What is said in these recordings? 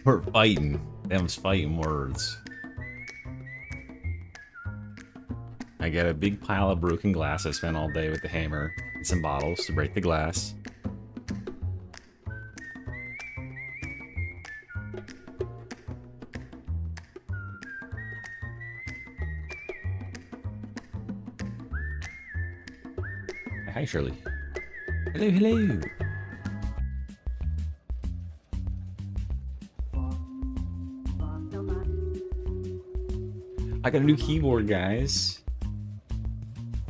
We're fighting. Them's fighting words. I got a big pile of broken glass I spent all day with the hammer and some bottles to break the glass. Hi, Shirley. Hello, hello. I got a new keyboard, guys.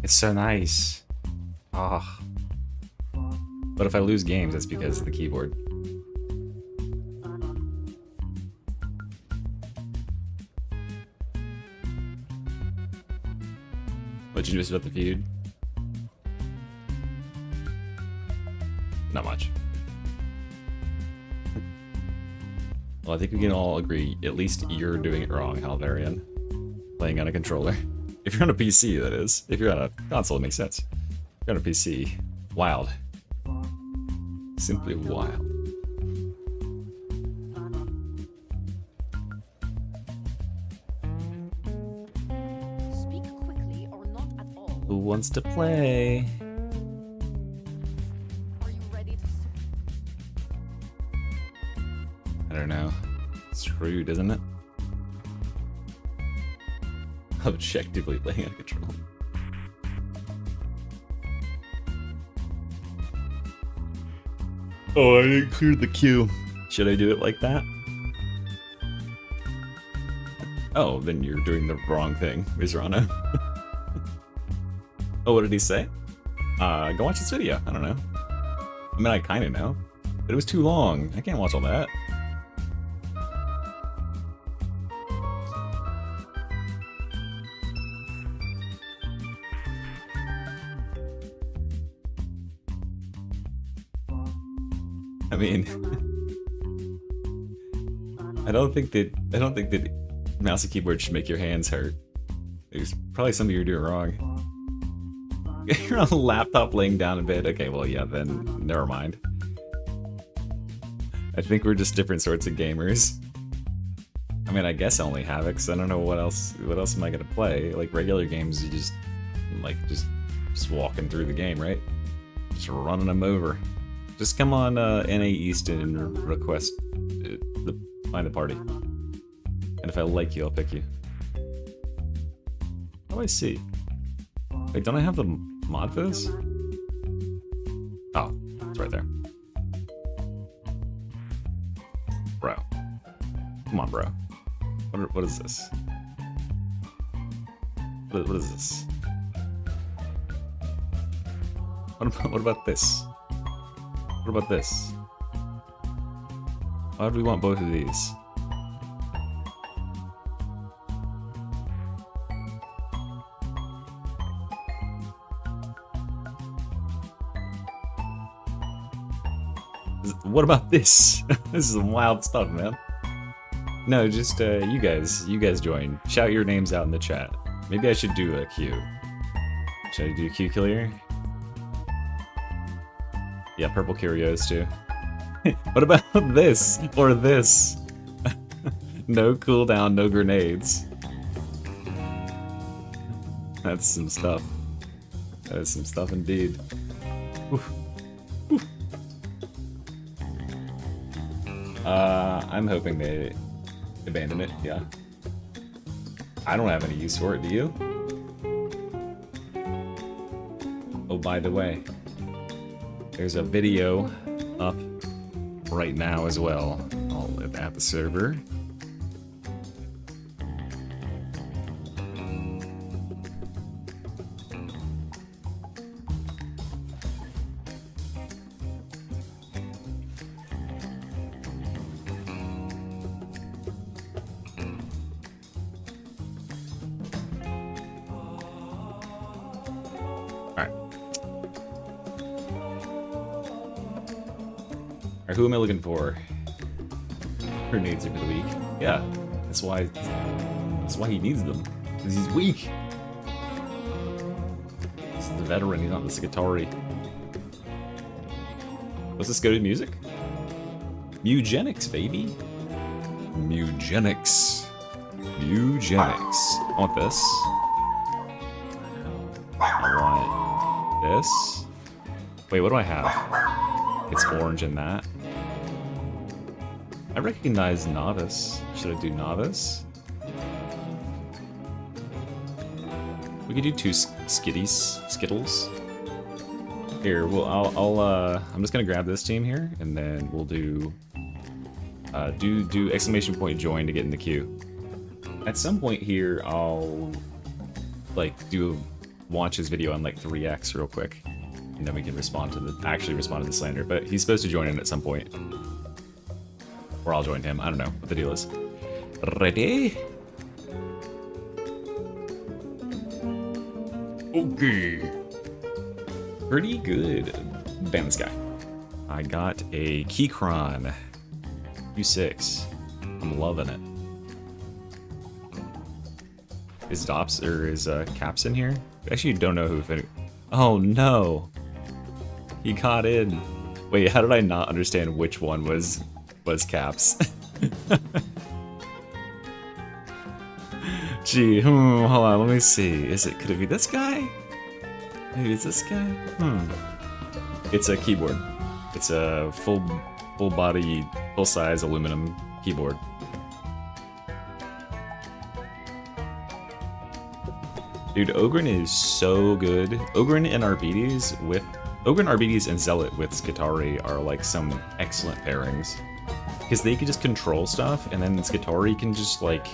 It's so nice. Ah. But if I lose games, that's because of the keyboard. What'd you miss about the feud? Not much. Well, I think we can all agree, at least you're doing it wrong, Halvarian. Playing on a controller. If you're on a PC, that is. If you're on a console, it makes sense. If you're on a PC, wild. Simply wild. Speak quickly or not at all. Who wants to play? Are you ready to I don't know. It's rude, isn't it? Objectively playing on a controller. Oh, I didn't clear the queue. Should I do it like that? Oh, then you're doing the wrong thing, Mizrano. Oh, what did he say? Go watch this video. I don't know. I mean, I kind of know. But it was too long. I can't watch all that. I mean, I don't think that mouse and keyboard should make your hands hurt. There's probably something you're doing wrong. You're on a laptop laying down in bed. Okay, well, yeah, then never mind. I think we're just different sorts of gamers. I mean, I guess only Havocs. I don't know what else. What else am I gonna play? Like regular games, you just just walking through the game, right? Just running them over. Just come on NA East and request find the party. And if I like you, I'll pick you. Oh, I see. Wait, don't I have the mod for this? Oh, it's right there. Bro. Come on, bro. What is this? What is this? What about this? What about this? Why do we want both of these? What about this? This is some wild stuff, man. No, just you guys join. Shout your names out in the chat. Maybe I should do a queue. Should I do a queue killer? Yeah, purple curios too. What about this? Or this? No cooldown, no grenades. That's some stuff. That is some stuff indeed. Oof. Oof. I'm hoping they abandon it, yeah. I don't have any use for it, do you? Oh, by the way, there's a video up right now as well. I'll live at the server. Who am I looking for? Grenades are for the weak. Yeah, that's why he needs them. Because he's weak. This is the veteran, he's not the Secretary. What's this go to music? Eugenics, baby. Mugenics. Mugenics. I want this. I want this. Wait, what do I have? It's orange in that. I recognize Novice. Should I do Novice? We could do 2 Skittles. Here, well, I'm just gonna grab this team here, and then we'll do exclamation point join to get in the queue. At some point here, I'll like watch his video on like 3x real quick, and then we can respond to the slander. But he's supposed to join in at some point, or I'll join him. I don't know what the deal is. Ready? Okay. Pretty good. Ban this guy. I got a Keychron. U6. I'm loving it. Is Dops or is Caps in here? I actually don't know who. Oh no! He got in. Wait, how did I not understand which one was Caps? Gee, hold on, let me see. Could it be this guy? Maybe it's this guy? It's a keyboard. It's a full body, full size aluminum keyboard. Dude, Ogren is so good. Ogren and Arbides and Zealot with Skitari are like some excellent pairings. Because they can just control stuff, and then Skitari can just like...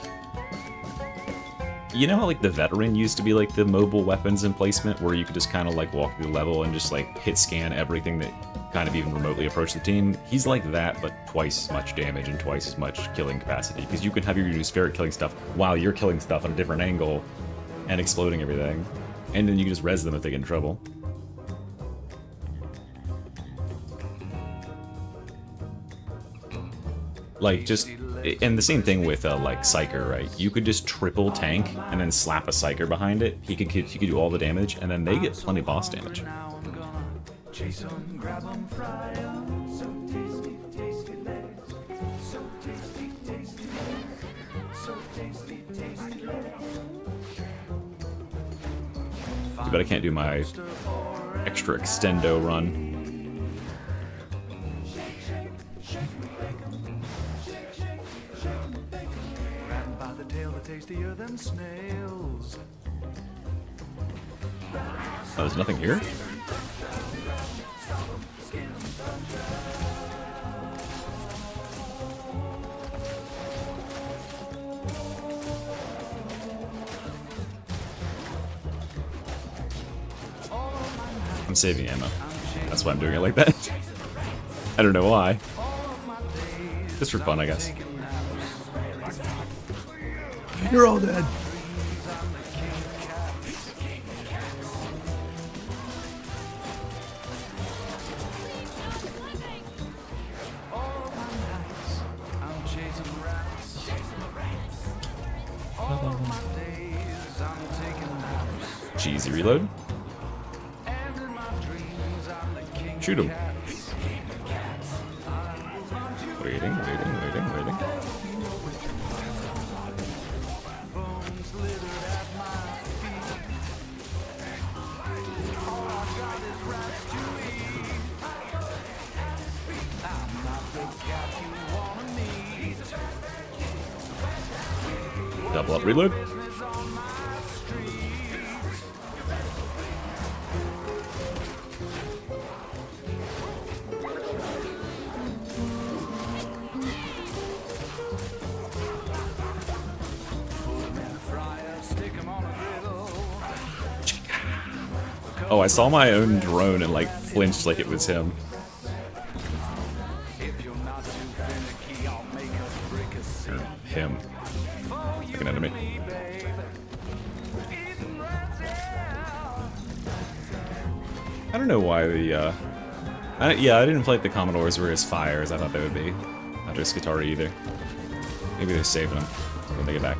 You know how like the Veteran used to be like the mobile weapons emplacement, where you could just kind of like walk through the level and just like hit scan everything that kind of even remotely approach the team? He's like that, but twice as much damage and twice as much killing capacity, because you can have your new spirit killing stuff while you're killing stuff on a different angle and exploding everything, and then you can just res them if they get in trouble. Like, just, and the same thing with like Psyker, right? You could just triple tank and then slap a Psyker behind it. He could do all the damage, and then they get plenty of boss damage. Too bad I can't do my extra extendo run. Oh, there's nothing here? I'm saving ammo. That's why I'm doing it like that. I don't know why. Just for fun, I guess. You're all dead. Cheesy reload. Shoot him. Waiting. Double up reload. Oh, I saw my own drone and like flinched like it was him. Or him. Like an enemy. I don't know why the I didn't feel like the Commodores were as fire as I thought they would be. Not just Skitari either. Maybe they're saving them when they get back.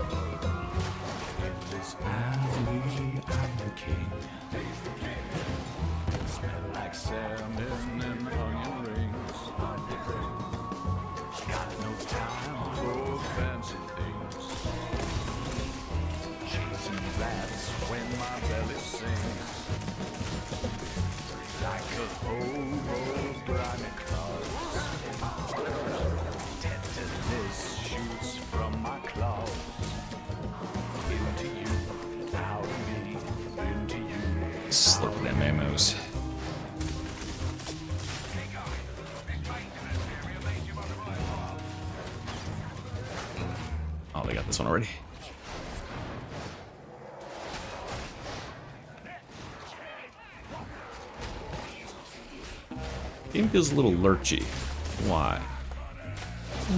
Slurp them ammos. Oh, they got this one already. Game feels a little lurchy. Why?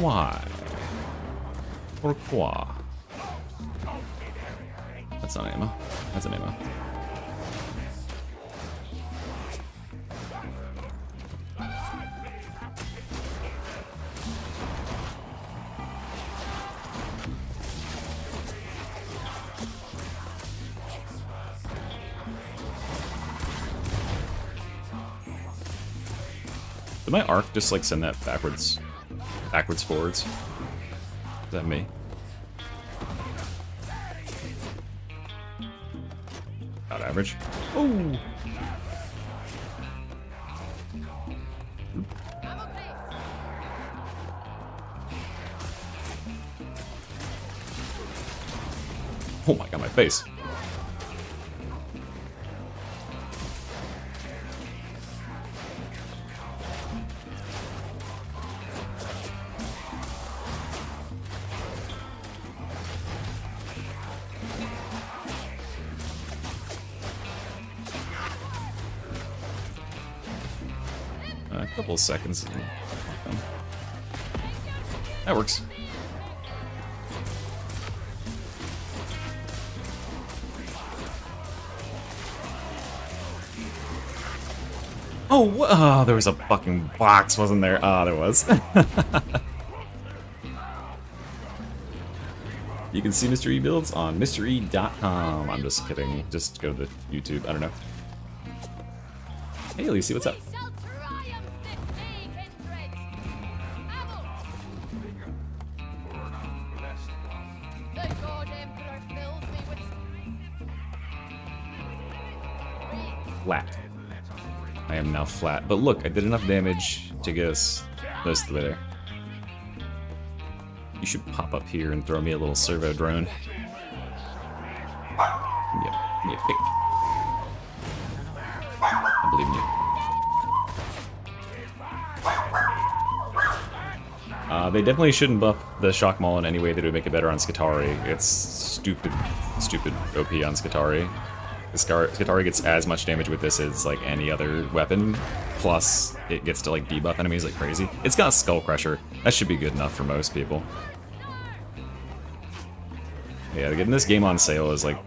Why? Pourquoi? That's not ammo. That's an ammo. Did my arc just like send that backwards forwards? Is that me? About average. Oh! Oh my god, my face. A couple of seconds. That works. Oh, there was a fucking box, wasn't there? Ah, there was. You can see Mr. E builds on MrE.com. I'm just kidding. Just go to the YouTube. I don't know. Hey, Lucy, what's up? Flat. I am now flat. But look, I did enough damage to get us most of the way there. You should pop up here and throw me a little servo drone. Yep, give me a pick. I believe in you. They definitely shouldn't buff the Shock Maul in any way that would make it better on Skitarii. It's stupid OP on Skitarii. Skitarii gets as much damage with this as like any other weapon, plus it gets to like debuff enemies like crazy. It's got Skull Crusher. That should be good enough for most people. Yeah, getting this game on sale is like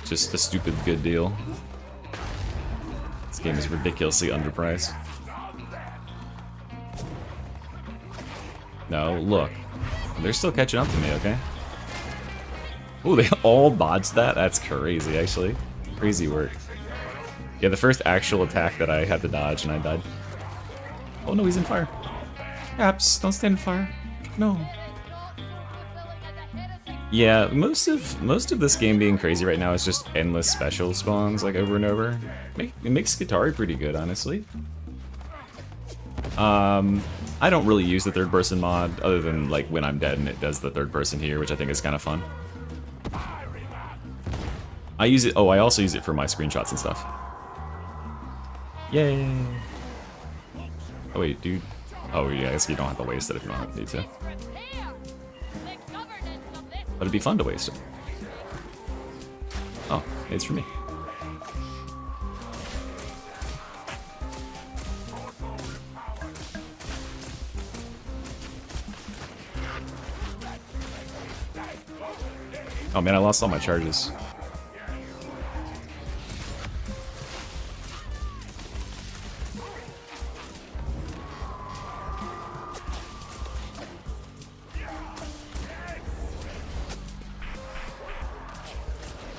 just a stupid good deal. This game is ridiculously underpriced. No, look. They're still catching up to me, okay? Ooh, they all dodged that? That's crazy, actually. Crazy work. Yeah, the first actual attack that I had to dodge and I died. Oh no, he's in fire. Caps, don't stand in fire. No. Yeah, most of this game being crazy right now is just endless special spawns, like over and over. It makes Skitarii pretty good, honestly. I don't really use the third person mod, other than like when I'm dead and it does the third person here, which I think is kind of fun. I use it. Oh, I also use it for my screenshots and stuff. Yay! Oh wait, dude. Oh yeah, I guess you don't have to waste it if you don't need to. But it'd be fun to waste it. Oh, it's for me. Oh man, I lost all my charges.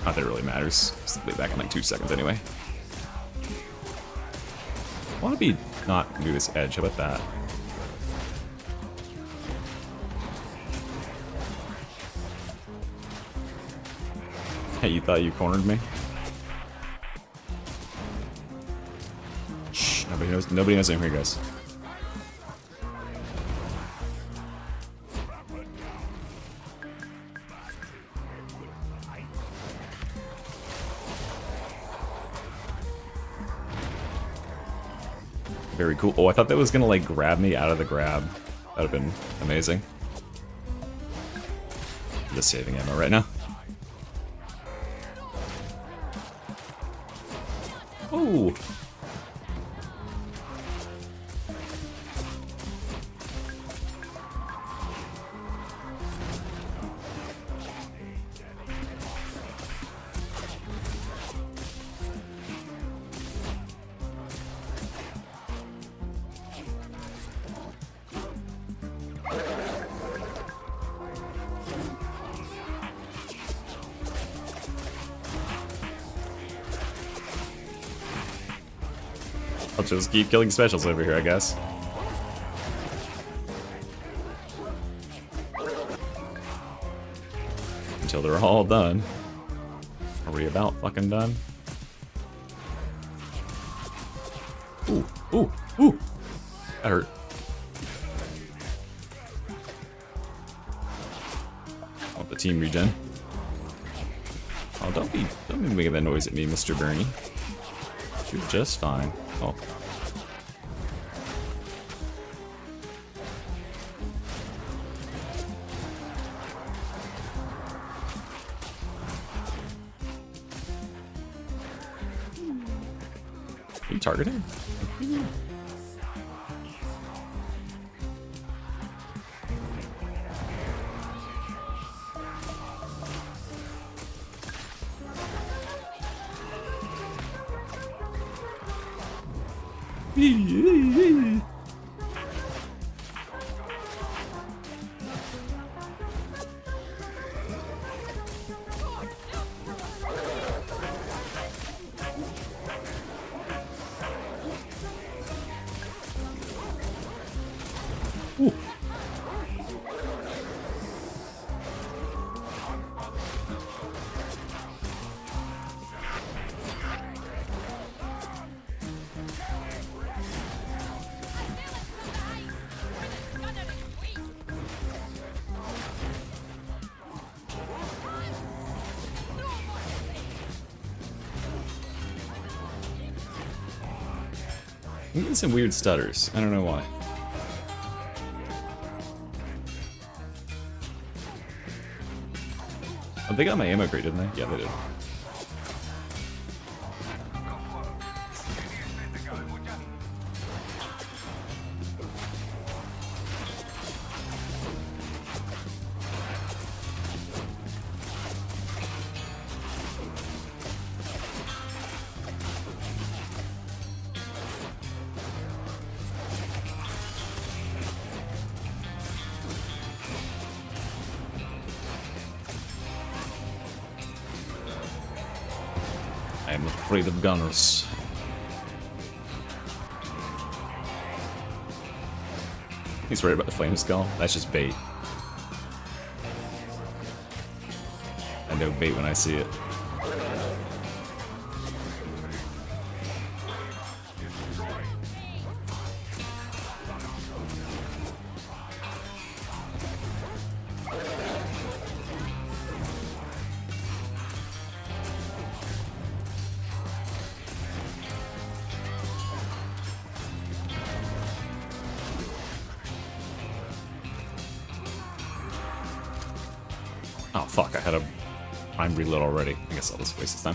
Not that it really matters. I'll be back in like 2 seconds anyway. I want to be not do this edge. How about that? Hey, you thought you cornered me? Shh, nobody knows. Nobody knows I'm here, guys. Very cool. Oh, I thought that was gonna like grab me out of the grab. That'd have been amazing. Just saving ammo right now. Oh. I'll just keep killing specials over here, I guess. Until they're all done. Are we about fucking done? Ooh, ooh, ooh! That hurt. I want the team regen. Oh, don't be making that noise at me, Mr. Bernie. You're just fine. Oh. Are you targeting? Ooh. I'm getting some weird stutters. I don't know why. Oh, they got my ammo crate, didn't they? Yeah, they did. I am afraid of gunners. He's right about the flame skull. That's just bait. I know bait when I see it. Oh fuck, I had a prime reload already. I guess I'll just waste this time.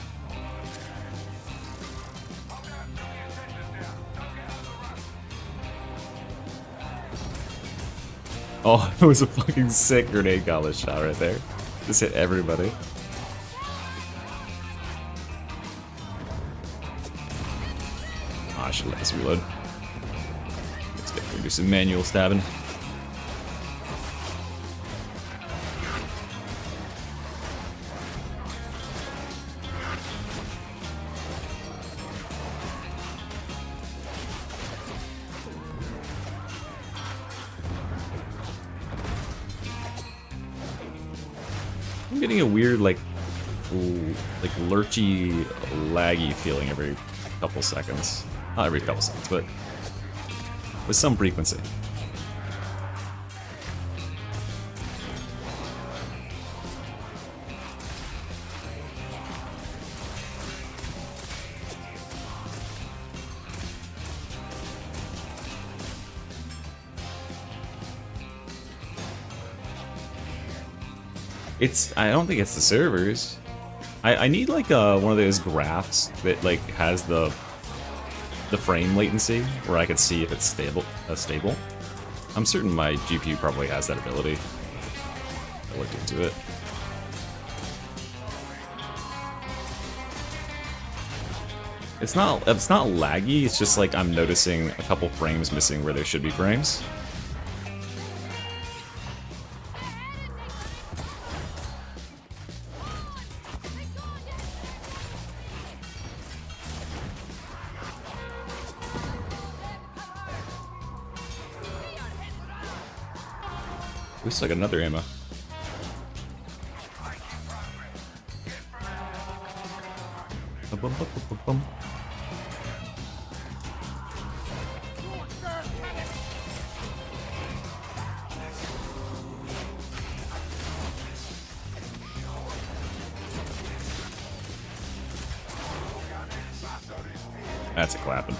Oh, it was a fucking sick grenade gauntlet shot right there. Just hit everybody. Oh, I should let this reload. Let's definitely do some manual stabbing. I'm getting a weird, like lurchy, laggy feeling every couple seconds. Not every couple seconds, but with some frequency. I don't think it's the servers. I need like one of those graphs that like has the frame latency where I could see if it's stable. I'm certain my GPU probably has that ability. I looked into it. It's not laggy, it's just like I'm noticing a couple frames missing where there should be frames. We still got another ammo. Bum. That's a clapping.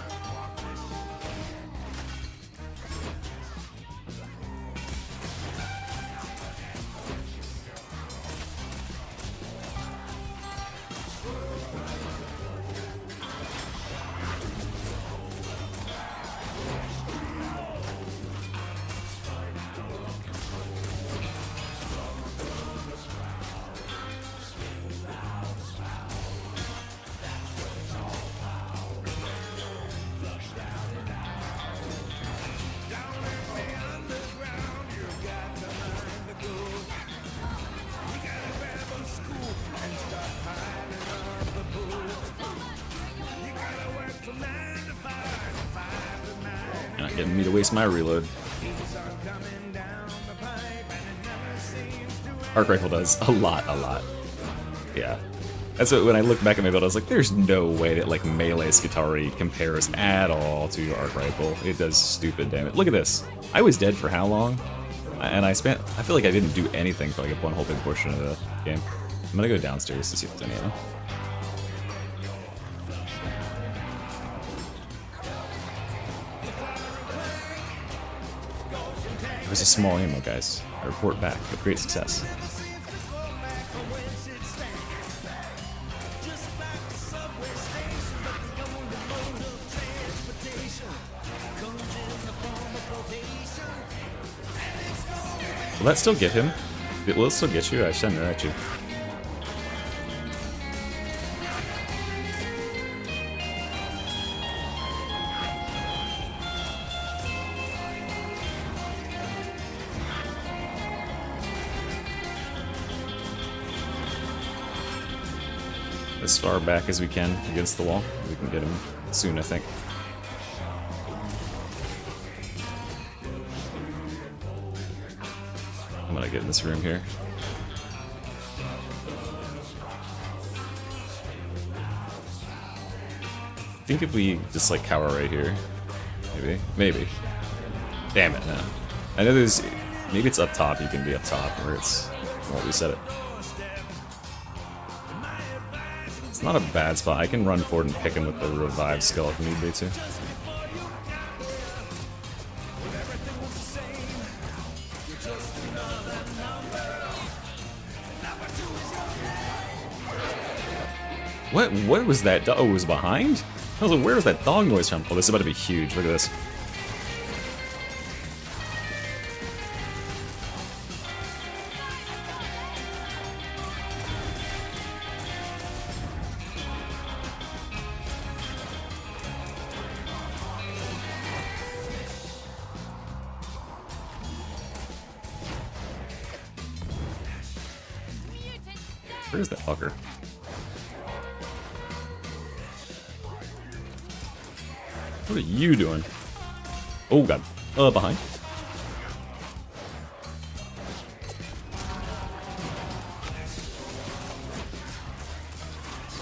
You're not getting me to waste my reload. Arc rifle does a lot. Yeah. That's what, when I look back at my build, I was like, there's no way that like melee Skitarii compares at all to arc rifle. It does stupid damage. Look at this. I was dead for how long? And I feel like I didn't do anything for like one whole big portion of the game. I'm gonna go downstairs to see if there's any ammo. There's a small ammo, guys. I report back with great success. Will that still get him? Will it still get you? I shouldn't at you. As far back as we can against the wall. We can get him soon, I think. I'm gonna get in this room here. I think if we just like cower right here, maybe. Damn it, no. I know there's, maybe it's up top, you can be up top, or it's, well, we said it. It's not a bad spot. I can run forward and pick him with the revive skill if need be to. What was that? Oh, it was behind? I was like, where was that dog noise from? Oh, this is about to be huge. Look at this. Where's that fucker? What are you doing? Oh god. Behind.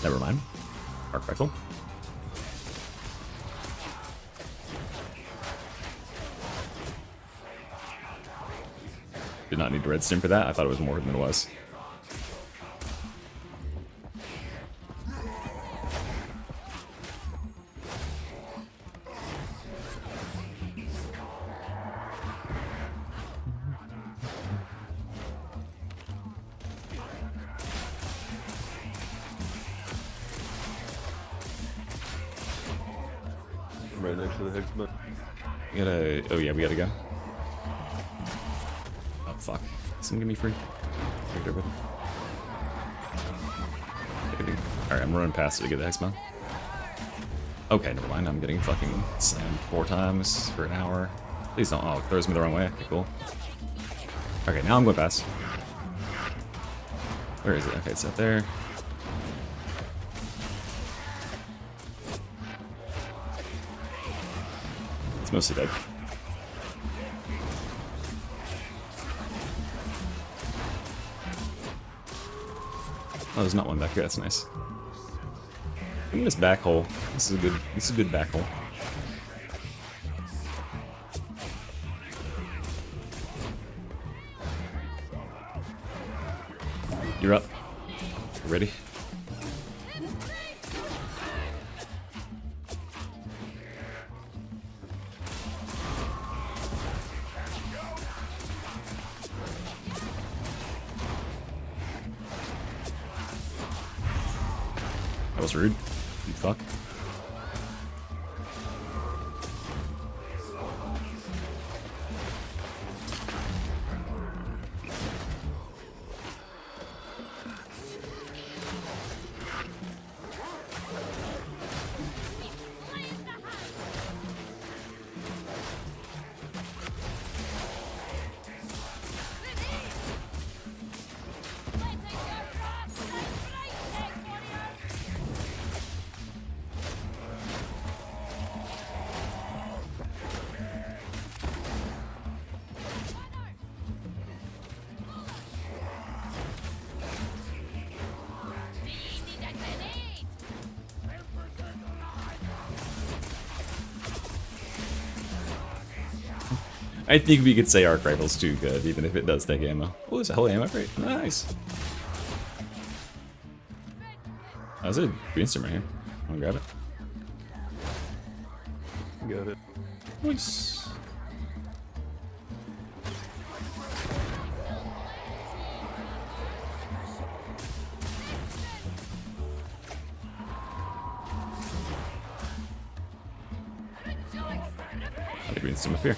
Never mind. Arc rifle. Did not need to red stim for that. I thought it was more than it was. Right next to the Higgsman. We gotta. Oh yeah, we gotta go. Oh fuck! Someone give me free. Right over there. Alright, I'm running past it to get the Hexmon. Okay, never mind. I'm getting fucking slammed 4 times for an hour. Please don't. Oh, it throws me the wrong way. Okay, cool. Okay, now I'm going fast. Where is it? Okay, it's up there. It's mostly dead. Oh, there's not one back here. That's nice. Look at this back hole. This is a good back hole. You're up. You ready? That was rude. You fuck. I think we could say Arc Rifle's too good, even if it does take ammo. Oh, there's a whole ammo crate. Nice. Oh, there's a greenstorm right here. Wanna grab it? Got it. Nice. The greenstorm up here.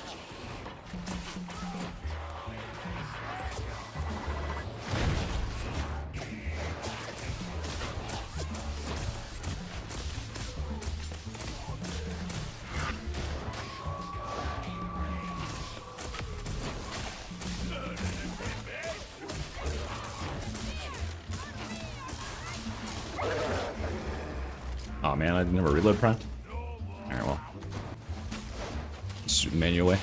Oh man, I never reload prompt. Alright, well. Just shoot the manual way.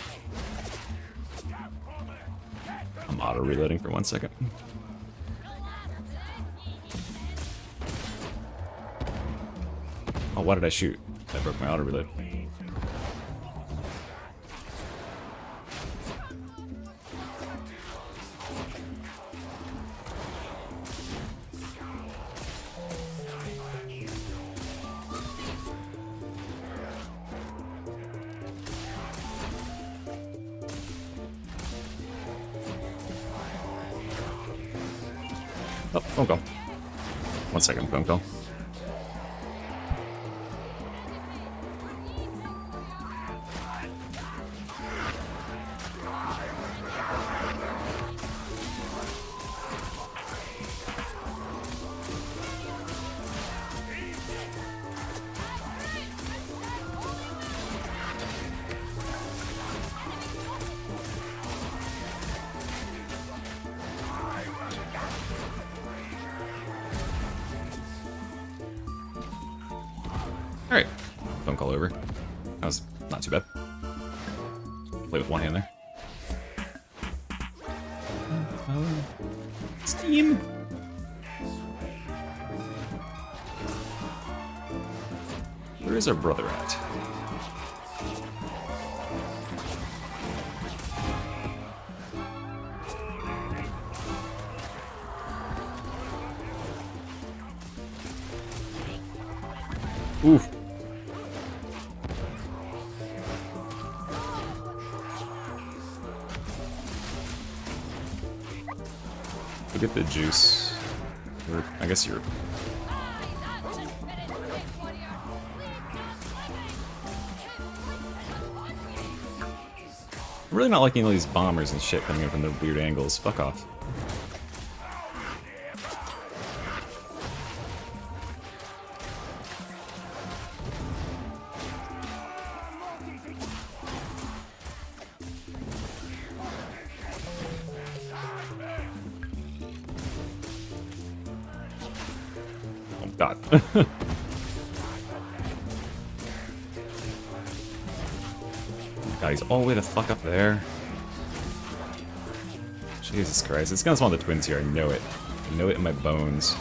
I'm auto reloading for 1 second. Oh, why did I shoot? I broke my auto reload. Oh, phone call. 1 second, phone call. Alright, phone call over. That was not too bad. Play with one hand there. Steam! Where is our brother at? Oof. Look at the juice. Or, I guess you're... really not liking all these bombers and shit coming in from the weird angles. Fuck off. Oh god. God, he's all the way the fuck up there. Jesus Christ. It's gonna spawn the twins here, I know it. I know it in my bones.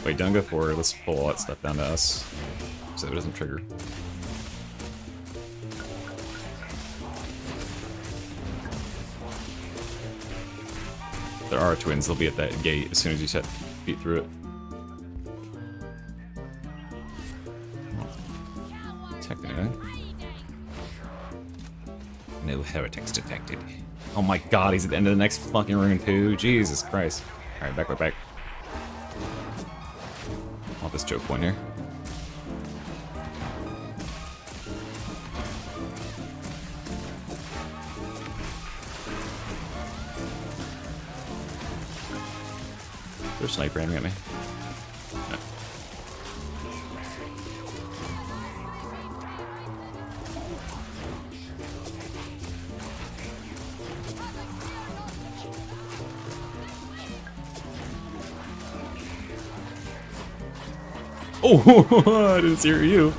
Wait, don't go forward. Let's pull all that stuff down to us so it doesn't trigger. There are twins, they'll be at that gate as soon as you set feet through it. No heretics detected. Oh my god, he's at the end of the next fucking room too. Jesus Christ. Alright, back. I want this choke point here. There's a sniper aiming at me. No. Oh, I didn't see you.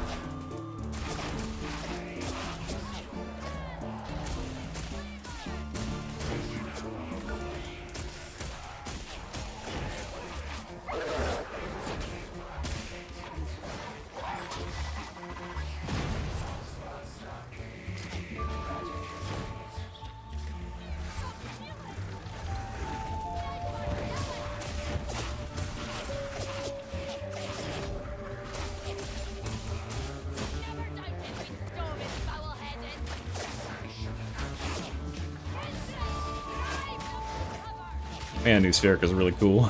Man, new Spheric is really cool.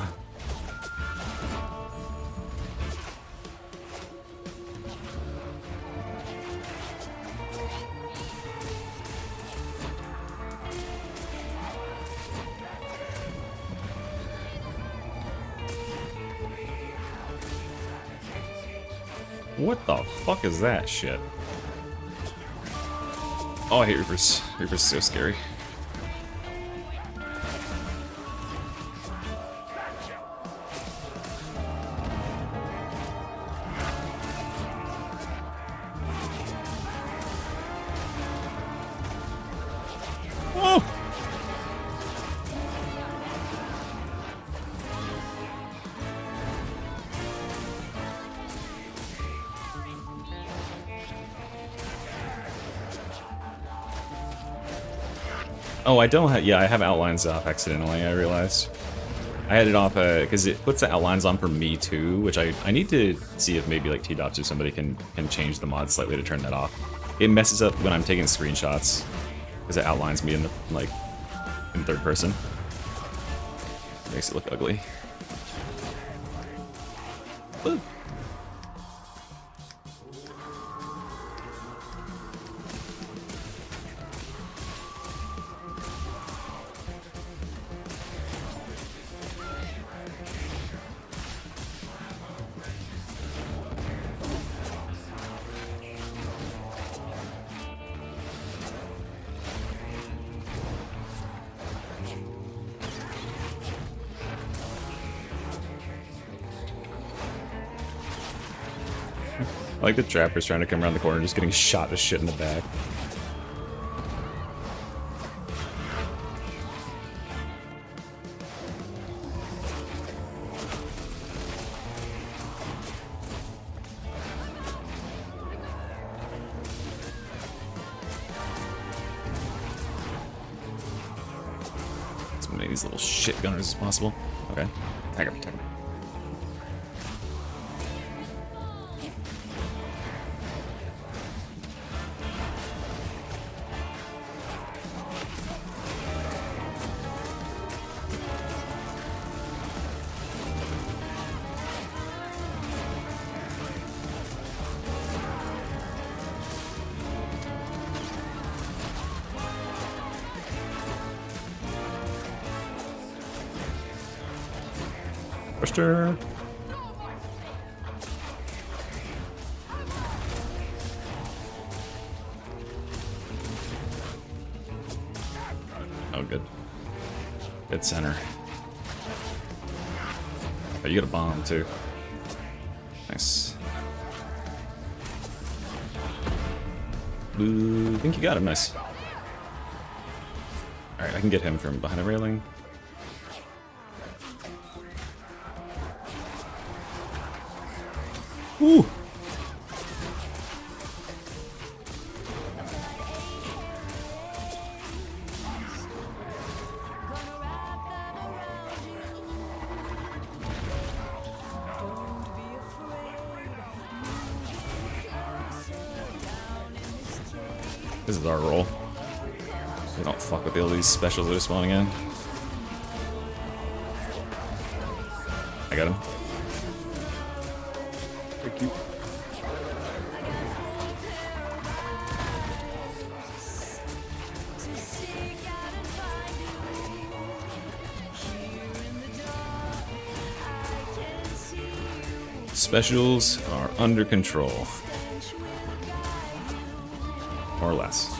What the fuck is that shit? Oh, I hate Reapers. Reapers are so scary. Oh, I don't have, yeah, I have outlines off accidentally, I realized. I had it off, because it puts the outlines on for me too, which I need to see if maybe like T-Dops or somebody can change the mod slightly to turn that off. It messes up when I'm taking screenshots, because it outlines me in the, like, in third person. Makes it look ugly. Ooh. I like the trappers trying to come around the corner, just getting shot to shit in the back. As many of these little shit gunners as possible. Okay, tag him, tag him. Buster. Oh, good. Good center. Oh, you got a bomb too. Nice. Ooh, I think you got him. Nice. Alright, I can get him from behind the railing. Woo! This is our role. We don't fuck with all these specials that are spawning in. I got him. Thank you. Specials are under control. Or less.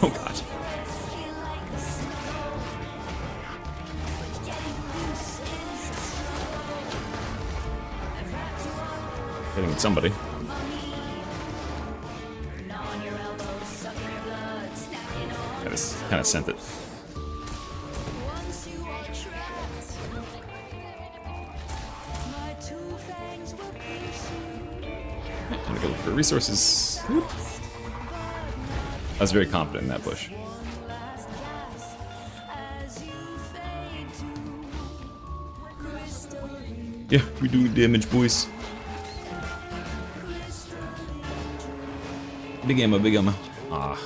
Oh god. Hitting somebody. I just kind of sent it. I'm gonna go look for resources. Whoop. I was very confident in that bush. Yeah, we doing damage, boys. Big ammo, big ammo. Ah.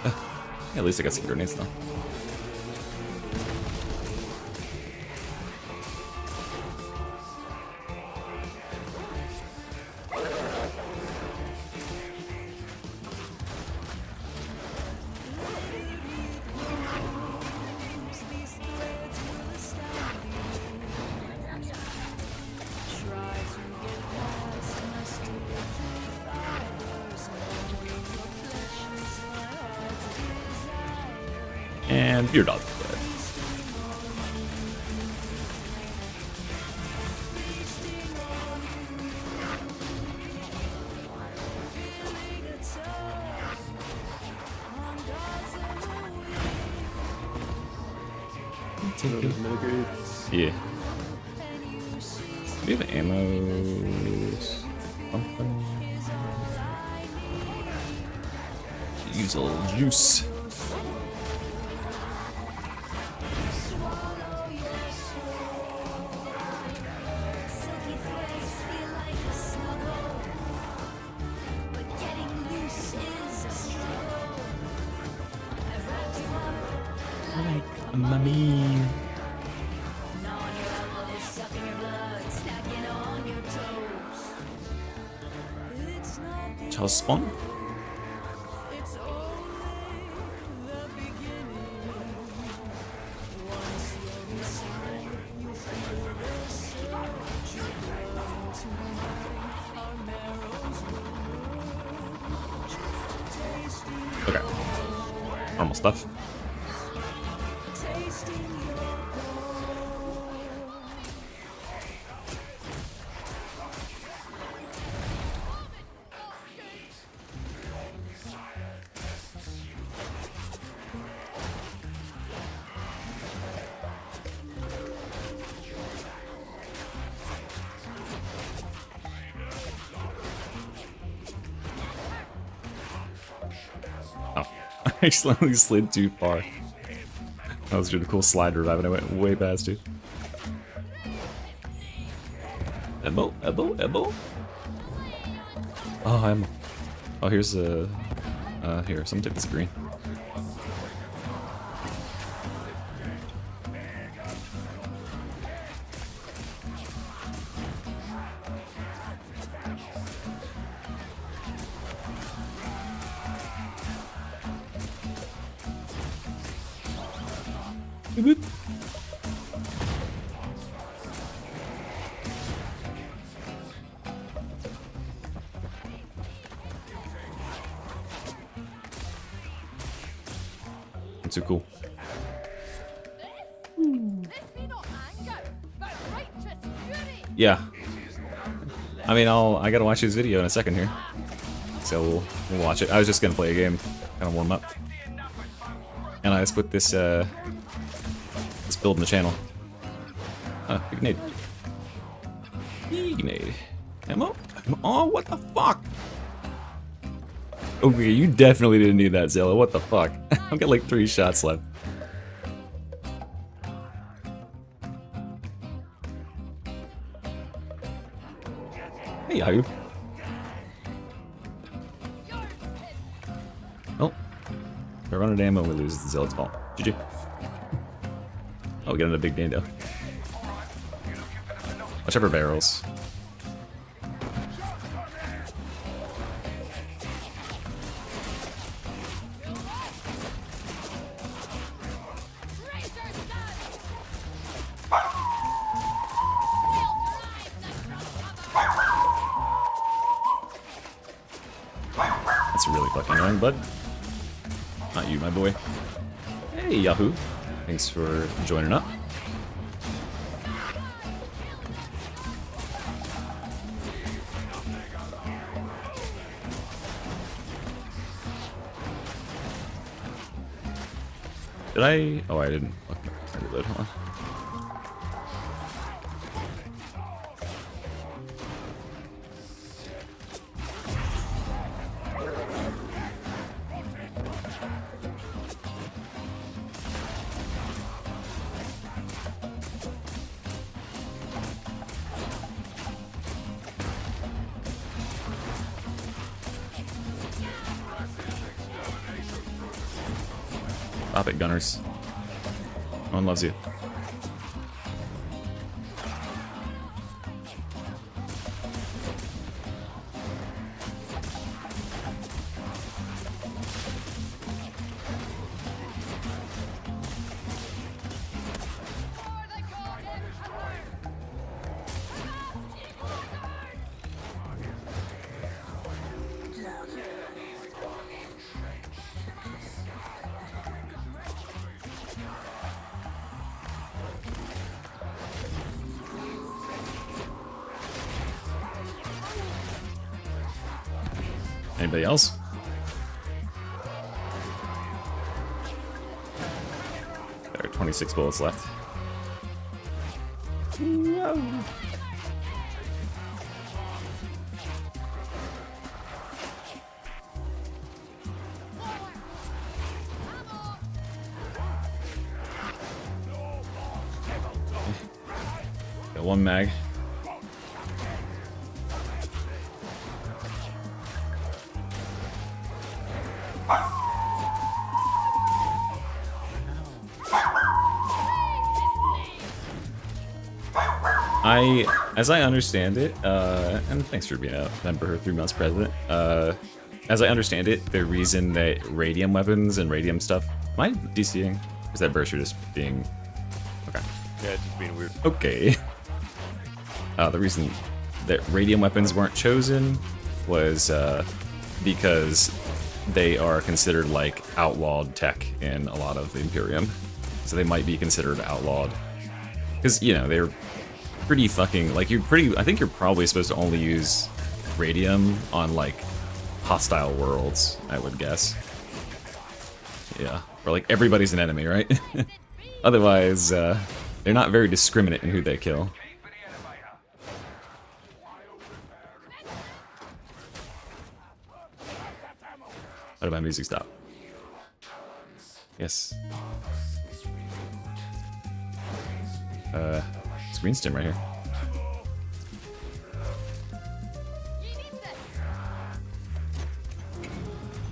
Yeah, at least I got some grenades though. And your dog's dead. Yeah. Do you have ammo? Something? Use a little juice. Like mommy. Charles spawn? Okay. Normal stuff. I accidentally slid too far. That was really cool slide revive and I went way past you. Elbow, elbow, elbow. Oh, I'm. Oh, here's a. Here, someone take this green. Boop. It's so cool. This be not anger, but righteous fury. Yeah. I mean, I gotta watch this video in a second here. So we'll watch it. I was just gonna play a game, kind of warm up. And I just put this build in the channel. Big nade. Big nade. Ammo? Oh, what the fuck? Okay, you definitely didn't need that, Zilla. What the fuck? I've got like 3 shots left. Hey, Yahoo. Oh. If I run out of ammo, we lose. It's the Zealot's fault. GG. Oh, we got another big dando. Watch out for barrels. That's really fucking annoying, bud. Not you, my boy. Hey, Yahoo. Thanks for joining up. Did I? Oh, I didn't. Okay, I reload. Hold on. Stop it, Gunners. No one loves you. Anybody else? There are 26 bullets left. No. Got 1 mag. As I understand it, and thanks for being a member 3 months president, as I understand it, the reason that radium weapons and radium stuff, am I DCing? Is that Bursher just being, okay. Yeah, it's just being weird. Okay. The reason that radium weapons weren't chosen was because they are considered like outlawed tech in a lot of the Imperium. So they might be considered outlawed. Because, you know, they're pretty fucking, like, I think you're probably supposed to only use radium on, like, hostile worlds, I would guess. Yeah, or like everybody's an enemy, right? Otherwise, they're not very discriminate in who they kill. How did my music stop? Yes. Screen stim right here.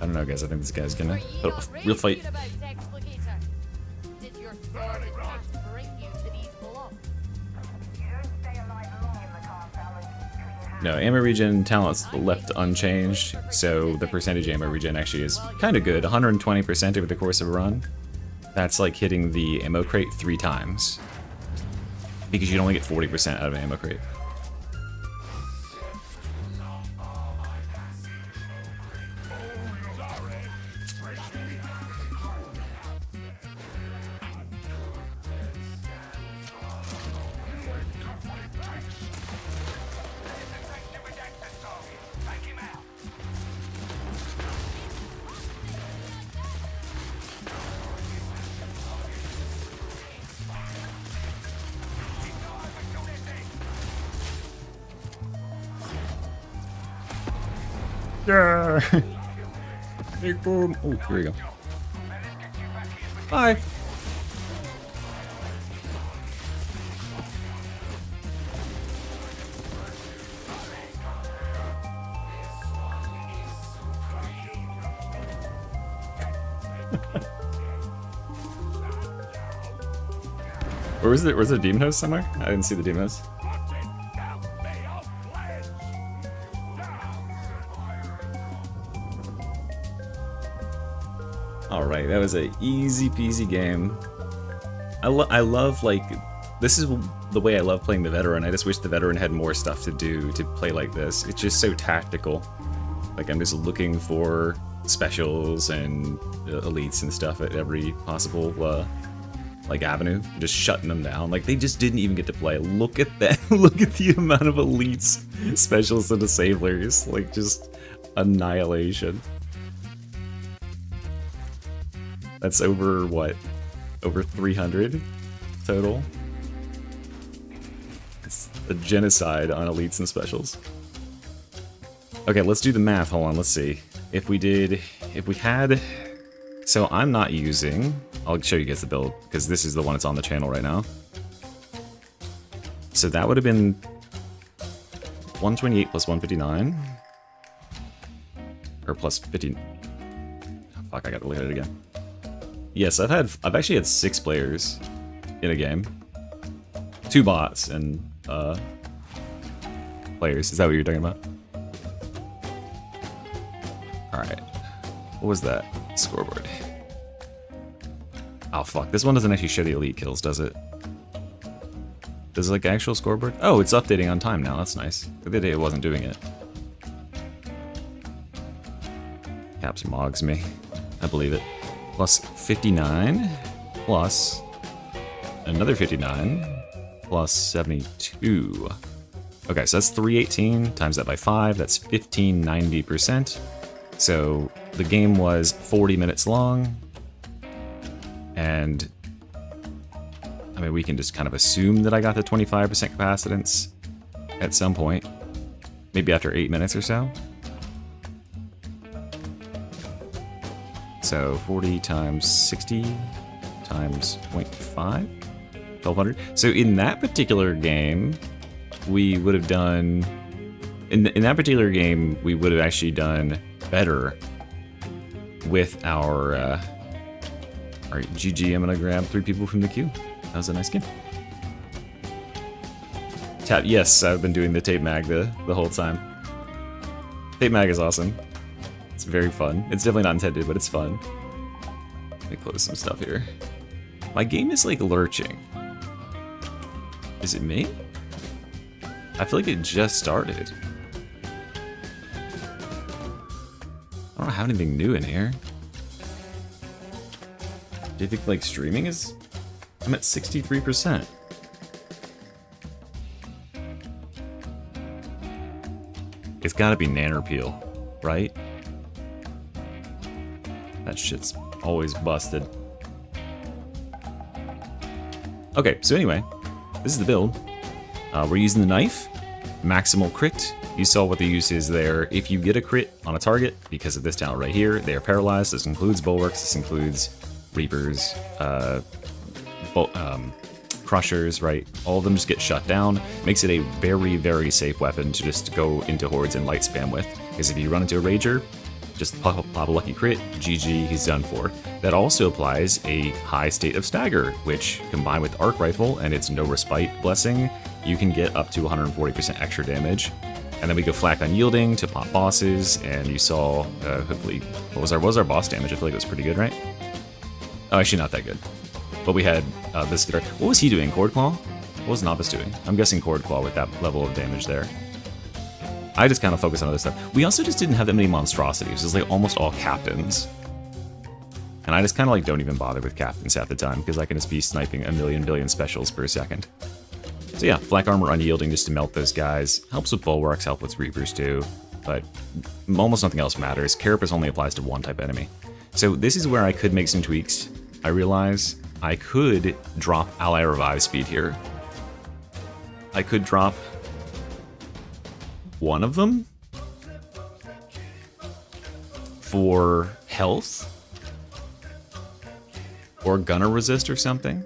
I don't know, guys. I think this guy's gonna put up a real fight. Did your sordid past bring you to these blocks? No, ammo regen talent's left unchanged, so the percentage ammo regen actually is kind of good, 120% over the course of a run. that's like hitting the ammo crate 3 times. Because you'd only get 40% out of an ammo crate. Yeah. Big boom. Oh, here we go. Bye. Where's the demon host somewhere? I didn't see the demon host. Alright, that was a easy peasy game. I love, like, this is the way I love playing the veteran. I just wish the veteran had more stuff to do to play like this. It's just so tactical. Like, I'm just looking for specials and elites and stuff at every possible, like, avenue. Just shutting them down. Like, they just didn't even get to play. Look at that. Look at the amount of elites, specials, and disablers. Like, just annihilation. That's over, what? Over 300 total? It's a genocide on elites and specials. Okay, let's do the math. Hold on, let's see. If we had... So I'm not using... I'll show you guys the build, because this is the one that's on the channel right now. So that would have been 128 plus 159. Or plus 15... Oh, fuck, I gotta look at it again. Yes, I've actually had 6 players in a game. 2 bots and players. Is that what you're talking about? Alright. What was that? Scoreboard. Oh fuck, this one doesn't actually show the elite kills, does it? Does it like actual scoreboard? Oh, it's updating on time now, that's nice. The other day it wasn't doing it. Caps mogs me. I believe it. Plus 59, plus another 59, plus 72. Okay, so that's 318, times that by 5, that's 1590%. So the game was 40 minutes long, and I mean, we can just kind of assume that I got the 25% capacitance at some point, maybe after 8 minutes or so. So 40 times 60 times 0.5, 1200. So in that particular game, we would have done, in that particular game, we would have actually done better with our, all right, GG, I'm gonna grab 3 people from the queue. That was a nice game. Tap, yes, I've been doing the tape mag the whole time. Tape mag is awesome. It's very fun. It's definitely not intended, but it's fun. Let me close some stuff here. My game is like lurching. Is it me? I feel like it just started. I don't have anything new in here. Do you think like streaming is... I'm at 63%. It's gotta be Nanner Peel, right? That shit's always busted. Okay, so anyway, this is the build. We're using the knife, maximal crit. You saw what the use is there. If you get a crit on a target, because of this talent right here, they are paralyzed. This includes bulwarks, this includes reapers, crushers, right? All of them just get shut down. Makes it a very, very safe weapon to just go into hordes and light spam with. Because if you run into a rager, just pop a lucky crit, GG, he's done for. That also applies a high state of stagger, which combined with arc rifle and its no respite blessing, you can get up to 140% extra damage. And then we go flak unyielding to pop bosses, and you saw, hopefully, what was our boss damage? I feel like it was pretty good, right? Oh, actually not that good. But we had this guitar. What was he doing? Chord Claw? What was Novice doing? I'm guessing Chord Claw with that level of damage there. I just kind of focus on other stuff. We also just didn't have that many monstrosities. It was like almost all captains. And I just kind of like don't even bother with captains half the time because I can just be sniping a million billion specials per second. So yeah, Flak Armor Unyielding just to melt those guys. Helps with Bulwarks, help with Reapers too. But almost nothing else matters. Carapace only applies to one type enemy. So this is where I could make some tweaks. I realize I could drop Ally Revive Speed here. I could drop one of them for health or Gunner Resist or something.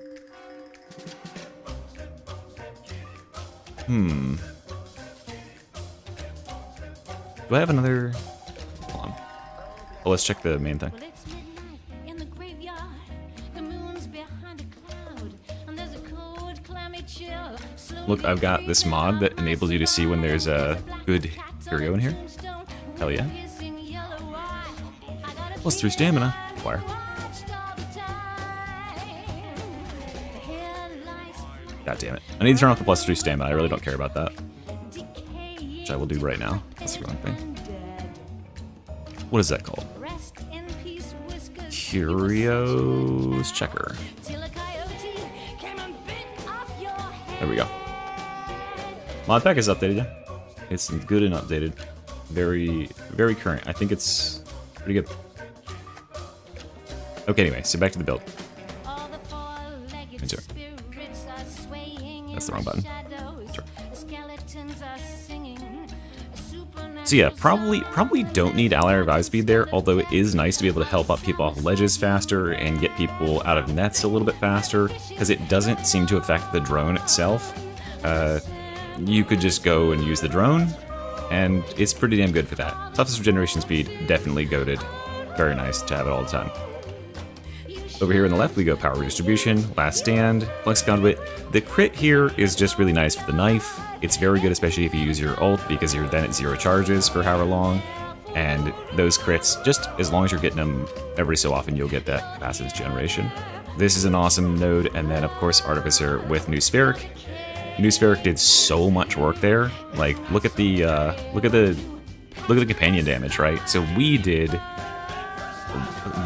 Do I have another? Hold on. Oh, let's check the main thing. Well, it's midnight in the graveyard. The moon's behind a cloud, and there's a cold, clammy chill. Look, I've got this mod that enables you to see when there's a good hero in here. Hell yeah. Plus 3 stamina. Fire. God damn it. I need to turn off the plus 3 stamina. I really don't care about that. Which I will do right now. That's the wrong thing. What is that called? Curios Checker. There we go. Mod pack is updated, yeah. It's good and updated. Very, very current. I think it's pretty good. Okay, anyway, so back to the build. Enter. That's the wrong button. Sure. So yeah, probably don't need Ally Revive Speed there, although it is nice to be able to help up people off ledges faster and get people out of nets a little bit faster, because it doesn't seem to affect the drone itself. You could just go and use the drone, and it's pretty damn good for that. Toughness regeneration speed, definitely goated. Very nice to have it all the time. Over here on the left, we go Power Redistribution, Last Stand, Flex Conduit. The crit here is just really nice for the knife. It's very good, especially if you use your ult, because you're then at 0 charges for however long. And those crits, just as long as you're getting them every so often, you'll get that capacitance generation. This is an awesome node, and then of course Artificer with New Spheric. New Spheric did so much work there. Like, look at the companion damage, right? So we did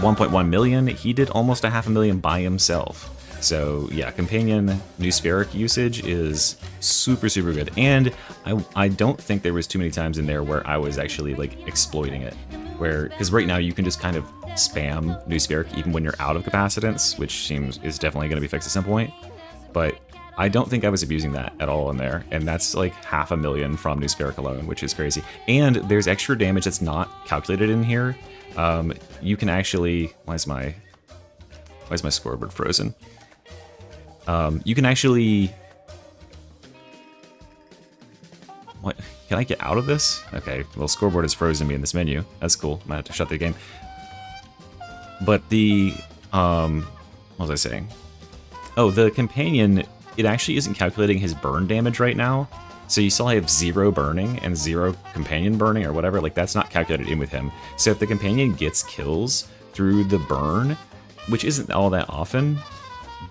1.1 million, he did almost 500,000 by himself. So yeah, companion New Spheric usage is super, super good. And I don't think there was too many times in there where I was actually like exploiting it. Because right now you can just kind of spam New Spheric even when you're out of capacitance, which is definitely going to be fixed at some point. But I don't think I was abusing that at all in there, and that's like 500,000 from New Spheric alone, which is crazy. And there's extra damage that's not calculated in here. You can actually... Why is my scoreboard frozen? You can actually... What? Can I get out of this? Okay, well, scoreboard is frozen me in this menu. That's cool. I might have to shut the game. But the... what was I saying? Oh, the companion... It actually isn't calculating his burn damage right now. So you still have 0 burning and 0 companion burning or whatever. Like, that's not calculated in with him. So if the companion gets kills through the burn, which isn't all that often,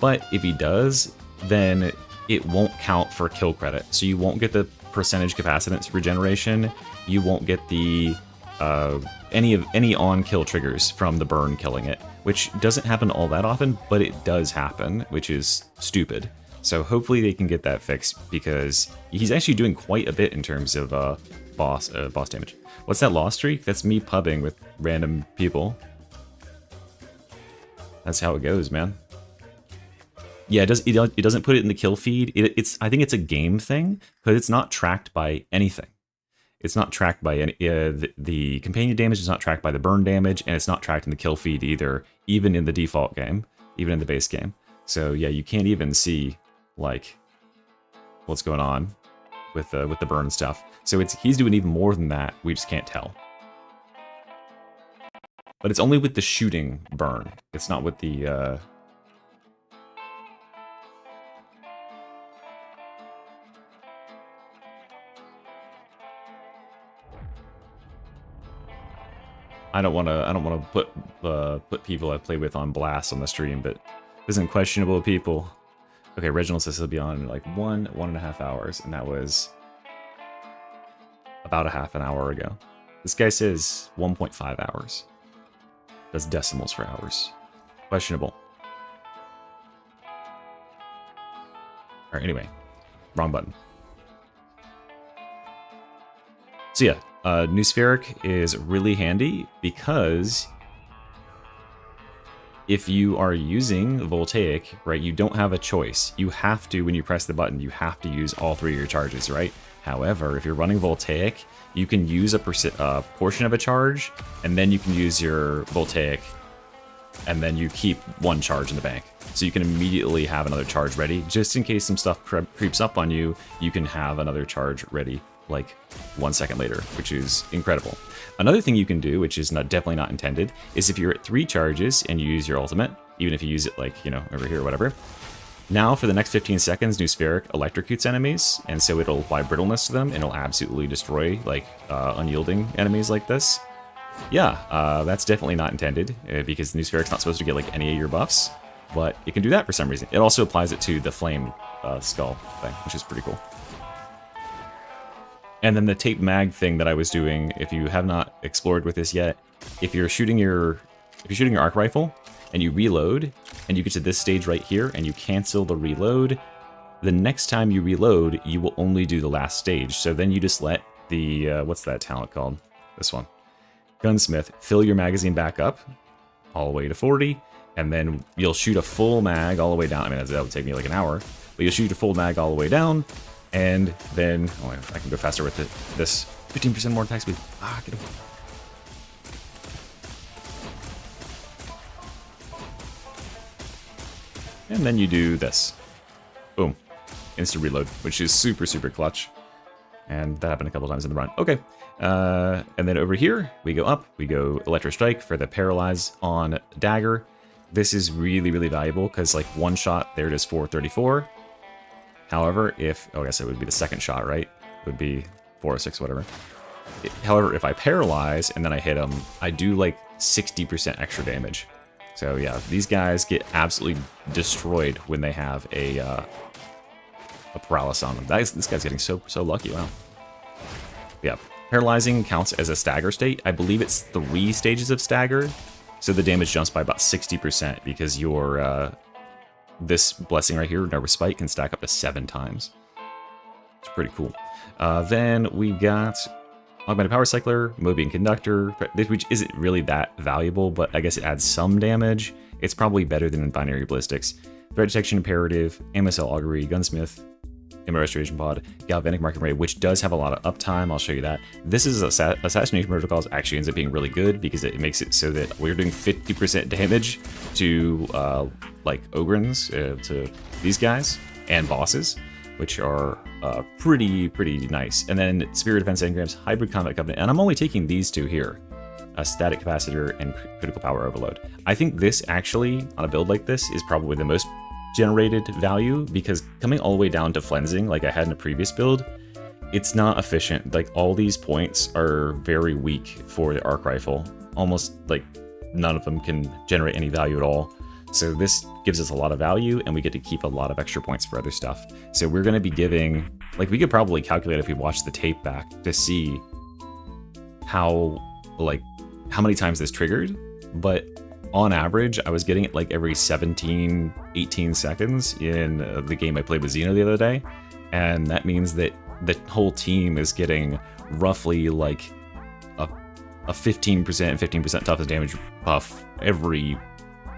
but if he does, then it won't count for kill credit. So you won't get the percentage capacitance regeneration. You won't get the any on-kill triggers from the burn killing it, which doesn't happen all that often, but it does happen, which is stupid. So hopefully they can get that fixed, because he's actually doing quite a bit in terms of boss damage. What's that loss streak? That's me pubbing with random people. That's how it goes, man. Yeah, it doesn't put it in the kill feed. I think it's a game thing, because it's not tracked by anything. It's not tracked by any the companion damage is not tracked by the burn damage, and it's not tracked in the kill feed either, even in the default game, even in the base game. So yeah, you can't even see like what's going on with the burn stuff. So he's doing even more than that. We just can't tell. But it's only with the shooting burn. It's not with the I don't want to put people I've played with on blast on the stream, but isn't questionable people. Okay, Reginald says he'll be on in like 1.5 hours, and that was about a half an hour ago. This guy says 1.5 hours. Does decimals for hours. Questionable. Alright, anyway. Wrong button. So yeah, New Spheric is really handy because if you are using Voltaic, right, you don't have a choice. You have to, when you press the button, you have to use all 3 of your charges, right? However, if you're running Voltaic, you can use a portion of a charge, and then you can use your Voltaic, and then you keep 1 charge in the bank. So you can immediately have another charge ready. Just in case some stuff creeps up on you, you can have another charge ready like 1 second later, which is incredible. Another thing you can do, which is definitely not intended, is if you're at 3 charges and you use your ultimate, even if you use it like, you know, over here or whatever, now for the next 15 seconds, New Spheric electrocutes enemies, and so it'll apply brittleness to them, and it'll absolutely destroy, like, unyielding enemies like this. Yeah, that's definitely not intended, because New Spheric's not supposed to get, like, any of your buffs, but it can do that for some reason. It also applies it to the flame skull thing, which is pretty cool. And then the tape mag thing that I was doing, if you have not explored with this yet, if you're shooting your arc rifle and you reload and you get to this stage right here and you cancel the reload, the next time you reload, you will only do the last stage. So then you just let the what's that talent called? This one. Gunsmith, fill your magazine back up all the way to 40, and then you'll shoot a full mag all the way down. I mean, that would take me like an hour, but you'll shoot a full mag all the way down. And then, oh, I can go faster with this 15% more attack speed. Ah, get away. And then you do this. Boom. Instant reload, which is super, super clutch. And that happened a couple times in the run. Okay. And then over here, we go up. We go Electro Strike for the Paralyze on Dagger. This is really, really valuable because, like, 1 shot, there it is, 434. However, if, oh, I guess it would be the second shot, right? It would be 406, whatever. However, if I paralyze and then I hit them, I do like 60% extra damage. So yeah, these guys get absolutely destroyed when they have a paralysis on them. This guy's getting so lucky, wow. Yeah, paralyzing counts as a stagger state. I believe it's 3 stages of stagger, so the damage jumps by about 60% because your this blessing right here, Nervous Spike, can stack up to 7 times. It's pretty cool. Then we got Augmented Power Cycler, Mobian Conductor, which isn't really that valuable, but I guess it adds some damage. It's probably better than in Binary Ballistics. Threat Detection Imperative, MSL Augury, Gunsmith, Immo Restoration Pod, Galvanic Marking Ray, which does have a lot of uptime. I'll show you that. This is Assassination Protocols actually ends up being really good because it makes it so that we're doing 50% damage to like Ogrins, to these guys and bosses, which are pretty nice. And then Spirit Defense Engrams, Hybrid Combat Covenant, and I'm only taking these 2 here. Static Capacitor and Critical Power Overload. I think this actually, on a build like this, is probably the most generated value, because coming all the way down to Flensing, like I had in a previous build, it's not efficient. Like, all these points are very weak for the arc rifle. Almost, like, none of them can generate any value at all. So this gives us a lot of value, and we get to keep a lot of extra points for other stuff. So we're going to be giving, like, we could probably calculate if we watch the tape back to see how many times this triggered, but on average, I was getting it like every 17, 18 seconds in the game I played with Xeno the other day, and that means that the whole team is getting roughly like a 15%, 15% toughness damage buff every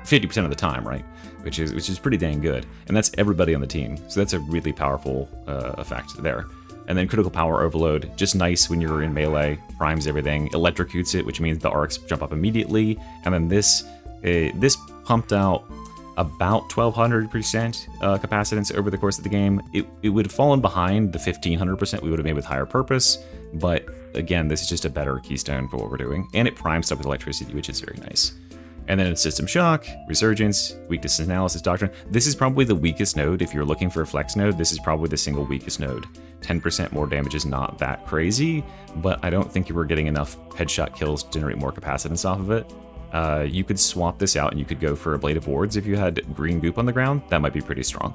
50% of the time, right? Which is pretty dang good, and that's everybody on the team. So that's a really powerful effect there. And then Critical Power Overload, just nice when you're in melee, primes everything, electrocutes it, which means the arcs jump up immediately. And then this pumped out about 1200% capacitance over the course of the game. It would have fallen behind the 1500% we would have made with Higher Purpose, but again, this is just a better keystone for what we're doing. And it primes stuff with electricity, which is very nice. And then it's System Shock, Resurgence, Weakness Analysis Doctrine. This is probably the weakest node. If you're looking for a flex node, this is probably the single weakest node. 10% more damage is not that crazy, but I don't think you were getting enough headshot kills to generate more capacitance off of it. You could swap this out and you could go for a Blade of Wards if you had green goop on the ground. That might be pretty strong.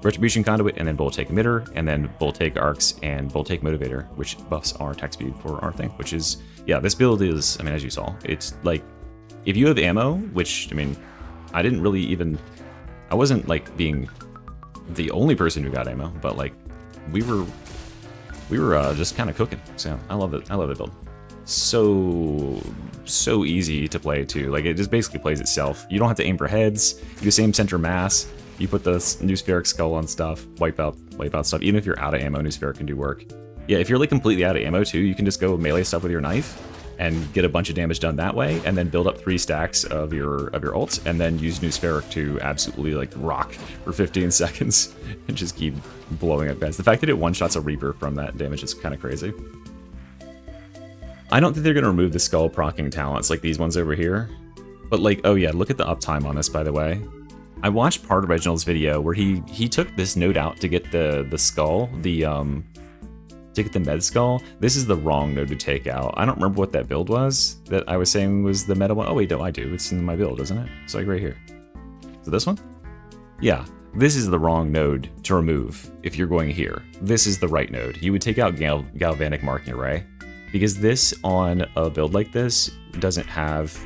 Retribution Conduit, and then Voltaic Emitter, and then Voltaic Arcs and Voltaic Motivator, which buffs our attack speed for our thing, which is, yeah, this build is, I mean, as you saw, it's like, if you have ammo, which, I mean, I didn't really even, I wasn't like being the only person who got ammo, but like, we were just kind of cooking, so I love it, I love the build. So easy to play too, like it just basically plays itself. You don't have to aim for heads, you do same center mass, you put the new spheric skull on stuff, wipe out stuff. Even if you're out of ammo, new spheric can do work. Yeah, if you're like completely out of ammo too, you can just go melee stuff with your knife and get a bunch of damage done that way, and then build up 3 stacks of your ults, and then use new spheric to absolutely like rock for 15 seconds and just keep blowing up guys. The fact that it one-shots a Reaper from that damage is kind of crazy. I don't think they're gonna remove the skull proccing talents like these ones over here, but like, oh yeah, look at the uptime on this, by the way. I watched part of Reginald's video where he took this node out to get the skull, to get the med skull. This is the wrong node to take out. I don't remember what that build was that I was saying was the meta one. Oh wait, no, I do. It's in my build, isn't it? It's like right here. So this one? Yeah, this is the wrong node to remove if you're going here. This is the right node. You would take out Galvanic Marking Array, because this on a build like this doesn't have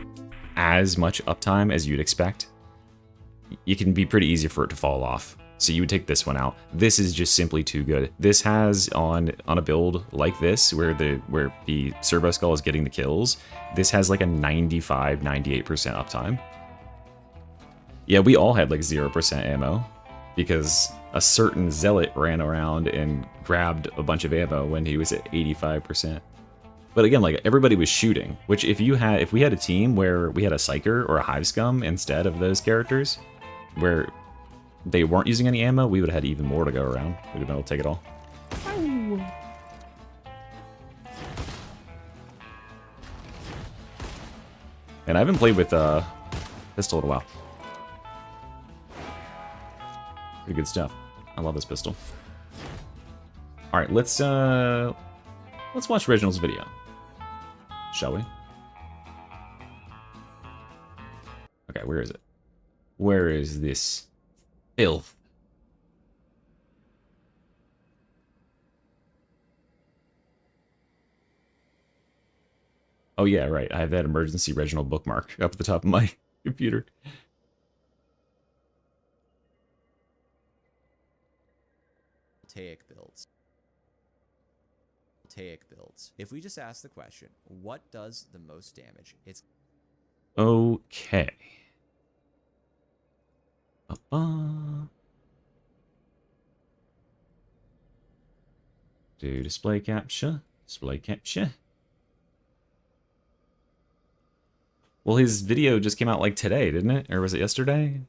as much uptime as you'd expect. It can be pretty easy for it to fall off. So you would take this one out. This is just simply too good. This has on a build like this where the Servo Skull is getting the kills, this has like a 95-98% uptime. Yeah, we all had like 0% ammo because a certain zealot ran around and grabbed a bunch of ammo when he was at 85%. But again, like everybody was shooting, which if we had a team where we had a Psyker or a Hive Scum instead of those characters, where they weren't using any ammo, we would have had even more to go around. We'd have been able to take it all. And I haven't played with pistol in a while. Pretty good stuff. I love this pistol. All right, let's watch Reginald's video, shall we? Okay, where is it? Where is this filth? Oh yeah, right. I have that emergency Reginald bookmark up at the top of my computer. Voltaic builds. If we just ask the question, what does the most damage? It's okay. Do display capture. Display capture. Well, his video just came out like today, didn't it? Or was it yesterday?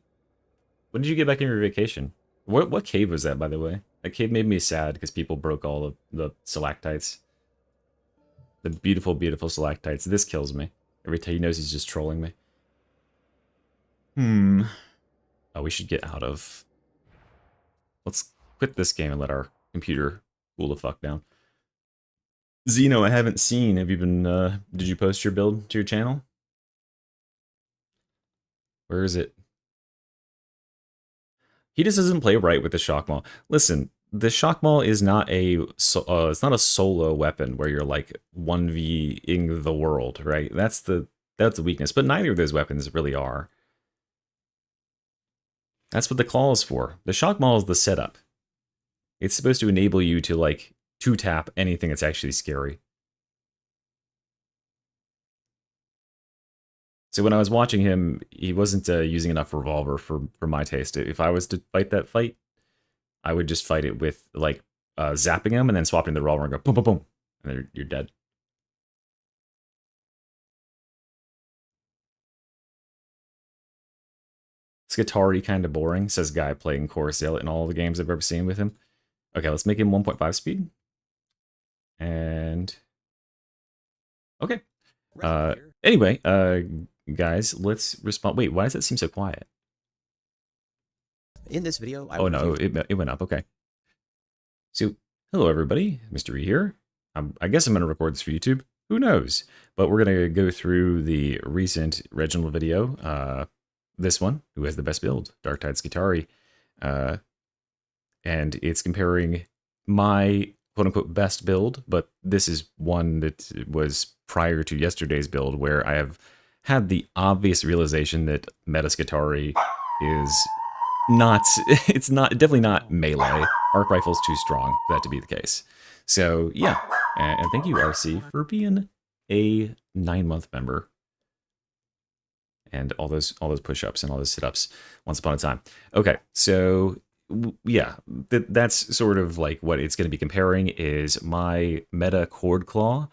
When did you get back in your vacation? What cave was that, by the way? That cave made me sad because people broke all of the stalactites. The beautiful, beautiful stalactites. This kills me. Every time he knows he's just trolling me. Oh, we should get out of... Let's quit this game and let our computer cool the fuck down. Zeno, I haven't seen. Have you been, did you post your build to your channel? Where is it? He just doesn't play right with the shock maul. Listen, the shock maul is not it's not a solo weapon where you're like 1v-ing the world, right? That's the weakness, but neither of those weapons really are. That's what the claw is for. The shock maul is the setup. It's supposed to enable you to like 2-tap anything that's actually scary. So when I was watching him, he wasn't using enough revolver for my taste. If I was to fight that fight, I would just fight it with like zapping him and then swapping the revolver and go boom, boom, boom, and then you're dead. Skitari kind of boring, says guy playing Chorus Zealot in all the games I've ever seen with him. Okay, let's make him 1.5 speed. And okay. Anyway, guys, let's respond. Wait, why does that seem so quiet? In this video, I Oh will no, review it went up. Okay. So, hello everybody, Mr. E here. I guess I'm going to record this for YouTube. Who knows? But we're going to go through the recent Reginald video. This one, who has the best build, Darktide Skitari. And it's comparing my quote-unquote best build, but this is one that was prior to yesterday's build, where I have had the obvious realization that Meta Skitari is not, it's not, definitely not melee. Arc Rifle's too strong for that to be the case. So yeah, and thank you RC for being a 9-month member. And all those push-ups and all those sit-ups once upon a time. Okay, so yeah, that's sort of like what it's going to be comparing is my meta Cord Claw,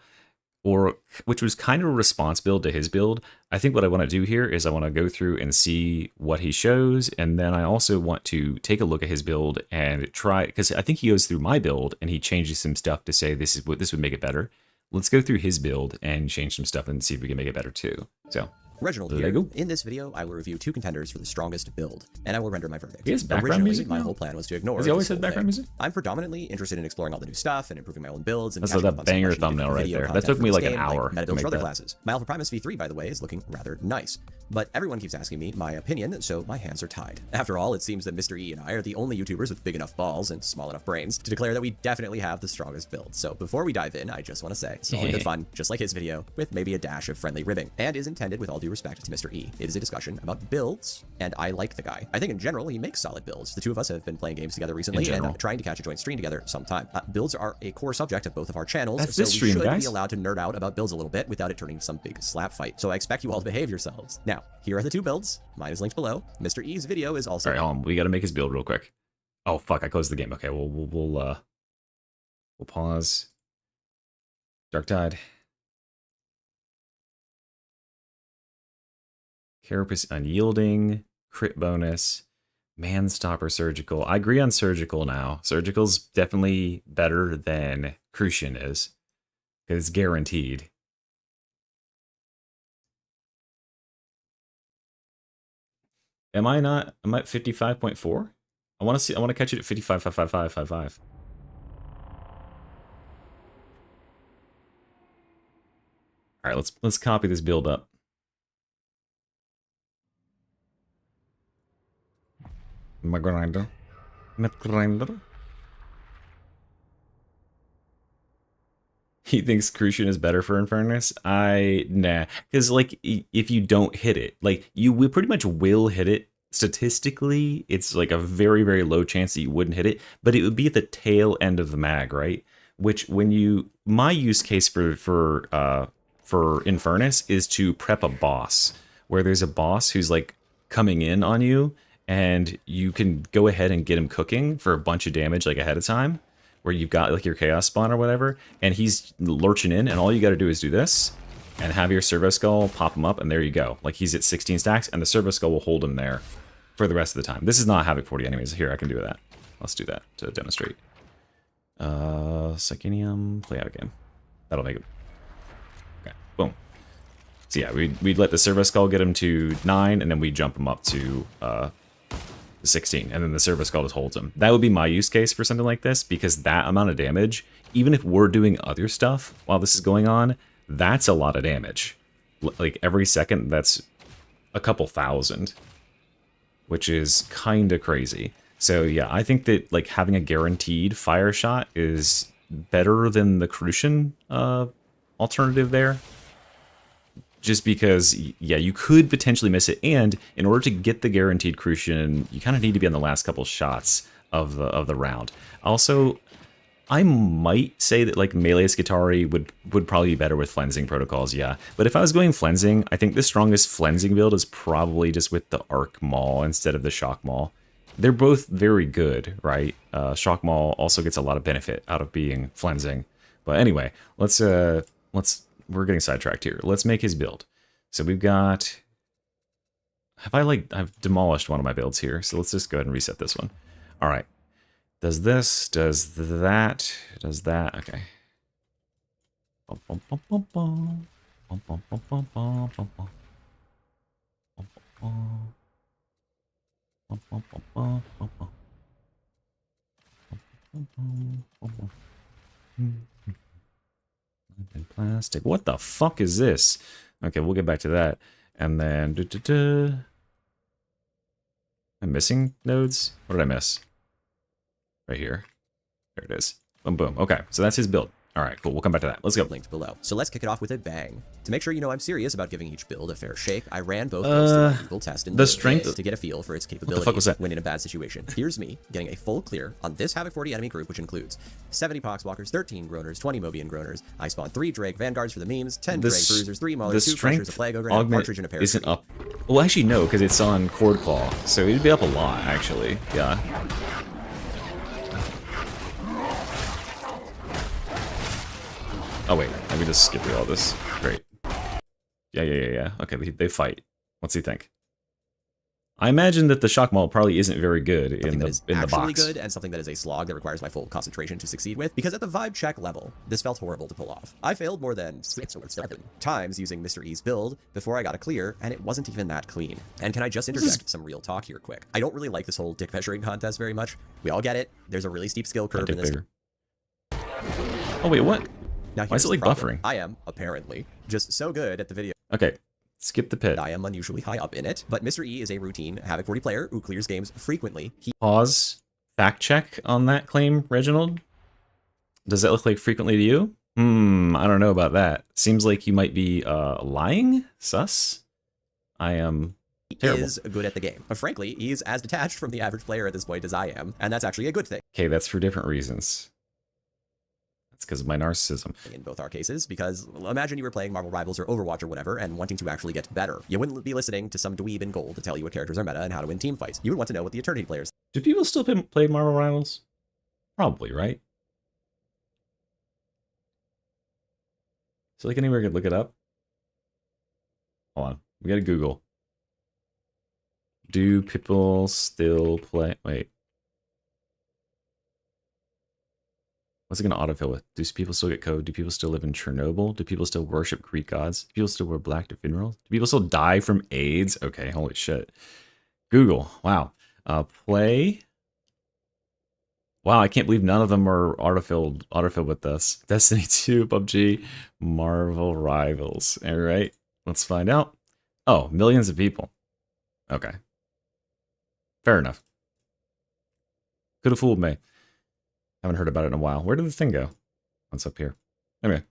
which was kind of a response build to his build. I think what I want to do here is I want to go through and see what he shows, and then I also want to take a look at his build and try, because I think he goes through my build and he changes some stuff to say this would make it better. Let's go through his build and change some stuff and see if we can make it better too. So. Reginald here. In this video, I will review 2 contenders for the strongest build, and I will render my verdict. He has background Originally, music my now? whole plan was to ignore Has he always this had whole background thing. music? I'm predominantly interested in exploring all the new stuff and improving my own builds. And That's like catching that up on some banger much needed thumbnail right video there. That content took for me this like an game, hour meta to builds make for other that. classes. My Alpha Primus V3, by the way, is looking rather nice. But everyone keeps asking me my opinion, so my hands are tied. After all, it seems that Mr. E and I are the only YouTubers with big enough balls and small enough brains to declare that we definitely have the strongest build. So before we dive in, I just want to say it's all in good fun, just like his video, with maybe a dash of friendly ribbing, and is intended with all due respect to Mr. E. It is a discussion about builds, and I like the guy. I think in general, he makes solid builds. The two of us have been playing games together recently and trying to catch a joint stream together sometime. Builds are a core subject of both of our channels, That's so this we stream, should guys. be allowed to nerd out about builds a little bit without it turning into some big slap fight. So I expect you all to behave yourselves. Now, here are the 2 builds. Mine is linked below. Mr. E's video is also... All right, hold on. We got to make his build real quick. Oh fuck! I closed the game. Okay, we'll pause. Darktide. Carapace unyielding. Crit bonus. Man stopper surgical. I agree on surgical now. Surgical's definitely better than Crucian is, because it's guaranteed. Am I not? I'm at 55.4. I want to see. I want to catch it at 55.5555. All right, let's copy this build up. My grinder. Net grinder. He thinks Crucian is better for Infernus. Nah, because like if you don't hit it, like you will pretty much will hit it. Statistically, it's like a very, very low chance that you wouldn't hit it, but it would be at the tail end of the mag, right? Which my use case for Infernus is to prep a boss, where there's a boss who's like coming in on you, and you can go ahead and get him cooking for a bunch of damage like ahead of time, where you've got like your chaos spawn or whatever, and he's lurching in, and all you got to do is do this and have your servo skull pop him up, and there you go. Like he's at 16 stacks, and the servo skull will hold him there for the rest of the time. This is not Havoc 40 anyways. Here, I can do that. Let's do that to demonstrate. Psychinium, play out again. That'll make it. Okay, boom. So yeah, we'd let the servo skull get him to 9, and then we jump him up to 16, and then the servo skull just holds him. That would be my use case for something like this, because that amount of damage, even if we're doing other stuff while this is going on, that's a lot of damage. Like every second, that's a couple thousand, which is kind of crazy. So yeah, I think that like having a guaranteed fire shot is better than the Crucian alternative there. Just because, yeah, you could potentially miss it, and in order to get the guaranteed Crucian, you kind of need to be on the last couple shots of the round. Also, I might say that like melee Skitari would probably be better with flensing protocols, yeah. But if I was going flensing, I think the strongest flensing build is probably just with the Arc Maul instead of the Shock Maul. They're both very good, right? Shock Maul also gets a lot of benefit out of being flensing. But anyway, we're getting sidetracked here. Let's make his build. So we've got... I've demolished one of my builds here, so let's just go ahead and reset this one. All right. Does this, does that, does that. Okay. Plastic. What the fuck is this? Okay, we'll get back to that. And then... I'm missing nodes? What did I miss? Right here. There it is. Boom, boom. Okay, so that's his build. All right, cool. We'll come back to that. Let's go. Linked below. So let's kick it off with a bang. To make sure you know I'm serious about giving each build a fair shake, I ran both builds through a Google test and the strength to get a feel for its capability What the fuck was that? when in a bad situation. Here's me getting a full clear on this Havoc 40 enemy group, which includes 70 Poxwalkers, 13 Groaners, 20 Mobian Groaners. I spawned 3 Drake Vanguards for the memes, 10 Drake Bruisers, 3 Maulers, 2 Crushers, a Plague Ogre, and a Partridge and a Parachute. Isn't up. Well, actually, no, because it's on Cord Claw, so it'd be up a lot, actually. Yeah. Oh wait, let me just skip through all this. Great. Yeah. Okay, they fight. What's he think? I imagine that the shock maul probably isn't very good in the box. Actually good, and something that is a slog that requires my full concentration to succeed with, because at the vibe check level, this felt horrible to pull off. I failed more than 6 or 7 times using Mr. E's build before I got a clear, and it wasn't even that clean. And can I just interject some real talk here quick? I don't really like this whole dick measuring contest very much. We all get it. There's a really steep skill curve in this. Bigger. Oh wait, what? Now, why is it like buffering? I am, apparently, just so good at the video. Okay, skip the pit. I am unusually high up in it, but Mr. E is a routine Havoc 40 player who clears games frequently. Pause. Fact check on that claim, Reginald. Does that look like frequently to you? I don't know about that. Seems like you might be lying? Sus? I am terrible. He is good at the game. But frankly, he's as detached from the average player at this point as I am, and that's actually a good thing. Okay, that's for different reasons. It's because of my narcissism. In both our cases, because imagine you were playing Marvel Rivals or Overwatch or whatever and wanting to actually get better. You wouldn't be listening to some dweeb in gold to tell you what characters are meta and how to win team fights. You would want to know what the Eternity players. Do people still play Marvel Rivals? Probably, right? So like anywhere I could look it up? Hold on. We gotta Google. Do people still play... Wait. What's it going to autofill with? Do people still get code? Do people still live in Chernobyl? Do people still worship Greek gods? Do people still wear black to funerals? Do people still die from AIDS? Okay, holy shit. Google. Wow. Play. Wow, I can't believe none of them are autofilled with this. Destiny 2, PUBG, Marvel Rivals. All right, let's find out. Oh, millions of people. Okay. Fair enough. Could have fooled me. Haven't heard about it in a while. Where did the thing go? What's up here? Anyway.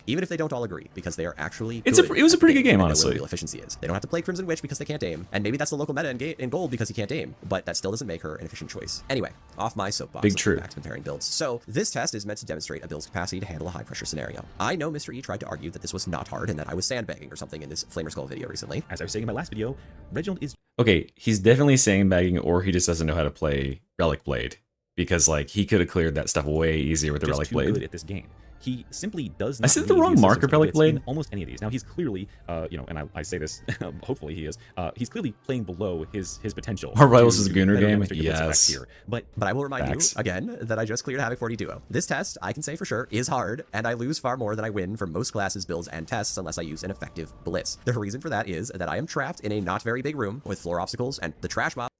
Even if they don't all agree, because they are actually it was a pretty good game, honestly. Where the real efficiency is. They don't have to play Crimson Witch because they can't aim, and maybe that's the local meta in gold because he can't aim, but that still doesn't make her an efficient choice. Anyway, off my soapbox. Big true. Back to comparing builds. So this test is meant to demonstrate a build's capacity to handle a high-pressure scenario. I know Mr. E tried to argue that this was not hard and that I was sandbagging or something in this Flamer Skull video recently. As I was saying in my last video, Reginald is... Okay, he's definitely sandbagging, or he just doesn't know how to play Relic Blade. Because, like, he could have cleared that stuff way easier with the Relic Blade. Good at this game. He simply does not. I said the wrong marker, Relic Blade. Almost any of these. Now he's clearly, and I say this, hopefully he is. He's clearly playing below his potential. Our Rivals is a Gooner game. Yes. Here. But I will remind you again that I just cleared Havoc 40 Duo. This test, I can say for sure, is hard, and I lose far more than I win for most classes, builds, and tests unless I use an effective blitz. The reason for that is that I am trapped in a not very big room with floor obstacles, and the trash mobs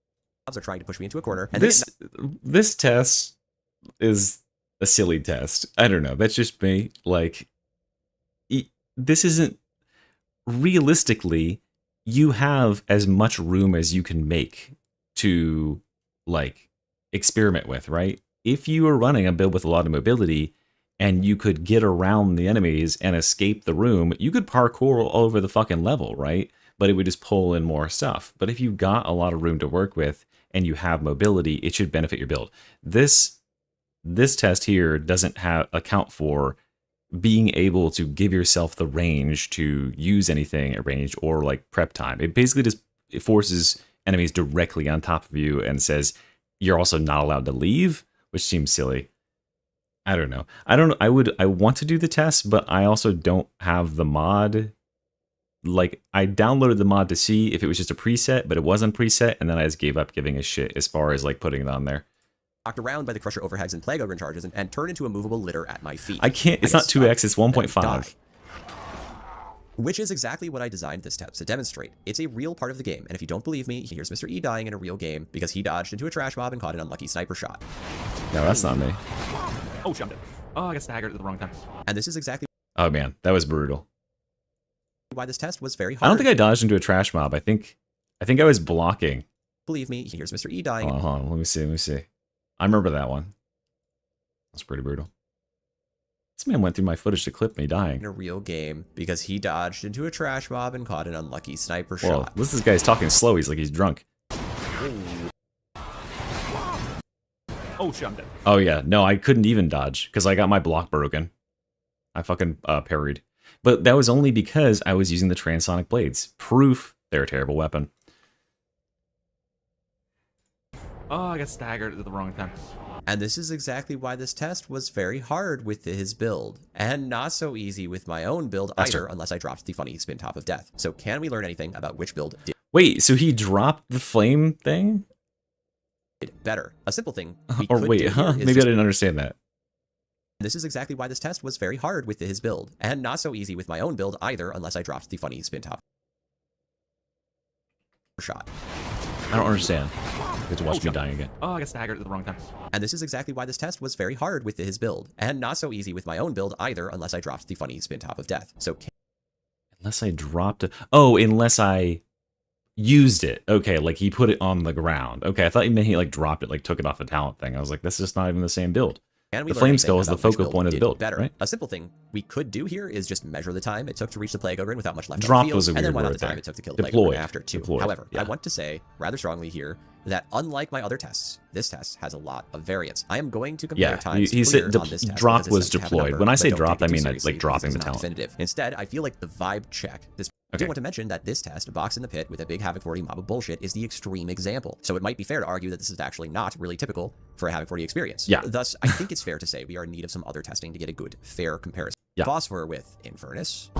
are trying to push me into a corner. And this test is a silly test. I don't know. That's just me. Like, this isn't... Realistically, you have as much room as you can make to, like, experiment with, right? If you were running a build with a lot of mobility, and you could get around the enemies and escape the room, you could parkour all over the fucking level, right? But it would just pull in more stuff. But if you got a lot of room to work with, and you have mobility, it should benefit your build. This test here doesn't account for being able to give yourself the range to use anything at range or like prep time. It basically just forces enemies directly on top of you and says you're also not allowed to leave, which seems silly. I don't know. I want to do the test, but I also don't have the mod. Like, I downloaded the mod to see if it was just a preset, but it wasn't preset, and then I just gave up giving a shit as far as like putting it on there. Knocked around by the Crusher overheads and Plague Ogre charges and turned into a movable litter at my feet. I can't, it's not 2x, it's 1.5. Which is exactly what I designed this test to demonstrate. It's a real part of the game, and if you don't believe me, here's Mr. E dying in a real game because he dodged into a trash mob and caught an unlucky sniper shot. No, that's not me. Oh, shit, I'm dead. Oh, I got staggered at the wrong time. And this is exactly Oh man, that was brutal. why this test was very I hard. don't think I dodged into a trash mob. I think I was blocking. Believe me, here's Mr. E dying. Hold on. Let me see. I remember that one. That's pretty brutal. This man went through my footage to clip me dying. In a real game because he dodged into a trash mob and caught an unlucky sniper Whoa, shot. this guy's talking slow. He's like he's drunk. Oh, shit, I'm dead. Oh yeah, no, I couldn't even dodge because I got my block broken. I fucking parried. But that was only because I was using the transonic blades. Proof they're a terrible weapon. Oh, I got staggered at the wrong time. And this is exactly why this test was very hard with his build, and not so easy with my own build That's either, true. unless I dropped the funny spin top of death. So can we learn anything about which build Wait, so he dropped the flame thing? did better? A simple thing we Or could wait, do huh? here is Maybe I just- didn't understand that. This is exactly why this test was very hard with his build, and not so easy with my own build either, unless I dropped the funny spin top shot. I don't understand. Good to watch me dying again. Oh, I got staggered at the wrong time. And this is exactly why this test was very hard with his build, and not so easy with my own build either, unless I dropped the funny spin top of death. So Unless I dropped it. Oh, unless I used it. Okay, like he put it on the ground. Okay, I thought he meant he like dropped it, like took it off a talent thing. I was like, that's just not even the same build. can we The learn flame anything skull is the about which focal point of the did build, better? right? A simple thing we could do here is just measure the time it took to reach the plague ogre without much left on Dropped the field, was a and then weird why not word the time there. it took to kill the plague Deployed. ogre after too. Deployed, However, yeah. I want to say rather strongly here that unlike my other tests, this test has a lot of variance. I am going to compare Yeah, times he said clear on this test drop because it's was nice to have a deployed. number, When I but say don't dropped, take it I mean too like seriously because dropping it's the not talent. definitive. Instead, I feel like the vibe check. I do Okay. want to mention that this test, Box in the Pit with a big Havoc 40 mob of bullshit, is the extreme example. So it might be fair to argue that this is actually not really typical for a Havoc 40 experience. Yeah. Thus, I think it's fair to say we are in need of some other testing to get a good, fair comparison. Yeah. Phosphor with Infernus.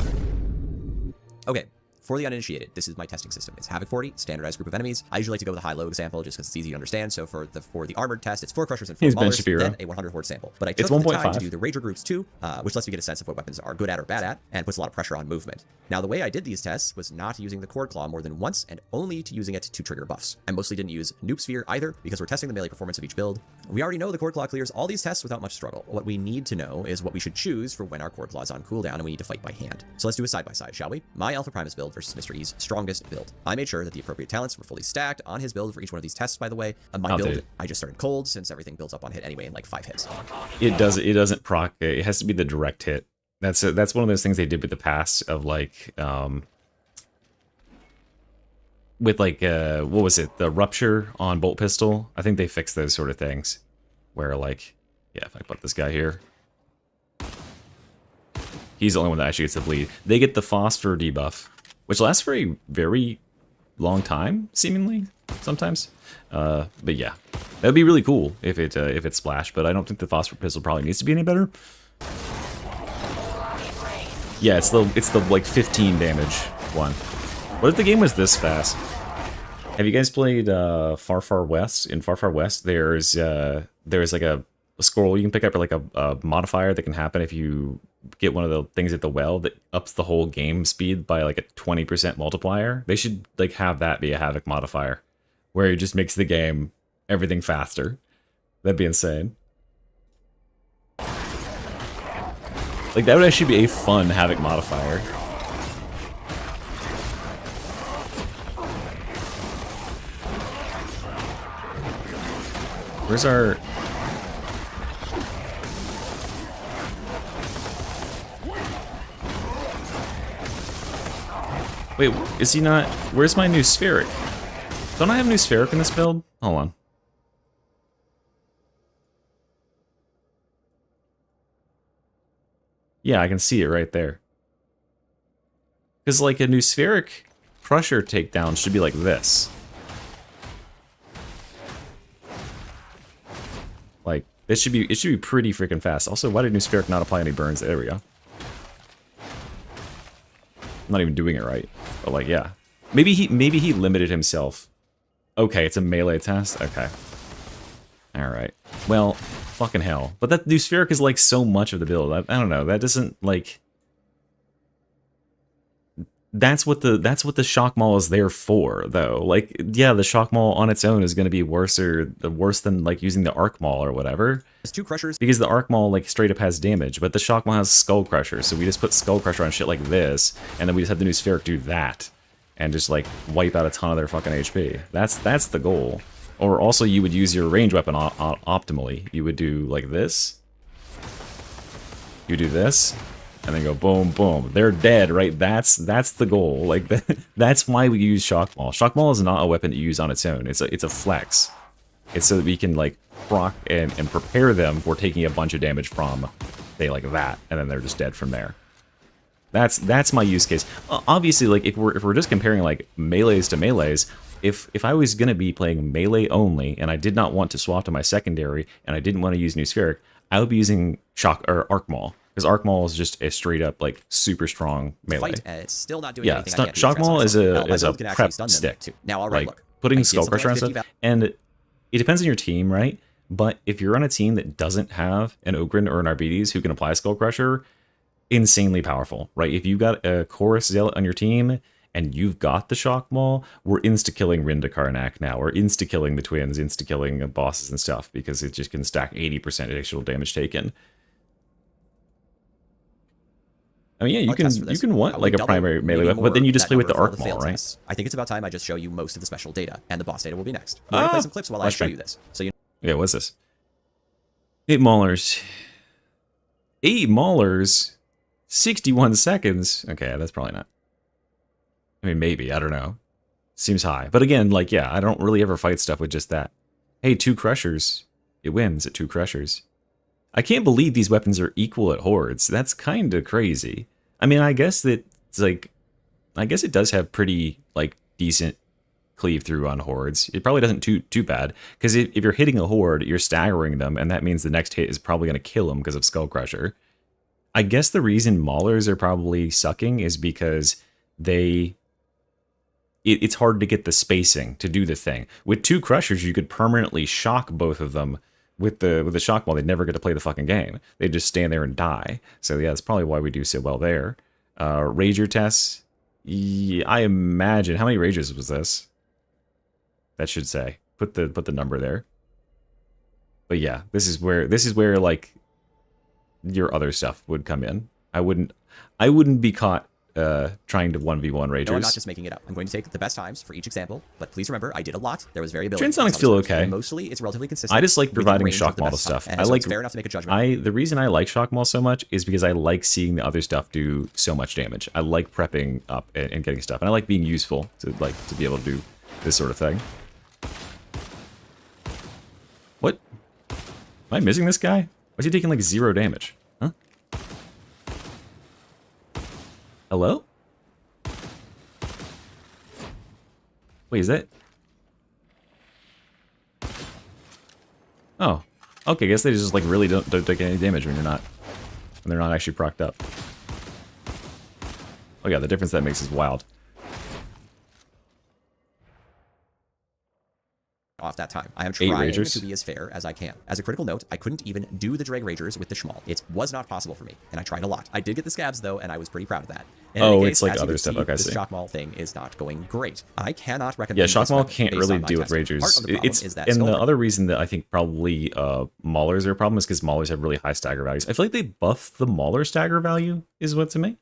Okay. For the uninitiated, this is my testing system. It's Havoc 40, standardized group of enemies. I usually like to go with a high-low example just because it's easy to understand. So for the armored test, it's 4 crushers and 4 He's Ben maulers, Shapiro. then a 100 horde sample. But I took It's the time 1.5. to do the Rager groups too, which lets me get a sense of what weapons are good at or bad at, and puts a lot of pressure on movement. Now, the way I did these tests was not using the Cord Claw more than once, and only to using it to trigger buffs. I mostly didn't use Noob Sphere either, because we're testing the melee performance of each build. We already know the Cord Claw clears all these tests without much struggle. What we need to know is what we should choose for when our Cord Claw is on cooldown and we need to fight by hand. So let's do a side-by-side, shall we? My Alpha Primus build versus Mr. E's strongest build. I made sure that the appropriate talents were fully stacked on his build for each one of these tests, by the way. My Oh, build, dude. I just started cold, since everything builds up on hit anyway in like 5 hits. It doesn't proc. It has to be the direct hit. That's one of those things they did with the past of like with like what was it, the rupture on bolt pistol. I think they fixed those sort of things where like, yeah, if I put this guy here, he's the only one that actually gets the bleed. They get the phosphor debuff, which lasts for a very long time seemingly sometimes. But yeah, that'd be really cool if it splashed, but I don't think the phosphor pistol probably needs to be any better. Yeah, it's the like 15 damage one. What if the game was this fast? Have you guys played Far Far West? In Far Far West, there's like a scroll you can pick up, or like a modifier that can happen if you get one of the things at the well that ups the whole game speed by like a 20% multiplier. They should like have that be a Havoc modifier, where it just makes the game everything faster. That'd be insane. Like, that would actually be a fun Havoc modifier. Where's our... Wait, is he not... Where's my new spheric? Don't I have new spheric in this build? Hold on. Yeah, I can see it right there. Because like a new spheric crusher takedown should be like this. Like, it should be pretty freaking fast. Also, why did new spheric not apply any burns? There we go. I'm not even doing it right. But like, yeah. Maybe he limited himself. Okay, it's a melee test? Okay. Alright. Well, fucking hell. But that new spheric is like so much of the build. I don't know. That doesn't like... that's what the shock maul is there for, though. Like, yeah, the shock maul on its own is going to be worse than like using the arc maul or whatever. There's 2 crushers. Because the arc maul like straight up has damage, but the shock maul has skull crusher. So we just put skull crusher on shit like this, and then we just have the new spheric do that, and just like wipe out a ton of their fucking HP. That's the goal. Or also you would use your range weapon optimally. You would do like this. You do this. And then go boom, boom. They're dead, right? That's the goal. Like that's why we use shock maul. Shock maul is not a weapon to use on its own. It's a flex. It's so that we can like proc and prepare them for taking a bunch of damage from, say, like that, and then they're just dead from there. That's my use case. Obviously, like if we're just comparing like melees to melees, if I was gonna be playing melee only and I did not want to swap to my secondary and I didn't want to use new spheric, I would be using shock or arc maul. Because Arc Maul is just a straight up like super strong melee. Fight, it's still not doing anything. Yeah, Shock Maul is a prep stick. Now, all right, like putting skull crusher on stuff. And it depends on your team, right? But if you're on a team that doesn't have an Ogren or an Arbites who can apply skull crusher, insanely powerful, right? If you've got a Chorus Zealot on your team and you've got the Shock Maul, we're insta-killing Rinda Karnak now. We're insta-killing the twins, insta-killing bosses and stuff because it just can stack 80% additional damage taken. I mean, yeah, you can want like a primary melee weapon, but then you just play with the arc maul, right? I think it's about time I just show you most of the special data, and the boss data will be next. We're gonna play some clips while I show you this. So yeah, what's this? 8 maulers. 8 maulers. 61 seconds. Okay, that's probably not. I mean, maybe, I don't know. Seems high, but again, like, yeah, I don't really ever fight stuff with just that. Hey, 2 crushers. It wins at 2 crushers. I can't believe these weapons are equal at hordes. That's kind of crazy. I mean, I guess that it's like, I guess it does have pretty like decent cleave through on hordes. It probably doesn't too bad because if you're hitting a horde, you're staggering them, and that means the next hit is probably going to kill them because of Skull Crusher. I guess the reason maulers are probably sucking is because it's hard to get the spacing to do the thing. With 2 crushers, you could permanently shock both of them. With the shock maul, they'd never get to play the fucking game. They'd just stand there and die. So yeah, that's probably why we do so well there. Rager tests. Yeah, I imagine. How many Ragers was this? That should say. Put the number there. But yeah, this is where like your other stuff would come in. I wouldn't be caught trying to 1v1 Ragers. No, I'm not just making it up. I'm going to take the best times for each example, but please remember, I did a lot. There was variability. Transonics feel okay. Mostly, it's relatively consistent. I just like providing shock maul to stuff. I like. It's fair enough to make a judgment. The reason I like shock maul so much is because I like seeing the other stuff do so much damage. I like prepping up and getting stuff, and I like being useful to be able to do this sort of thing. What? Am I missing this guy? Why is he taking like 0 damage? Huh? Hello? Wait, is that? Oh, okay. I guess they just like really don't take any damage when they're not actually procced up. Oh yeah, the difference that makes is wild. Off that time. I am trying to be as fair as I can. As a critical note, I couldn't even do the Dreg Ragers with the Schmal. It was not possible for me, and I tried a lot. I did get the scabs though, and I was pretty proud of that. Oh, it's like other stuff. Okay, I see. The shock maul thing is not going great. I cannot recommend. Yeah, shock maul can't really deal with Ragers. And the other reason that I think probably maulers are a problem is because maulers have really high stagger values. I feel like they buff the mauler stagger value is what to me.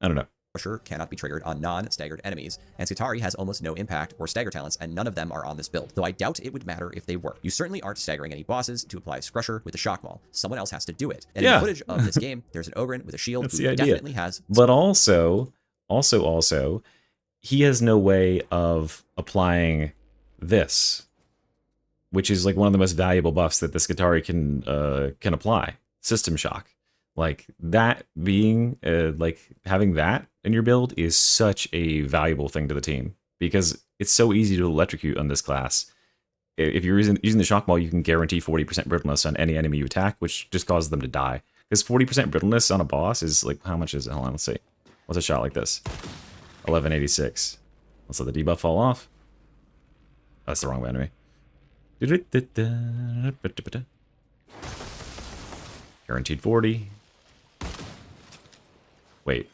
I don't know. Crusher cannot be triggered on non-staggered enemies, and sc9tk has almost no impact or stagger talents, and none of them are on this build, though I doubt it would matter if they were. You certainly aren't staggering any bosses to apply Crusher with the shock maul. Someone else has to do it. And in the footage of this game, there's an Ogren with a shield who definitely has... But also, he has no way of applying this, which is like one of the most valuable buffs that the sc9tk can apply. System shock. Like that being like having that in your build is such a valuable thing to the team because it's so easy to electrocute on this class. If you're using the shock maul, you can guarantee 40% brittleness on any enemy you attack, which just causes them to die. Because 40% brittleness on a boss is like, how much is it? Hold on, let's see. What's a shot like this? 1186. Let's let the debuff fall off. That's the wrong enemy. Guaranteed 40. Wait.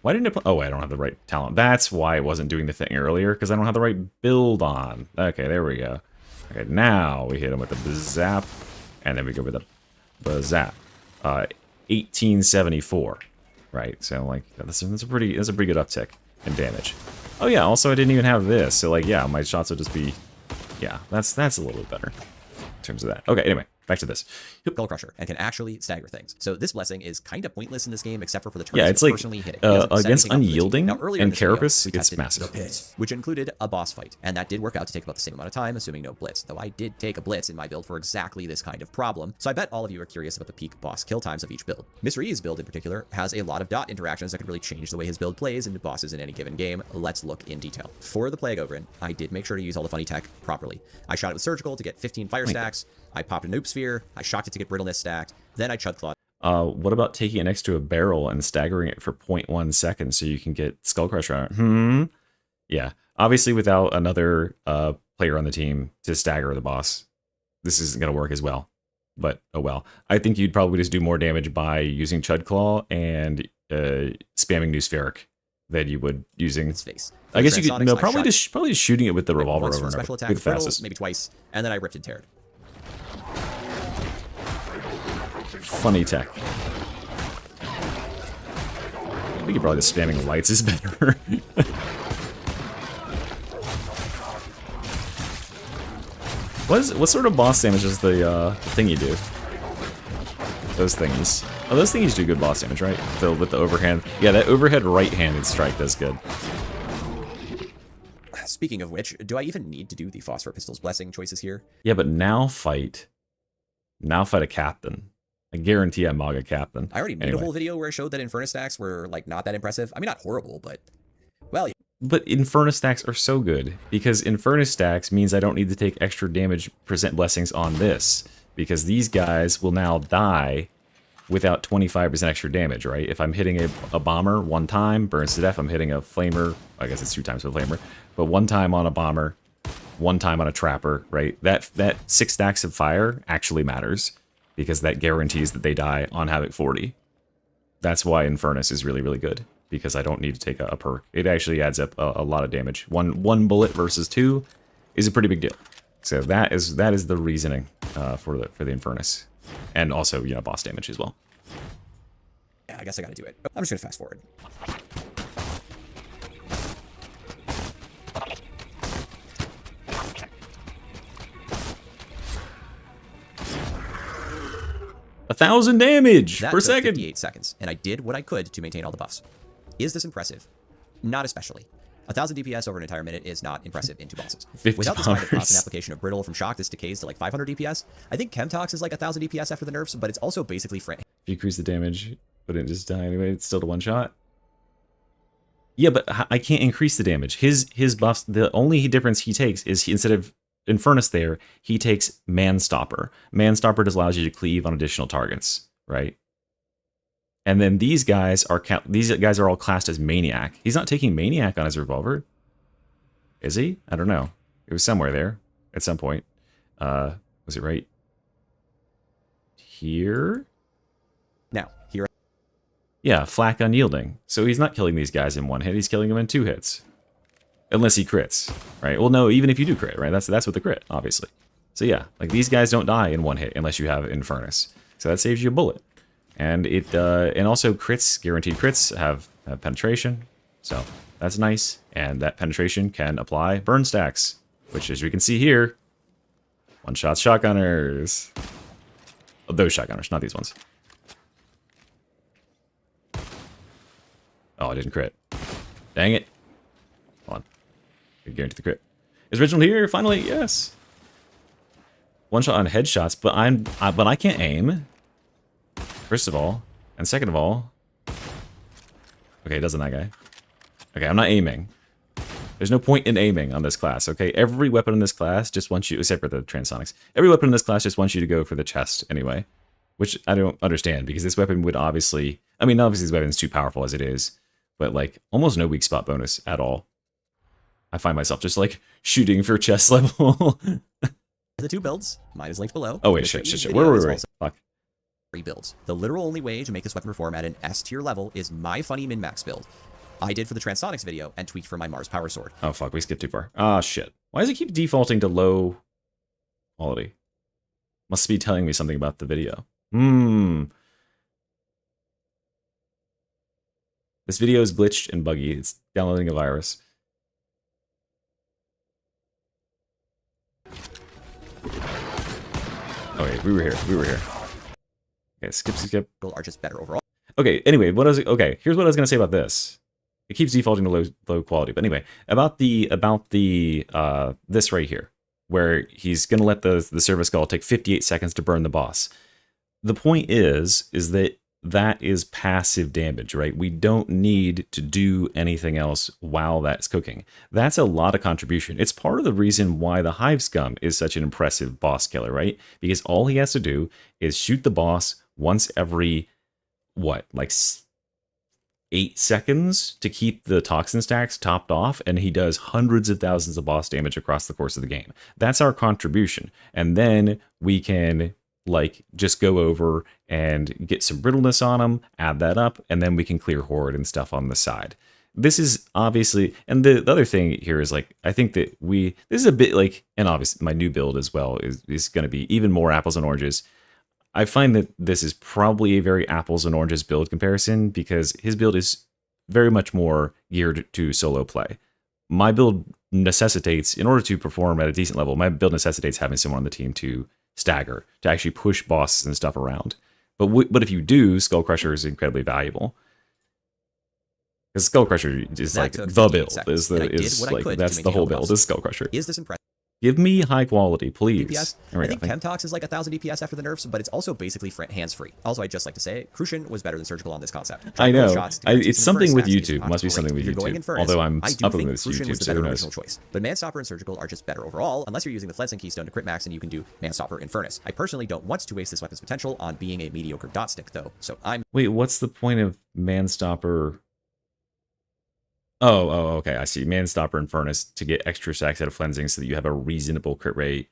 Why didn't it put... Oh, I don't have the right talent. That's why it wasn't doing the thing earlier, because I don't have the right build on. Okay, there we go. Okay, now we hit him with the zap, and then we go with the zap. 1874, right? So, like, that's a pretty good uptick in damage. Oh, yeah, also I didn't even have this, so, like, yeah, my shots would just be... Yeah, that's a little bit better in terms of that. Okay, anyway. Back to this. Skull Crusher and can actually stagger things. So this blessing is kind of pointless in this game, except for the turns yeah, it's like personally hitting. against Unyielding and Carapace, it's the massive. Pit, which included a boss fight, and that did work out to take about the same amount of time, assuming no blitz. Though I did take a blitz in my build for exactly this kind of problem. So I bet all of you are curious about the peak boss kill times of each build. Mr. E's build in particular has a lot of dot interactions that could really change the way his build plays into bosses in any given game. Let's look in detail. For the Plague Ogrin, I did make sure to use all the funny tech properly. I shot it with Surgical to get 15 fire stacks. I popped a Noob Sphere, I shocked it to get Brittleness stacked, then I Chud Clawed. What about taking it next to a barrel and staggering it for 0.1 seconds so you can get Skull Crusher on it? Yeah. Obviously, without another player on the team to stagger the boss, this isn't going to work as well. But, oh well. I think you'd probably just do more damage by using Chud Claw and spamming New Spheric than you would using... Its face. I guess you could... No, probably just shooting it with the revolver over and over. Special attack, Be the fastest. maybe twice, and then I ripped and teared. Funny tech. I think probably just spamming lights is better. What sort of boss damage is the thing you do? Those thingies. Oh, those thingies do good boss damage, right? With the overhand. Yeah, that overhead right-handed strike does good. Speaking of which, do I even need to do the Phosphor Pistol's Blessing choices here? Yeah, but now fight a captain. I guarantee I'm Maga captain. I already made a whole video where I showed that Infernus stacks were, like, not that impressive. I mean, not horrible, but, well... But Infernus stacks are so good, because Infernus stacks means I don't need to take extra damage % blessings on this, because these guys will now die without 25% extra damage, right? If I'm hitting a bomber one time, burns to death. I'm hitting a flamer, I guess it's 2 times for the flamer, but 1 time on a bomber, 1 time on a trapper, right? That 6 stacks of fire actually matters, because that guarantees that they die on Havoc 40. That's why Infernus is really, really good, because I don't need to take a perk. It actually adds up a lot of damage. One bullet versus 2 is a pretty big deal. So that is the reasoning for the Infernus, and also, you know, boss damage as well. Yeah, I guess I gotta do it. I'm just gonna fast forward. A 1,000 damage per second. 58 seconds, and I did what I could to maintain all the buffs. Is this impressive? Not especially. 1,000 DPS over an entire minute is not impressive into bosses. Without this kind of constant application of Brittle from Shock, this decays to like 500 DPS. I think Chemtox is like 1,000 DPS after the nerfs, but it's also basically If you increase the damage, but it just die anyway, it's still to 1 shot. Yeah, but I can't increase the damage. His buffs, the only difference he takes is instead of Infernus there, he takes Manstopper. Manstopper just allows you to cleave on additional targets, right? And then these guys are all classed as Maniac. He's not taking Maniac on his revolver, is he? I don't know. It was somewhere there at some point. Was it right here? Now, here. Yeah, Flak Unyielding. So he's not killing these guys in 1 hit. He's killing them in 2 hits. Unless he crits, right? Well, no, even if you do crit, right? That's with the crit, obviously. So yeah, like these guys don't die in 1 hit unless you have Infernus. So that saves you a bullet. And it and also crits, guaranteed crits have penetration. So that's nice. And that penetration can apply burn stacks, which as we can see here, 1-shot shotgunners. Oh, those shotgunners, not these ones. Oh, I didn't crit. Dang it. Hold on. I guarantee the crit. Is Reginald here? Finally, yes. 1 shot on headshots, but I can't aim. First of all, and second of all, okay, doesn't that guy? Okay, I'm not aiming. There's no point in aiming on this class, okay? Every weapon in this class just wants you, except for the Transonics, every weapon in this class just wants you to go for the chest anyway, which I don't understand, because this weapon would obviously, I mean, obviously this weapon's too powerful as it is, but like, almost no weak spot bonus at all. I find myself just like shooting for chest level. The 2 builds, mine is linked below. Oh wait, shit. Where were we? Fuck. Builds. The literal only way to make this weapon perform at an S tier level is my funny min-max build. I did for the Transonics video and tweaked for my Mars Power Sword. Oh, fuck, we skipped too far. Ah, shit. Why does it keep defaulting to low quality? Must be telling me something about the video. This video is glitched and buggy. It's downloading a virus. Oh, wait, we were here. Okay, skip. Are just better overall. Okay, anyway, here's what I was gonna say about this. It keeps defaulting to low quality. But anyway, about the this right here, where he's gonna let the service skull take 58 seconds to burn the boss. The point is that is passive damage, right? We don't need to do anything else while that's cooking. That's a lot of contribution. It's part of the reason why the Hive Scum is such an impressive boss killer, right? Because all he has to do is shoot the boss once every, what, like 8 seconds to keep the toxin stacks topped off, and he does hundreds of thousands of boss damage across the course of the game. That's our contribution. And then we can like just go over and get some brittleness on them, add that up, and then we can clear horde and stuff on the side. This is obviously, and the other thing here is like, I think that this is a bit like, and obviously my new build as well is going to be even more apples and oranges. I find that this is probably a very apples and oranges build comparison because his build is very much more geared to solo play. My build necessitates, in order to perform at a decent level, my build necessitates having someone on the team to stagger, to actually push bosses and stuff around. But if you do, Skull Crusher is incredibly valuable. Because Skull Crusher is like the build. That's the whole build, is Skull Crusher. Is this impressive? Give me high quality, please. DPS. I think Chemtox is like 1,000 DPS after the nerfs, but it's also basically hands-free. Also, I'd just like to say, Crucian was better than Surgical on this concept. I know. It's something with YouTube. Must be something with YouTube. Although I'm up on this Crucian YouTube, was the so better who original knows? choice. But Manstopper and Surgical are just better overall, unless you're using the Flensing Keystone to crit max and you can do Manstopper and Furnace. I personally don't want to waste this weapon's potential on being a mediocre dot stick, though. So Wait, what's the point of Manstopper? Oh, okay, I see. Manstopper and Furnace to get extra stacks out of Flensing so that you have a reasonable crit rate.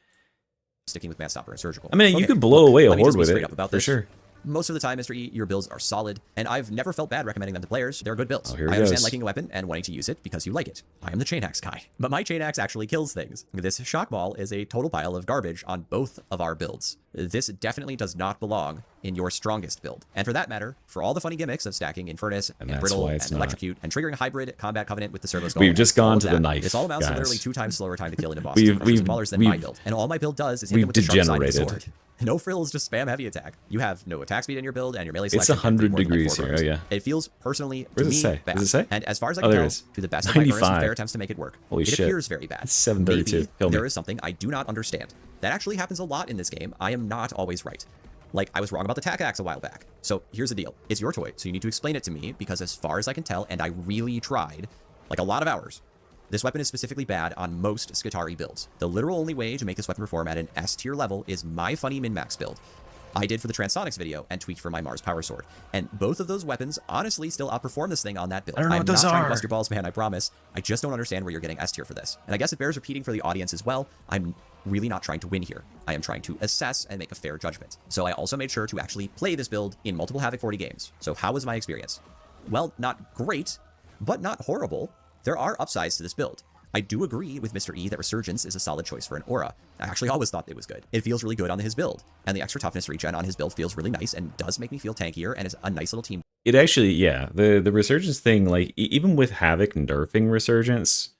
sticking with Manstopper and Surgical. I mean, you could blow away a horde with it, for sure. Most of the time, Mr. E, your builds are solid, and I've never felt bad recommending them to players. They're good builds. Oh, here I it understand goes. liking a weapon and wanting to use it because you like it. I am the Chain Axe guy. But my Chain Axe actually kills things. This Shock Ball is a total pile of garbage on both of our builds. This definitely does not belong in your strongest build. And for that matter, for all the funny gimmicks of stacking Infernus and Brittle and Electrocute and triggering a hybrid Combat Covenant with the Servo Skull, we've just gone to the knife. This all amounts to guys. literally 2 times slower time to kill into bosses versus ballers than my build. And all my build does is hit them with the sharp side of the sword. No frills, just spam heavy attack. You have no attack speed in your build, and your melee selection. It's 100 degrees here. Oh yeah. It feels personally Where to does me it say? bad. Does it say? And as far as I can tell, to the best of my earnest and fair attempts to make it work, Holy it shit. appears very bad. It's 732. Maybe there is something I do not understand. That actually happens a lot in this game. I am not always right. Like, I was wrong about the tack axe a while back. So here's the deal. It's your toy, so you need to explain it to me, because as far as I can tell, and I really tried, like a lot of hours, this weapon is specifically bad on most Skitari builds. The literal only way to make this weapon perform at an S tier level is my funny min-max build. I did for the Transonics video and tweaked for my Mars Power Sword. And both of those weapons honestly still outperform this thing on that build. I don't know what those I'm not trying to are. bust your balls, man, I promise. I just don't understand where you're getting S tier for this. And I guess it bears repeating for the audience as well. I'm really not trying to win here. I am trying to assess and make a fair judgment. So I also made sure to actually play this build in multiple Havoc 40 games. So how was my experience? Well, not great, but not horrible. There are upsides to this build. I do agree with Mr. E that Resurgence is a solid choice for an aura. I actually always thought it was good. It feels really good on his build, and the extra toughness regen on his build feels really nice and does make me feel tankier and is a nice little team. It actually, yeah, the Resurgence thing, like, even with Havoc nerfing Resurgence,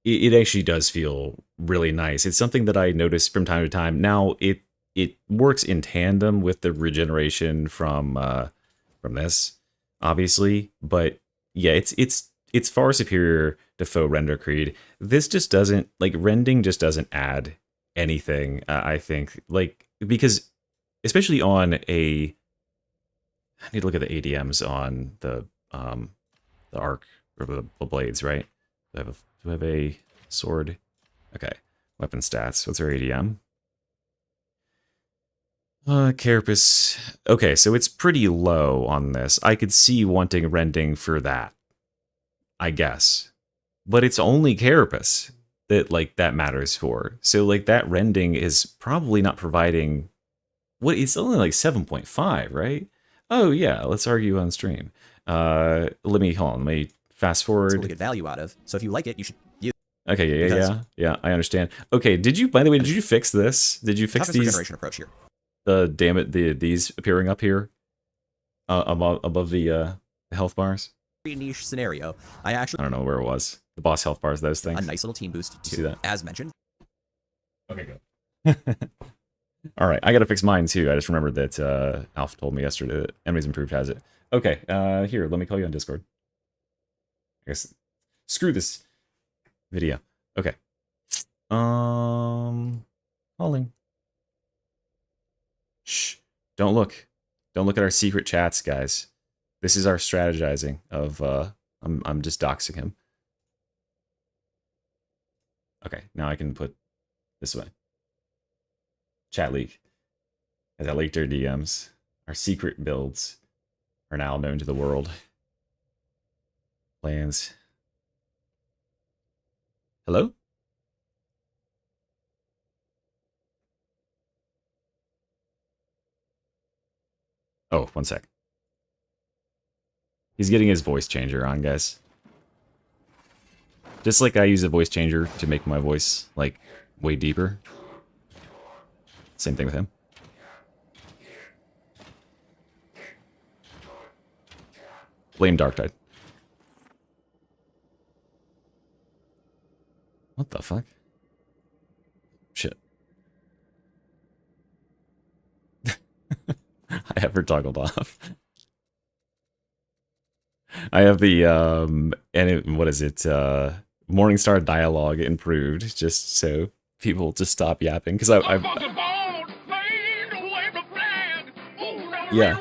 it actually does feel really nice. It's something that I notice from time to time. Now, it works in tandem with the regeneration from this, obviously, but yeah, it's far superior to faux render creed. This just doesn't, like, rending just doesn't add anything, I think, like, because especially on I need to look at the ADMs on the arc or the blades, right? Do I have a sword? Okay, weapon stats. What's our ADM? Carapace. Okay, so it's pretty low on this. I could see wanting rending for that, I guess. But it's only Carapace that matters for. So, like, that rending is probably not providing... What, it's only like 7.5, right? Oh, yeah, let's argue on stream. Hold on, let me Fast It's cool to forward. get value out of. So if you like it, you should use Okay, yeah, because- yeah. I understand. Okay, did you? By the way, did you fix this? Did you fix toughest these? regeneration approach here. Damn it, these appearing up here, above the health bars. Pretty niche scenario. I actually I don't know where it was. The boss health bars, those a things. nice little team boost See too. that? As mentioned, Okay, good. All right, I gotta fix mine too. I just remembered that Alf told me yesterday that Enemies Improved has it. Okay, here, let me call you on Discord. I guess screw this video. Okay. Calling. Shh. Don't look. Don't look at our secret chats, guys. This is our strategizing of I'm just doxing him. Okay, now I can put this way. Chat leak. As I leaked our DMs, our secret builds are now known to the world. Plans. Hello? Oh, one sec. He's getting his voice changer on, guys. Just like I use a voice changer to make my voice, like, way deeper. Same thing with him. Blame Darktide. What the fuck? Shit. I have her toggled off. I have the what is it? Morningstar dialogue improved just so people just stop yapping because yeah.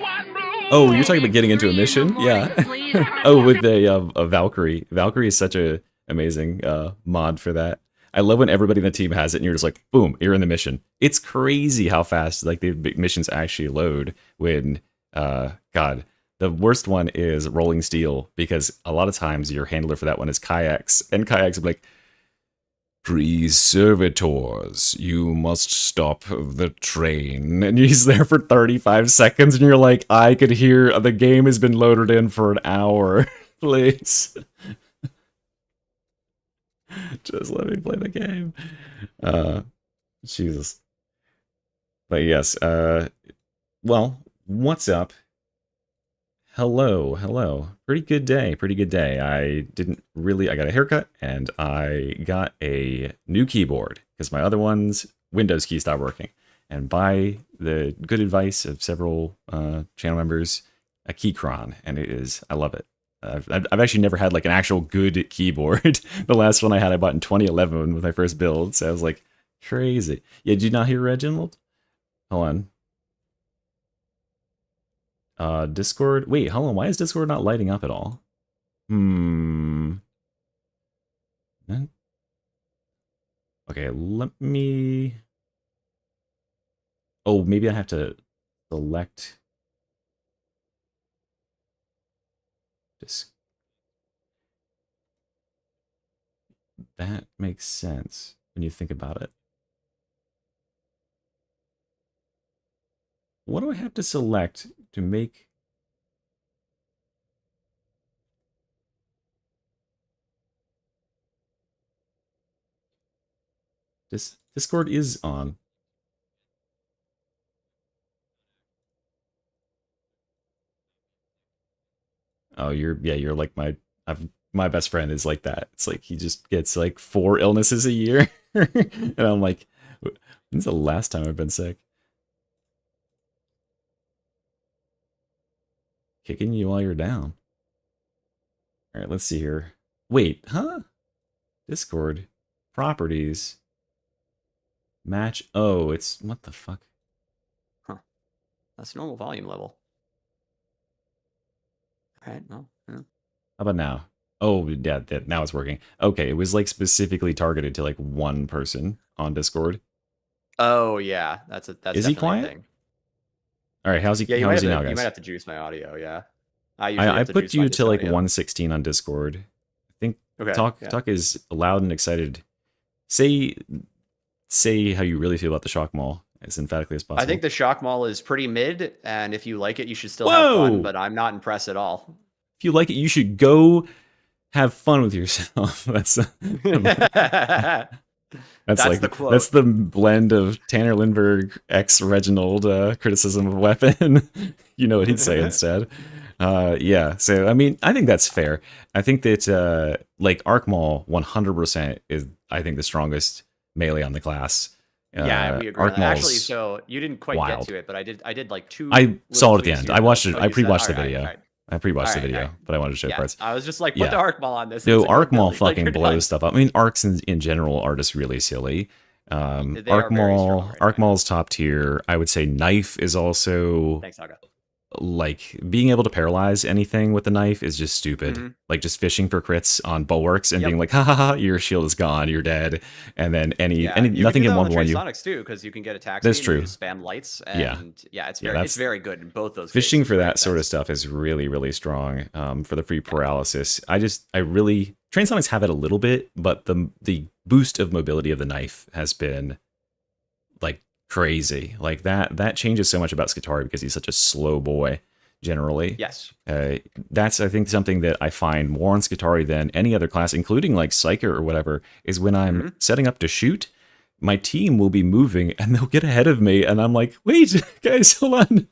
Oh, you're talking about getting into a mission? Yeah. Oh, with a Valkyrie. Valkyrie is such a amazing mod for that. I love when everybody in the team has it and you're just like, boom, you're in the mission. It's crazy how fast like the missions actually load when God. The worst one is Rolling Steel, because a lot of times your handler for that one is Kayaks, and Kayaks are like, "Please, servitors, you must stop the train." And he's there for 35 seconds, and you're like, I could hear the game has been loaded in for an hour. Please. Just let me play the game. Jesus. But yes, well, what's up? Hello. Pretty good day. I got a haircut and I got a new keyboard because my other one's Windows key stopped working. And by the good advice of several channel members, a Keychron, and I love it. I've actually never had like an actual good keyboard. The last one I had I bought in 2011 with my first build, so I was like, crazy. Yeah, did you not hear Reginald? Hold on. Discord. Wait, hold on. Why is Discord not lighting up at all? Okay, let me. Oh, maybe I have to select. That makes sense when you think about it. What do I have to select to make... Discord is on. Oh, you're like my best friend is like that. It's like he just gets like 4 illnesses a year. And I'm like, when's the last time I've been sick? Kicking you while you're down. All right, let's see here. Wait, huh? Discord. Properties. Match. Oh, it's... What the fuck? Huh. That's normal volume level. Alright, well, yeah. How about now? Oh, yeah, now it's working. Okay, it was like specifically targeted to like one person on Discord. Oh, yeah. That's Is he definitely a quiet? thing. All right, how's he? Yeah, How is he now, you guys? might have to juice my audio, yeah. I usually I have to put juice my you to like audio. 116 on Discord. I think Okay, Talk yeah. is loud and excited. Say how you really feel about the Shock Mall as emphatically as possible. I think the Shock Mall is pretty mid, and if you like it, you should still have Whoa! fun, but I'm not impressed at all. If you like it, you should go have fun with yourself. That's That's like the quote. that's the blend of Tanner Lindbergh x Reginald criticism of Weapon. You know what he'd say instead. Yeah, so I mean, I think that's fair. I think that like Arc Maul 100% is, I think, the strongest melee on the class. Yeah, we agree. Arc On that. Actually, Maul's so you didn't quite wild. get to it, but I did like two. I saw little it at the tweaks end. here. I watched it. Oh, I you said- pre-watched the all right, video. all right. I pre-watched the Alright, video, alright. but I wanted to show Yeah, parts. I was just like, put Yeah. the Arc Maul on this. No, It's like, Arc oh, Maul Billy, like, fucking you're blows done. stuff up. I mean, arcs in general are just really silly. They are Arc very strong Maul, right Arc now. Maul's top tier. I would say Knife is also Thanks, Aga. like being able to paralyze anything with the knife is just stupid. Mhm. Like just fishing for crits on bulwarks and Yep. being like, ha ha ha, your shield is gone, you're dead, and then Yeah, any you nothing can can do that on one the one you. Transonics too, because you can get attack That's speed and you true. just spam lights, Yeah. and it's Yeah, very it's very good in both those. Fishing cases, for right? that sort of That's- stuff is really, really strong for the free paralysis. I really Transonics have it a little bit, but the boost of mobility of the knife has been like crazy. Like that changes so much about Skitarii because he's such a slow boy generally. Yes. That's I think something that I find more on Skitarii than any other class, including like Psyker or whatever, is when I'm setting up to shoot, my team will be moving and they'll get ahead of me, and I'm like, wait, guys, hold on,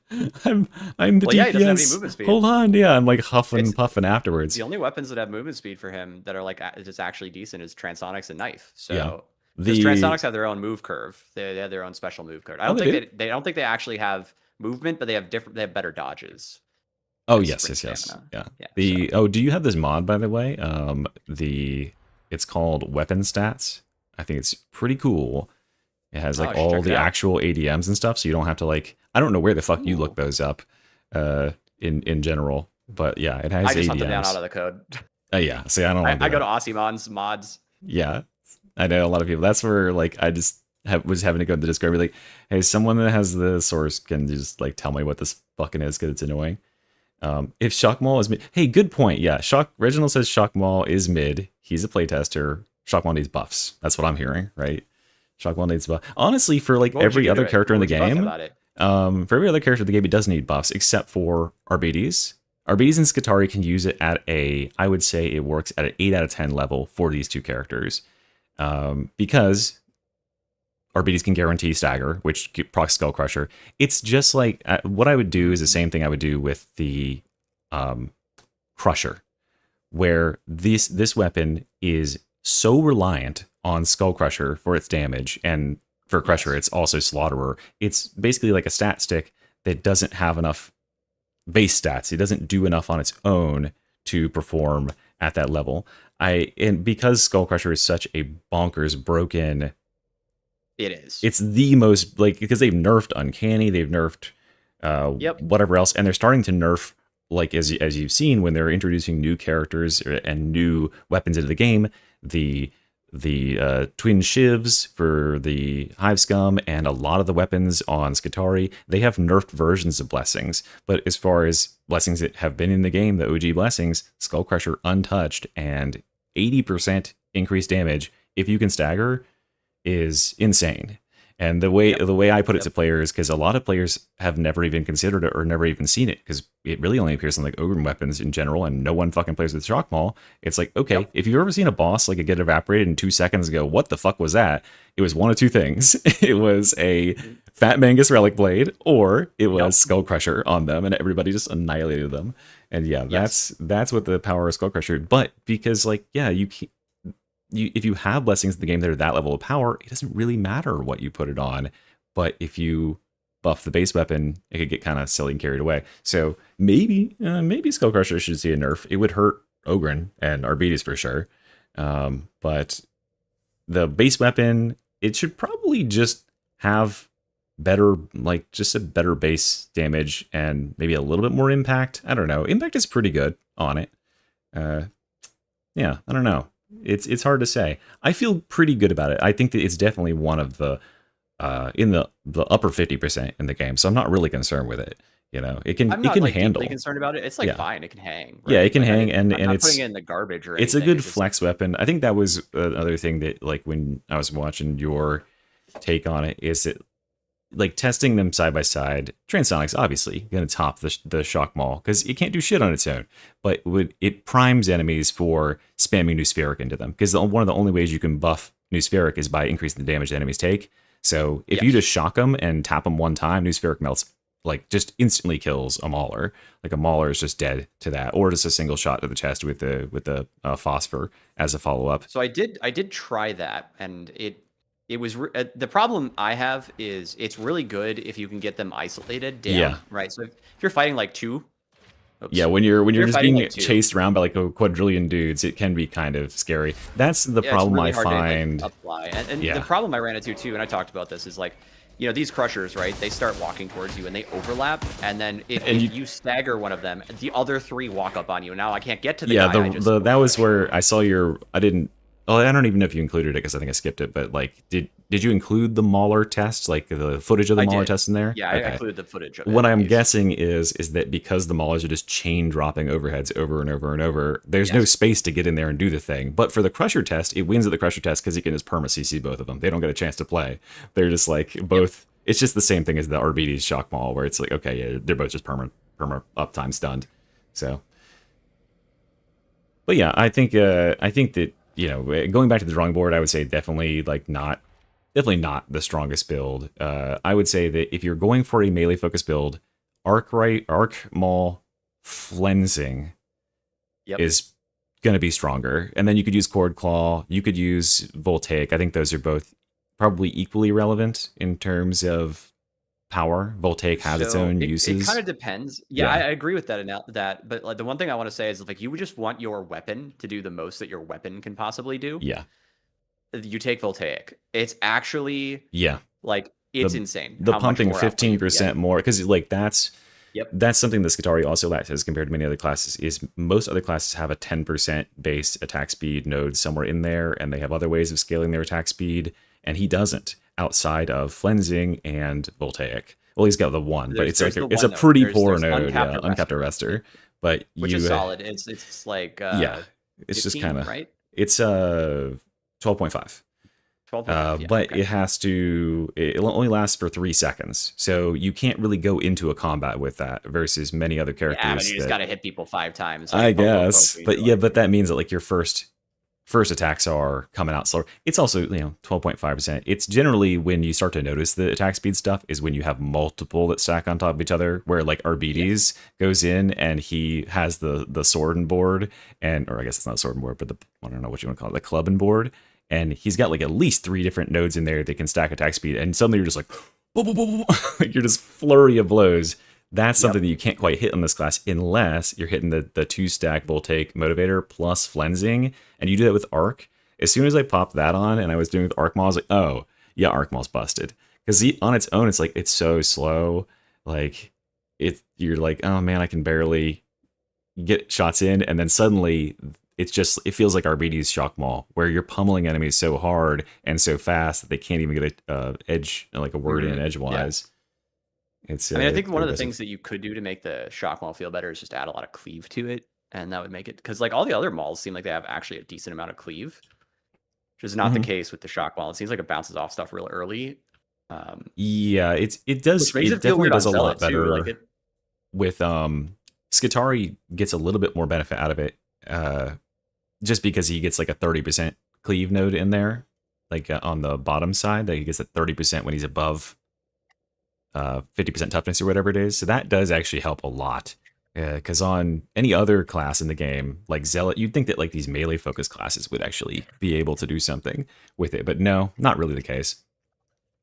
I'm the Well, yeah, he doesn't have any DPS. movement speed. Hold on, yeah, I'm like huffing and It's- puffing afterwards. The only weapons that have movement speed for him that are like just actually decent is Transonics and Knife. So Yeah. because The Transonics have their own move curve. They have their own special move curve. I don't they think they don't think they actually have movement, but they have better dodges. oh and yes, sprint yes, yes, stamina. yeah. Yeah, The oh, do you have this mod by the way? It's called Weapon Stats. I think it's pretty cool. It has Oh, I like should all check it the out. actual ADMs and stuff, so you don't have to like. I don't know where the fuck you look those up, in general, but yeah, it has I just ADMs. hunt them down out of the code. Yeah, see, I don't. I wanna do go to that. Aussie mods. Yeah, I know a lot of people. That's where like I just was having to go to the Discord and be like, hey, someone that has the source can just like tell me what this fucking is because it's annoying. If Shock Maul is mid, hey, good point. Yeah, Reginald says Shock Maul is mid. He's a playtester. Shock Maul needs buffs. That's what I'm hearing, right? Shock Maul needs buffs. Honestly, for like What would you every do other to it? character in the What would you buff game, about it? for every other character in the game, it does need buffs except for Arbides. Arbides and Skitarii can use it at I would say it works at an 8 out of 10 level for these two characters. Because Arbides can guarantee stagger, which procs Skull Crusher. It's just like what I would do is the same thing I would do with the Crusher, where this weapon is so reliant on Skull Crusher for its damage, and for Crusher, it's also Slaughterer. It's basically like a stat stick that doesn't have enough base stats. It doesn't do enough on its own to perform at that level. And because Skull Crusher is such a bonkers broken, It is. it's the most like because they've nerfed Uncanny, they've nerfed whatever else, and they're starting to nerf like as you've seen when they're introducing new characters and new weapons into the game, the twin shivs for the Hive Scum and a lot of the weapons on Skitarii, they have nerfed versions of blessings. But as far as blessings that have been in the game, the OG blessings, Skull Crusher untouched and 80% increased damage if you can stagger is insane. And the way I put it to players, because a lot of players have never even considered it or never even seen it, because it really only appears in like Ogre weapons in general, and no one fucking plays with Shock Maul. It's like, okay, if you've ever seen a boss like get evaporated in 2 seconds ago, what the fuck was that? It was one of two things. It was a Fat Mangus Relic Blade, or it was Skull Crusher on them, and everybody just annihilated them. And yeah, that's what the power of Skull Crusher. But because like, yeah, if you have blessings in the game that are that level of power, it doesn't really matter what you put it on. But if you buff the base weapon, it could get kind of silly and carried away. So maybe Skull Crusher should see a nerf. It would hurt Ogren and Arbides for sure. But the base weapon, it should probably just have better, like just a better base damage and maybe a little bit more impact. I don't know. Impact is pretty good on it. Yeah, I don't know. It's hard to say. I feel pretty good about it. I think that it's definitely one of the in the upper 50% in the game. So I'm not really concerned with it. You know, it can like handle. deeply concerned about it. It's like Yeah. fine. It can hang. Yeah, it can hang, I'm and not it's putting it in the garbage or it's a anything. good flex weapon. I think that was another thing that like when I was watching your take on it is that like testing them side by side, Transonic's obviously going to top the Shock Maul because it can't do shit on its own, but it primes enemies for spamming New Spheric into them because one of the only ways you can buff New Spheric is by increasing the damage the enemies take. So if you just shock them and tap them one time, New Spheric melts, like just instantly kills a Mauler. Like a Mauler is just dead to that, or just a single shot to the chest with the phosphor as a follow up. So I did try that, and it was the problem I have is it's really good if you can get them isolated down, right? So if you're fighting like two, when you're just being like chased around by like a quadrillion dudes, it can be kind of scary. That's the problem really I find. To, like, apply. And the problem I ran into too, and I talked about this, is like, you know, these crushers, right? They start walking towards you and they overlap, and then if you stagger one of them, the other three walk up on you. Now I can't get to the guy. That was where I saw your. I don't even know if you included it because I think I skipped it. But like, did you include the Mauler test, like the footage of the Mauler test in there? Yeah, I included the footage of it. What I'm guessing is that because the Maulers are just chain dropping overheads over and over and over, there's no space to get in there and do the thing. But for the Crusher test, it wins at the Crusher test because you can just perma CC both of them. They don't get a chance to play. They're just like both. Yep. It's just the same thing as the RBD's Shock Maul, where it's like, okay, yeah, they're both just perma uptime stunned. So, but yeah, I think that, you know, going back to the drawing board, I would say definitely not the strongest build. I would say that if you're going for a melee focused build, Arc Maul Flensing is going to be stronger, and then you could use Cord Claw, you could use Voltaic. I think those are both probably equally relevant in terms of power. Voltaic has its own uses. It kind of depends. Yeah, I agree with that. But like the one thing I want to say is, like, you would just want your weapon to do the most that your weapon can possibly do. Yeah. You take Voltaic. It's actually like it's insane. The pumping 15% more, because like that's something that Skitarii also lacks as compared to many other classes. Is most other classes have a 10% base attack speed node somewhere in there, and they have other ways of scaling their attack speed, and he doesn't. Outside of Flensing and Voltaic. Well, he's got the one, but it's a pretty poor node, uncapped arrestor. But which is solid. It's like it's 15, just kind of right. It's 12.5. 12.5. But it only lasts for 3 seconds, so you can't really go into a combat with that versus many other characters. Yeah, but you just got to hit people 5 times. I guess, but that means that like your first attacks are coming out slower. It's also, 12.5%. It's generally when you start to notice the attack speed stuff is when you have multiple that stack on top of each other, where like Arbides goes in and he has the sword and board, or I guess it's not sword and board, but I don't know what you want to call it, the club and board. And he's got like at least 3 different nodes in there that can stack attack speed. And suddenly you're just like, boom, boom, boom, boom. Like you're just flurry of blows. That's something that you can't quite hit on this class unless you're hitting the 2-stack Voltaic Motivator plus Flensing, and you do that with Arc. As soon as I popped that on and I was doing it with Arc Maul, I was like, oh, yeah, Arc Maul's busted. Because on its own, it's like, it's so slow. Like, you're like, oh man, I can barely get shots in, and then suddenly it feels like RBD's Shock Maul, where you're pummeling enemies so hard and so fast that they can't even get a edge, like a word in edgewise. I think one of the things that you could do to make the Shock Maul feel better is just add a lot of cleave to it, and that would make it, because like all the other Mauls seem like they have actually a decent amount of cleave, which is not the case with the Shock Maul. It seems like it bounces off stuff real early. It does. It definitely does a lot better. With Skitarii gets a little bit more benefit out of it, just because he gets like a 30% cleave node in there, like on the bottom side, that he gets at 30% when he's above 50% toughness or whatever it is. So that does actually help a lot. Because on any other class in the game, like Zealot, you'd think that like these melee focused classes would actually be able to do something with it, but no, not really the case.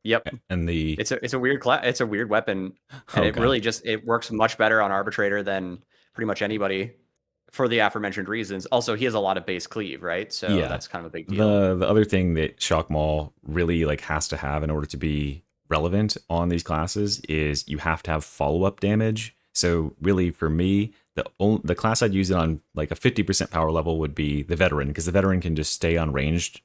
Yep. And it's a weird class. It's a weird weapon, and it works much better on Arbitrator than pretty much anybody for the aforementioned reasons. Also, he has a lot of base cleave, right? So that's kind of a big deal. The other thing that Shock Maul really like has to have in order to be relevant on these classes is you have to have follow-up damage. So really for me, the class I'd use it on like a 50% power level would be the Veteran, because the Veteran can just stay unranged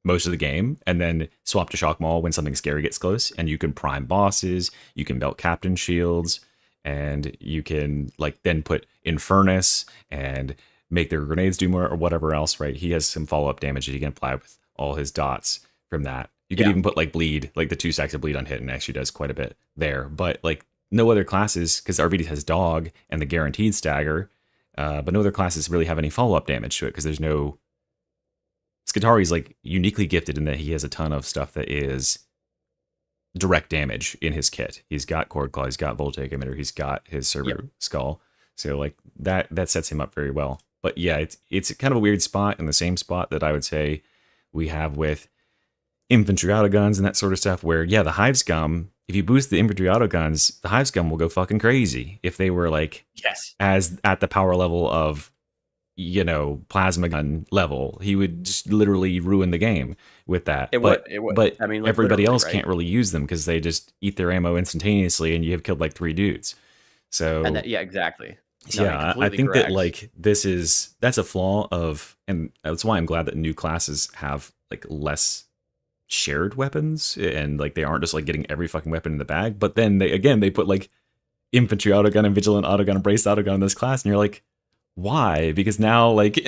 most of the game and then swap to Shock Maul when something scary gets close, and you can prime bosses, you can belt Captain Shields, and you can like then put Infernus and make their grenades do more or whatever else, right? He has some follow-up damage that he can apply with all his dots from that. You could Yeah. even put like bleed, like the 2 stacks of bleed on hit, and actually does quite a bit there. But like no other classes, because RBD has dog and the guaranteed stagger, but no other classes really have any follow up damage to it because there's no. Skitari's like uniquely gifted in that he has a ton of stuff that is direct damage in his kit. He's got Cord Claw, he's got Voltaic Emitter, he's got his Cerber Skull. So like that sets him up very well. But yeah, it's kind of a weird spot, in the same spot that I would say we have with infantry autoguns and that sort of stuff, where yeah, the Hive Scum, if you boost the infantry autoguns, the Hive Scum will go fucking crazy. If they were like as at the power level of, you know, plasma gun level, he would just literally ruin the game with that. It would. But I mean, like, everybody literally, else right? can't really use them because they just eat their ammo instantaneously, and you have killed like 3 dudes. So And that, yeah, exactly. No, yeah, I completely think correct. that like that's a flaw of, and that's why I'm glad that new classes have like less shared weapons, and like they aren't just like getting every fucking weapon in the bag. But then they put like infantry autogun and vigilant autogun and braced autogun in this class, and you're like, why? Because now like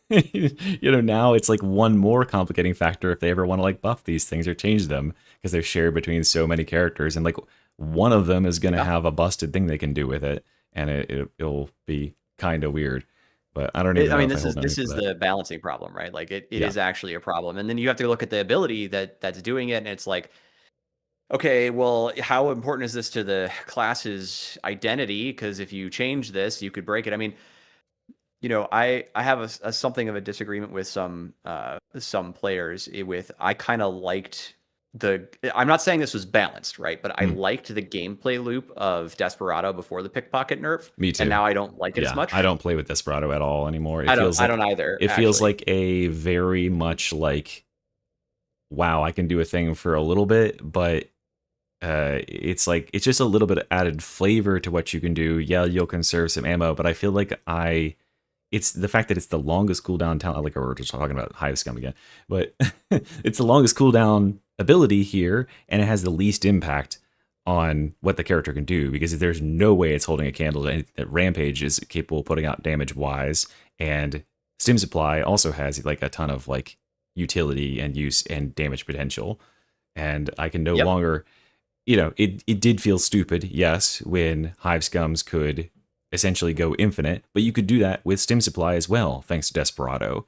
you know, now it's like one more complicating factor if they ever want to like buff these things or change them, because they're shared between so many characters, and like one of them is going to have a busted thing they can do with it, and it'll be kind of weird. But I don't even know. I mean, if this is the balancing problem, right? Like it is actually a problem, and then you have to look at the ability that's doing it, and it's like, okay, well, how important is this to the class's identity? Because if you change this, you could break it. I mean, you know, I have a something of a disagreement with some players. I kind of liked I'm not saying this was balanced, right? But I liked the gameplay loop of Desperado before the pickpocket nerf. Me too. And now I don't like it as much. I don't play with Desperado at all anymore. I don't either. It feels like a very much like, wow, I can do a thing for a little bit, but it's like it's just a little bit of added flavor to what you can do. Yeah, you'll conserve some ammo, but I feel like it's the fact that it's the longest cooldown talent. Like we're just talking about Hive Scum again, but it's the longest cooldown ability here, and it has the least impact on what the character can do, because there's no way it's holding a candle to anything that Rampage is capable of putting out damage wise, and Stim Supply also has like a ton of like utility and use and damage potential, and I can no longer, you know, it did feel stupid, yes, when Hive Scums could essentially go infinite, but you could do that with Stim Supply as well, thanks to Desperado.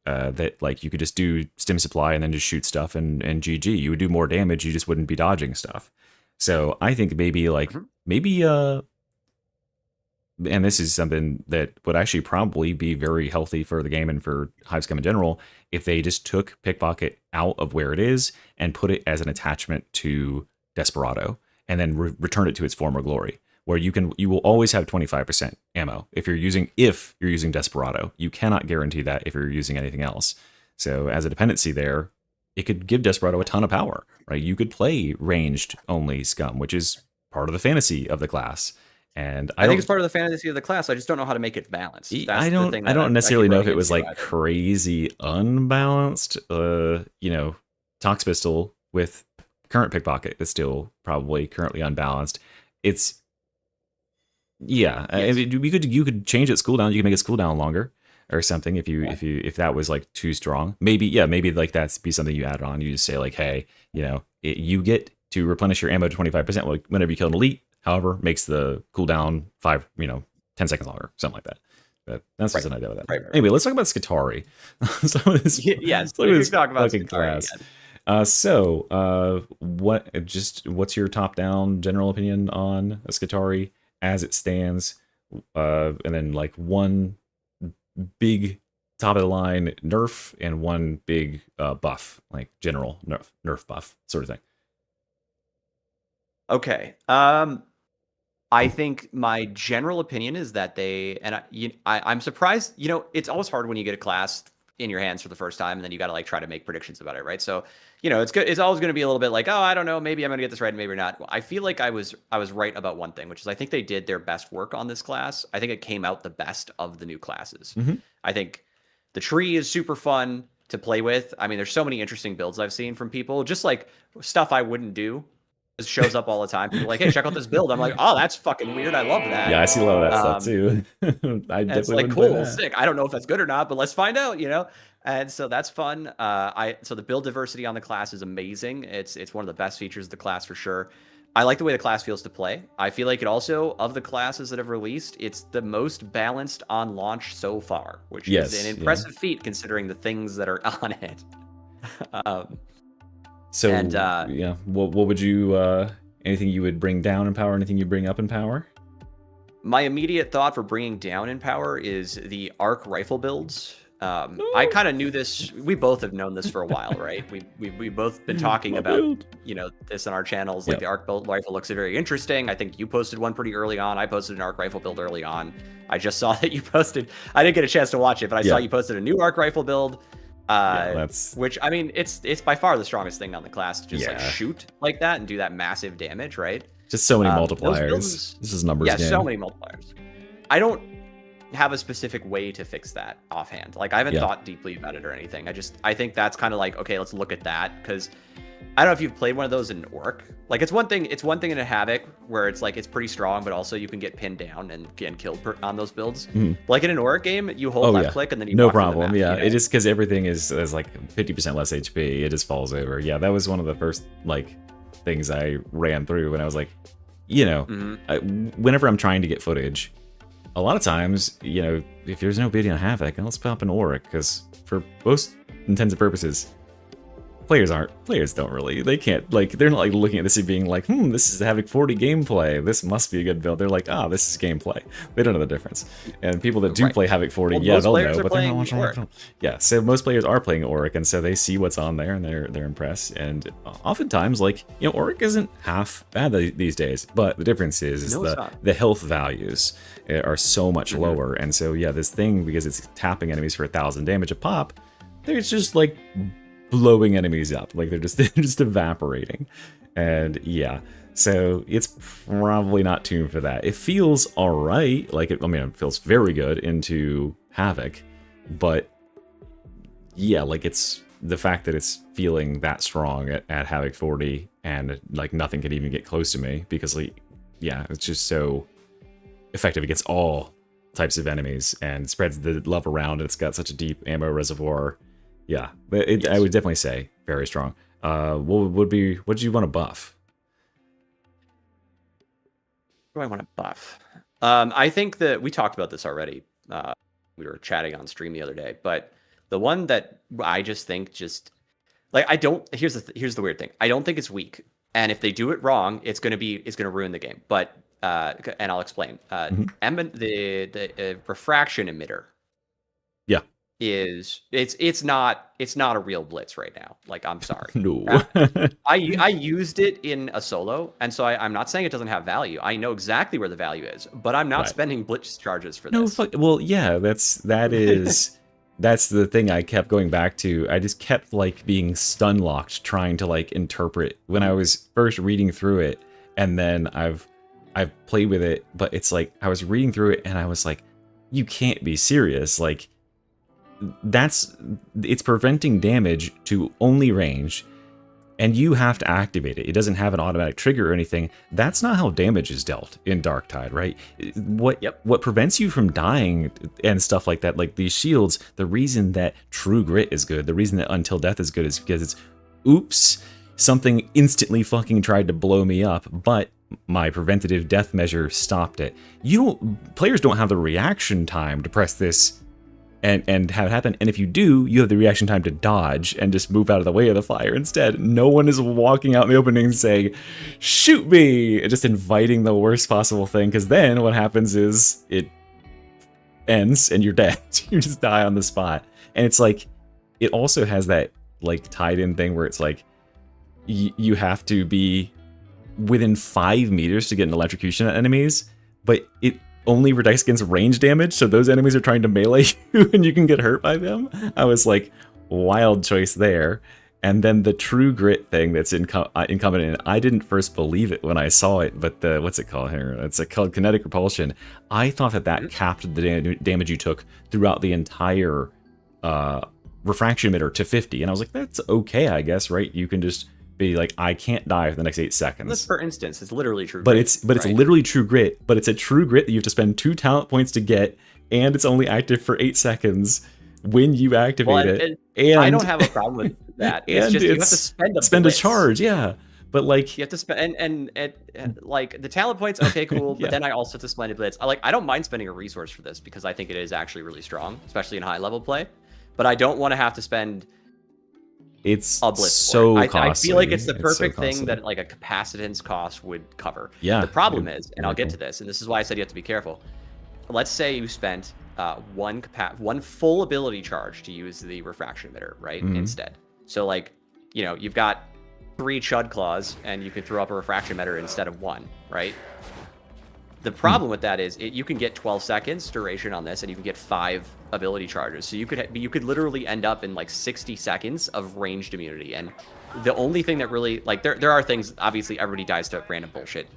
That like you could just do Stim Supply and then just shoot stuff and GG. You would do more damage, you just wouldn't be dodging stuff. So I think maybe and this is something that would actually probably be very healthy for the game and for Hive Scum in general, if they just took Pickpocket out of where it is and put it as an attachment to Desperado, and then return it to its former glory, where you will always have 25% ammo if you're using Desperado. You cannot guarantee that if you're using anything else. So as a dependency there, it could give Desperado a ton of power, right? You could play ranged only Scum, which is part of the fantasy of the class. And I think it's part of the fantasy of the class. I just don't know how to make it balanced. That's I don't necessarily know if it was like crazy unbalanced. You know, Tox Pistol with current Pickpocket is still probably currently unbalanced. It's I mean, you could change its cooldown. You could make its cooldown longer or something if that was like too strong. Maybe like that's be something you add on. You just say like, hey, you know, you get to replenish your ammo to 25% whenever you kill an elite. However, makes the cooldown 10 seconds longer, something like that. But that's just an idea with that. Right. Anyway, let's talk about Skitari. Let's talk about Skitari. What's your top-down general opinion on Skitari as it stands? And then like one big top of the line nerf and one big buff, like general nerf buff sort of thing. Okay. I think my general opinion is that I'm surprised. You know, it's always hard when you get a class in your hands for the first time, and then you got to like try to make predictions about it, right? So, you know, it's good. It's always going to be a little bit like, oh, I don't know, maybe I'm going to get this right, maybe not. Well, I feel like I was right about one thing, which is I think they did their best work on this class. I think it came out the best of the new classes. Mm-hmm. I think the tree is super fun to play with. I mean, there's so many interesting builds I've seen from people, just like stuff I wouldn't do. It shows up all the time. People are like, hey, check out this build. I'm like, oh, that's fucking weird. I love that. Yeah, I see a lot of that stuff Um, too. I And definitely it's like, wouldn't play cool, that. sick. I don't know if that's good or not, but let's find out, you know? And so that's fun. So the build diversity on the class is amazing. It's one of the best features of the class for sure. I like the way the class feels to play. I feel like it also, of the classes that have released, it's the most balanced on launch so far, which Yes, is an yeah. impressive feat considering the things that are on it. So and, yeah, what would you anything you would bring down in power? Anything you bring up in power? My immediate thought for bringing down in power is the arc rifle builds. I kind of knew this. We both have known this for a while, right? We both been talking about this on our channels. Like the arc rifle looks very interesting. I think you posted one pretty early on. I posted an arc rifle build early on. I just saw that you posted. I didn't get a chance to watch it, but I saw you posted a new arc rifle build. Which, I mean, it's by far the strongest thing on the class to just like shoot like that and do that massive damage, right? Just so many multipliers. This is numbers game. So many multipliers. I don't have a specific way to fix that offhand. Like I haven't thought deeply about it or anything. I think that's kind of like, okay, let's look at that, because I don't know if you've played one of those in Orc. Like it's one thing in a Havoc where it's like it's pretty strong, but also you can get pinned down and get killed on those builds. Like in an Orc game, you hold left click and then you no walk problem. the map, Yeah, you know? it is because everything is like 50% less HP. It just falls over. Yeah, that was one of the first like things I ran through when I was like, you know, whenever I'm trying to get footage, a lot of times, you know, if there's no video on Havoc, let's pop an Auric, because for most intents and purposes, players don't really, they can't, like, they're not like looking at this and being like, this is Havoc 40 gameplay, this must be a good build. They're like, this is gameplay. They don't know the difference. And people that do play Havoc 40, they'll know, but they're not watching Auric. Yeah, so most players are playing Auric, and so they see what's on there and they're impressed. And oftentimes, like, you know, Auric isn't half bad these days, but the difference is the health values are so much lower. And so yeah, this thing, because it's tapping enemies for 1,000 damage a pop, they're just like blowing enemies up, like they're just evaporating. And yeah, so it's probably not tuned for that. It feels all right, like it feels very good into Havoc, but yeah, like it's the fact that it's feeling that strong at Havoc 40 and like nothing can even get close to me, because like, yeah, it's just so effective against all types of enemies and spreads the love around. It's got such a deep ammo reservoir. Yeah, but I would definitely say very strong. What do you want to buff? What do I want to buff? I think that we talked about this already. We were chatting on stream the other day, but the one that I just think like here's the weird thing. I don't think it's weak, and if they do it wrong, it's gonna ruin the game. But and I'll explain. The refraction emitter. Yeah. It's not a real blitz right now. Like, I'm sorry. No. I used it in a solo, and so I'm not saying it doesn't have value. I know exactly where the value is, but I'm not spending blitz charges for this. Well, yeah, that's the thing I kept going back to. I just kept like being stun locked, trying to like interpret when I was first reading through it, and then I've played with it, but it's like I was reading through it and I was like, you can't be serious. Like, it's preventing damage to only range, and you have to activate it. It doesn't have an automatic trigger or anything. That's not how damage is dealt in Darktide, right? What prevents you from dying and stuff like that, like these shields, the reason that True Grit is good, the reason that Until Death is good is because it's, oops, something instantly fucking tried to blow me up, but my preventative death measure stopped it. Players don't have the reaction time to press this and have it happen. And if you do, you have the reaction time to dodge and just move out of the way of the fire instead. No one is walking out in the opening and saying, shoot me, and just inviting the worst possible thing, because then what happens is it ends and you're dead. You just die on the spot. And it's like, it also has that like tied in thing where it's like, you have to be within 5 meters to get an electrocution at enemies, but it only protects against range damage, so those enemies are trying to melee you and you can get hurt by them. I was like, wild choice there. And then the True Grit thing that's incumbent in, I didn't first believe it when I saw it, but what's it called here? It's called Kinetic Repulsion. I thought that capped the damage you took throughout the entire refraction emitter to 50, and I was like, that's okay, I guess, right? You can just be like, I can't die for the next 8 That's seconds. for instance. It's literally true. But grit, it's right? literally true grit. But it's a true grit that you have to spend 2 talent points to get, and it's only active for 8 seconds when you activate it. And I don't have a problem with that. It's and just you have to spend a a blitz. charge, yeah. But like You have to spend and like the talent points. Okay, cool. But Yeah. then I also have to spend a blitz. I don't mind spending a resource for this because I think it is actually really strong, especially in high level play. But I don't want to have to spend it's a blitz. so for it. costly. I feel like it's the so perfect thing costly. that like a capacitance cost would cover. Yeah, The problem it- is, and I'll get to cool. this, and this is why I said you have to be careful. Let's say you spent one full ability charge to use the refraction emitter, right? Mhm. Instead. So like, you've got 3 Chud Claws, and you can throw up a refraction emitter instead of 1, right? The problem with that is you can get 12 seconds duration on this, and you can get 5 ability charges. So you could literally end up in like 60 seconds of ranged immunity. And the only thing that really like there are things, obviously everybody dies to random bullshit.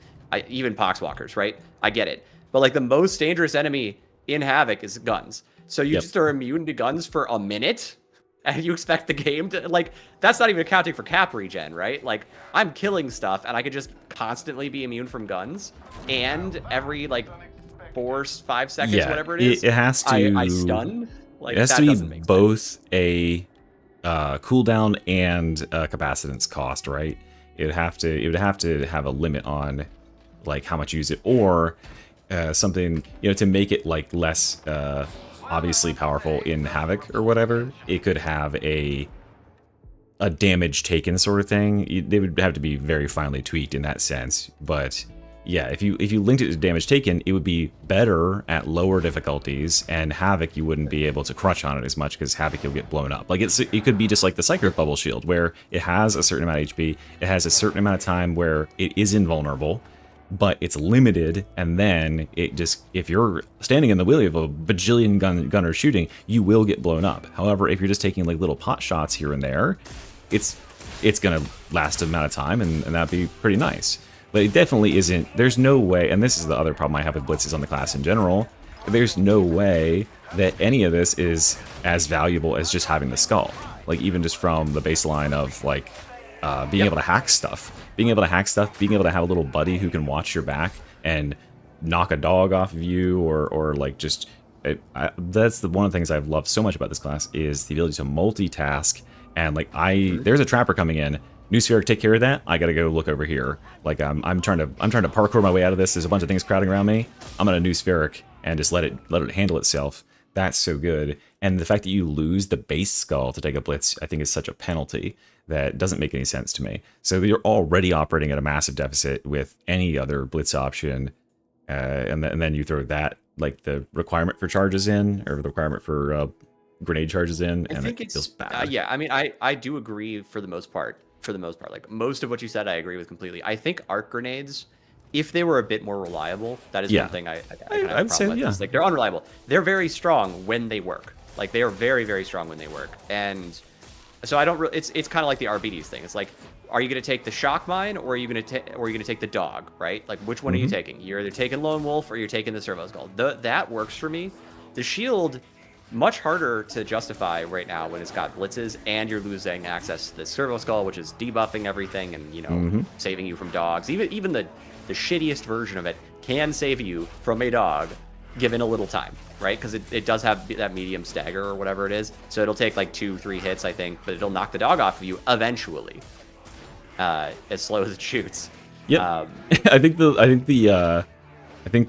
Even poxwalkers, right? I get it. But like the most dangerous enemy in Havoc is guns. So you Yep. just are immune to guns for a minute, and you expect the game to like that's not even accounting for cap regen, right? Like I'm killing stuff, and I could just constantly be immune from guns, and every like 4-5 seconds, Yeah, whatever it is, it has to. I stun. Like it has that to doesn't be make sense. both a cooldown and a capacitance cost, right? It would have to have a limit on like how much you use it, or something to make it like less obviously powerful in Havoc or whatever. It could have a damage taken sort of thing. They would have to be very finely tweaked in that sense, but yeah, if you linked it to damage taken, it would be better at lower difficulties, and Havoc you wouldn't be able to crunch on it as much because Havoc you'll get blown up. Like it could be just like the Psychic Bubble Shield, where it has a certain amount of HP, it has a certain amount of time where it is invulnerable, but it's limited, and then it just, if you're standing in the wheelie of a bajillion gunner shooting, you will get blown up. However, if you're just taking like little pot shots here and there, it's gonna last an amount of time, and that'd be pretty nice. But it definitely isn't, there's no way, and this is the other problem I have with blitzes on the class in general, there's no way that any of this is as valuable as just having the skull. Like even just from the baseline of like being able to hack stuff. Being able to hack stuff, being able to have a little buddy who can watch your back and knock a dog off of you, or like just... that's one of the things I've loved so much about this class, is the ability to multitask. And like there's a trapper coming in. New Spheric, take care of that. I gotta go look over here. Like I'm trying to parkour my way out of this. There's a bunch of things crowding around me. I'm gonna New Spheric and just let it handle itself. That's so good. And the fact that you lose the base skull to take a blitz, I think is such a penalty that doesn't make any sense to me. So you're already operating at a massive deficit with any other blitz option, and then you throw that, like the requirement for charges in, or the requirement for grenade charges in, and it feels bad. Yeah, I mean, I do agree for the most part. Like most of what you said, I agree with completely. I think arc grenades, if they were a bit more reliable, that is one thing I kind of have a problem with. Like they're unreliable. They're very strong when they work. Like they are very, very strong when they work. And so I don't really. It's kind of like the RBDs thing. It's like, are you going to take the shock mine, or are you going to take the dog? Right? Like which one are you taking? You're either taking Lone Wolf or you're taking the Servo Skull. That works for me. The shield, much harder to justify right now when it's got blitzes and you're losing access to the Servo Skull, which is debuffing everything and saving you from dogs. Even the shittiest version of it can save you from a dog given a little time, right? Because it does have that medium stagger or whatever it is, so it'll take like 2-3 hits, I think, but it'll knock the dog off of you eventually, as slow as it shoots. Yeah, I think the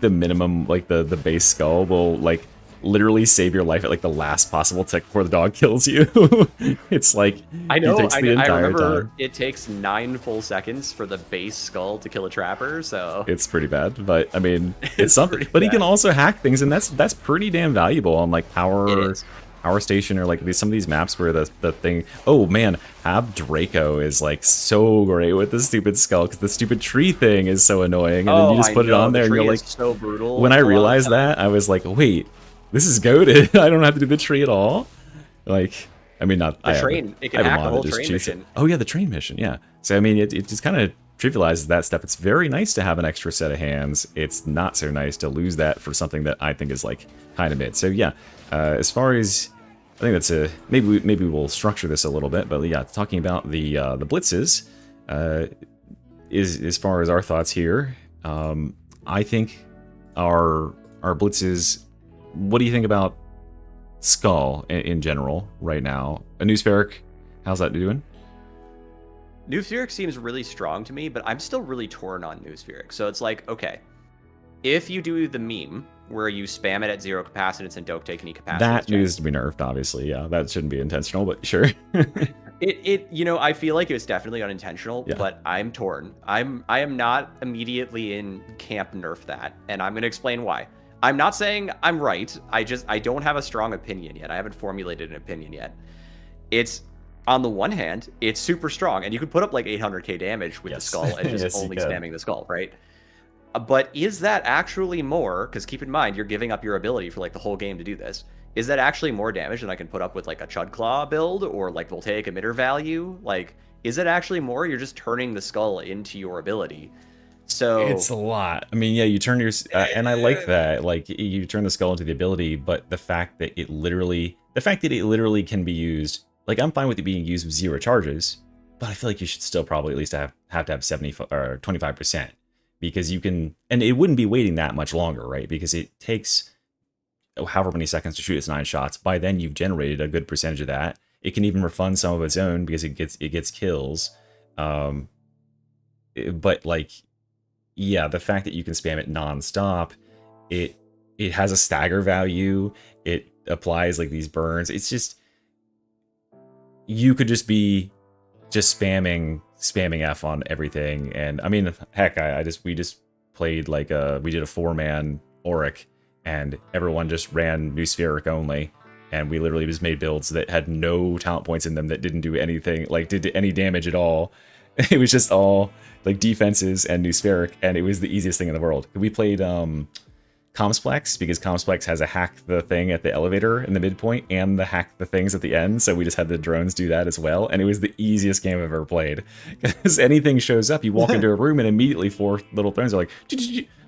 minimum, like the base skull will like literally save your life at like the last possible tick before the dog kills you. It's like, I know, it takes the I entire remember time. it takes 9 full seconds for the base skull to kill a trapper, so It's pretty bad, but I mean, it's something. But he can also hack things, and that's pretty damn valuable on like power station, or like some of these maps where the thing. Oh man, Hab Draco is like so great with the stupid skull, because the stupid tree thing is so annoying, and then you just put it on there, and you're like, so brutal. when I realized that, I was like, wait, this is goated. I don't have to do the tree at all. Like, I mean, not the train. It can hack the whole train mission. Oh yeah, the train mission. Yeah. So I mean, it just kind of trivializes that step. It's very nice to have an extra set of hands. It's not so nice to lose that for something that I think is like kind of mid. So yeah, as far as I think that's maybe we'll structure this a little bit. But yeah, talking about the blitzes. is as far as our thoughts here. I think our blitzes. What do you think about Skull in general right now? A new Spheric, how's that doing? New Spheric seems really strong to me, but I'm still really torn on New Spheric. So it's like, okay, if you do the meme where you spam it at 0 capacitance and don't take any capacitance, that needs to be nerfed, obviously. Yeah, that shouldn't be intentional, but sure. I feel like it was definitely unintentional, Yeah. but I'm torn. I am not immediately in camp nerf that, and I'm going to explain why. I'm not saying I'm right. I don't have a strong opinion yet. I haven't formulated an opinion yet. It's, on the one hand, it's super strong, and you could put up like 800k damage with the skull and just Yes, you only can. spamming the skull, right? But is that actually more? Because keep in mind, you're giving up your ability for like the whole game to do this. Is that actually more damage than I can put up with like a Chud Claw build or like Voltaic Emitter value? Like, is it actually more? You're just turning the skull into your ability. So It's a lot. I mean, yeah, you turn your and I like that. Like you turn the skull into the ability, but the fact that it literally can be used. Like I'm fine with it being used with 0 charges, but I feel like you should still probably at least have to have 70 or 25%, because you can, and it wouldn't be waiting that much longer, right? Because it takes however many seconds to shoot its 9 shots. By then you've generated a good percentage of that. It can even refund some of its own because it gets kills. But like, yeah, the fact that you can spam it nonstop, it has a stagger value. It applies like these burns. It's just, you could just be spamming F on everything. And I mean, heck, we just played like we did a 4-man Auric, and everyone just ran New Spheric only, and we literally just made builds that had no talent points in them, that didn't do anything, like did any damage at all. It was just all like defenses and New Spheric, and it was the easiest thing in the world. We played Comsplex, because Comsplex has a hack the thing at the elevator in the midpoint and the hack the things at the end, so we just had the drones do that as well, and it was the easiest game I've ever played. Because anything shows up, you walk into a room and immediately 4 little drones are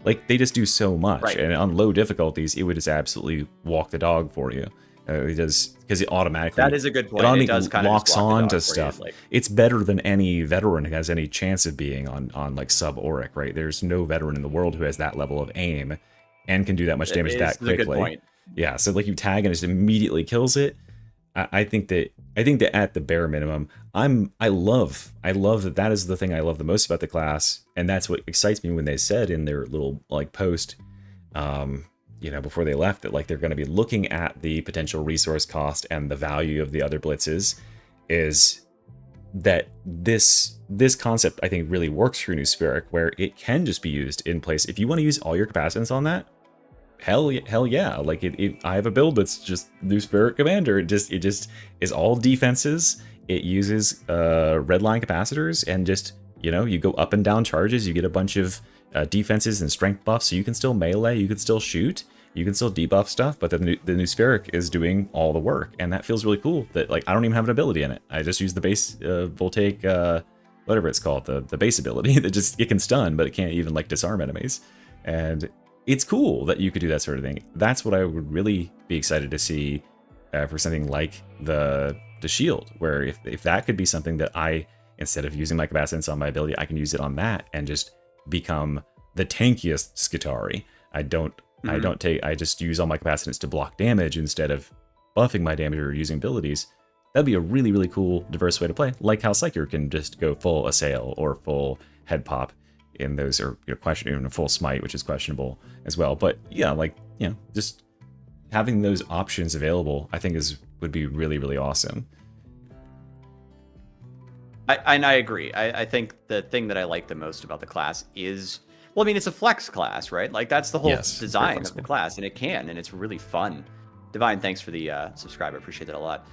like they just do so much, Right. and on low difficulties, it would just absolutely walk the dog for you. It does, because it automatically. that is a good point. It automatically does kind of locks just walk the on dog to for you, stuff. like- It's better than any veteran has any chance of being on like sub Auric, right? There's no veteran in the world who has that level of aim and can do that much damage that It's a good quickly. point. Yeah, so like you tag and it just immediately kills it. I think that at the bare minimum, I love that is the thing I love the most about the class, and that's what excites me when they said in their little like post, before they left, that like they're going to be looking at the potential resource cost and the value of the other blitzes. Is that this concept I think really works for New Spheric, where it can just be used in place. If you want to use all your capacitance on that, hell yeah. Like I have a build that's just New Spheric Commander. It just is all defenses. It uses red line capacitors, and just, you go up and down charges. You get a bunch of defenses and strength buffs, so you can still melee, you can still shoot, you can still debuff stuff, but the new Spheric is doing all the work, and that feels really cool. That like I don't even have an ability in it. I just use the base Voltaic, whatever it's called, the base ability that just, it can stun, but it can't even like disarm enemies. And it's cool that you could do that sort of thing. That's what I would really be excited to see for something like the shield, where if that could be something that I, instead of using my capacitance on my ability, I can use it on that and just become the tankiest Skitari. I just use all my capacitance to block damage instead of buffing my damage or using abilities. That'd be a really, really cool, diverse way to play. Like how Psyker can just go full assail or full head pop in those, or even a full smite, which is questionable as well. But yeah, just having those options available, I think would be really, really awesome. I agree. I think the thing that I like the most about the class is, well, I mean, it's a flex class, right? Like that's the whole Yes, it's very design of the flexible. class, and it's really fun. Divine, thanks for the subscribe. I appreciate that a lot.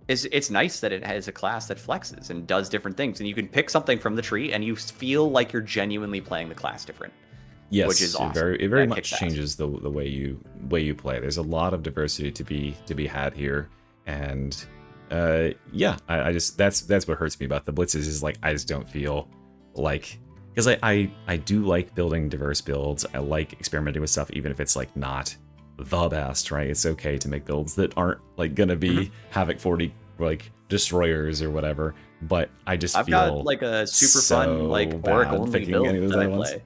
It's nice that it has a class that flexes and does different things, and you can pick something from the tree, and you feel like you're genuinely playing the class different. Yes, which is awesome. It very That much kicks ass. changes the way you play. There's a lot of diversity to be had here, and I just that's what hurts me about the blitzes, is like I just don't feel like, because I do like building diverse builds. I like experimenting with stuff, even if it's like not the best, right? It's okay to make builds that aren't like gonna be Havoc 40 like destroyers or whatever, but I just I've feel got like a super so fun like orc bad only picking build any of those that I other ones. play.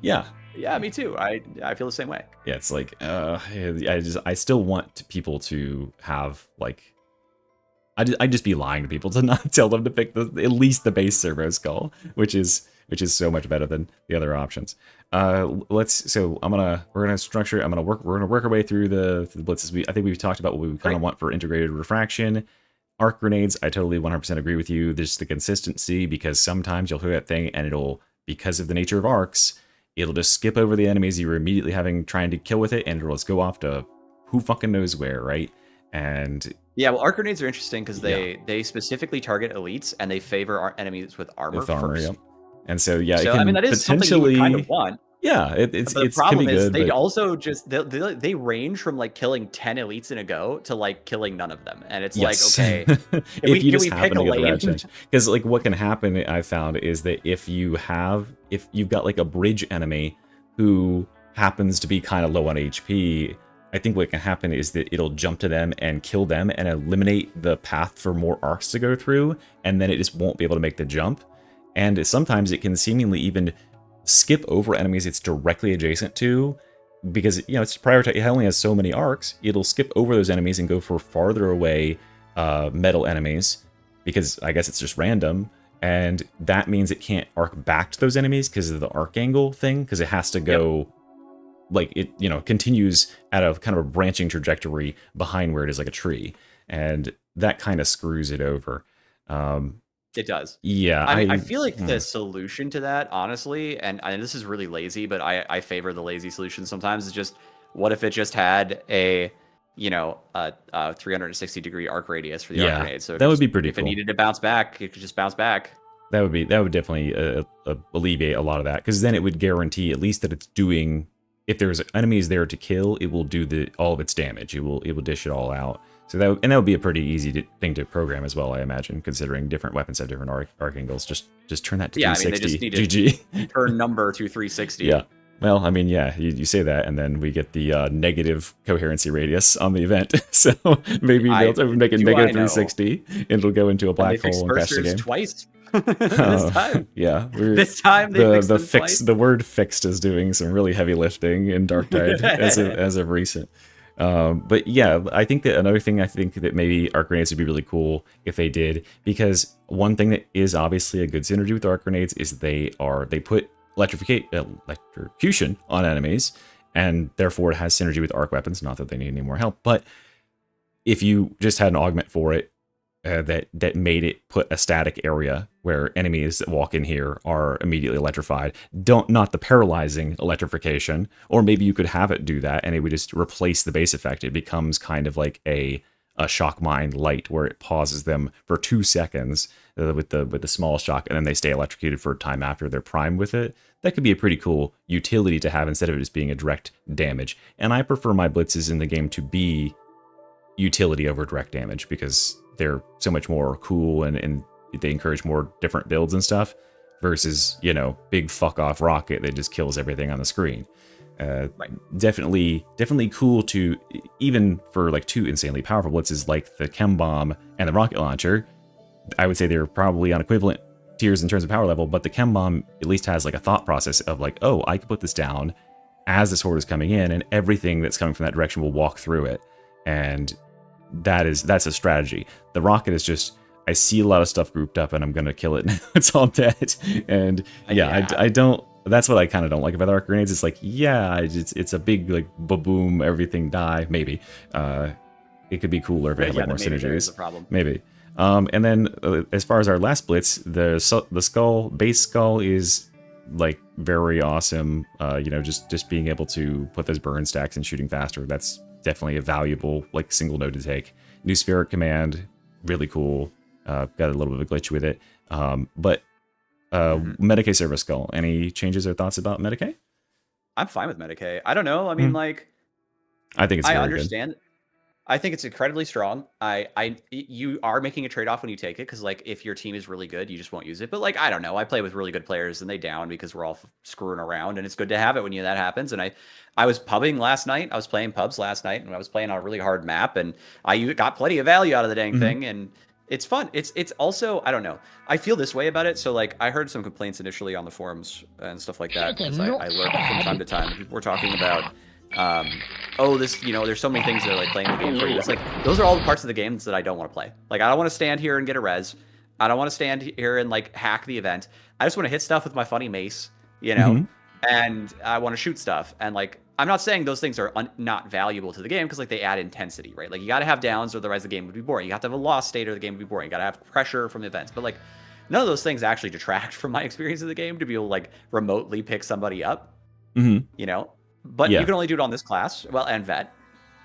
Yeah, Yeah, me too. I feel the same way. yeah, it's like I still want people to have like I'd just be lying to people to not tell them to pick at least the base servo skull, which is so much better than the other options. We're gonna structure. We're gonna work our way through the blitzes. I think we've talked about what we kind of want for integrated refraction. Arc grenades, I totally 100% agree with you. There's the consistency, because sometimes you'll throw that thing and it'll, because of the nature of arcs, it'll just skip over the enemies you were immediately trying to kill with it, and it'll just go off to who fucking knows where, right? And yeah, well, arc grenades are interesting because they specifically target elites and they favor our enemies with armor first. Yep. And so yeah, so it can I mean that is something you would kind of want. Yeah, it's the it's problem can be is good, they but also just they range from like killing 10 elites in a go to like killing none of them, and it's yes. like, okay, if we, you can just we happen pick to a get the lane? red change, because like what can happen, I found, is that if you've got like a bridge enemy who happens to be kind of low on HP, I think what can happen is that it'll jump to them and kill them and eliminate the path for more arcs to go through, and then it just won't be able to make the jump. And sometimes it can seemingly even skip over enemies it's directly adjacent to, because it's prioritized. It only has so many arcs. It'll skip over those enemies and go for farther away metal enemies, because I guess it's just random, and that means it can't arc back to those enemies because of the arc angle thing, because it has to go like it continues at a kind of a branching trajectory behind where it is, like a tree, and that kind of screws it over. It does. Yeah, I feel like the solution to that, honestly, and this is really lazy, but I favor the lazy solution sometimes, is just, what if it just had a 360-degree arc radius for the arc grenade? So that would be pretty if cool. It needed to bounce back, it could just bounce back. That would definitely alleviate a lot of that, because then it would guarantee at least that it's doing, if there's enemies there to kill, it will do all of its damage. It will dish it all out. So that would be a pretty easy thing to program as well, I imagine, considering different weapons have different arc angles. Just turn that to 360. They just need to turn number to 360. Yeah. Well, I mean, yeah, you say that, and then we get the negative coherency radius on the event. So maybe they'll make it negative 360, and it'll go into a black hole and crash the game. Twice. This time. Yeah. This time they fixed the word fixed is doing some really heavy lifting in Dark Tide as of recent. But yeah, I think that another thing, I think that maybe arc grenades would be really cool if they did, because one thing that is obviously a good synergy with arc grenades is they put electrocution on enemies, and therefore it has synergy with arc weapons. Not that they need any more help, but if you just had an augment for it that made it put a static area where enemies that walk in here are immediately electrified, not the paralyzing electrification, or maybe you could have it do that and it would just replace the base effect. It becomes kind of like a shock mine light, where it pauses them for 2 seconds with the small shock, and then they stay electrocuted for a time after they're primed with it. That could be a pretty cool utility to have instead of it just being a direct damage. And I prefer my blitzes in the game to be utility over direct damage, because they're so much more cool and they encourage more different builds and stuff, versus, big fuck off rocket that just kills everything on the screen. Right. Definitely cool to, even for like 2 insanely powerful blitzes like the chem bomb and the rocket launcher. I would say they're probably on equivalent tiers in terms of power level, but the chem bomb at least has like a thought process of like, oh, I can put this down as this horde is coming in, and everything that's coming from that direction will walk through it, and that's a strategy. The rocket is just, I see a lot of stuff grouped up and I'm gonna kill it and it's all dead. And I don't, that's what I kind of don't like about the arc grenades. It's like, it's a big like boom, everything die. Maybe it could be cooler if it had like more synergies. Maybe. And then as far as our last blitz, the base skull is like very awesome. Just being able to put those burn stacks and shooting faster. That's definitely a valuable like single node to take. New Spheric Command, really cool. Got a little bit of a glitch with it. But Medicae Servo Skull, any changes or thoughts about Medicae? I'm fine with Medicae. I don't know. I mean, like, I think it's very understand. good. I think it's incredibly strong. You are making a trade-off when you take it, because like if your team is really good, you just won't use it. But like I don't know, I play with really good players and they down because we're all screwing around, and it's good to have it when that happens. And I was pubbing last night. I was playing pubs last night, and I was playing on a really hard map, and I got plenty of value out of the dang thing, and it's fun. It's also, I don't know. I feel this way about it. So like I heard some complaints initially on the forums and stuff like that, because I lurk from time to time. People were talking about oh, this, there's so many things that are like playing the game for you. It's like those are all the parts of the games that I don't want to play. Like I don't want to stand here and get a res. I don't want to stand here and like hack the event. I just want to hit stuff with my funny mace, and I want to shoot stuff. And like I'm not saying those things are not valuable to the game, because like they add intensity, right? Like you got to have downs, or otherwise the game would be boring. You have to have a lost state, or the game would be boring. You got to have pressure from the events. But like none of those things actually detract from my experience of the game to be able to like remotely pick somebody up, But you can only do it on this class, and vet,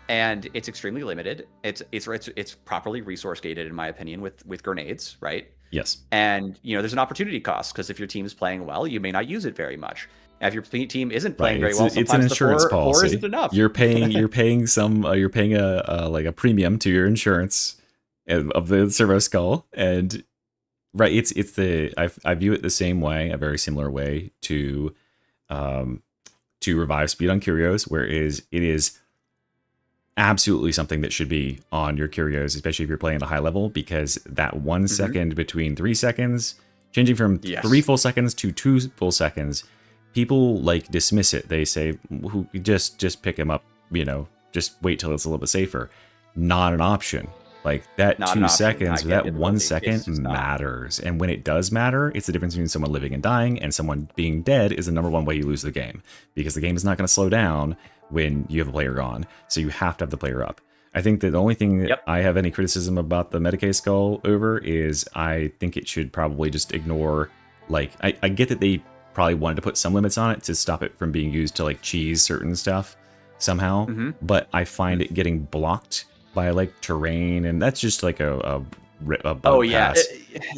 and it's extremely limited. It's properly resource gated, in my opinion, with grenades, right? Yes. And there's an opportunity cost, because if your team is playing well, you may not use it very much. If your team isn't playing very well, it's an insurance policy. Four isn't enough. You're paying a premium to your insurance of the servo skull, and right. I view it the same way, a very similar way to revive speed on curios, whereas it is absolutely something that should be on your curios, especially if you're playing at a high level, because that 1 second between 3 seconds, changing from 3 full seconds to 2 full seconds, people like dismiss it. They say, "Who just pick him up, just wait till it's a little bit safer." Not an option. Like that 2 seconds, or that 1 second matters. And when it does matter, it's the difference between someone living and dying and someone being dead is the number one way you lose the game, because the game is not going to slow down when you have a player gone. So you have to have the player up. I think that the only thing that I have any criticism about the Medicaid skull over is I think it should probably just ignore, like, I get that they probably wanted to put some limits on it to stop it from being used to like cheese certain stuff somehow, but I find it getting blocked by like terrain, and that's just like a pass.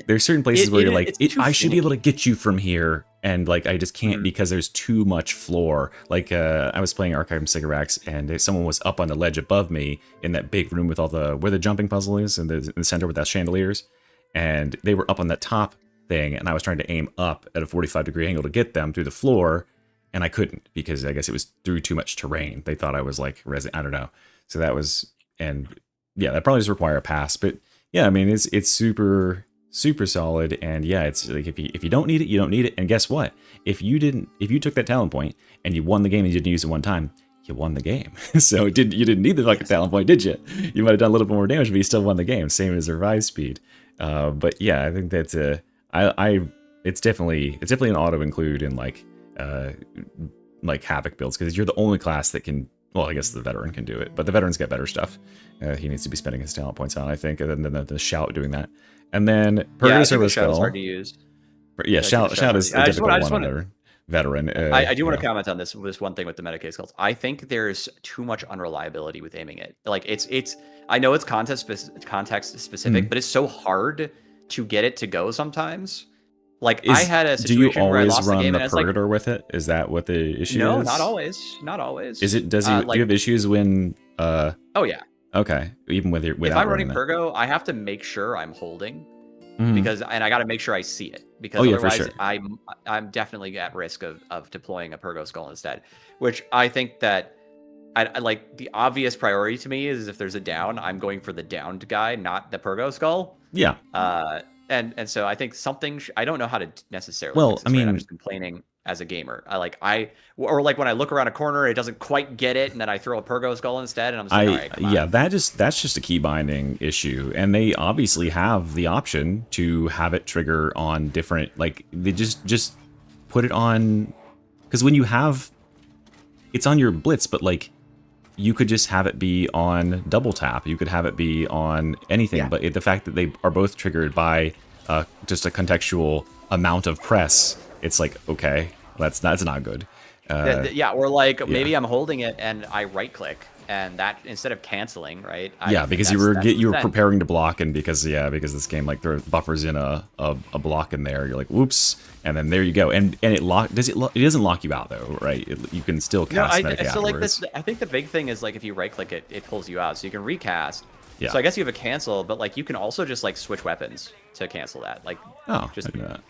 There's certain places where you're like, I should be able to get you from here, and like I just can't because there's too much floor. Like I was playing Archive Cigarettes, and someone was up on the ledge above me in that big room with all where the jumping puzzle is, in the center with that chandeliers, and they were up on that top thing, and I was trying to aim up at a 45-degree angle to get them through the floor, and I couldn't, because I guess it was through too much terrain. They thought I was like I don't know. So that was. And yeah, that probably does require a pass, but yeah, I mean, it's super solid, and yeah, it's like if you don't need it, you don't need it. And guess what? If you took that talent point and you won the game and you didn't use it one time, you won the game. So you didn't need the fucking talent point, did you? You might have done a little bit more damage, but you still won the game. Same as revive speed. But yeah, I think that's it's definitely an auto include in like Havoc builds, because you're the only class that can. Well, I guess the veteran can do it, but the veterans get better stuff. He needs to be spending his talent points on, I think, and then the shout doing that. And then Purga's Servo Skull. Hard to use. Yeah, shout is a difficult one on veteran. I do want to comment on this one thing with the Medicaid skulls. I think there's too much unreliability with aiming it. Like it's I know it's context specific, but it's so hard to get it to go sometimes. Like I had a situation where I lost the game, and it's like, do you always run the Purgator with it? Is that what the issue is? No, not always. Not always. Is it? Do you have issues when? Oh yeah. Okay. Even with if I'm running Purgo, I have to make sure I'm holding, because I got to make sure I see it, because otherwise I'm definitely at risk of deploying a Purgo skull instead. Which I think that I like the obvious priority to me is if there's a down, I'm going for the downed guy, not the Purgo skull. Yeah. And so I think something I don't know how to necessarily. Well, fix this, right? I'm just complaining as a gamer. Or like when I look around a corner, it doesn't quite get it, and then I throw a Purgo skull instead, and I'm just like, all right, come on. That's just a key binding issue, and they obviously have the option to have it trigger on different. Like they just put it on, because when you have, it's on your blitz, but like. You could just have it be on double tap. You could have it be on anything, but the fact that they are both triggered by just a contextual amount of press, it's like, okay, that's not good. Or like maybe I'm holding it and I right click and that instead of canceling, right? Yeah, because you were preparing to block, and because this game like buffers in a block in there, you're like, whoops, and then there you go, and it it doesn't lock you out though, right? You can still cast Medic so afterwards. like I think the big thing is like if you right click it, it pulls you out, so you can recast. Yeah. So I guess you have a cancel, but like you can also just like switch weapons to cancel that. Like just do that.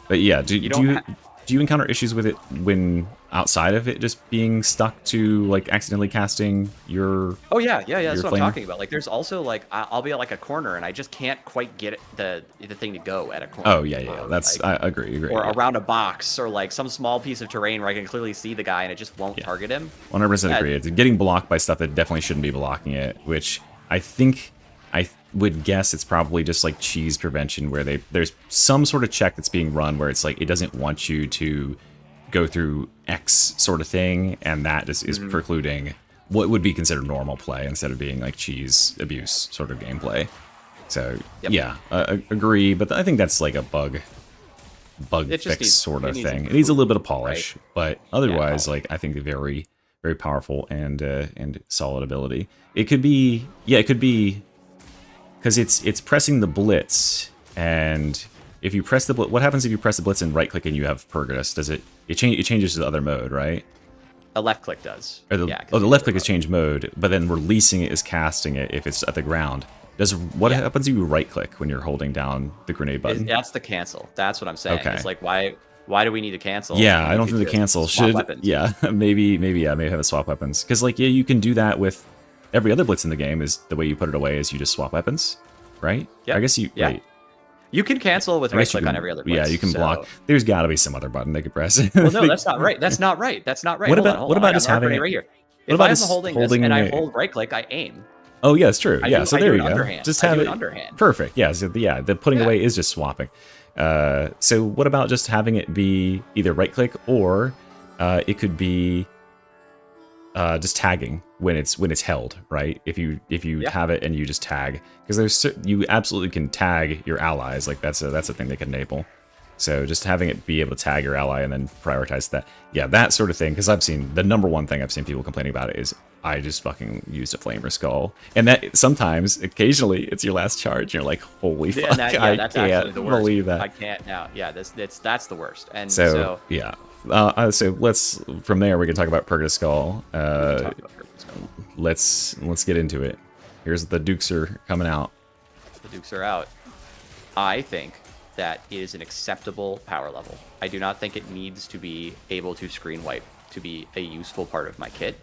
But yeah, do you encounter issues with it when outside of it just being stuck to like accidentally casting your? Oh yeah, that's what I'm talking about. Like there's also like I'll be at like a corner and I just can't quite get the thing to go at a corner. Oh yeah. That's I agree. Or around a box or like some small piece of terrain where I can clearly see the guy and it just won't target him. 100% agree. It's getting blocked by stuff that definitely shouldn't be blocking it, which I think I would guess it's probably just like cheese prevention where there's some sort of check that's being run where it's like it doesn't want you to go through X sort of thing, and that just is precluding what would be considered normal play instead of being like cheese abuse sort of gameplay. So yeah, agree, but I think that's like a bug fix sort of thing. It needs a little bit of polish, right? But otherwise, like I think very, very powerful and solid ability. It could be because it's pressing the blitz, and if you press the blitz, what happens if you press the blitz and right click and you have Purgus? Does it changes to the other mode, right? A left click does. Or the left click is change mode, but then releasing it is casting it if it's at the ground. What happens if you right click when you're holding down the grenade button? That's the cancel. That's what I'm saying. Okay. It's like why do we need to cancel? Yeah, I don't think the cancel should. Weapons. Yeah, maybe have a swap weapons, because like you can do that with every other blitz in the game. Is the way you put it away is you just swap weapons, right? Yeah. I guess you. Yeah. Wait. You can cancel with right click on every other blitz. Yeah, you can block. There's got to be some other button they could press. Well, no, that's not right. That's not right. What about just having it right here? If I am holding this and I hold right click, I aim. Oh yeah, it's true. So there you go. Underhand. Just have it underhand. Perfect. Yeah. So the putting away is just swapping. So what about just having it be either right click or it could be just tagging when it's held, right? If you have it and you just tag, because you absolutely can tag your allies. Like that's a thing they can enable. So just having it be able to tag your ally and then prioritize that. Yeah, that sort of thing. Because I've seen the number one thing I've seen people complaining about it is I just fucking used a flamer skull, and that occasionally it's your last charge. And you're like, holy fuck! That's I can't believe that. I can't now. Yeah, that's the worst. And so yeah. So let's from there we can talk about Purgus Skull. Let's get into it. Here's the Dukes are coming out. The Dukes are out. I think that it is an acceptable power level. I do not think it needs to be able to screen wipe to be a useful part of my kit,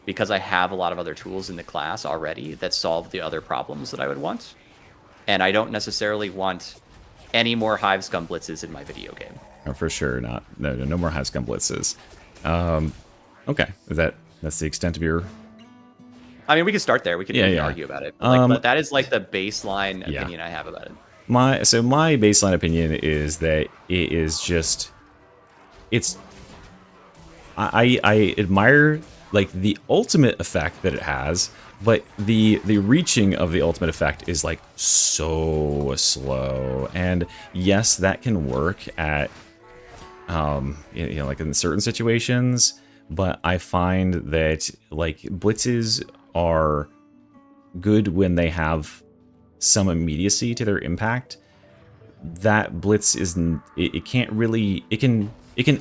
because I have a lot of other tools in the class already that solve the other problems that I would want. And I don't necessarily want any more Hive Scum blitzes in my video game. Oh, for sure not. No more Hive Scum blitzes. Okay, that's the extent of your... I mean, we can start there. We can argue about it. But that is like the baseline opinion I have about it. My baseline opinion is that it is just... I admire like the ultimate effect that it has, but the reaching of the ultimate effect is like so slow. And yes, that can work at like in certain situations, but I find that like blitzes are good when they have some immediacy to their impact. That blitz isn't, it can't really, it can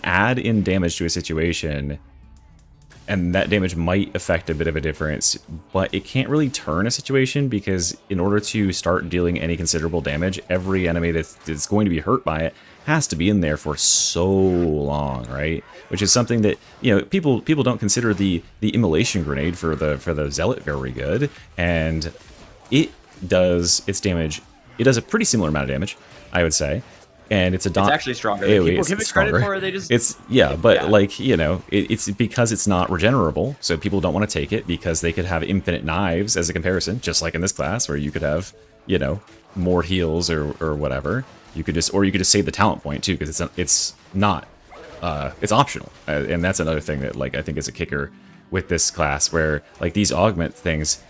add in damage to a situation, and that damage might affect a bit of a difference, but it can't really turn a situation, because in order to start dealing any considerable damage, every enemy that's going to be hurt by it has to be in there for so long, right? Which is something that, you know, people don't consider the immolation grenade for the Zealot very good, and it does its damage. It does a pretty similar amount of damage, I would say. And it's actually stronger. People give it credit for it, but like, you know, it's because it's not regenerable, so people don't want to take it because they could have infinite knives as a comparison, just like in this class where you could have, you know, more heals or whatever. You could just save the talent point too, because it's not it's optional, and that's another thing that like I think is a kicker with this class, where like these augment things,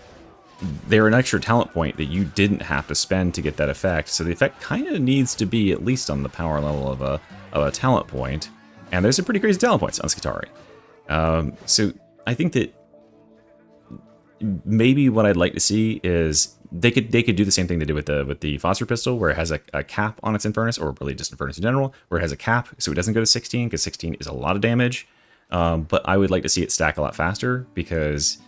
they're an extra talent point that you didn't have to spend to get that effect. So the effect kind of needs to be at least on the power level of a talent point. And there's some pretty crazy talent points on Skitari. So I think that maybe what I'd like to see is they could do the same thing they did with the phosphor pistol, where it has a cap on its infernus, or really just infernus in general, where it has a cap so it doesn't go to 16, because 16 is a lot of damage. But I would like to see it stack a lot faster, because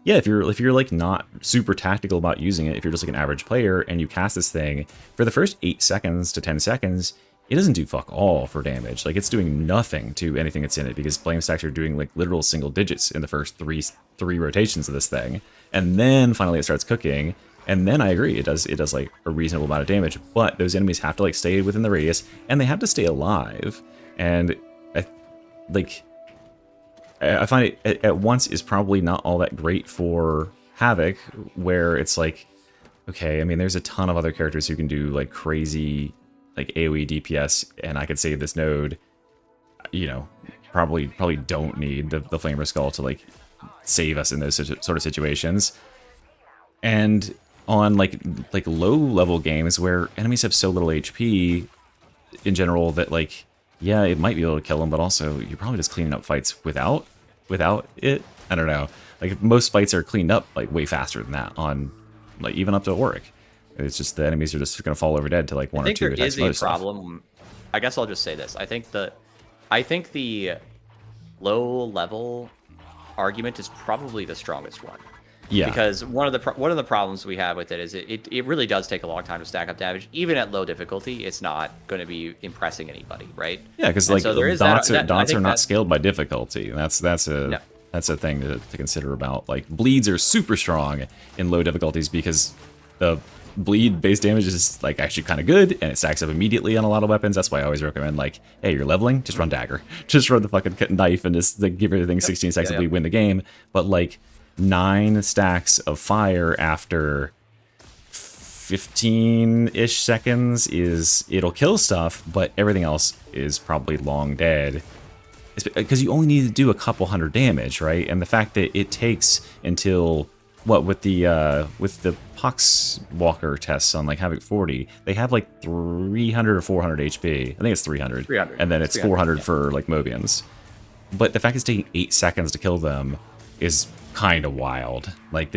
yeah, if you're like not super tactical about using it, if you're just like an average player and you cast this thing for the first 8 seconds to 10 seconds, it doesn't do fuck all for damage. Like, it's doing nothing to anything that's in it, because flame stacks are doing like literal single digits in the first three rotations of this thing, and then finally it starts cooking. And then I agree, it does like a reasonable amount of damage, but those enemies have to like stay within the radius, and they have to stay alive. And I find it at once is probably not all that great for Havoc, where it's like, okay, I mean, there's a ton of other characters who can do like crazy like AoE DPS, and I could save this node, you know, probably don't need the Flamer Skull to like save us in those sort of situations. And on like low level games where enemies have so little HP in general that like, yeah, it might be able to kill them, but also you're probably just cleaning up fights without it. I don't know. Like, most fights are cleaned up like way faster than that on like even up to Auric. It's just the enemies are just going to fall over dead to like one or two attacks. I think there is a problem. I guess I'll just say this. I think the low level argument is probably the strongest one. Yeah. Because one of the problems we have with it is it really does take a long time to stack up damage. Even at low difficulty, it's not going to be impressing anybody, right? Yeah, because like so dots are not scaled by difficulty. That's a thing to consider about. Like, bleeds are super strong in low difficulties because the bleed base damage is like actually kind of good, and it stacks up immediately on a lot of weapons. That's why I always recommend, like, hey, you're leveling, just run dagger, just run the fucking knife, and just like, give everything 16 stacks of bleed, win the game. But like 9 stacks of fire after 15-ish seconds it'll kill stuff, but everything else is probably long dead. It's because you only need to do a couple hundred damage, right? And the fact that it takes until with the Poxwalker tests on like Havoc 40, they have like 300 or 400 HP. I think it's 300. And then it's 400 for like Mobians. But the fact it's taking 8 seconds to kill them is kind of wild. Like,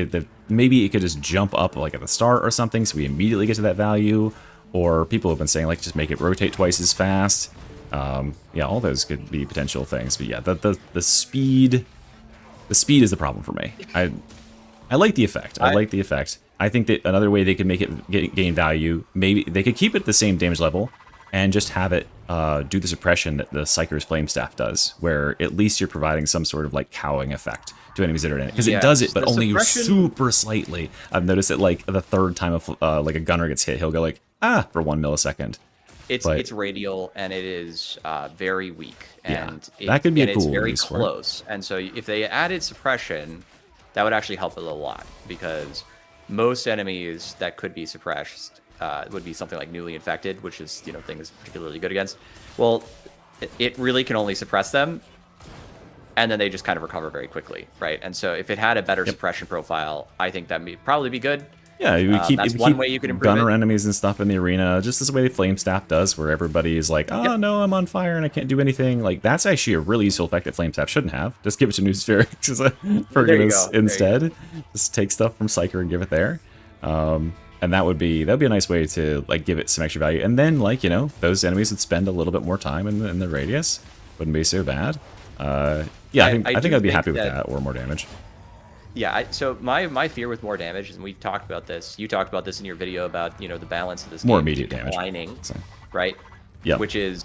maybe it could just jump up like at the start or something, so we immediately get to that value. Or people have been saying like just make it rotate twice as fast. Yeah, all those could be potential things. But yeah, the speed is the problem for me. I like the effect. I like the effect. I think that another way they could make it gain value, maybe they could keep it the same damage level and just have it do the suppression that the Psyker's Flame Staff does, where at least you're providing some sort of like cowing effect to enemies that are in it. Because it does it, but only super slightly. I've noticed that like the third time like a gunner gets hit, he'll go like, for 1 millisecond. It's radial, and it is very weak, and that could be a cool. It's very close, and so if they added suppression, that would actually help it a lot, because most enemies that could be suppressed would be something like newly infected, which is thing is particularly good against. Well, it really can only suppress them, and then they just kind of recover very quickly, right? And so if it had a better suppression profile, I think that would probably be good. Yeah, that's one way you can improve gunner enemies and stuff in the arena, just the way the Flame Staff does, where everybody is like, oh no, I'm on fire and I can't do anything. Like, that's actually a really useful effect that Flame Staff shouldn't have. Just give it to New Spheric instead. Just take stuff from Psyker and give it there. And that'd be a nice way to like give it some extra value. And then like those enemies would spend a little bit more time in the radius. Wouldn't be so bad. Yeah, I think I'd be happy with that, or more damage. Yeah, so my fear with more damage, and we've talked about this. You talked about this in your video about the balance of this more game immediate damage declining, right? Yeah, which is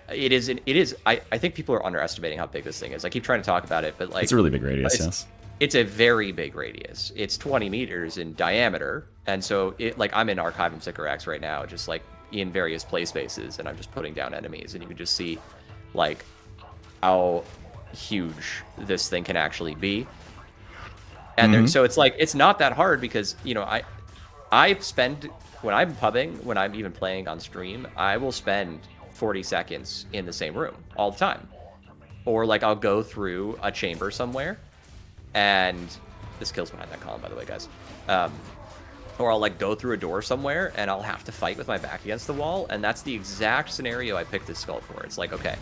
it is. I think people are underestimating how big this thing is. I keep trying to talk about it, but like it's a really big radius. Yes, it's a very big radius. It's 20 meters in diameter, and so I'm in Archive and Sicker X right now, just like in various play spaces, and I'm just putting down enemies, and you can just see like how huge this thing can actually be. And so it's like, it's not that hard, because I spend, when I'm pubbing, when I'm even playing on stream, I will spend 40 seconds in the same room all the time. Or like I'll go through a chamber somewhere, and this kills behind that column, by the way, guys. Or I'll like go through a door somewhere, and I'll have to fight with my back against the wall, and that's the exact scenario I picked this skull for. It's like, okay,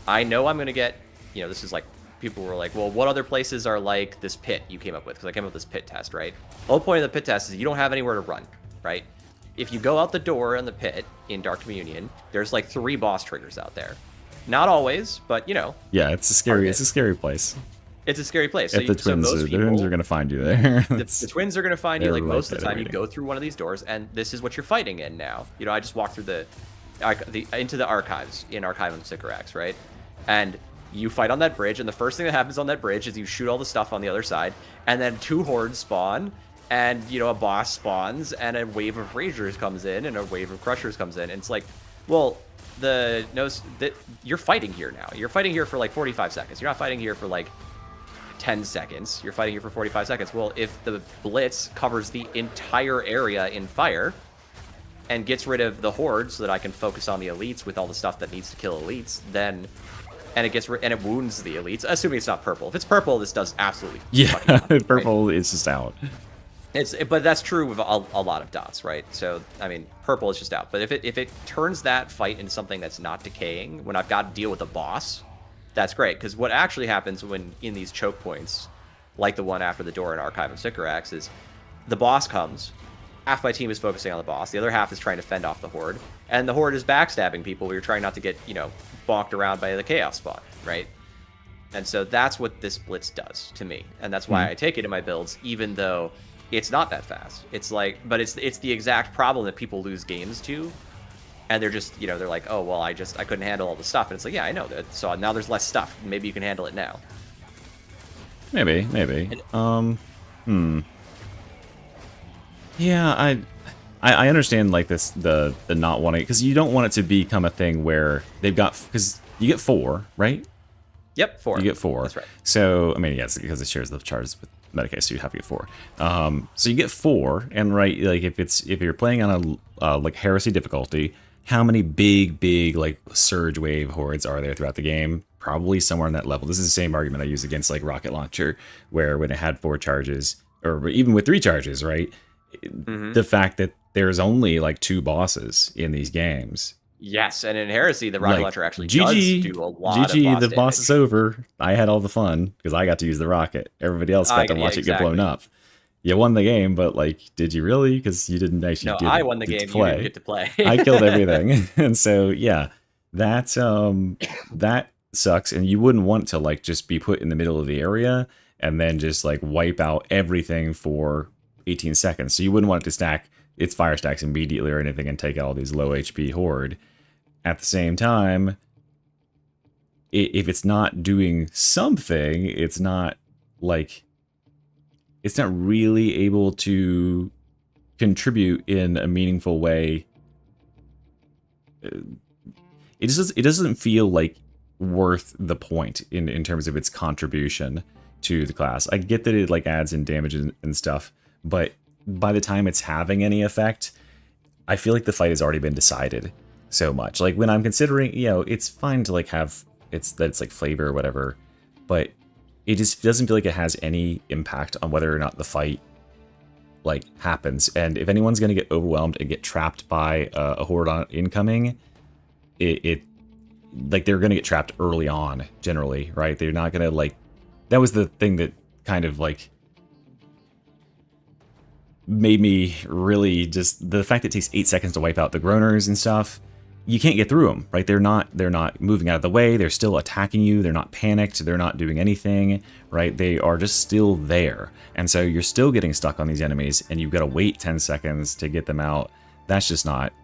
I know I'm gonna get, this is like people were like, well, what other places are like this pit you came up with? Because I came up with this pit test, right? The whole point of the pit test is you don't have anywhere to run, right? If you go out the door in the pit in Dark Communion, there's like 3 boss triggers out there. Not always, but you know. Yeah, it's a scary place. It's a scary place. If the twins are going to find you there. The twins are going to find you. Like most of the time, you go through one of these doors, and this is what you're fighting in now. You know, I just walked through into the archives in Archivum Sycorax, right? And you fight on that bridge, and the first thing that happens on that bridge is you shoot all the stuff on the other side, and then 2 hordes spawn, and you know a boss spawns, and a wave of Ragers comes in, and a wave of Crushers comes in, and it's like, well, you're fighting here now. You're fighting here for like 45 seconds. You're not fighting here for like 10 seconds. You're fighting here for 45 seconds. Well, if the Blitz covers the entire area in fire and gets rid of the horde so that I can focus on the elites with all the stuff that needs to kill elites, then and it wounds the elites, assuming it's not purple. If it's purple, this does absolutely nothing, purple right? is just out. But that's true with a lot of dots, right? So I mean, purple is just out. But if it turns that fight into something that's not decaying, when I've got to deal with a boss, that's great. Because what actually happens when in these choke points, like the one after the door in Archive of Sycorax, is the boss comes. Half my team is focusing on the boss. The other half is trying to fend off the horde, and the horde is backstabbing people. Where you're trying not to get bonked around by the chaos spot, right? And so that's what this Blitz does to me, and that's why I take it in my builds, even though it's not that fast. It's like, but it's the exact problem that people lose games to, and they're just they're like, oh well, I couldn't handle all the stuff, and it's like, yeah, I know that. So now there's less stuff. Maybe you can handle it now. Maybe. Yeah, I understand like this the not wanting, because you don't want it to become a thing where they've got, because you get 4, right? Yep, 4. You get 4. That's right. So I mean, yes, because it shares the charges with Medicaid, so you have to get 4. So you get 4, and right, like if you're playing on a like heresy difficulty, how many big like surge wave hordes are there throughout the game? Probably somewhere on that level. This is the same argument I use against like Rocket Launcher, where when it had 4 charges, or even with 3 charges, right? The fact that there's only like 2 bosses in these games. Yes, and in Heresy, the Rocket Launcher actually does do a lot of GG, boss the boss damage. is over. I had all the fun because I got to use the rocket. Everybody else got to watch it get blown up. You won the game, but like, did you really? Because you didn't actually. No, I won the game. You didn't get to play. I killed everything, and so yeah, that sucks. And you wouldn't want to like just be put in the middle of the area and then just like wipe out everything for 18 seconds. So you wouldn't want it to stack its fire stacks immediately or anything and take out all these low HP horde. At the same time, if it's not doing something, it's not really able to contribute in a meaningful way. It doesn't feel like worth the point in terms of its contribution to the class. I get that it like adds in damage and stuff, but by the time it's having any effect, I feel like the fight has already been decided so much. Like when I'm considering, it's fine to like have it's like flavor or whatever, but it just doesn't feel like it has any impact on whether or not the fight like happens. And if anyone's going to get overwhelmed and get trapped by a horde on incoming, it like they're going to get trapped early on generally, right? They're not going to like, that was the thing that kind of like made me really just, the fact that it takes 8 seconds to wipe out the groaners and stuff, you can't get through them, right? They're not moving out of the way. They're still attacking you. They're not panicked. They're not doing anything, right? They are just still there. And so you're still getting stuck on these enemies and you've got to wait 10 seconds to get them out. That's just not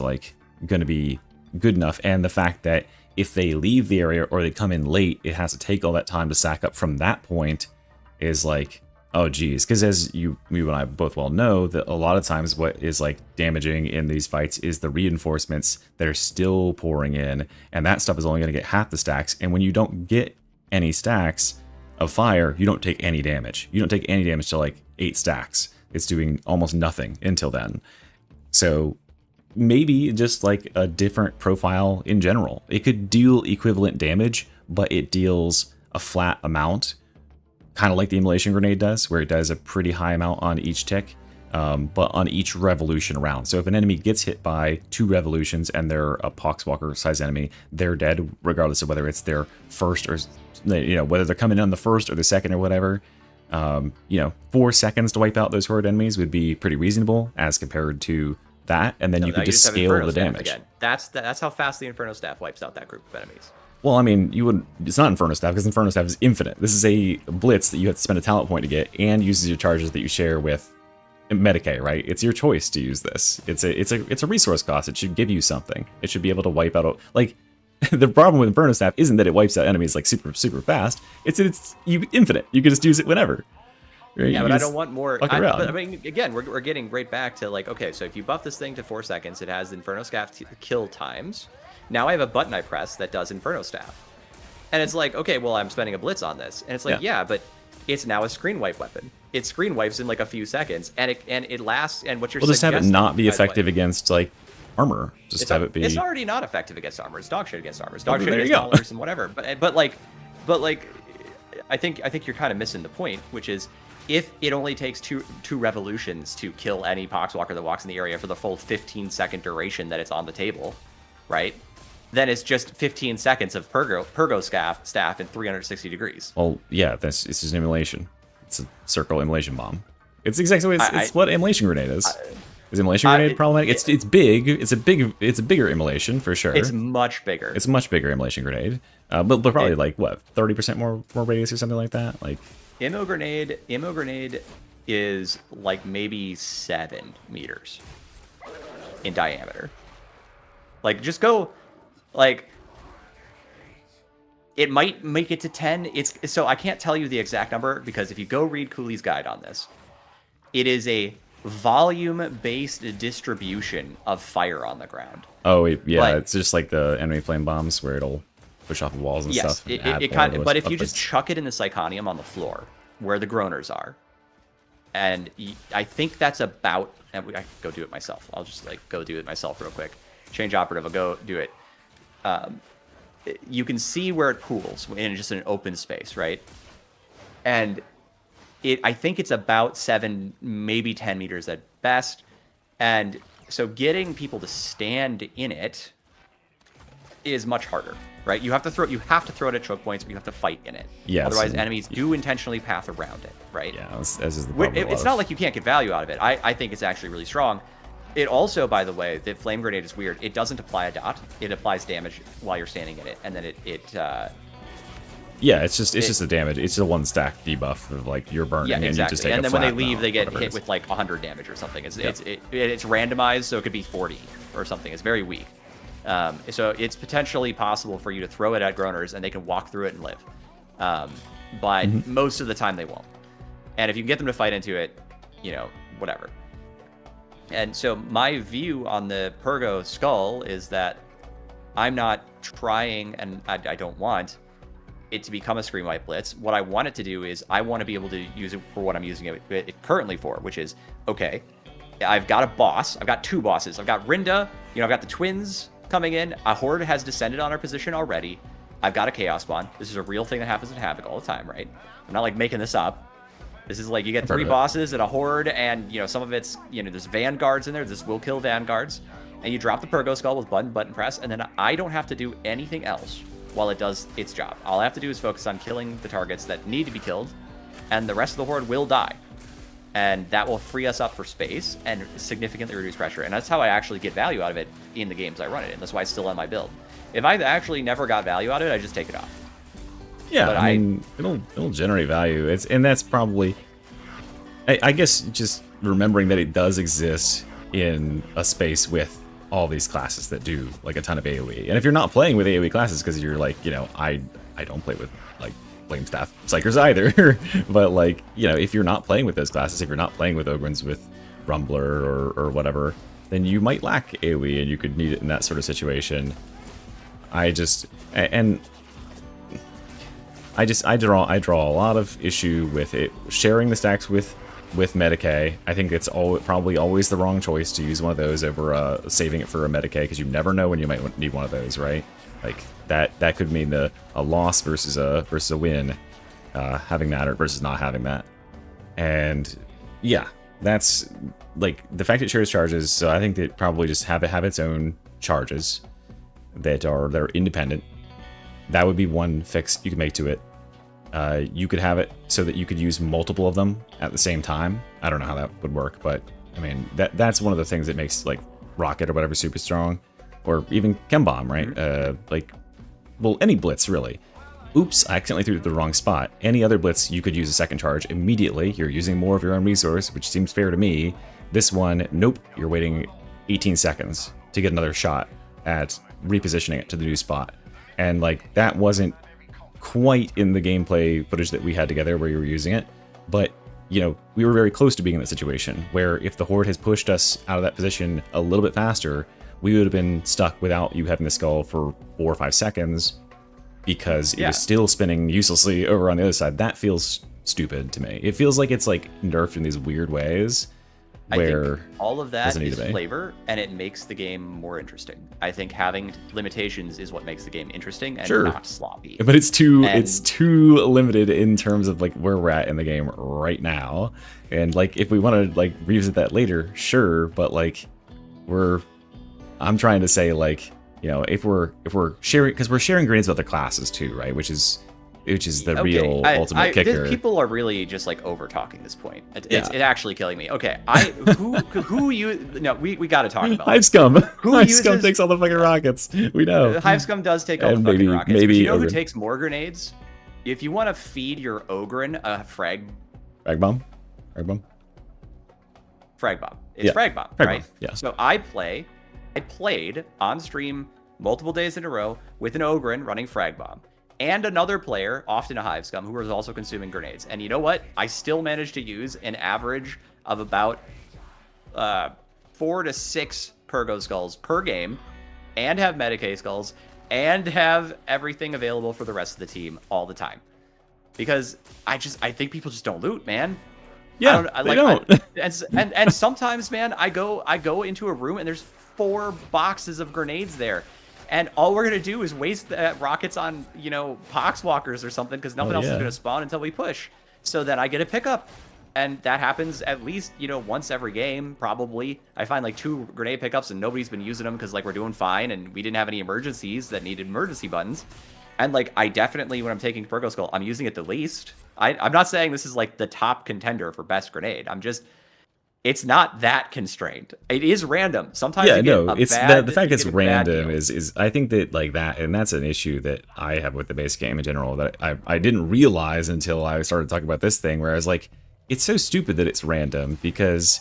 like going to be good enough. And the fact that if they leave the area or they come in late, it has to take all that time to stack up from that point is like, oh geez, because as you and I both well know, that a lot of times what is like damaging in these fights is the reinforcements that are still pouring in, and that stuff is only going to get half the stacks. And when you don't get any stacks of fire, you don't take any damage. You don't take any damage to like 8 stacks. It's doing almost nothing until then. So maybe just like a different profile in general. It could deal equivalent damage, but it deals a flat amount, kind of like the immolation grenade does, where it does a pretty high amount on each tick. but on each revolution round. So if an enemy gets hit by 2 revolutions and they're a Poxwalker size enemy, they're dead regardless of whether it's their first or, whether they're coming in on the first or the second or whatever. 4 seconds to wipe out those horde enemies would be pretty reasonable as compared to that, and then you could just scale the damage. Again. That's how fast the Inferno Staff wipes out that group of enemies. Well, I mean, it's not Inferno Staff, because Inferno Staff is infinite. This is a blitz that you have to spend a talent point to get, and uses your charges that you share with Medicae, right? It's your choice to use this. It's a resource cost. It should give you something. It should be able to wipe out, like, the problem with Inferno Staff isn't that it wipes out enemies like super fast. It's infinite. You can just use it whenever. Right? Yeah, you but I don't want more. But I mean, again, we're getting right back to like, okay, so if you buff this thing to 4 seconds, it has Inferno Staff kill times. Now I have a button I press that does Inferno Staff, and it's like, okay, well, I'm spending a blitz on this, and it's like, yeah, but it's now a screen wipe weapon. It screen wipes in like a few seconds, and it lasts. And what you're just have it not be effective against like armor. Just have it be. It's already not effective against armor. It's dog shit against armor. It's dog shit against dollars and whatever. But like, I think you're kind of missing the point, which is if it only takes two revolutions to kill any Poxwalker that walks in the area for the full 15-second duration that it's on the table, right? Then it's just 15 seconds of Purgo staff in 360 degrees. Well, yeah, it's just an immolation. It's a circle immolation bomb. It's exactly it's what immolation grenade is. Is immolation grenade problematic? It's big. It's a bigger immolation for sure. It's much bigger. It's a much bigger immolation grenade. But probably like what, 30% more radius or something like that. Like Immo grenade is like maybe 7 meters in diameter. Like just go, like it might make it to 10. So I can't tell you the exact number because if you go read Cooley's guide on this, it is a volume-based distribution of fire on the ground. Oh yeah, it's just like the enemy flame bombs where it'll push off of walls and stuff. Yes, but if you just chuck it in the Psychonium on the floor where the groaners are, and I think that's about. And I can go do it myself. I'll just like go do it myself real quick. Change operative. I'll go do it. You can see where it pools in just an open space, right? And I think it's about 7, maybe 10 meters at best. And so getting people to stand in it is much harder, right? You have to throw it at choke points, but you have to fight in it. Yes. Otherwise, enemies do intentionally path around it, right? Yeah, as is the problem. It's not like you can't get value out of it. I think it's actually really strong. It also, by the way, the flame grenade is weird. It doesn't apply a dot. It applies damage while you're standing in it, and then yeah, it's just a damage. It's a 1 stack debuff of like you're burning. Yeah, exactly. And you just take and a then when they flat leave, they get whatever hit with like 100 damage or something. It's randomized, so it could be 40 or something. It's very weak. So it's potentially possible for you to throw it at groaners and they can walk through it and live. But most of the time they won't. And if you can get them to fight into it, whatever. And so my view on the Purgo skull is that I'm not trying, and I don't want it to become a screen wipe blitz. What I want it to do is I want to be able to use it for what I'm using it currently for, which is, okay, I've got a boss. I've got 2 bosses. I've got Rinda. I've got the twins coming in. A horde has descended on our position already. I've got a chaos spawn. This is a real thing that happens in Havoc all the time, right? I'm not like making this up. This is like you get 3 bosses and a horde, and some of it's there's vanguards in there. This will kill vanguards, and you drop the Purgo skull with button press, and then I don't have to do anything else while it does its job. All I have to do is focus on killing the targets that need to be killed, and the rest of the horde will die, and that will free us up for space and significantly reduce pressure. And that's how I actually get value out of it in the games I run it in. That's why it's still on my build. If I actually never got value out of it, I just take it off. Yeah, but I mean, it'll generate value. And that's probably, I guess, just remembering that it does exist in a space with all these classes that do like a ton of AoE. And if you're not playing with AoE classes because you're like, I don't play with like flame staff psychers either. But like, if you're not playing with those classes, if you're not playing with Ogryns with Rumbler or whatever, then you might lack AoE and you could need it in that sort of situation. I draw a lot of issue with it sharing the stacks with Medicae. I think it's probably always the wrong choice to use one of those over saving it for a Medicae, because you never know when you might need one of those, right? Like that could mean a loss versus a win, having that versus not having that. And yeah, that's like the fact it shares charges. So I think that probably just have its own charges that are independent. That would be one fix you could make to it. You could have it so that you could use multiple of them at the same time. I don't know how that would work, but I mean that's one of the things that makes like Rocket or whatever super strong, or even Chem Bomb, right? Like, well, any blitz really. Oops, I accidentally threw it the wrong spot. Any other blitz, you could use a second charge immediately. You're using more of your own resource, which seems fair to me. This one, nope, you're waiting 18 seconds to get another shot at repositioning it to the new spot. And like, that wasn't quite in the gameplay footage that we had together where you were using it, but you know, we were very close to being in that situation where if the Horde has pushed us out of that position a little bit faster, we would have been stuck without you having the skull for 4 or 5 seconds because it was still spinning uselessly over on the other side. That feels stupid to me. It feels like it's like nerfed in these weird ways where I think all of that is be. flavor, and it makes the game more interesting. I think having limitations is what makes the game interesting and not sloppy. But it's too limited in terms of like where we're at in the game right now. And like if we want to like revisit that later, sure, but like I'm trying to say like, you know, if we're sharing, because we're sharing grenades with other classes too, right? Which is the real ultimate kicker. People are really just like over talking this point. It's actually killing me. Okay, who you? No, we got to talk about Hive Scum. Hive Scum takes all the fucking rockets. We know. Hive Scum does take all the fucking rockets. Maybe you know who takes more grenades? If you want to feed your Ogren a frag bomb. Frag bomb. It's frag bomb, right? Bomb. Yeah. So I played on stream multiple days in a row with an Ogren running frag bomb. And another player, often a Hive Scum, who was also consuming grenades. And you know what? I still managed to use an average of about 4 to 6 Purgo Skulls per game, and have Medicae Skulls, and have everything available for the rest of the team all the time. Because I think people just don't loot, man. Yeah, they don't. And sometimes, man, I go into a room and there's 4 boxes of grenades there. And all we're going to do is waste rockets on, you know, Poxwalkers or something because nothing else is going to spawn until we push. So then I get a pickup. And that happens at least, you know, once every game, probably. I find like 2 grenade pickups and nobody's been using them because like we're doing fine and we didn't have any emergencies that needed emergency buttons. And like I definitely, when I'm taking Purgo Skull, I'm using it the least. I'm not saying this is like the top contender for best grenade. It's not that constrained. It is random. Sometimes it's the fact it's random is I think that like that, and that's an issue that I have with the base game in general that I didn't realize until I started talking about this thing, where I was like, it's so stupid that it's random, because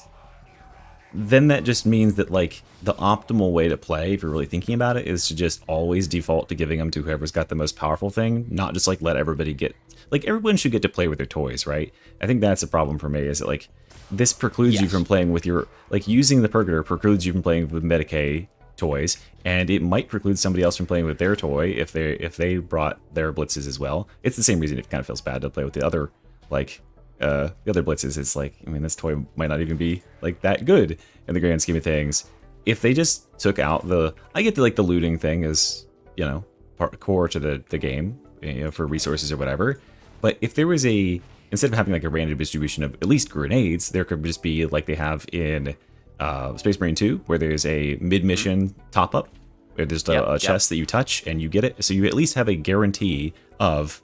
then that just means that like the optimal way to play, if you're really thinking about it, is to just always default to giving them to whoever's got the most powerful thing, not just like let everybody get, like everyone should get to play with their toys, right? I think that's a problem for me, is that like this precludes you from playing with your, like using the Purgator precludes you from playing with Medicae toys, and it might preclude somebody else from playing with their toy if they brought their blitzes as well. It's the same reason it kind of feels bad to play with the other, like, the other blitzes. It's like, I mean, this toy might not even be like that good in the grand scheme of things. If they just took out I get the looting thing is, you know, core to the game, you know, for resources or whatever. But if there was instead of having like a random distribution of at least grenades, there could just be like they have in Space Marine 2, where there's a mid-mission top-up, where there's a chest that you touch and you get it. So you at least have a guarantee of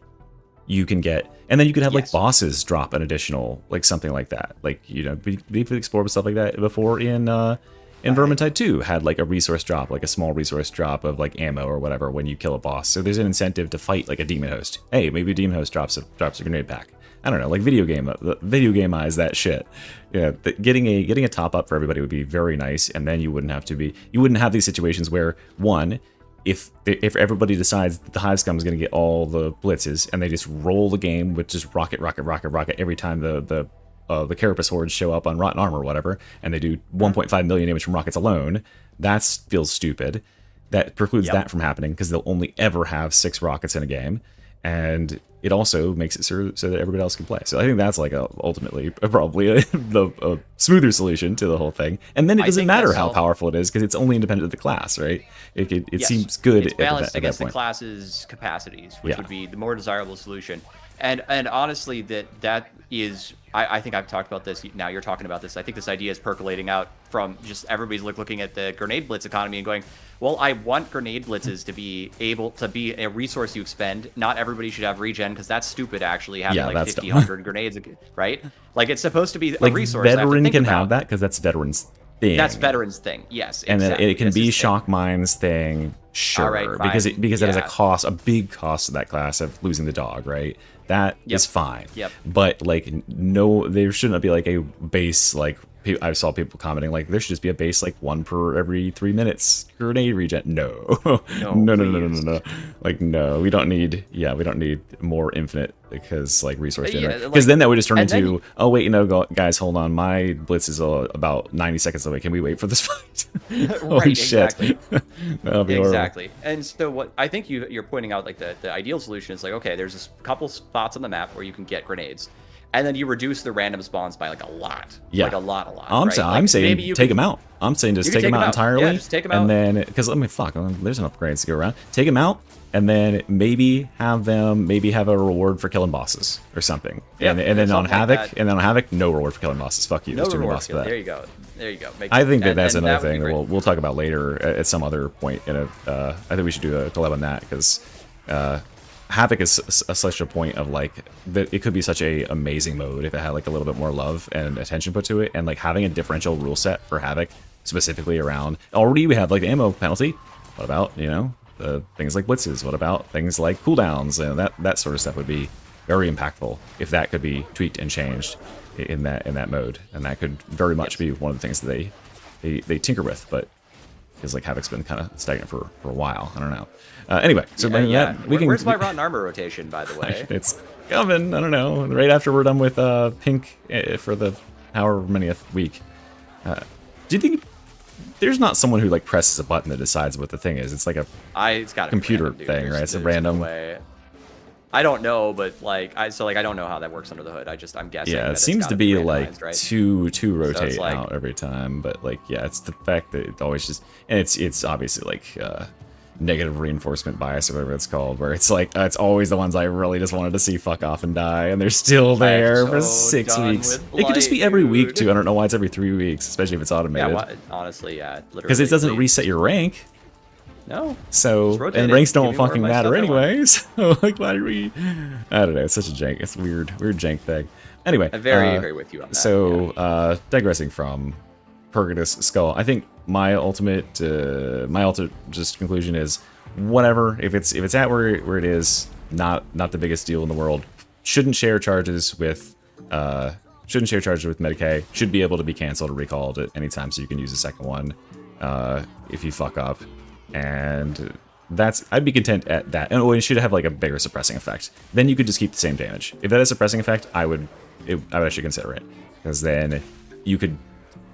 you can get, and then you could have like bosses drop an additional, like something like that. Like, you know, we've explored stuff like that before in Vermintide 2, had like a resource drop, like a small resource drop of like ammo or whatever when you kill a boss. So there's an incentive to fight like a demon host. Hey, maybe a demon host drops a grenade pack. I don't know, like video game-eyes that shit. Yeah, getting a top up for everybody would be very nice, and then you wouldn't have these situations where, one, if everybody decides that the Hive Scum is going to get all the blitzes and they just roll the game with just rocket every time the Carapace hordes show up on Rotten Armor or whatever, and they do 1.5 million damage from rockets alone, that feels stupid. That precludes that from happening, because they'll only ever have 6 rockets in a game. And it also makes it so that everybody else can play. So I think that's like ultimately probably a smoother solution to the whole thing. And then it doesn't matter how powerful it is, because it's only independent of the class, right? It seems good. It's balanced against the class's capacities, which would be the more desirable solution. And honestly, that is, I think I've talked about this. Now you're talking about this. I think this idea is percolating out from just everybody's looking at the grenade blitz economy and going, well, I want grenade blitzes to be able to be a resource you expend. Not everybody should have regen because that's stupid. Actually, having like 50, 100 grenades, right? Like it's supposed to be a resource. Veteran can have that because that's veterans thing. That's veterans thing. Yes, and exactly. then it can be shock mines thing. Sure, right, because that is a big cost to that class of losing the dog, right? That is fine. Yep. But like, no, there shouldn't be like a base like. I saw people commenting like there should just be a base like 1 per every 3 minutes grenade regen. No, no. Like no, we don't need more infinite because like resource generation. Because then that would just turn into oh wait, guys, hold on, my blitz is about 90 seconds away. Can we wait for this fight? Holy shit. Exactly. And so what I think you're pointing out like the ideal solution is like okay, there's a couple spots on the map where you can get grenades. And then you reduce the random spawns by like a lot. Yeah. Like a lot. I'm saying take them out. I'm saying just take them out entirely. Yeah, just take them out. And then, because there's enough grades to go around. Take them out, and then maybe have a reward for killing bosses or something. Yeah, and then on Havoc, no reward for killing bosses. Fuck you. There's too many bosses for that. There you go. I think that's another thing that we'll talk about later at some other point. I think we should do a collab on that because. Havoc is such a point of like that it could be such a amazing mode if it had like a little bit more love and attention put to it, and like having a differential rule set for Havoc specifically around already we have like the ammo penalty. What about the things like blitzes? What about things like cooldowns? And that sort of stuff would be very impactful if that could be tweaked and changed in that mode, and that could very much be one of the things that they tinker with, but. Because like Havoc's been kind of stagnant for a while. I don't know. Anyway, so where's my rotten armor rotation, by the way? It's coming. I don't know. Right after we're done with pink for the however many week. Do you think there's not someone who like presses a button that decides what the thing is? It's like it's got a computer thing, right? It's a random. I don't know, but like I don't know how that works under the hood. I'm guessing. Yeah, it seems to be like right? two rotate so out every time, but like it's the fact that it always just and it's obviously like negative reinforcement bias or whatever it's called, where it's like it's always the ones I really just wanted to see fuck off and die, and they're still there for 6 weeks. It could just be every week too. I don't know why it's every 3 weeks, especially if it's automated. Yeah, honestly, yeah, literally. Because it doesn't reset your rank. No. So, and ranks don't fucking matter anyway. So, like, why are we? I don't know. It's such a jank. It's weird jank thing. Anyway. I very agree with you on that. So, digressing from Purgatus Skull, I think my ultimate just conclusion is whatever. If it's at where it is, not the biggest deal in the world. Shouldn't share charges with Medicaid. Should be able to be canceled or recalled at any time, so you can use the second one if you fuck up. And I'd be content at that. And it should have like a bigger suppressing effect. Then you could just keep the same damage. If that has a suppressing effect, I would actually consider it, because then you could,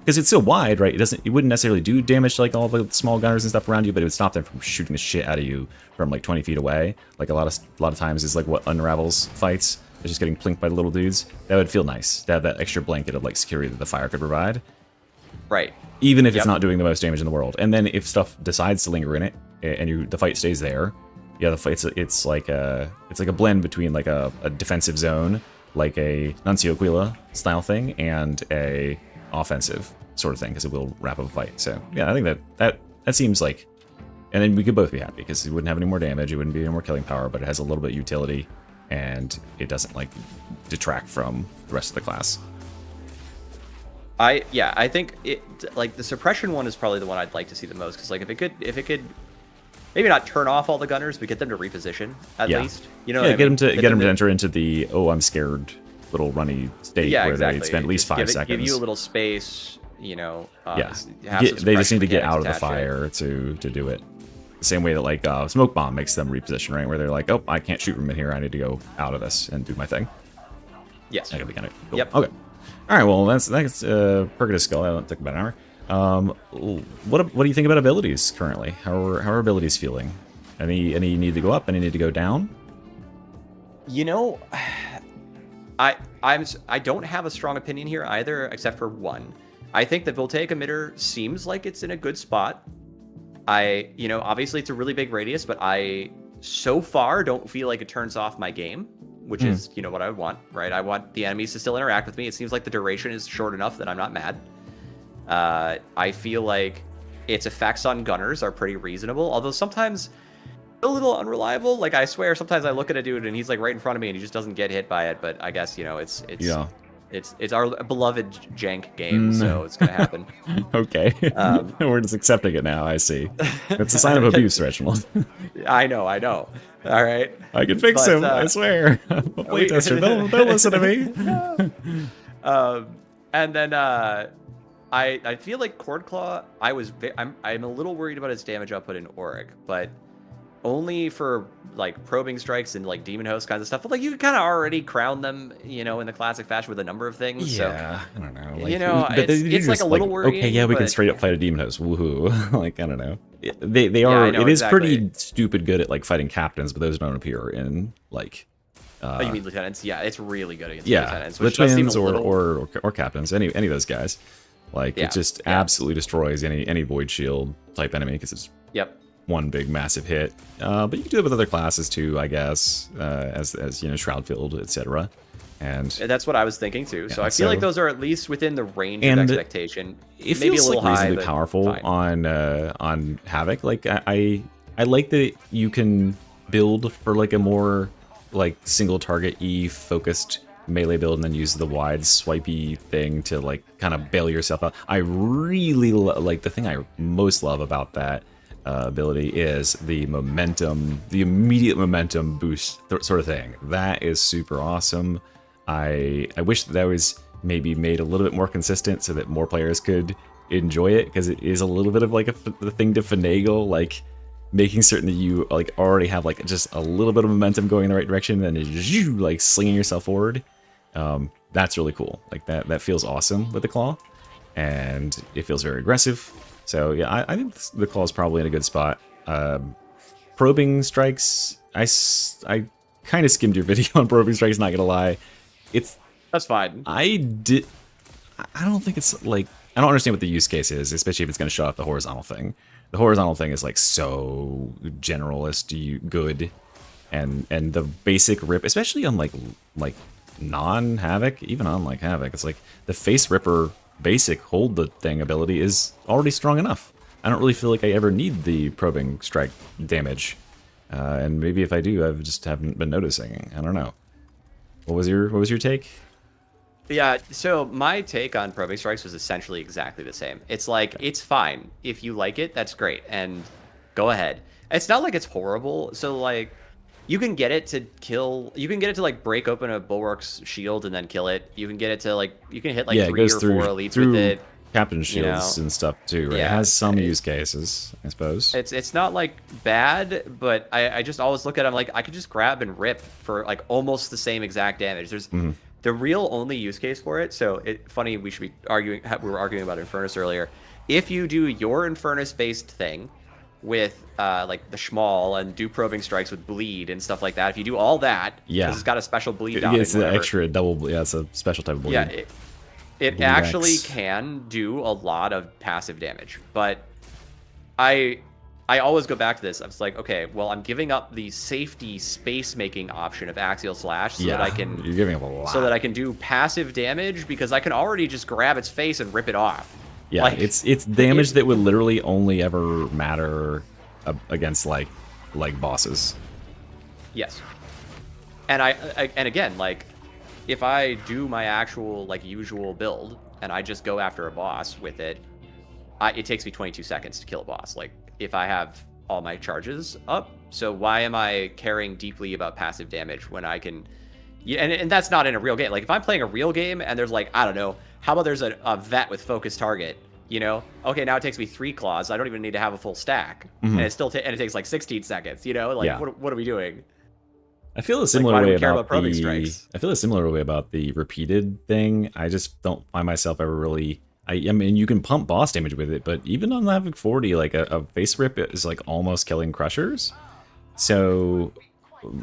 because it's so wide, right? It wouldn't necessarily do damage to like all the small gunners and stuff around you, but it would stop them from shooting the shit out of you from like 20 feet away. Like a lot of times is like what unravels fights. It's just getting plinked by the little dudes. That would feel nice to have that extra blanket of like security that the fire could provide. Right. Even if it's not doing the most damage in the world. And then if stuff decides to linger in it and the fight stays there, the fight it's like a blend between like a defensive zone, like a Nuncio Quila style thing, and a offensive sort of thing, because it will wrap up a fight. So yeah, I think that seems like, and then we could both be happy because it wouldn't have any more damage, it wouldn't be any more killing power, but it has a little bit of utility, and it doesn't like detract from the rest of the class. I think it like the suppression one is probably the one I'd like to see the most, because like if it could maybe not turn off all the gunners, but get them to reposition at least. Get them to enter into the I'm scared little runny state where they spend at least 5 seconds. Give you a little space, they just need to get out of the fire to do it. The same way that like smoke bomb makes them reposition, right? Where they're like, oh, I can't shoot from in here, I need to go out of this and do my thing. Yes. That could be kind of cool. Yep. Okay. All right, well, that's Purgatus Skull. That took about an hour. What do you think about abilities currently? How are abilities feeling? Any need to go up? Any need to go down? I don't have a strong opinion here either, except for one. I think the Voltaic Emitter seems like it's in a good spot. Obviously it's a really big radius, but I so far don't feel like it turns off my game. which is, you know, what I want, right? I want the enemies to still interact with me. It seems like the duration is short enough that I'm not mad. I feel like its effects on gunners are pretty reasonable, although sometimes a little unreliable. Like, I swear, sometimes I look at a dude and he's like right in front of me and he just doesn't get hit by it. But I guess, you know, it's our beloved jank game, so it's gonna happen. Okay, we're just accepting it now. I see. It's a sign of abuse, Reginald. I know. All right. I can fix him. I swear. Playtester, they'll listen to me. And then I feel like Cord Claw. I'm a little worried about its damage output in Auric, but only for like probing strikes and like demon host kinds of stuff. But like, you can kind of already crown them, you know, in the classic fashion with a number of things. Yeah, so, I don't know. Like, you know, but it's like a little worrying. Okay, yeah, we can straight up fight a demon host. Woohoo! Like, I don't know. They are. It is pretty stupid good at like fighting captains, but those don't appear in like. Oh, you mean lieutenants? Yeah, it's really good against lieutenants. Lieutenants or captains. Any of those guys. Like, it just absolutely destroys any void shield type enemy because it's one big massive hit. But you can do it with other classes too, I guess, as you know, Shroudfield, etc. And that's what I was thinking too. So I feel like those are at least within the range of expectation. It maybe feels a little like high, reasonably powerful on Havoc. Like I like that you can build for like a more like single target focused melee build and then use the wide swipey thing to like kind of bail yourself out. I really like the thing I most love about that ability is the momentum, the immediate momentum boost sort of thing. That is super awesome. I wish that was maybe made a little bit more consistent so that more players could enjoy it, because it is a little bit of like the thing to finagle, like making certain that you like already have like just a little bit of momentum going in the right direction and then you like slinging yourself forward. That's really cool. Like that feels awesome with the claw, and it feels very aggressive. So yeah, I think the claw is probably in a good spot. Probing strikes, I kind of skimmed your video on probing strikes, not gonna lie. That's fine. I don't think it's like, I don't understand what the use case is, especially if it's gonna show up the horizontal thing. The horizontal thing is like so generalist good, and the basic rip, especially on like non-Havoc, even on like Havoc, it's like the face ripper basic hold the thing ability is already strong enough. I don't really feel like I ever need the probing strike damage, and maybe if I do, I just haven't been noticing. I don't know. What was your take? Yeah, so my take on probing strikes was essentially exactly the same. It's like, it's fine. If you like it, that's great, and go ahead. It's not like it's horrible. So like, you can get it to kill, you can get it to like break open a bulwark's shield and then kill it. You can get it to like, you can hit like 3 or 4 elites with it. Captain shields and stuff too, right? It has some use cases, I suppose. It's not like bad, but I just always look at it, I'm like, I could just grab and rip for like almost the same exact damage. There's the real only use case for it. So funny, we should be arguing, we were arguing about Infernus earlier. If you do your Infernus based thing with like the Schmall and do probing strikes with bleed and stuff like that, if you do all that, because it's got a special bleed down. It's an extra double, it's a special type of bleed. Yeah, it actually can do a lot of passive damage, but I always go back to this. I was like, okay, well, I'm giving up the safety space making option of axial slash so that I can you're giving up a lot. So that I can do passive damage, because I can already just grab its face and rip it off. Yeah, like, it's damage that would literally only ever matter against like bosses. Yes, and and again, like, if I do my actual like usual build and I just go after a boss with it, it takes me 22 seconds to kill a boss. Like, if I have all my charges up, so why am I caring deeply about passive damage when I can? Yeah, and that's not in a real game. Like, if I'm playing a real game and there's like, I don't know, how about there's a vet with focus target? You know, okay, now it takes me 3 claws. I don't even need to have a full stack, and it still and it takes like 16 seconds. You know, like what are we doing? I feel a similar way about the repeated thing. I just don't find myself ever really. I mean, you can pump boss damage with it, but even on Havoc 40, like a face rip is like almost killing crushers. So,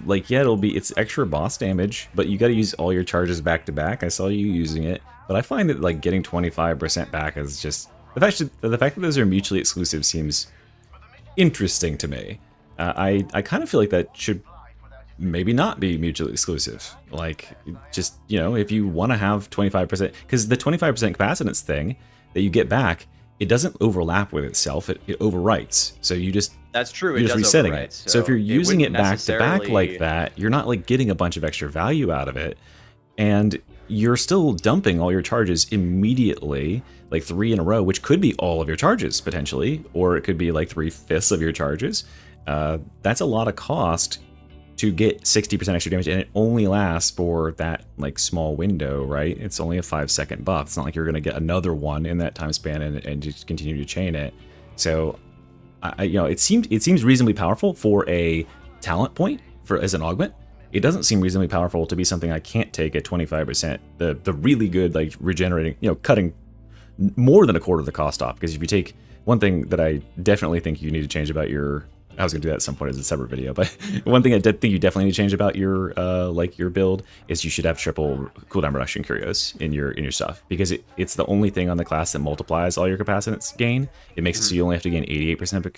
like, yeah, it's extra boss damage, but you got to use all your charges back to back. I saw you using it, but I find that like getting 25% back is just the fact that those are mutually exclusive seems interesting to me. I kind of feel like that should maybe not be mutually exclusive. Like, just, you know, if you want to have 25%, because the 25% capacitance thing that you get back, it doesn't overlap with itself. It overwrites. So you just That's true. you're It just does resetting overwrite, it. So if you're using it wouldn't back to back like necessarily- that, you're not like getting a bunch of extra value out of it, and you're still dumping all your charges immediately, like 3 in a row, which could be all of your charges potentially, or it could be like 3/5 of your charges. That's a lot of cost to get 60% extra damage, and it only lasts for that like small window, right? It's only a 5-second buff. It's not like you're going to get another one in that time span and just continue to chain it. So, you know, it seems reasonably powerful for a talent point as an augment. It doesn't seem reasonably powerful to be something I can't take at 25%. The really good, like, regenerating, you know, cutting more than a quarter of the cost off. Because if you take one thing that I definitely think you need to change about your, I was gonna do that at some point as a separate video, but one thing I did think you definitely need to change about your like your build is you should have triple cooldown reduction curios in your stuff, because it's the only thing on the class that multiplies all your capacitance gain. It makes it so you only have to gain 88%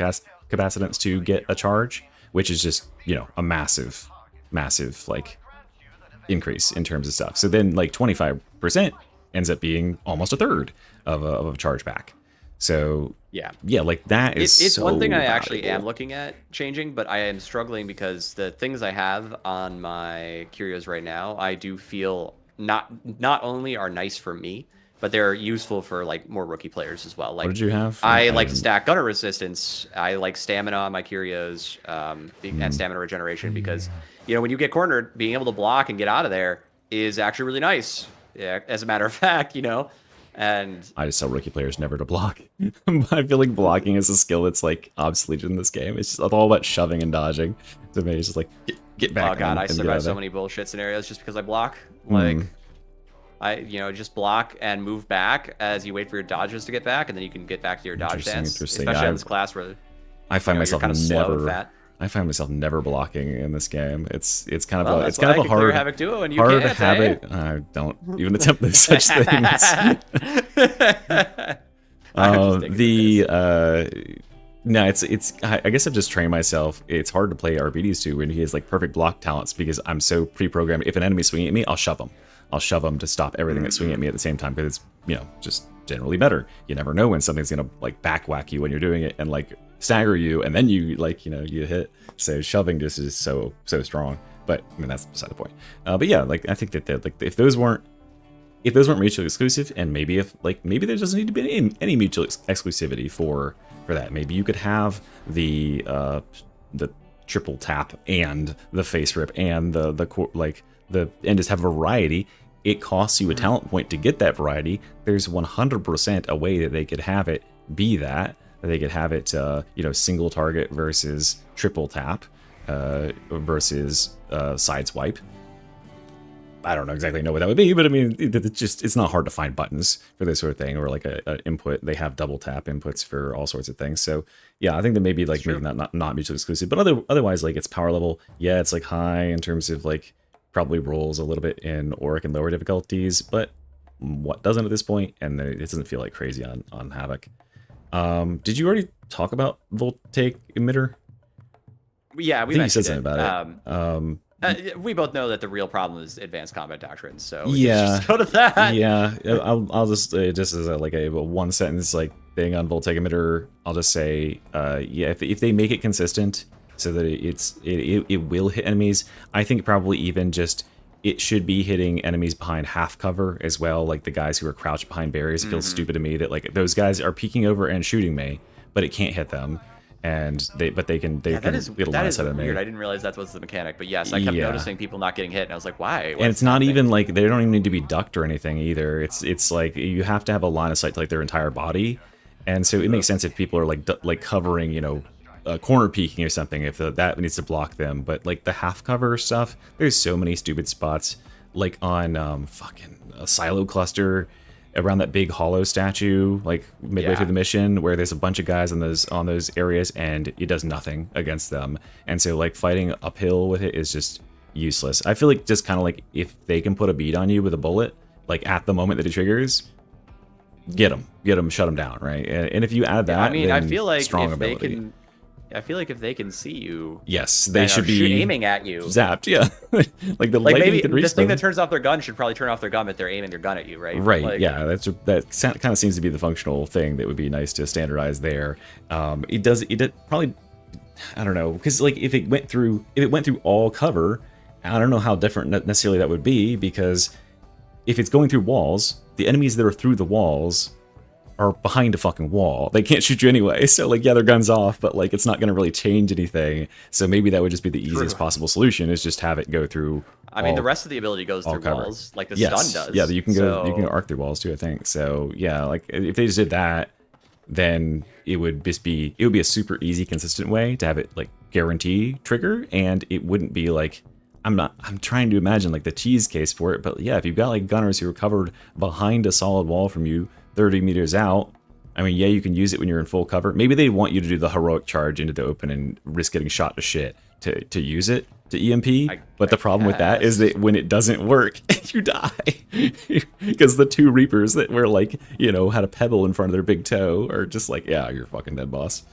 capacitance to get a charge, which is just, you know, a massive like increase in terms of stuff. So then like 25% ends up being almost a third of a charge back. So yeah, like that is it's so one thing I actually valuable. am looking at changing, but I am struggling because the things I have on my curios right now, I do feel not only are nice for me, but they're useful for like more rookie players as well. Like, what did you have? I like to stack gunner resistance. I like stamina on my curios, and stamina regeneration, because, you know, when you get cornered, being able to block and get out of there is actually really nice. Yeah, as a matter of fact, you know. And I just tell rookie players never to block. I feel like blocking is a skill that's like obsolete in this game. It's just all about shoving and dodging. To me, it's just like get back. Oh god, I and get out survived of so there. many bullshit scenarios just because I block. Like, I, you know, just block and move back as you wait for your dodges to get back, and then you can get back to your dodge dance. Interesting. Especially in this class where I find myself kind of slow and never. fat. I find myself never blocking in this game. It's kind of Well, a it's that's kind why of I a can clear hard Havoc duo and you hard can't, habit. I don't even attempt those such things. No, it's. I guess I've just trained myself. It's hard to play RBDs too when he has like perfect block talents, because I'm so pre-programmed. If an enemy's swinging at me, I'll shove him. I'll shove him to stop everything that's swinging at me at the same time, because it's, you know, just generally better. You never know when something's gonna like back whack you when you're doing it and like stagger you, and then you like, you know, you hit. So shoving just is so strong. But I mean, that's beside the point. But yeah, like I think that like if those weren't mutually exclusive, and maybe maybe there doesn't need to be any mutual exclusivity for that. Maybe you could have the triple tap and the face rip and and just have variety. It costs you a talent point to get that variety. There's 100% a way that they could have it be that they could have it, you know, single target versus triple tap versus side swipe. I don't exactly know what that would be, but I mean, it's not hard to find buttons for this sort of thing, or like a input. They have double tap inputs for all sorts of things. So yeah, I think that maybe like making that not mutually exclusive, but otherwise like its power level, yeah, it's like high in terms of like probably rolls a little bit in Auric and lower difficulties, but what doesn't at this point, and it doesn't feel like crazy on Havoc. Did you already talk about voltaic emitter? Yeah, we I think you said mentioned something about it. We both know that the real problem is advanced combat doctrines, so yeah, just go to that. Yeah, I'll just as a one sentence like thing on voltaic emitter. I'll just say, yeah, if they make it consistent so that it will hit enemies, I think probably even just it should be hitting enemies behind half cover as well, like the guys who are crouched behind barriers. It feels stupid to me that like those guys are peeking over and shooting me, but it can't hit them. And they can that is get a line of sight on me. weird. I didn't realize that was the mechanic, but yes, I kept noticing people not getting hit, and I was like, why? And it's not even like they don't even need to be ducked or anything either. It's like you have to have a line of sight to like their entire body, and so it makes sense if people are like covering, you know, corner peeking or something, if that needs to block them. But like the half cover stuff, there's so many stupid spots, like on fucking a silo cluster around that big hollow statue, like midway through the mission, where there's a bunch of guys on those areas, and it does nothing against them. And so like fighting uphill with it is just useless. I feel like just kind of like if they can put a bead on you with a bullet, like at the moment that it triggers, get them, shut them down, right? And if you add that, I mean, I then feel like strong if ability. I feel like if they can see you, Yes, they and should are be aiming at you. zapped. Yeah, like the Like lightning maybe can the reach thing them. that turns off their gun should probably turn off their gun if they're aiming their gun at you, right? Right. Like, Yeah. That kind of seems to be the functional thing that would be nice to standardize there. It did probably. I don't know, because like if it went through all cover, I don't know how different necessarily that would be, because if it's going through walls, the enemies that are through the walls are behind a fucking wall. They can't shoot you anyway. So like, yeah, their gun's off, but like it's not going to really change anything. So maybe that would just be the easiest possible solution, is just have it go through. I mean, the rest of the ability goes through cover. walls, like the stun does. Yeah, you can arc through walls too, I think. So yeah, like if they just did that, then it would be a super easy, consistent way to have it like guarantee trigger, and it wouldn't be like, I'm trying to imagine like the cheese case for it, but yeah, if you've got like gunners who are covered behind a solid wall from you 30 meters out, I mean, yeah, you can use it when you're in full cover. Maybe they want you to do the heroic charge into the open and risk getting shot to shit to use it to EMP. But the problem with that is that when it doesn't work, you die. Because the two Reapers that were like, had a pebble in front of their big toe are just like, yeah, you're fucking dead, boss.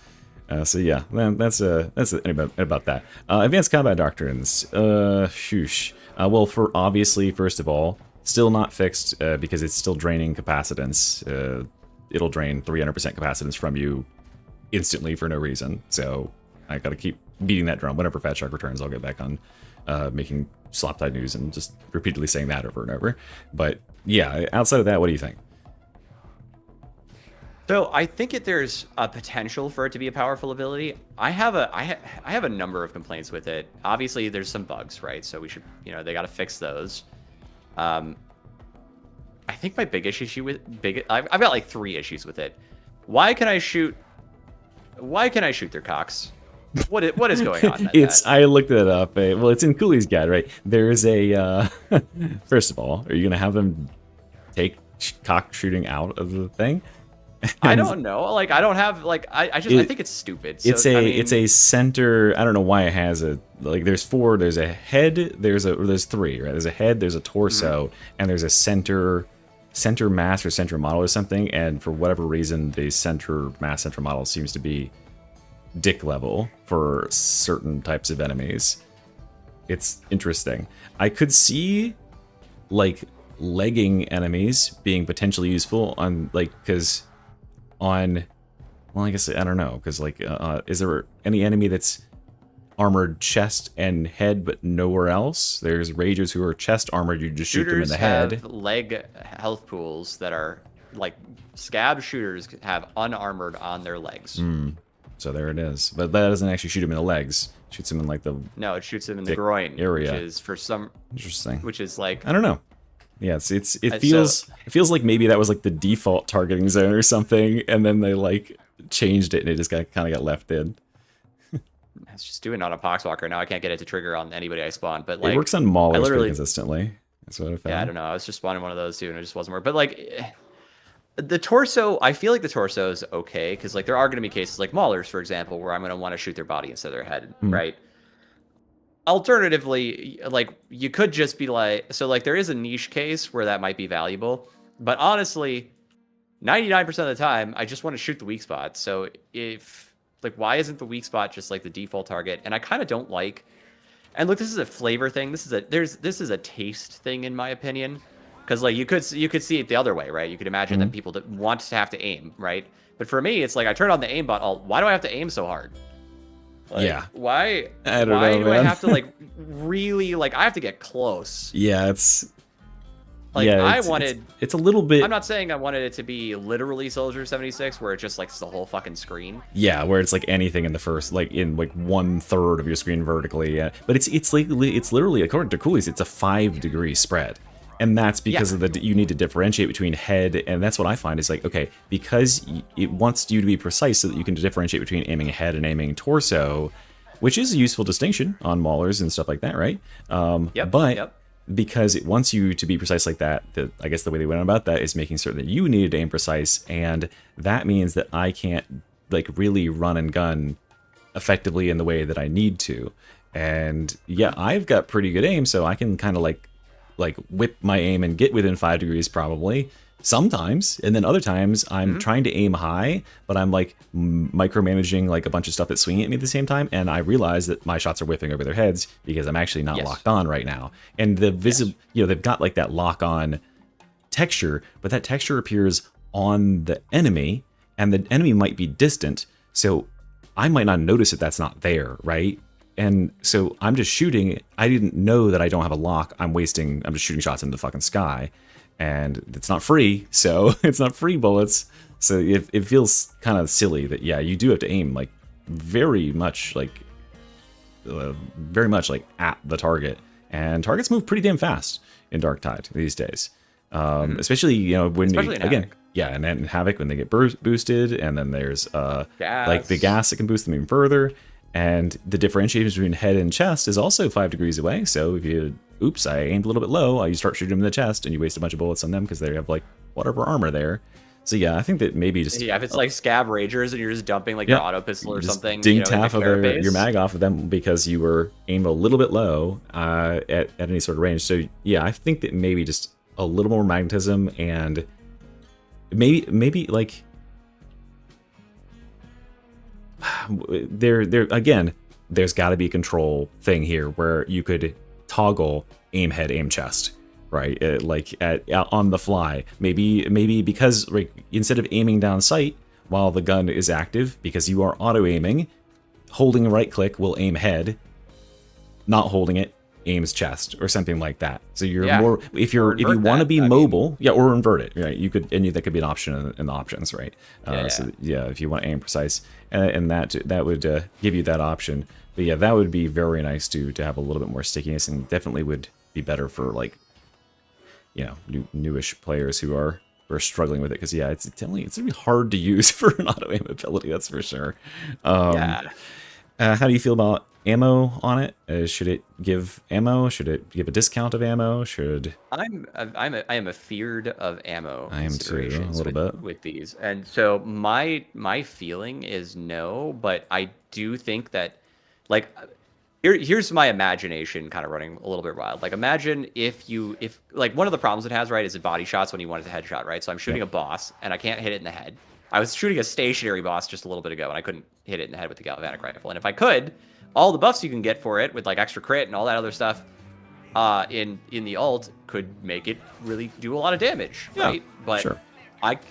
So yeah, that's about that. Advanced combat doctrines. Shoosh. Well, first of all, still not fixed because it's still draining capacitance. It'll drain 300% capacitance from you instantly for no reason. So I gotta keep beating that drum. Whenever Fat Shark returns, I'll get back on making slop-tied news and just repeatedly saying that over and over. But yeah, outside of that, what do you think? So I think there's a potential for it to be a powerful ability. I have a number of complaints with it. Obviously, there's some bugs, right? So we should, they got to fix those. I think my biggest issue with I've got like 3 issues with it. Why can I shoot their cocks? What is going on? I looked it up. Well, it's in Cooley's guide, right? There's a first of all, are you gonna have them take cock shooting out of the thing? I don't know. Like, I don't have like I think it's stupid. So, it's a center. I don't know why it has a There's 4. There's a head. There's 3. Right? There's a head. There's a torso, and there's a center mass or center model or something. And for whatever reason, the center model seems to be dick level for certain types of enemies. It's interesting. I could see like legging enemies being potentially useful on well, I guess I don't know, because like is there any enemy that's armored chest and head but nowhere else? There's ragers who are chest armored, you just shoot them in the head. Have leg health pools that are like scab shooters have unarmored on their legs. So there it is. But that doesn't actually shoot him in the legs. It shoots him in like the No, it shoots him in the groin area, which is for some interesting. Which is like, I don't know. Yeah, it feels like maybe that was like the default targeting zone or something, and then they like changed it and it just kind of got left in. It's just doing it on a Poxwalker. Now I can't get it to trigger on anybody I spawn, but like it works on Maulers pretty consistently. That's what I found. Yeah, I don't know. I was just spawning one of those too, and it just wasn't working. But like the torso, I feel like the torso is okay because like there are going to be cases like Maulers, for example, where I'm going to want to shoot their body instead of their head, right? Alternatively, like you could just be like, so like there is a niche case where that might be valuable, but honestly, 99% of the time, I just want to shoot the weak spot. So if like, why isn't the weak spot just like the default target? And I kind of don't like. And look, this is a flavor thing. This is a taste thing in my opinion, because like you could see it the other way, right? You could imagine that people that want to have to aim, right? But for me, it's like I turn on the aimbot. Why do I have to aim so hard? Like, yeah. Why? I don't know, man. I have to like really like I have to get close? Yeah, it's like it's a little bit. I'm not saying I wanted it to be literally Soldier 76, where it just like the whole fucking screen. Yeah, where it's like anything in the first, like in like 1/3 of your screen vertically. Yeah, but it's literally according to Cooley's, it's a 5-degree spread. And that's because of you need to differentiate between head, and that's what I find is like, okay, because it wants you to be precise so that you can differentiate between aiming head and aiming torso, which is a useful distinction on Maulers and stuff like that, right? Because it wants you to be precise like that, I guess the way they went about that is making certain that you needed to aim precise, and that means that I can't like really run and gun effectively in the way that I need to. And yeah, I've got pretty good aim, so I can kind of like whip my aim and get within 5 degrees probably. sometimes, and then other times I'm trying to aim high, but I'm like micromanaging like a bunch of stuff that's swinging at me at the same time, and I realize that my shots are whipping over their heads because I'm actually not locked on right now. And the you know, they've got like that lock on texture, but that texture appears on the enemy, and the enemy might be distant, so I might not notice that that's not there, right? And so I'm just shooting. I didn't know that I don't have a lock. I'm just shooting shots into the fucking sky. And it's not free, so it's not free bullets. So it feels kind of silly that, yeah, you do have to aim like very much like at the target. And targets move pretty damn fast in Darktide these days. Especially, you know, when Havoc. Yeah, and then Havoc when they get boosted, and then there's gas. like the gas that can boost them even further. And the differentiation between head and chest is also 5 degrees away. So if you, oops, I aimed a little bit low, you start shooting them in the chest, and you waste a bunch of bullets on them because they have like whatever armor there. So yeah, I think that maybe just if it's like Scab Ragers and you're just dumping like your auto pistol or something, dinged half of your mag off of them because you were aimed a little bit low at any sort of range. So yeah, I think that maybe just a little more magnetism, and maybe like there again, there's got to be a control thing here where you could toggle aim head, aim chest, right? On the fly. Maybe because like, instead of aiming down sight while the gun is active, because you are auto aiming, holding a right click will aim head, not holding it aims chest or something like that. So you're more if you want to be mobile, or invert it, right? You could, and that could be an option in the options, right? So if you want to aim precise, and that would give you that option. But yeah, that would be very nice to have a little bit more stickiness, and definitely would be better for like, you know, newish players who are struggling with it, because it's gonna be hard to use for an auto aim ability, that's for sure. How do you feel about ammo on it? Should it give ammo? Should it give a discount of ammo? I am afeared of ammo. I am too, a little bit with these, and so my feeling is no, but I do think that like here's my imagination kind of running a little bit wild. Like imagine if like one of the problems it has, right, is it body shots when you want it to headshot, right? So I'm shooting a boss and I can't hit it in the head. I was shooting a stationary boss just a little bit ago and I couldn't hit it in the head with the galvanic rifle. And if I could, all the buffs you can get for it with like extra crit and all that other stuff in the ult could make it really do a lot of damage, right? But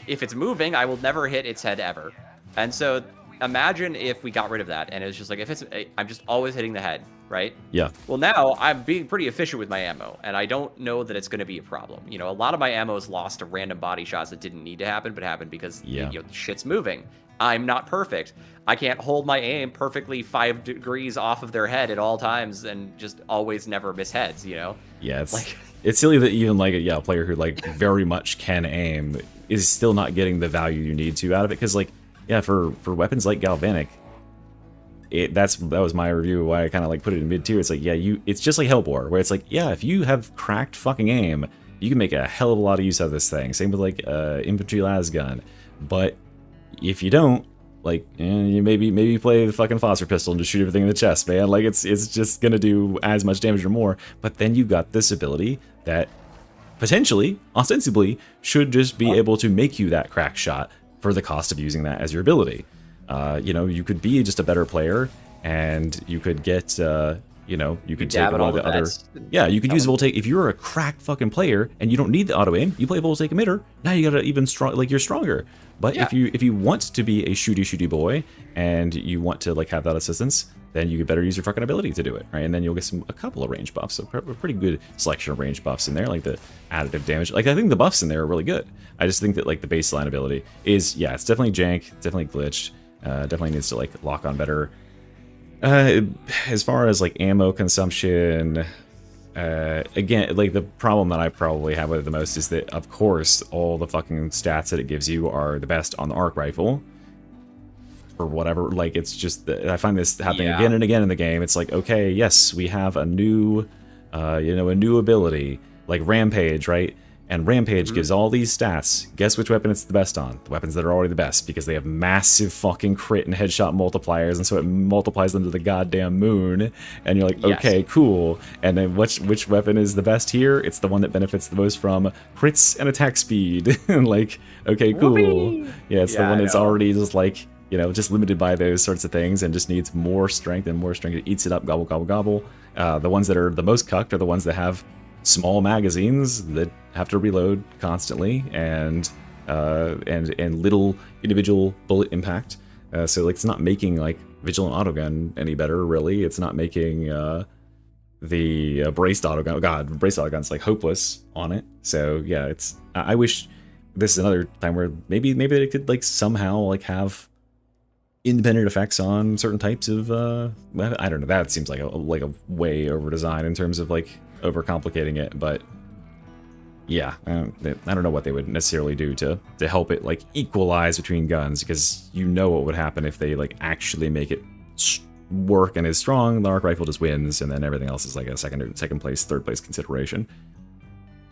if it's moving, I will never hit its head ever. And so imagine if we got rid of that and it's just like I'm just always hitting the head, right? Yeah. Well, now I'm being pretty efficient with my ammo, and I don't know that it's going to be a problem. You know, a lot of my ammo is lost to random body shots that didn't need to happen, but happened because the shit's moving. I'm not perfect. I can't hold my aim perfectly 5 degrees off of their head at all times and just always never miss heads, you know? Yeah, it's silly that even like a player who like very much can aim is still not getting the value you need to out of it, because like for weapons like galvanic, that was my review, why I kind of like put it in mid tier. It's like it's just like Hellbore, where it's like if you have cracked fucking aim, you can make a hell of a lot of use out of this thing. Same with like infantry las gun, but if you don't, like, you maybe play the fucking Foster pistol and just shoot everything in the chest, man. Like it's just gonna do as much damage or more. But then you got this ability that potentially, ostensibly, should just be able to make you that crack shot for the cost of using that as your ability. You know, you could be just a better player, and you could get, you could take one of the other. Yeah, you could use Voltaic. If you're a cracked fucking player and you don't need the auto aim, you play Voltaic emitter. Now you got to even strong, like you're stronger. But if you want to be a shooty boy and you want to like have that assistance, then you better use your fucking ability to do it, right? And then you'll get a couple of range buffs, so a pretty good selection of range buffs in there, like the additive damage. Like I think the buffs in there are really good. I just think that like the baseline ability is it's definitely jank, definitely glitched, definitely needs to like lock on better. As far as like ammo consumption, again, like the problem that I probably have with it the most is that, of course, all the fucking stats that it gives you are the best on the arc rifle. For whatever, like it's just, I find this happening again and again in the game. It's like, okay, yes, we have a new, a new ability, like Rampage, right? And Rampage gives all these stats. Guess which weapon it's the best on? The weapons that are already the best, because they have massive fucking crit and headshot multipliers, and so it multiplies them to the goddamn moon. And you're like, okay, cool. And then which weapon is the best here? It's the one that benefits the most from crits and attack speed. And like, okay, cool. Whoopee! Yeah, it's the one that's already just like, you know, just limited by those sorts of things and just needs more strength and more strength. It eats it up, gobble, gobble, gobble. The ones that are the most cucked are the ones that have small magazines that have to reload constantly and little individual bullet impact. So like it's not making like Vigilant Autogun any better, really. It's not making the Braced Autogun. Oh god, Braced Autogun's like hopeless on it. So yeah, it's. I wish this is another time where maybe they could like somehow like have independent effects on certain types of. I don't know. That seems like a way over design in terms of like overcomplicating it, but yeah, I don't know what they would necessarily do to help it like equalize between guns, because you know what would happen if they like actually make it work and is strong. The arc rifle just wins, and then everything else is like a second place, third place consideration.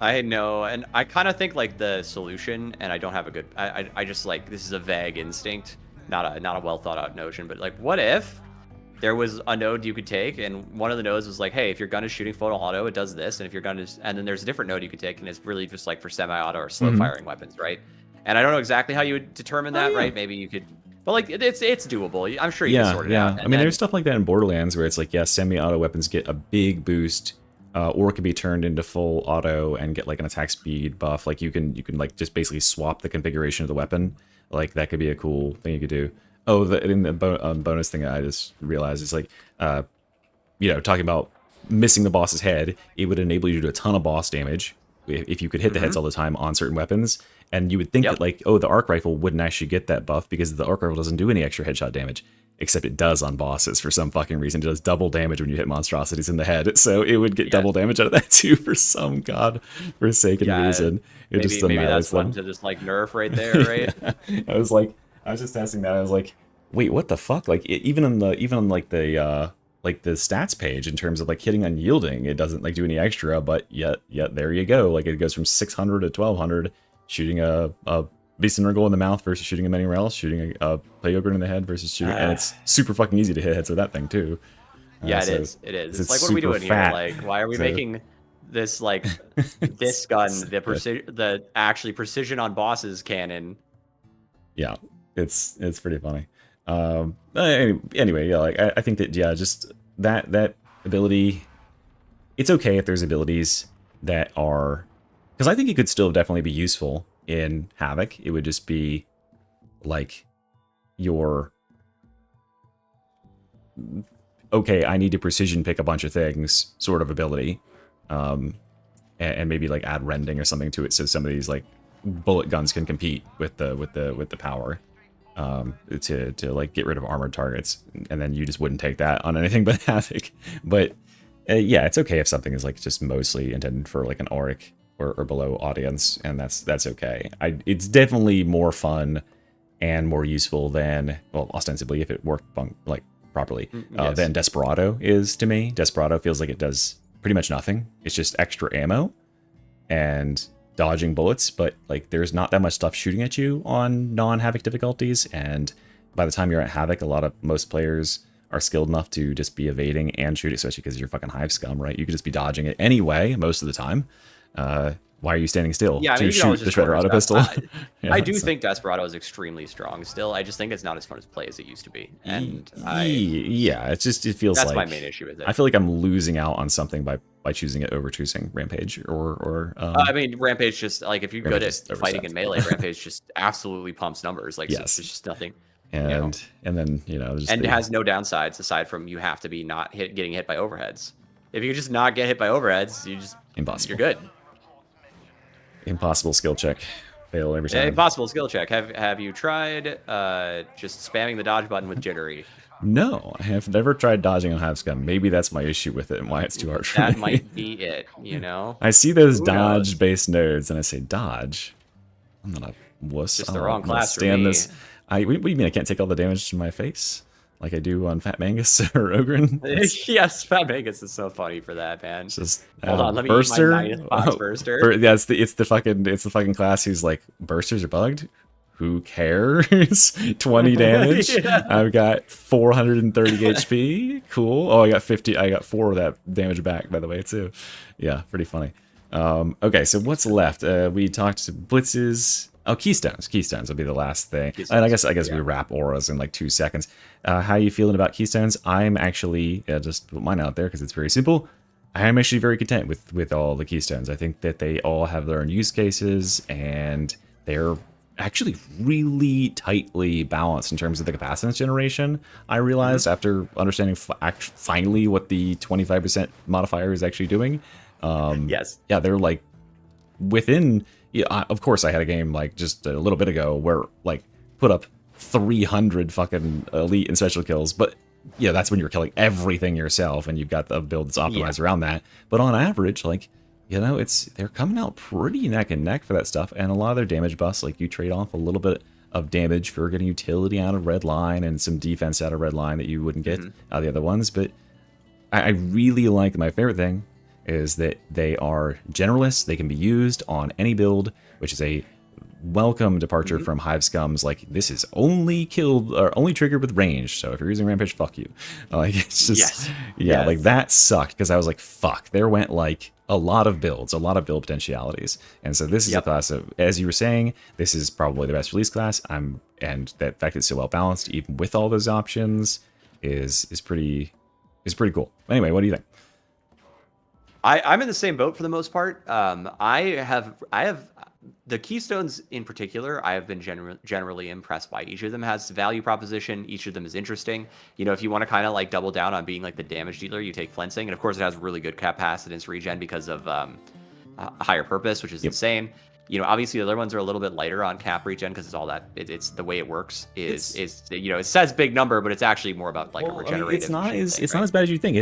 I know, and I kind of think like the solution, and I don't have a good. I just like this is a vague instinct, not a well thought out notion, but like what if there was a node you could take, and one of the nodes was like, hey, if your gun is shooting photo auto, it does this, and if your gun is, and then there's a different node you could take, and it's really just like for semi-auto or slow-firing weapons, right? And I don't know exactly how you would determine that, right? Maybe you could, but like it's doable. I'm sure you can sort it out. I mean, there's stuff like that in Borderlands where it's like, yeah, semi-auto weapons get a big boost, or it can be turned into full auto and get like an attack speed buff. Like you can like just basically swap the configuration of the weapon. Like that could be a cool thing you could do. Oh, the bonus thing I just realized is like, you know, talking about missing the boss's head, it would enable you to do a ton of boss damage if you could hit the heads all the time on certain weapons. And you would think that like, oh, the arc rifle wouldn't actually get that buff because the arc rifle doesn't do any extra headshot damage, except it does on bosses for some fucking reason. It does double damage when you hit monstrosities in the head, so it would get double damage out of that too for some godforsaken reason. It maybe that's one to just like nerf right there, right? I was just testing that. I was like, wait, what the fuck? Like even on the stats page in terms of like hitting unyielding, it doesn't like do any extra, but yet there you go. Like it goes from 600 to 1200, shooting a Beast Nurgle in the mouth versus shooting him anywhere else, shooting a Playogre in the head versus shooting, and it's super fucking easy to hit heads with that thing too. Yeah, it is. It's like, what are we doing here? Like, why are we making this like this gun the actually precision on bosses cannon? Yeah. It's pretty funny. Anyway, yeah, like I think that just that ability. It's okay if there's abilities that are, because I think it could still definitely be useful in Havoc. It would just be like your okay, I need to precision pick a bunch of things sort of ability, and maybe like add rending or something to it, so some of these like bullet guns can compete with the power. To like get rid of armored targets, and then you just wouldn't take that on anything but Havoc. But yeah, it's okay if something is like just mostly intended for like an auric or below audience, and that's okay. It's definitely more fun and more useful than, well, ostensibly if it worked like properly, than Desperado is to me. Desperado feels like it does pretty much nothing. It's just extra ammo and dodging bullets, but like there's not that much stuff shooting at you on non-Havoc difficulties, and by the time you're at Havoc, most players are skilled enough to just be evading and shooting, especially because you're fucking hive scum, right? You could just be dodging it anyway most of the time. Why are you standing still to shoot the Shredder auto pistol? I do think Desperado is extremely strong still. I just think it's not as fun to play as it used to be. And it feels that's like my main issue with it. I feel like I'm losing out on something by choosing it over choosing Rampage or I mean, Rampage just like, if you're good at fighting in melee, Rampage just absolutely pumps numbers. Like there's just nothing. And then it has no downsides aside from you have to be not getting hit by overheads. If you just not get hit by overheads, impossible. You're good. Impossible skill check. Fail every time. Impossible skill check. Have you tried just spamming the dodge button with jittery? No, I have never tried dodging on Hive Scum. Maybe that's my issue with it and why it's too hard for me. That might be it, I see those dodge-based nodes and I say, dodge? I'm not a wuss. Just the wrong class for me. This. What do you mean I can't take all the damage to my face? like I do on Fat Mangus or Ogren. Yes, Fat Vegas is so funny for that, man. It's just Hold on, let me Burster. eat my nice Burster. Yeah, it's the fucking class who's like, bursters are bugged. Who cares? 20 damage. Yeah. I've got 430 HP. Cool. Oh, I got 50. I got 4 of that damage back, by the way, too. Yeah, pretty funny. Okay, so what's left? We talked to blitzes. Oh, keystones. Keystones will be the last thing. And I guess we wrap auras in like 2 seconds. How are you feeling about keystones? I'm actually just put mine out there because it's very simple. I am actually very content with all the keystones. I think that they all have their own use cases, and they're actually really tightly balanced in terms of the capacitance generation. I realized after understanding finally what the 25% modifier is actually doing. Yes. Yeah, they're like within. Yeah, of course, I had a game like just a little bit ago where like put up 300 fucking elite and special kills, but yeah, that's when you're killing everything yourself and you've got the build that's optimized around that. But on average, like, you know, they're coming out pretty neck and neck for that stuff, and a lot of their damage buffs, like you trade off a little bit of damage for getting utility out of red line and some defense out of red line that you wouldn't get out of the other ones. But I really like, my favorite thing is that they are generalists. They can be used on any build, which is a welcome departure from Hive Scum's like, this is only killed or only triggered with range, so if you're using Rampage, fuck you. Like, it's just like that sucked, because I was like, fuck, there went like a lot of build potentialities. And so this is a class of, as you were saying, this is probably the best release class. And that fact it's so well balanced even with all those options is pretty cool. Anyway, what do you think? I'm in the same boat for the most part. I have the keystones in particular. I have been generally impressed by. Each of them has value proposition. Each of them is interesting. You know, if you want to kind of like double down on being like the damage dealer, you take flensing, and of course it has really good capacitance regen because of higher purpose, which is insane. You know, obviously the other ones are a little bit lighter on cap regen because it's all that it's the way it works is you know, it says big number, but it's actually more about like a regenerative. I mean, it's not as bad as you think.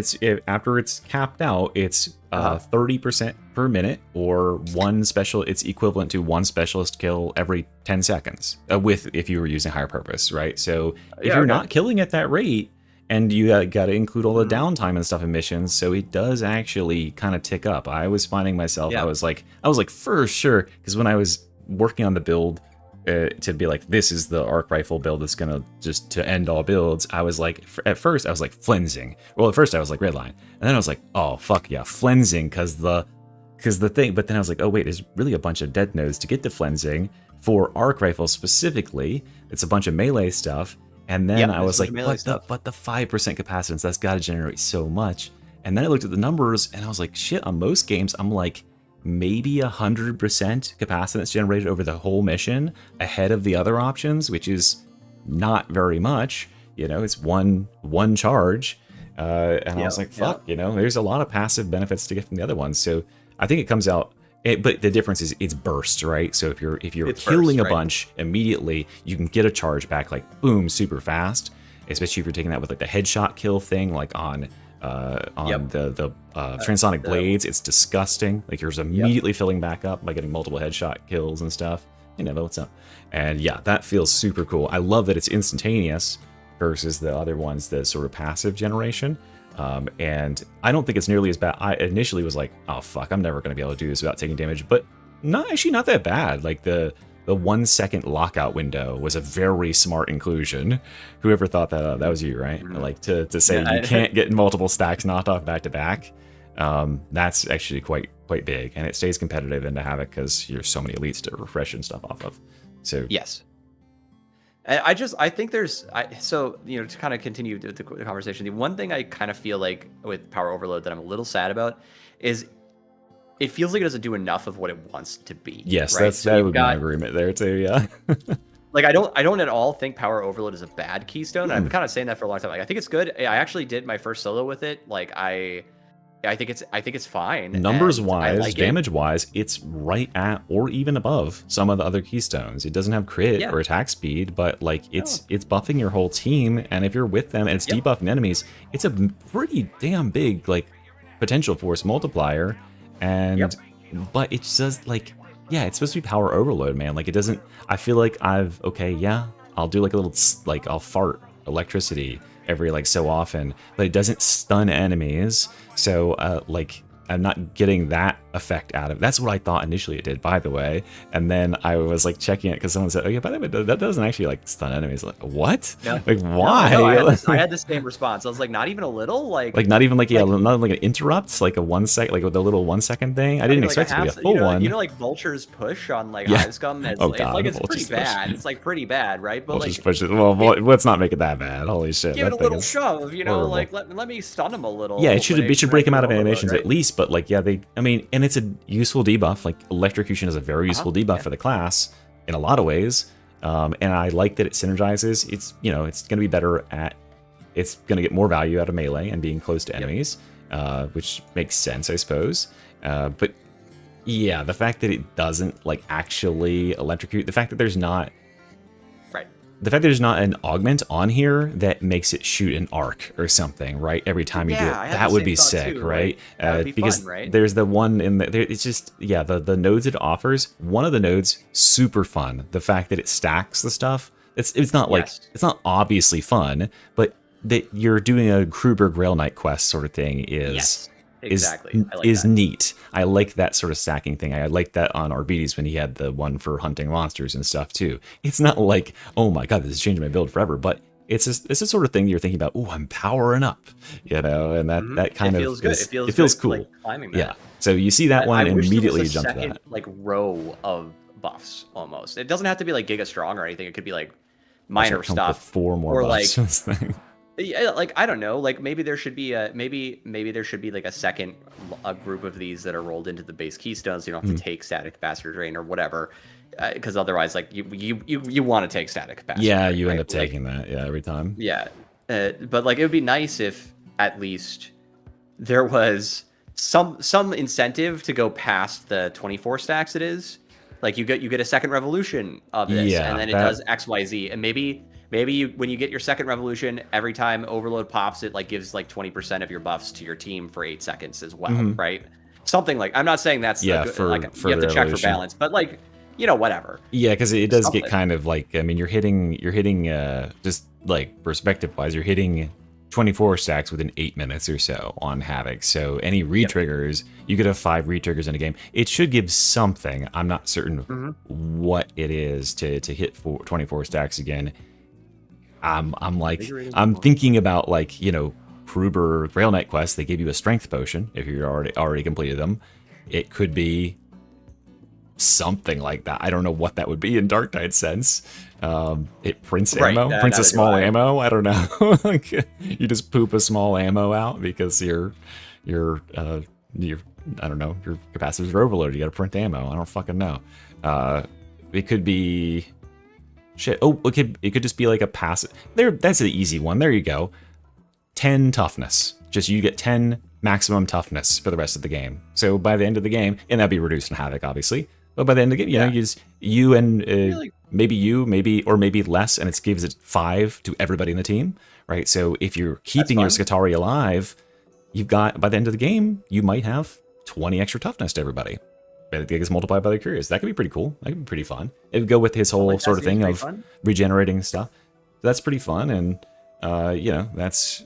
After it's capped out, it's 30% per minute, or one special. It's equivalent to one specialist kill every 10 seconds. If you were using higher purpose, right? So if you're not killing at that rate, and you got to include all the downtime and stuff in missions, so it does actually kind of tick up. I was finding myself, I was like for sure, because when I was working on the build to be like, this is the arc rifle build that's gonna just to end all builds, I was like, at first I was like flensing. Well, at first I was like redline, and then I was like, oh fuck yeah, flensing, because the thing. But then I was like, oh wait, there's really a bunch of dead nodes to get to flensing for arc rifle specifically. It's a bunch of melee stuff. And then I was like, but the 5% capacitance, that's got to generate so much. And then I looked at the numbers, and I was like, shit, on most games, I'm like, maybe 100% capacitance generated over the whole mission ahead of the other options, which is not very much. You know, it's one charge. And I was like, fuck, you know, there's a lot of passive benefits to get from the other ones. So I think it comes out. But the difference is it's burst, right? So if you're killing a bunch immediately, you can get a charge back like boom, super fast. Especially if you're taking that with like the headshot kill thing, like on the transonic blades. It's disgusting. Like you're just immediately filling back up by getting multiple headshot kills and stuff. You know what's up. And yeah, that feels super cool. I love that it's instantaneous versus the other ones, the sort of passive generation. And I don't think it's nearly as bad. I initially was like, oh fuck, I'm never going to be able to do this without taking damage, but actually not that bad. Like the 1 second lockout window was a very smart inclusion. Whoever thought that that was you, right? Like to say you can't get multiple stacks knocked off back to back. That's actually quite big, and it stays competitive into Havoc because there's so many elites to refresh and stuff off of. So yes. I think there's, so, you know, to kind of continue the conversation, the one thing I kind of feel like with Power Overload that I'm a little sad about is it feels like it doesn't do enough of what it wants to be. Yes, right? that would be my agreement there too, yeah. Like, I don't at all think Power Overload is a bad keystone. I've been kind of saying that for a long time. Like, I think it's good. I actually did my first solo with it. Like, I think it's fine. Numbers wise, like damage wise, it's right at or even above some of the other keystones. It doesn't have crit or attack speed, but like it's buffing your whole team, and if you're with them and it's debuffing enemies, it's a pretty damn big like potential force multiplier. And but it does like, yeah, it's supposed to be Power Overload, man. Like it doesn't, I feel like I'll do like a little like I'll fart electricity every like so often, but it doesn't stun enemies. So like I'm not getting that effect out of it. That's what I thought initially it did, by the way. And then I was like checking it because someone said, "Oh yeah, by the way, that doesn't actually like stun enemies." Like what? No. Like why? No, I had the same response. I was like, not even a little, like not even like, yeah, not like an interrupt, like a 1 second, like with the little 1 second thing. I didn't expect it to be a full one. You know, like Vulture's push on like Yeah. Hive Scum. Oh, God, It's Vulture's pretty push. bad. It's like pretty bad, right? But Vulture's like, push it. Well, let's not make it that bad. Holy shit! give it that a thing little is shove. You know, horrible. like let me stun him a little. Yeah, it should break him out of overload, animations right? at least. But like, yeah, I mean, and it's a useful debuff. Like electrocution is a very useful debuff for the class in a lot of ways. And I like that it synergizes. It's it's going to be better at. It's going to get more value out of melee and being close to enemies, which makes sense, I suppose. But yeah, the fact that it doesn't like actually electrocute, the fact that there's not. The fact that there's not an augment on here that makes it shoot an arc or something, right? Every time you do it, that would be sick, right? Because fun, right? there's the one in the, it's just, yeah, the nodes it offers. One of the nodes, super fun. The fact that it stacks the stuff, it's not like, it's not obviously fun, but that you're doing a Kruber Grail Knight quest sort of thing is. Exactly. Is neat. I like that sort of stacking thing. I like that on Arbides when he had the one for hunting monsters and stuff too. It's not like, oh my god, this is changing my build forever, but it's a sort of thing you're thinking about. Oh, I'm powering up, and that kind of feels good. It feels cool. Like climbing that. Yeah. So you see that one, I and wish there was immediately a you jump to second, that. like row of buffs almost. It doesn't have to be like Giga Strong or anything. It could be like minor stuff. 4 more or buffs. like yeah, like I don't know, like maybe there should be a maybe there should be like a group of these that are rolled into the base keystones. So you don't have to take static capacitor drain or whatever, because otherwise, like you want to take static capacitor. Yeah, drain, you end right? up taking that. Yeah, every time. Yeah, but like it would be nice if at least there was some incentive to go past the 24 stacks. It is like you get a second revolution of this, and then it does XYZ, and maybe when you get your second revolution, every time Overload pops, it like gives like 20% of your buffs to your team for 8 seconds as well, right? Something like, I'm not saying that's for you have to check for evolution. balance, but like, whatever. Yeah, because it does get kind of like, I mean, you're hitting just like perspective wise, you're hitting 24 stacks within 8 minutes or so on Havoc. So any re-triggers, you could have 5 re-triggers in a game. It should give something. I'm not certain what it is to hit 24 stacks again. I'm thinking about like, Kruber Grail Knight quest. They gave you a strength potion if you already completed them. It could be something like that. I don't know what that would be in Dark Knight sense. It prints ammo, prints a small ammo. I don't know. Like, you just poop a small ammo out because your I don't know, your capacitors are overloaded. You got to print ammo. I don't fucking know. It could be. Shit. Oh, it could just be like a passive. That's an easy one. There you go. 10 toughness. Just you get 10 maximum toughness for the rest of the game. So by the end of the game, and that'd be reduced in Havoc, obviously. But by the end of the game, you and maybe less, and it gives it 5 to everybody in the team, right? So if you're keeping your Skitarii alive, you've got, by the end of the game, you might have 20 extra toughness to everybody. It gets multiplied by the curious. That could be pretty cool. That could be pretty fun. It would go with his whole sort of thing of regenerating stuff. So that's pretty fun, and that's,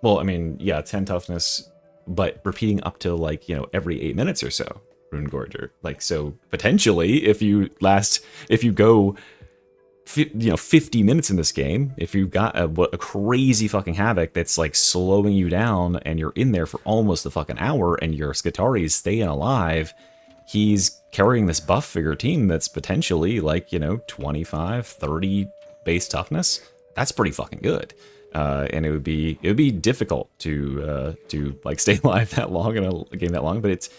well, I mean, yeah, 10 toughness, but repeating up to like every 8 minutes or so. Rune Gorger, like, so potentially if you go 50 minutes in this game, if you've got a crazy fucking Havoc that's like slowing you down, and you're in there for almost a fucking hour, and your Skitari's staying alive. He's carrying this buff for your team that's potentially like, 25, 30 base toughness. That's pretty fucking good. And it would be difficult to like stay alive that long in a game that long, but it's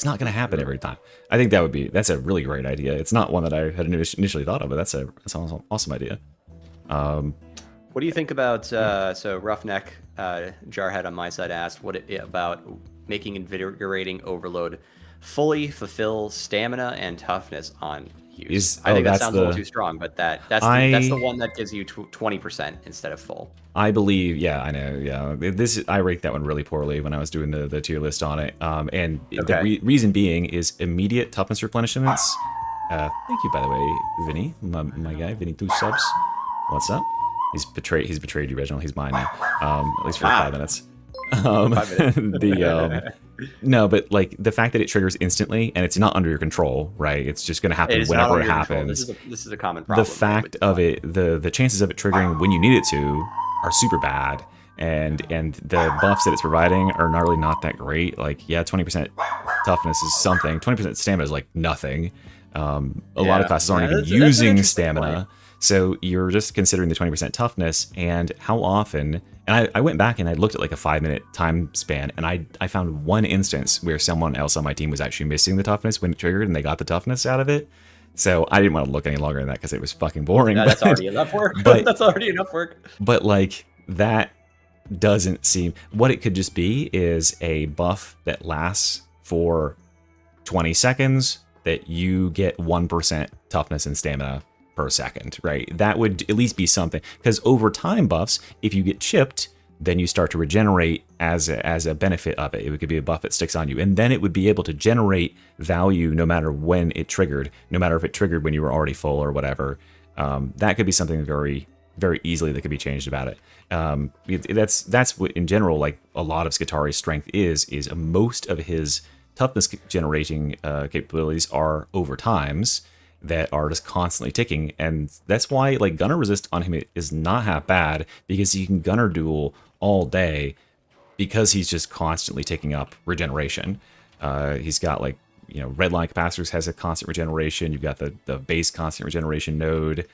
not going to happen every time. I think that's a really great idea. It's not one that I had initially thought of, but that's an awesome idea. What do you think about so Roughneck Jarhead on my side asked about making invigorating overload fully fulfill stamina and toughness on use? I think that sounds a little too strong, but that's the one that gives you 20% instead of full. I believe, yeah, I know, yeah. I ranked that one really poorly when I was doing the tier list on it, and the reason being is immediate toughness replenishments. Thank you, by the way, Vinny, my guy, Vinny, 2 subs. What's up? He's betrayed you, Reginald. He's mine now. At least for 5 minutes. 5 minutes. No, but like the fact that it triggers instantly and it's not under your control, right? It's just going to happen whenever it happens. This is a common problem. The fact of it, the chances of it triggering when you need it to are super bad, and the buffs that it's providing are really not that great. Like, yeah, 20% toughness is something. 20% stamina is like nothing. A lot of classes aren't even using stamina. So you're just considering the 20% toughness, and how often, and I went back and I looked at like a 5-minute time span, and I found one instance where someone else on my team was actually missing the toughness when it triggered, and they got the toughness out of it. So I didn't want to look any longer than that because it was fucking boring. Yeah, that's already enough work. That's already enough work. But like, that doesn't seem, what it could just be is a buff that lasts for 20 seconds that you get 1% toughness and stamina per second, right? That would at least be something, because over time buffs, if you get chipped, then you start to regenerate as a benefit of it. It could be a buff that sticks on you, and then it would be able to generate value no matter when it triggered, no matter if it triggered when you were already full or whatever. That could be something very, very easily that could be changed about it. That's what in general, like a lot of Skitari's strength is most of his toughness generating capabilities are overtimes that are just constantly ticking, and that's why like gunner resist on him is not half bad, because he can gunner duel all day because he's just constantly ticking up regeneration. He's got like, you know, red line capacitors has a constant regeneration. You've got the base constant regeneration node.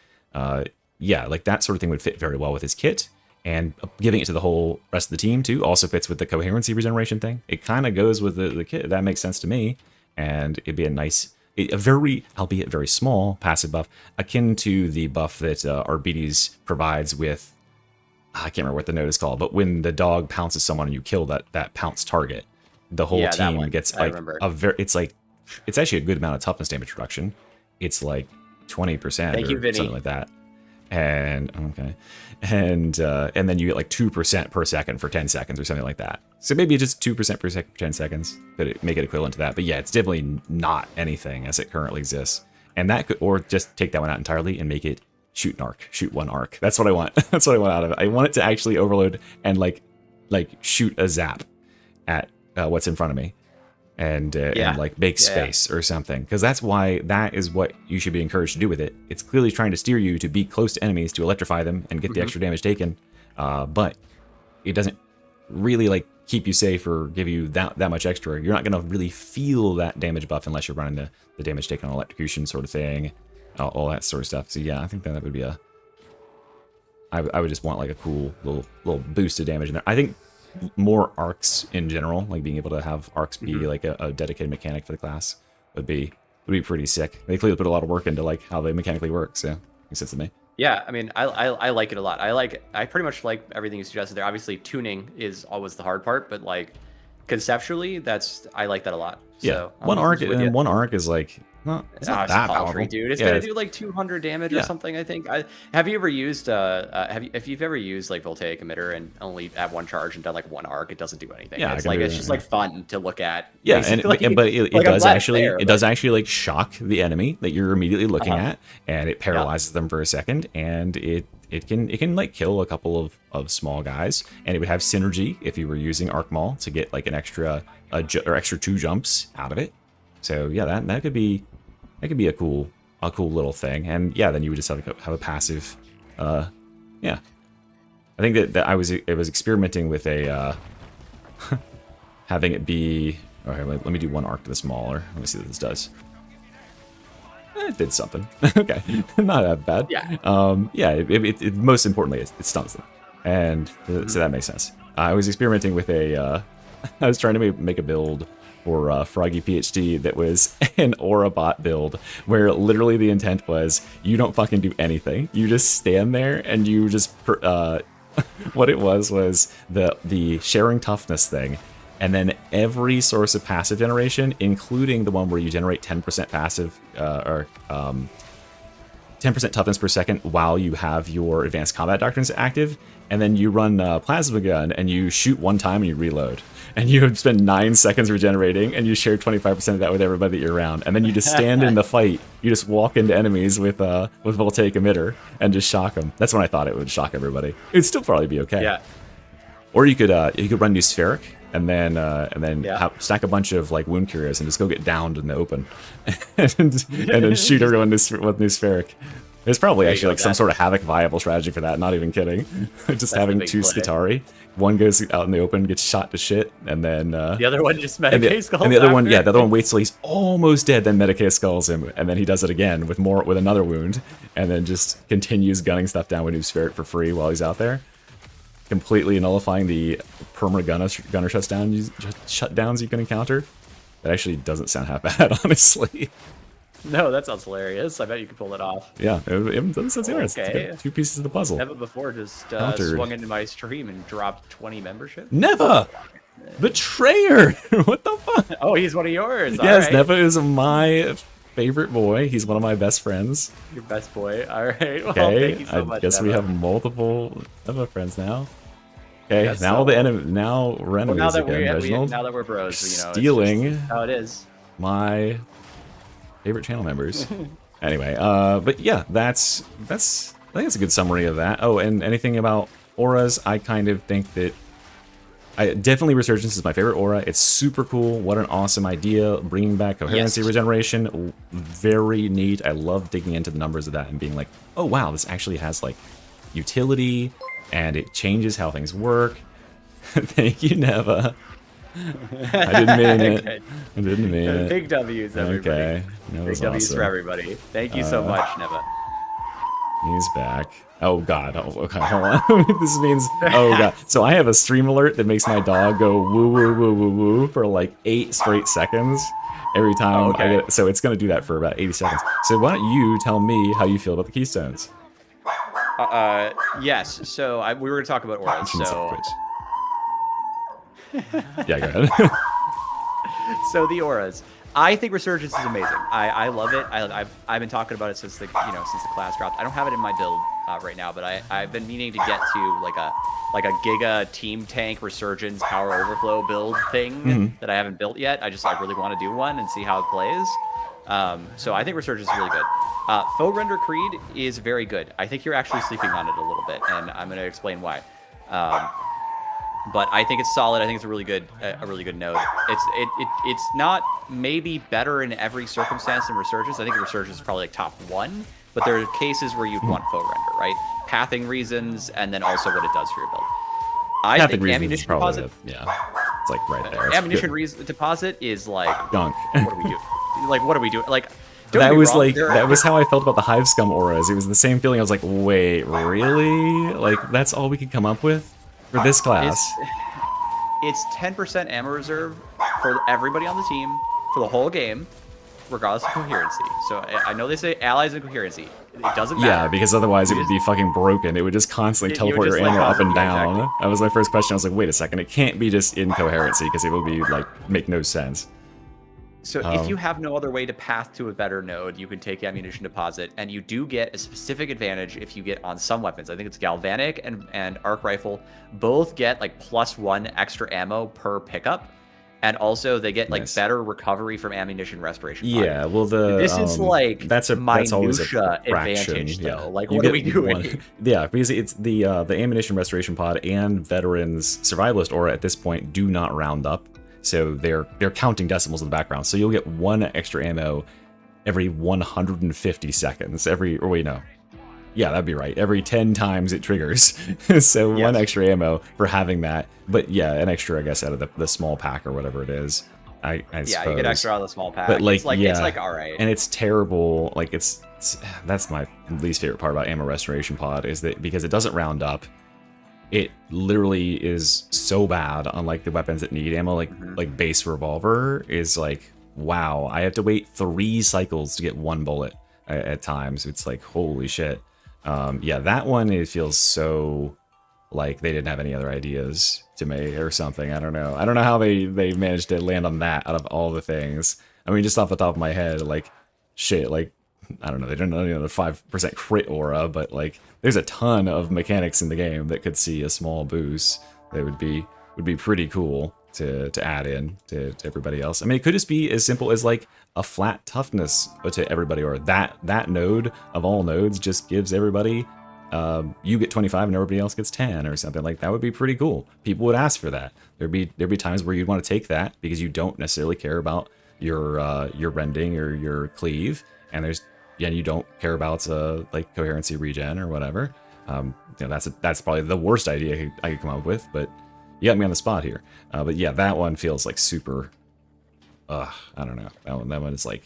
Yeah, like that sort of thing would fit very well with his kit, and giving it to the whole rest of the team too also fits with the coherency regeneration thing. It kind of goes with the kit. That makes sense to me, and it'd be a very, albeit very small, passive buff, akin to the buff that Arbites provides with, I can't remember what the node is called, but when the dog pounces someone and you kill that pounce target, the whole team gets like it's actually a good amount of toughness damage reduction. It's like 20% or something like that. And and then you get like 2% per second for 10 seconds or something like that. So maybe just 2% per second for 10 seconds, but make it equivalent to that. But yeah, it's definitely not anything as it currently exists. And that could, or just take that one out entirely and make it shoot an arc, shoot one arc. That's what I want. That's what I want out of it. I want it to actually overload and like shoot a zap at what's in front of me, and like make space or something, because that's why that is what you should be encouraged to do with it. It's clearly trying to steer you to be close to enemies to electrify them and get the extra damage taken, but it doesn't really like keep you safe or give you that much extra. You're not going to really feel that damage buff unless you're running the damage taken on electrocution sort of thing, all that sort of stuff. So yeah, I think that would be I would just want like a cool little boost of damage in there. I think more arcs in general, like being able to have arcs be like a dedicated mechanic for the class would be pretty sick. They clearly put a lot of work into like how they mechanically work, so makes sense to me. Yeah, I mean, I like it a lot. I pretty much like everything you suggested there. Obviously, tuning is always the hard part, but like conceptually, I like that a lot. Yeah, so, one arc is like, it's not that powerful, dude. It's gonna do like 200 damage or something, I think. Have you ever used if you've ever used like voltaic emitter and only have one charge and done like one arc, it doesn't do anything. Yeah, it's just like fun to look at. Yeah, but it does actually like shock the enemy that you're immediately looking at, and it paralyzes them for a second, and it can like kill a couple of small guys, and it would have synergy if you were using Arc Maul to get like an extra 2 jumps out of it. So yeah, that could be a cool little thing, and yeah, then you would just have a passive. Yeah, I think that I was experimenting with a having it be. Okay, let me do one arc to the smaller. Let me see what this does. It did something. Okay, not that bad. Yeah. Yeah. It most importantly, it stuns them, and so that makes sense. I was experimenting with a. I was trying to make a build for Froggy PhD that was an Aura bot build, where literally the intent was you don't fucking do anything. You just stand there and you just what it was the sharing toughness thing, and then every source of passive generation, including the one where you generate 10% passive 10% toughness per second while you have your advanced combat doctrines active, and then you run plasma gun and you shoot one time and you reload, and you spend 9 seconds regenerating, and you share 25% of that with everybody that you're around, and then you just stand in the fight. You just walk into enemies with voltaic emitter and just shock them. That's when I thought it would shock everybody. It'd still probably be okay. Yeah. Or you could run new spheric and then stack a bunch of like wound curios and just go get downed in the open, and then shoot everyone with new spheric. There's probably actually like some sort of Havoc viable strategy for that. Not even kidding. Just having 2 Skitari. One goes out in the open, gets shot to shit, and then the other one just Medicae skulls. And the other one, the other one waits till he's almost dead, then Medicae skulls him, and then he does it again with another wound, and then just continues gunning stuff down with new spheric for free while he's out there, completely nullifying the perma gunner shutdowns you can encounter. That actually doesn't sound half bad, honestly. No, that sounds hilarious. I bet you could pull it off. Yeah, it doesn't sound serious. Okay. 2 pieces of the puzzle. Never before just swung into my stream and dropped 20 membership. Never! Betrayer! What the fuck? Oh, he's one of yours. Yes, All right. Neva is my favorite boy. He's one of my best friends. Your best boy. All right. Well, Okay, thank you so much, guess we Neva. have multiple Neva friends now. Okay, Guess now so. the enemy. Now we're enemies Now that again. Reginald, now that we're bros, you know, stealing it's just how it is. my favorite channel members. Anyway, but yeah, that's I think it's a good summary of that. Oh, and anything about auras, I kind of think that definitely Resurgence is my favorite aura. It's super cool. What an awesome idea. Bringing back coherency regeneration. Very neat. I love digging into the numbers of that and being like, oh wow, this actually has like utility and it changes how things work. Thank you, Neva. I didn't mean it. Okay. I didn't mean it. Big W's, everybody. Okay. That Big was W's awesome. for everybody. Thank you so much, Neva. He's back. Oh god. Oh, okay, hold on. This means. Oh god. So I have a stream alert that makes my dog go woo woo woo woo woo for like 8 straight seconds every time. I get. So it's gonna do that for about 80 seconds. So why don't you tell me how you feel about the keystones? Yes. So we were gonna talk about auras. So yeah, go ahead. so the auras. I think Resurgence is amazing. I love it. I've been talking about it since the class dropped. I don't have it in my build right now, but I've been meaning to get to like a Giga Team Tank Resurgence Power Overflow build thing that I haven't built yet. I really want to do one and see how it plays. So I think Resurgence is really good. Faux Render Creed is very good. I think you're actually sleeping on it a little bit, and I'm going to explain why. But I think it's solid. I think it's a really good node. It's not maybe better in every circumstance than Resurgence. I think Resurgence is probably like top 1, but there are cases where you'd want faux render, right? Pathing reasons, and then also what it does for your build. I think ammunition deposit. Yeah, it's like right there. It's ammunition deposit is like gunk. What do we do? What do we do? Like. That was that was how I felt about the Hive Scum auras. It was the same feeling. I was like, wait, really? Like that's all we could come up with for this class? It's 10% ammo reserve for everybody on the team for the whole game, regardless of coherency. So I know they say allies and coherency. It doesn't matter. Yeah, because otherwise it would be fucking broken. It would just constantly teleport your ammo up and down. Exactly. That was my first question. I was like, wait a second, it can't be just incoherency because it would be like make no sense. So if you have no other way to path to a better node, you can take ammunition deposit, and you do get a specific advantage if you get on some weapons. I think it's Galvanic and Arc Rifle. Both get like +1 extra ammo per pickup, and also they get like better recovery from ammunition restoration. Yeah, well this is like that's always a advantage yeah. though. Like what are we doing? Yeah, because it's the ammunition restoration pod and veterans survivalist aura at this point do not round up. So they're counting decimals in the background. So you'll get 1 extra ammo every 150 seconds. Yeah, that'd be right. Every 10 times it triggers. So 1 extra ammo for having that. But yeah, an extra, I guess, out of the small pack or whatever it is. I suppose. You get extra out of the small pack. But like, it's like all right. And it's terrible. Like that's my least favorite part about ammo restoration pod is that because it doesn't round up. It literally is so bad on like the weapons that need ammo, like base revolver is like, wow, I have to wait 3 cycles to get 1 bullet at times. It's like, holy shit. Yeah, that one, it feels so like they didn't have any other ideas to make or something. I don't know. I don't know how they managed to land on that out of all the things. I mean, just off the top of my head, like shit, like I don't know, they don't know the 5% crit aura, but like there's a ton of mechanics in the game that could see a small boost that would be pretty cool to add in to everybody else. I mean, it could just be as simple as like a flat toughness to everybody, or that node of all nodes just gives everybody, you get 25 and everybody else gets 10 or something. Like that would be pretty cool. People would ask for that. There'd be times where you'd want to take that because you don't necessarily care about your rending or your cleave, and you don't care about like coherency regen or whatever. That's probably the worst idea I could come up with, but you got me on the spot here. But yeah, that one feels like super. I don't know. That one is like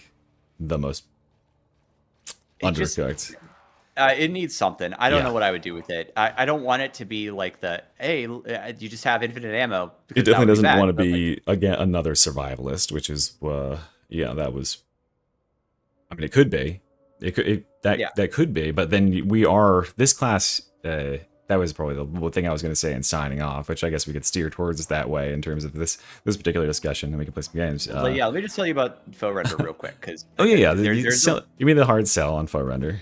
the most undercooked. It needs something. I don't know what I would do with it. I don't want it to be like hey, you just have infinite ammo. It definitely doesn't want to be, again, another survivalist, which is, that was, I mean, it could be. That could be, but then this class, that was probably the thing I was going to say in signing off, which I guess we could steer towards that way in terms of this particular discussion, and we can play some games. Let me just tell you about faux render real quick, because you mean the hard sell on faux render?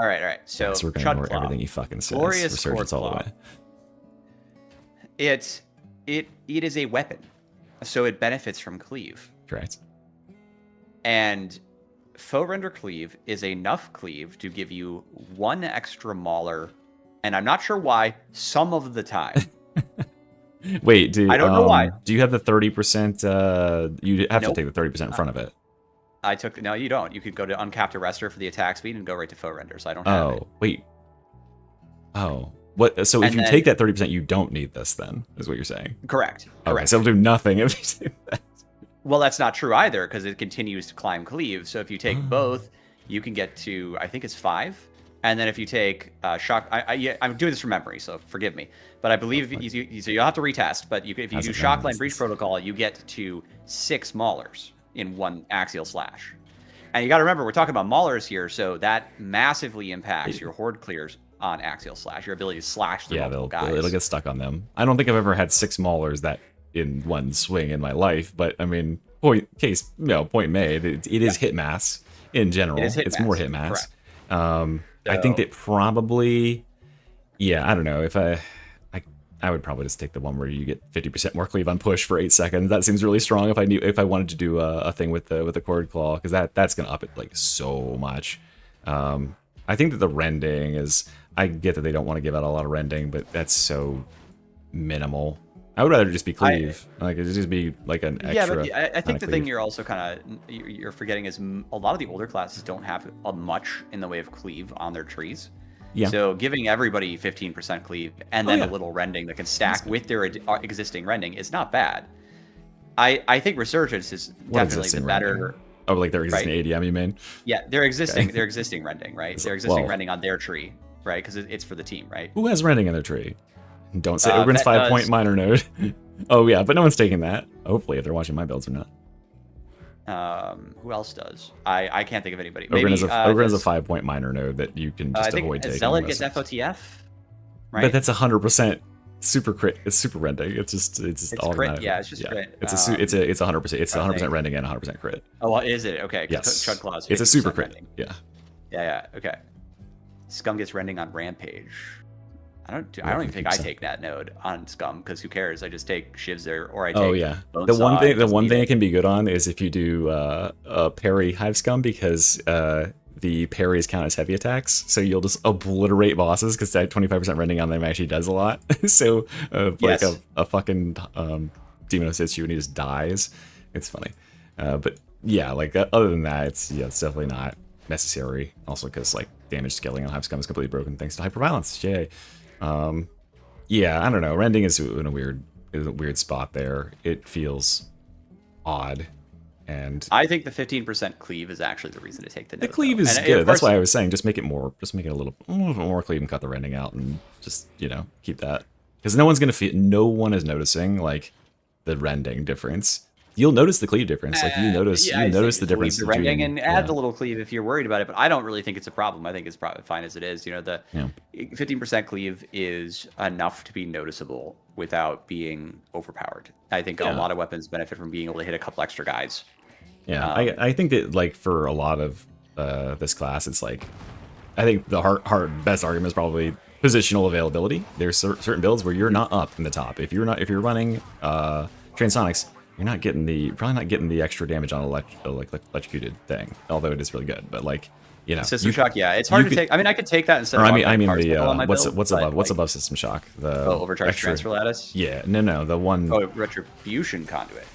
All right. So we're going to ignore everything you fucking says. Glorious Resurgence all the way. It is a weapon, so it benefits from cleave. Correct. And faux render cleave is enough cleave to give you 1 extra mauler, and I'm not sure why, some of the time. Wait, I don't know why. Do you have the 30%? You have to take the 30% in front of it. No, you don't. You could go to uncapped arrestor for the attack speed and go right to faux render, so I don't have it. Wait. Oh. What? So if you take that 30%, you don't need this then, is what you're saying? Correct. Okay, so it'll do nothing if you do that. Well, that's not true either, because it continues to climb cleave. So if you take both, you can get to, I think it's 5. And then if you take shock, I'm doing this from memory, so forgive me. But I believe so you'll have to retest. But if you do shockline breach protocol, you get to 6 maulers in 1 axial slash. And you got to remember, we're talking about maulers here, so that massively impacts your horde clears on axial slash, your ability to slash the multiple guys. It'll get stuck on them. I don't think I've ever had 6 maulers that in 1 swing in my life, but I mean, point made. It is hit mass in general. It's more hit mass. I think that probably, I don't know, if I would probably just take the one where you get 50% more cleave on push for 8 seconds. That seems really strong if I wanted to do a thing with the cord claw, because that's gonna up it like so much. I think that the rending is, I get that they don't want to give out a lot of rending, but that's so minimal. I would rather just be cleave. It just be like an extra. Yeah, but I think the thing you're also you're forgetting is a lot of the older classes don't have much in the way of cleave on their trees. Yeah. So giving everybody 15% cleave and then a little rending that can stack with their existing rending is not bad. I think Resurgence is definitely the better. Rending? Oh, like their existing ADM, you mean? Yeah, their existing rending, right? Their existing rending on their tree, right? Because it's for the team, right? Who has rending in their tree? Don't say Ogryn's 5-point minor node. Oh yeah, but no one's taking that. Hopefully, if they're watching my builds or not. Who else does? I can't think of anybody. Ogryn is a 5-point minor node that you can just avoid taking. Zealot gets FOTF, right? But that's 100% super crit. It's super rending. It's just automatic. Crit. Yeah, it's just crit. It's 100%. It's 100% rending and 100% crit. Oh, well, is it? Okay. Yes. Chud Claws. It's a super crit. Rending. Yeah. Yeah. Okay. Scum gets rending on Rampage. I don't even think I take that node on Scum, because who cares? I just take shivs there, or I take. Oh yeah. The one thing it can be good on is if you do a parry Hive Scum, because the parries count as heavy attacks, so you'll just obliterate bosses because that 25% rending on them actually does a lot. So like a fucking demon hits you and he just dies. It's funny, but yeah, like other than that, it's definitely not necessary. Also because like damage scaling on Hive Scum is completely broken thanks to hyperviolence. Yay. I don't know. Rending is in a weird spot there. It feels odd, and I think the 15% cleave is actually the reason to take the node. The cleave is good. That's why I was saying just make it a little more cleave and cut the rending out, and just keep that, because no one is noticing like the rending difference. You'll notice the cleave difference. Like you notice the difference between rending and add a little cleave if you're worried about it. But I don't really think it's a problem. I think it's probably fine as it is. The 15% cleave is enough to be noticeable without being overpowered. I think a lot of weapons benefit from being able to hit a couple extra guys. Yeah, I think that like for a lot of this class, it's like, I think the best argument is probably positional availability. There's certain builds where you're not up in the top. If you're running Transonics, probably not getting the extra damage on electrocuted thing. Although it is really good, but like, you know, System Shock, yeah, it's hard to take. I mean, I could take that instead. Or of I mean on my what's build, what's but, above what's like, above System Shock? The overcharge extra, transfer lattice. Yeah, no, the one. Oh, retribution conduit.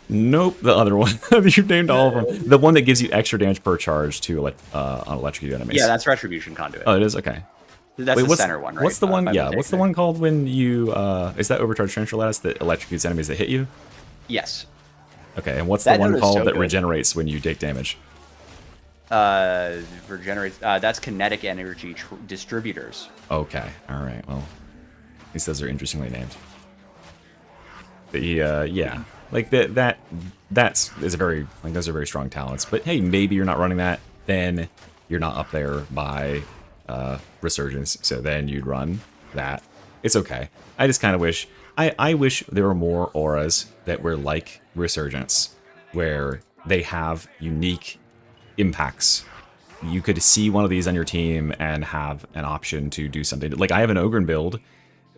Nope, the other one. You've named all of them. The one that gives you extra damage per charge to on electrocuted enemies. Yeah, that's retribution conduit. Oh, it is, okay. That's Wait, the center one, right? What's the one? Yeah, what's the one called when you is that overcharge transfer lattice that electrocutes enemies that hit you? Yes. Okay, and what's That the one node is called so that good. regenerates when you take damage? Regenerates. That's kinetic energy distributors. Okay, all right. Well, at least those are interestingly named. But yeah, like that's is a very like those are very strong talents. But hey, maybe you're not running that, then you're not up there by Resurgence. So then you'd run that. It's okay. I just kind of wish I wish there were more auras that were like Resurgence, where they have unique impacts. You could see one of these on your team and have an option to do something. Like I have an Ogren build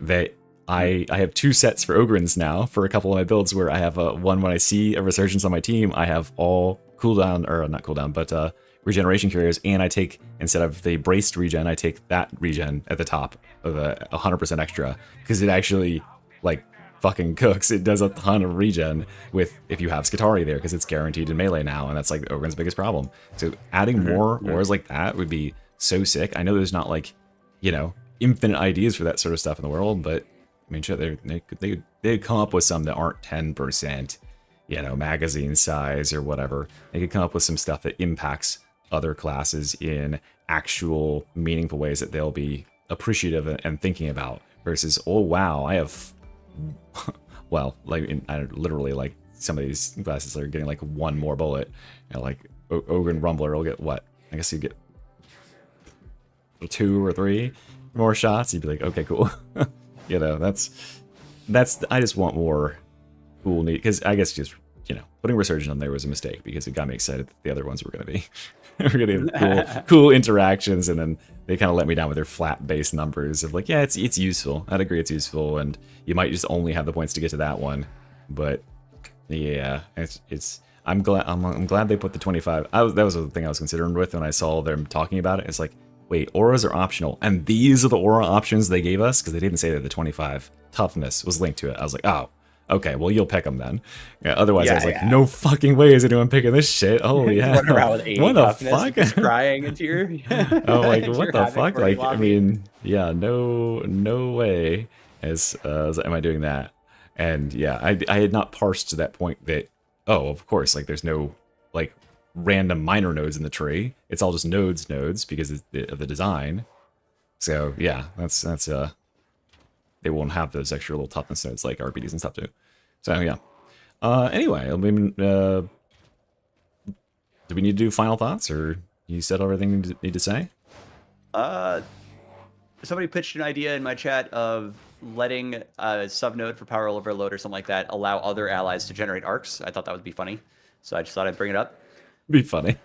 that I have 2 sets for Ogrens now for a couple of my builds where I have one when I see a Resurgence on my team, I have all cooldown, or not cooldown, but regeneration carriers, and I take, instead of the braced regen, I take that regen at the top of the 100% extra, because it actually, like, fucking cooks. It does a ton of regen with if you have Skitarii there, because it's guaranteed in melee now, and that's like Ogren's biggest problem. So adding more auras like that would be so sick. I know there's not like, you know, infinite ideas for that sort of stuff in the world, but I mean, shit, they'd come up with some that aren't 10%, you know, magazine size or whatever. They could come up with some stuff that impacts other classes in actual meaningful ways that they'll be appreciative and thinking about, versus, oh wow, I have, well, like literally like some of these classes are getting like 1 more bullet. You know, like Ogren Rumbler will get what? I guess you get 2 or 3 more shots. You'd be like, okay, cool. You know, that's I just want more cool, neat, because I guess just, you know, putting Resurgence on there was a mistake because it got me excited that the other ones were going to be we're going to have cool interactions, and then they kind of let me down with their flat base numbers of like, yeah, it's useful. I'd agree it's useful, and you might just only have the points to get to that one, but yeah, I'm glad they put the 25. That was the thing I was considering with when I saw them talking about it. It's like, wait, auras are optional, and these are the aura options they gave us, because they didn't say that the 25 toughness was linked to it. I was like, oh, okay, well, you'll pick them then. Yeah, otherwise, I was like, no fucking way is anyone picking this shit. Oh, yeah. Running around with 80 what the toughness, fuck? just crying into your... Oh, like, into what your the Havoc fuck? party Like, I lobby. mean, yeah, no way am I doing that. And yeah, I had not parsed to that point that, oh, of course, like, there's no, like, random minor nodes in the tree. It's all just nodes because of the design. So yeah, that's they won't have those extra little toughness nodes like RPDs and stuff too. So yeah. Anyway, I mean, do we need to do final thoughts, or you said everything you need to say? Somebody pitched an idea in my chat of letting a subnode for power overload or something like that allow other allies to generate arcs. I thought that would be funny, so I just thought I'd bring it up. Be funny.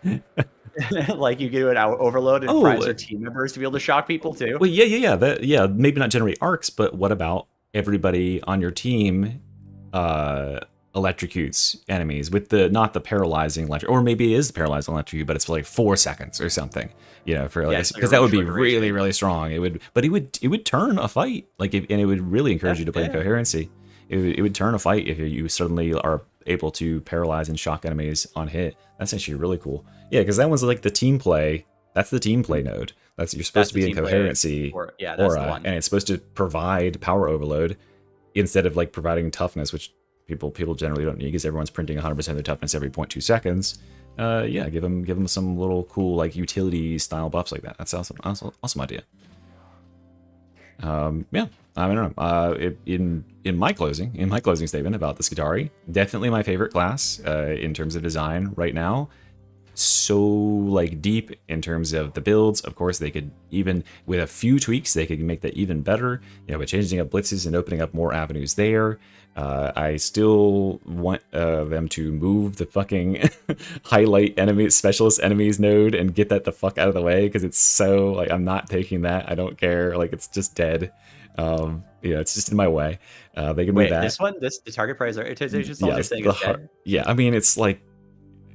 Like you do an overload and prize their team members to be able to shock people too. Well, yeah. Maybe not generate arcs, but what about everybody on your team electrocutes enemies with not the paralyzing electric, or maybe it is the paralyzing electrocute, but it's for like 4 seconds or something. You know, for like, because that would be really, really strong. It would turn a fight, like, and it would really encourage you to play in coherency. It would turn a fight if you suddenly are able to paralyze and shock enemies on hit. That's actually really cool. Yeah, because that one's like the team play. That's the team play node. You're supposed to be in coherency aura, and it's supposed to provide power overload instead of like providing toughness, which people generally don't need because everyone's printing 100% of their toughness every 0.2 seconds. Yeah, give them some little cool like utility style buffs like that. That's awesome idea. Yeah, I don't know. In my closing statement about the Skitarii, definitely my favorite class in terms of design right now. so like deep in terms of the builds. Of course, they could even with a few tweaks, they could make that even better. You know, by changing up blitzes and opening up more avenues there. I still want them to move the fucking highlight enemy specialist enemies node and get that the fuck out of the way, because it's so like I'm not taking that. I don't care. Like it's just dead. Yeah, it's just in my way. They can move that. This one, the target prioritization song is saying is dead. Yeah, I mean it's like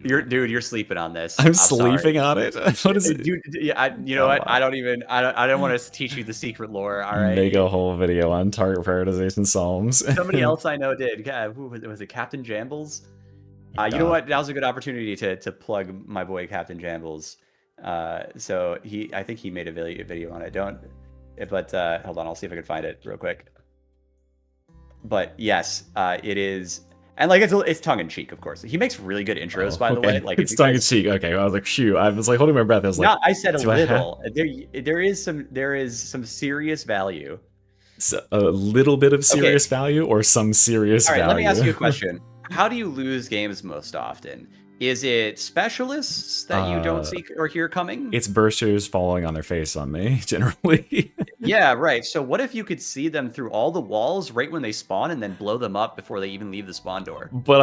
You're sleeping on this. I'm sleeping on it. What is it? Dude, yeah, you know what? I don't want to teach you the secret lore. All right. Make a whole video on target prioritization psalms. Somebody else I know did. Who was it? Captain Jambles. You know what? Now's a good opportunity to plug my boy Captain Jambles. So I think he made a video on it. But hold on, I'll see if I can find it real quick. But yes, it is. And like it's tongue in cheek, of course. He makes really good intros, by the way. Like it's tongue in cheek. Okay, I was like, shoot. I was like holding my breath. I was like, I said a little. There is some serious value. So, a little bit of serious value, or some serious value. All right, let me ask you a question. How do you lose games most often? Is it specialists that you don't see or hear coming? It's bursters falling on their face on me, generally. Yeah, right. So what if you could see them through all the walls right when they spawn and then blow them up before they even leave the spawn door? But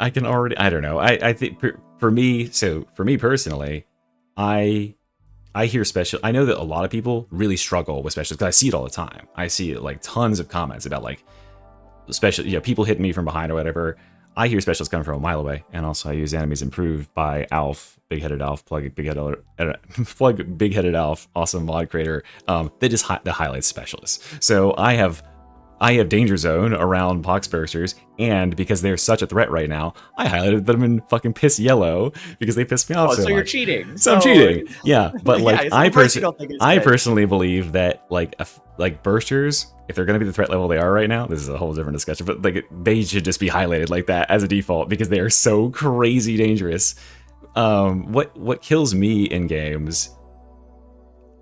I can already, I don't know. I think for me personally, I hear special. I know that a lot of people really struggle with specialists because I see it all the time. I see like tons of comments about like special, people hitting me from behind or whatever. I hear specials coming from a mile away, and also I use enemies improved by Alf, Big-Headed Alf, plug Big-Headed Alf, awesome mod creator. That just that highlights specialists. So I have danger zone around Poxbursters, and because they're such a threat right now, I highlighted them in fucking piss yellow because they piss me off so much. You're cheating. So I'm cheating. Yeah, but like I personally believe that like bursters, if they're going to be the threat level they are right now, this is a whole different discussion, but like they should just be highlighted like that as a default because they are so crazy dangerous. What kills me in games,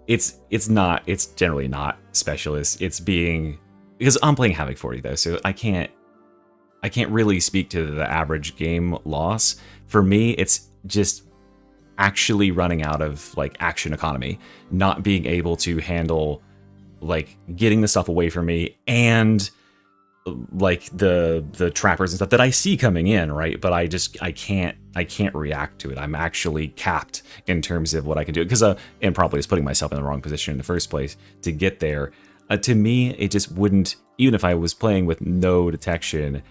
it's generally not specialists. It's being, because I'm playing Havoc 40 though, so I can't really speak to the average game loss. For me, it's just actually running out of like action economy, not being able to handle like getting the stuff away from me and like the trappers and stuff that I see coming in, right? But I can't react to it. I'm actually capped in terms of what I can do because and probably is putting myself in the wrong position in the first place to get there. To me, it just wouldn't, even if I was playing with no detection,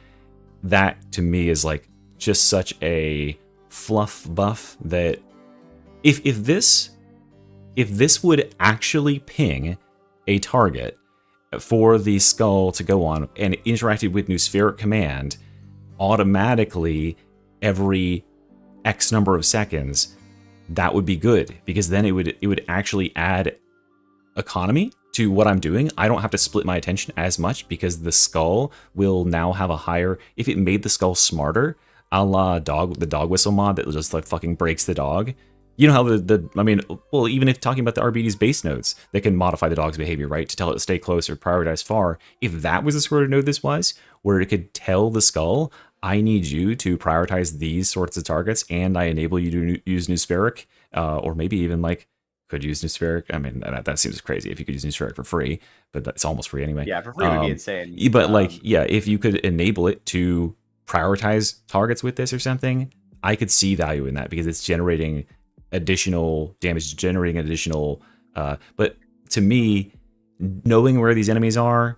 that to me is like just such a fluff buff that if this would actually ping a target for the skull to go on and interacted with Nospheric command automatically every X number of seconds, that would be good because then it would actually add economy to what I'm doing. I don't have to split my attention as much because the skull will now have a higher, if it made the skull smarter, a la the dog whistle mod that just like fucking breaks the dog. You know how even if talking about the RBD's base nodes, they can modify the dog's behavior, right? To tell it to stay close or prioritize far. If that was the sort of node this was, where it could tell the skull, I need you to prioritize these sorts of targets, and I enable you to use Nospheric, or maybe even like could use Nospheric. I mean, that seems crazy if you could use Nospheric for free, but that's almost free anyway. Yeah, for free would be insane. But if you could enable it to prioritize targets with this or something, I could see value in that because it's generating additional damage, generating additional but to me, knowing where these enemies are,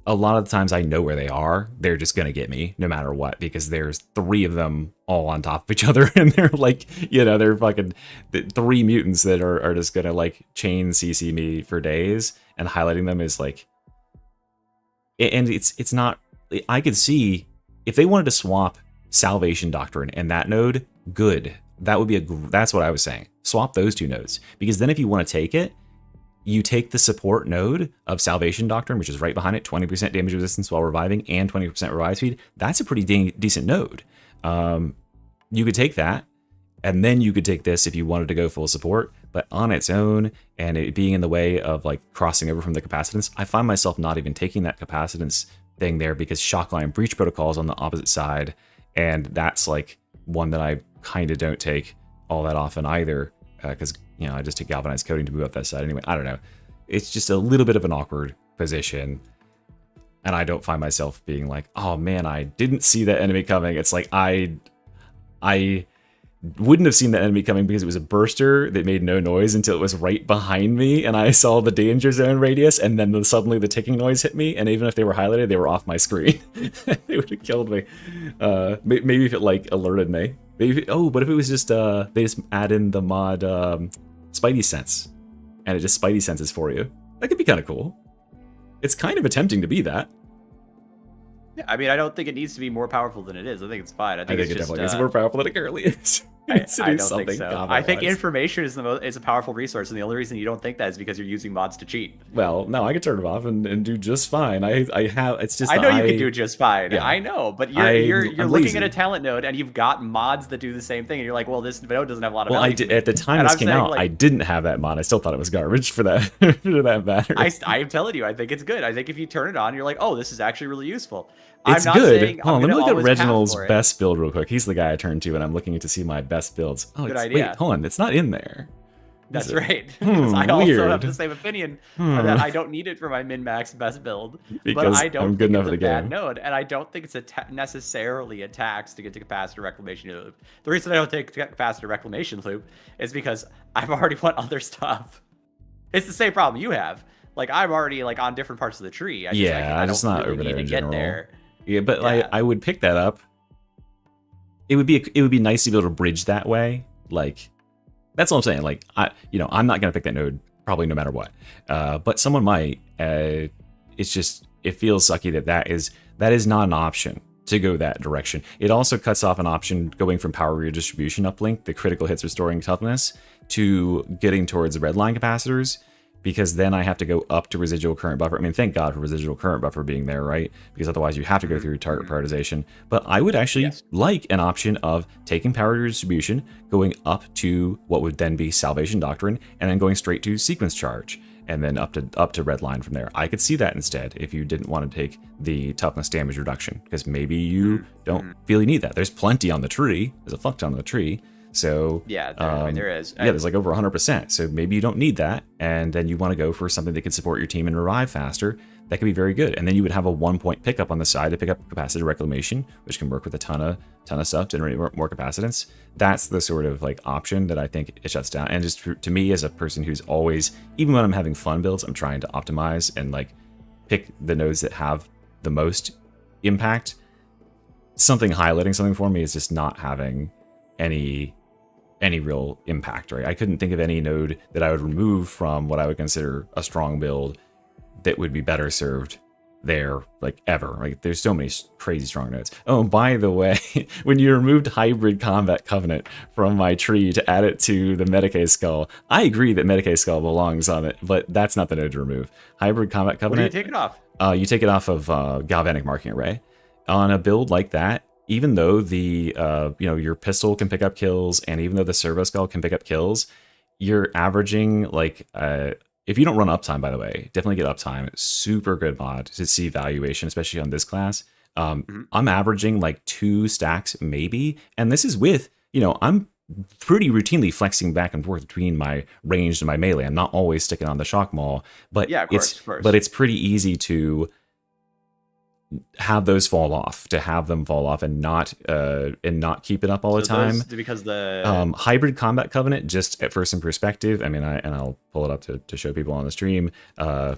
a lot of the times I know where they are. They're just gonna get me no matter what because there's 3 of them all on top of each other and they're like, they're fucking 3 mutants that are just gonna like chain CC me for days, and highlighting them is like, and it's not, I could see if they wanted to swap Salvation Doctrine and that node, good. That would be that's what I was saying. Swap those 2 nodes. Because then if you want to take it, you take the support node of Salvation Doctrine, which is right behind it, 20% damage resistance while reviving and 20% revive speed. That's a pretty decent node. You could take that, and then you could take this if you wanted to go full support. But on its own, and it being in the way of like crossing over from the capacitance, I find myself not even taking that capacitance thing there because Shockline Breach Protocol is on the opposite side, and that's like one that I kind of don't take all that often either, because I just take galvanized coating to move up that side anyway. I don't know. It's just a little bit of an awkward position, and I don't find myself being like, oh man, I didn't see that enemy coming. It's like I wouldn't have seen that enemy coming because it was a burster that made no noise until it was right behind me, and I saw the danger zone radius, and then suddenly the ticking noise hit me, and even if they were highlighted, they were off my screen. They would have killed me. Maybe if it like alerted me. Maybe but if it was just they just add in the mod Spidey Sense, and it just Spidey senses for you. That could be kind of cool. It's kind of attempting to be that. Yeah, I mean, I don't think it needs to be more powerful than it is. I think it's fine. I think it it's just, definitely is more powerful than it currently is. I don't think so. I think information is a powerful resource, and the only reason you don't think that is because you're using mods to cheat. Well, no, I can turn them off and do just fine. I have. It's just I know you can do just fine. Yeah. I know, but you're looking lazy. at a talent node, and you've got mods that do the same thing, and you're like, well, this node doesn't have a lot of. Well, value I did at the time this came out. I didn't have that mod. I still thought it was garbage for that for that matter. I am telling you, I think it's good. I think if you turn it on, you're like, oh, this is actually really useful. It's good. Hold on, let me look at Reginald's best build real quick. He's the guy I turn to when I'm looking to see my best builds. Oh, good idea. Wait, hold on. It's not in there. That's right. I also have the same opinion that I don't need it for my min-max best build. Because but I don't I'm good think enough it's a bad node, and I don't think it's necessarily a tax to get to capacitor reclamation loop. The reason I don't take capacitor reclamation loop is because I've already won other stuff. It's the same problem you have. Like I'm already like on different parts of the tree. I just not really over there need in to general. Get there. Yeah, but I would pick that up. It would be nice to be able to bridge that way. Like, that's all I'm saying. Like, I'm not gonna pick that node probably no matter what. But someone might. It's just it feels sucky that is not an option to go that direction. It also cuts off an option going from power redistribution uplink, the critical hits restoring toughness, to getting towards the red line capacitors. Because then I have to go up to residual current buffer. I mean, thank God for residual current buffer being there, right? Because otherwise you have to go through target prioritization. But I would actually like an option of taking power redistribution, going up to what would then be Salvation Doctrine, and then going straight to sequence charge, and then up to red line from there. I could see that instead if you didn't want to take the toughness damage reduction, because maybe you don't feel you need that. There's plenty on the tree. There's a fuck ton on the tree. So yeah, there is. Yeah, there's like over 100%. So maybe you don't need that, and then you want to go for something that can support your team and revive faster. That could be very good. And then you would have a 1-point pickup on the side to pick up capacitor reclamation, which can work with a ton of stuff, generate more capacitance. That's the sort of like option that I think it shuts down. And just to me, as a person who's always, even when I'm having fun builds, I'm trying to optimize and like pick the nodes that have the most impact. Highlighting something for me is just not having any real impact, right? I couldn't think of any node that I would remove from what I would consider a strong build that would be better served there, like ever. Like there's so many crazy strong nodes. Oh, and by the way, when you removed Hybrid Combat Covenant from my tree to add it to the Medicaid Skull, I agree that Medicaid Skull belongs on it, but that's not the node to remove. Hybrid Combat Covenant. What do you take it off? You take it off of Galvanic Marking Array. On a build like that, even though the your pistol can pick up kills, and even though the servo skull can pick up kills, you're averaging like if you don't run uptime, by the way, definitely get uptime. Super good mod to see valuation, especially on this class. I'm averaging like 2 stacks maybe, and this is with I'm pretty routinely flexing back and forth between my ranged and my melee. I'm not always sticking on the shock maul, but yeah, of course. But it's pretty easy to have those fall off, and not keep it up all the time. Because the Hybrid Combat Covenant, just at first in perspective, I mean, I'll pull it up to show people on the stream. I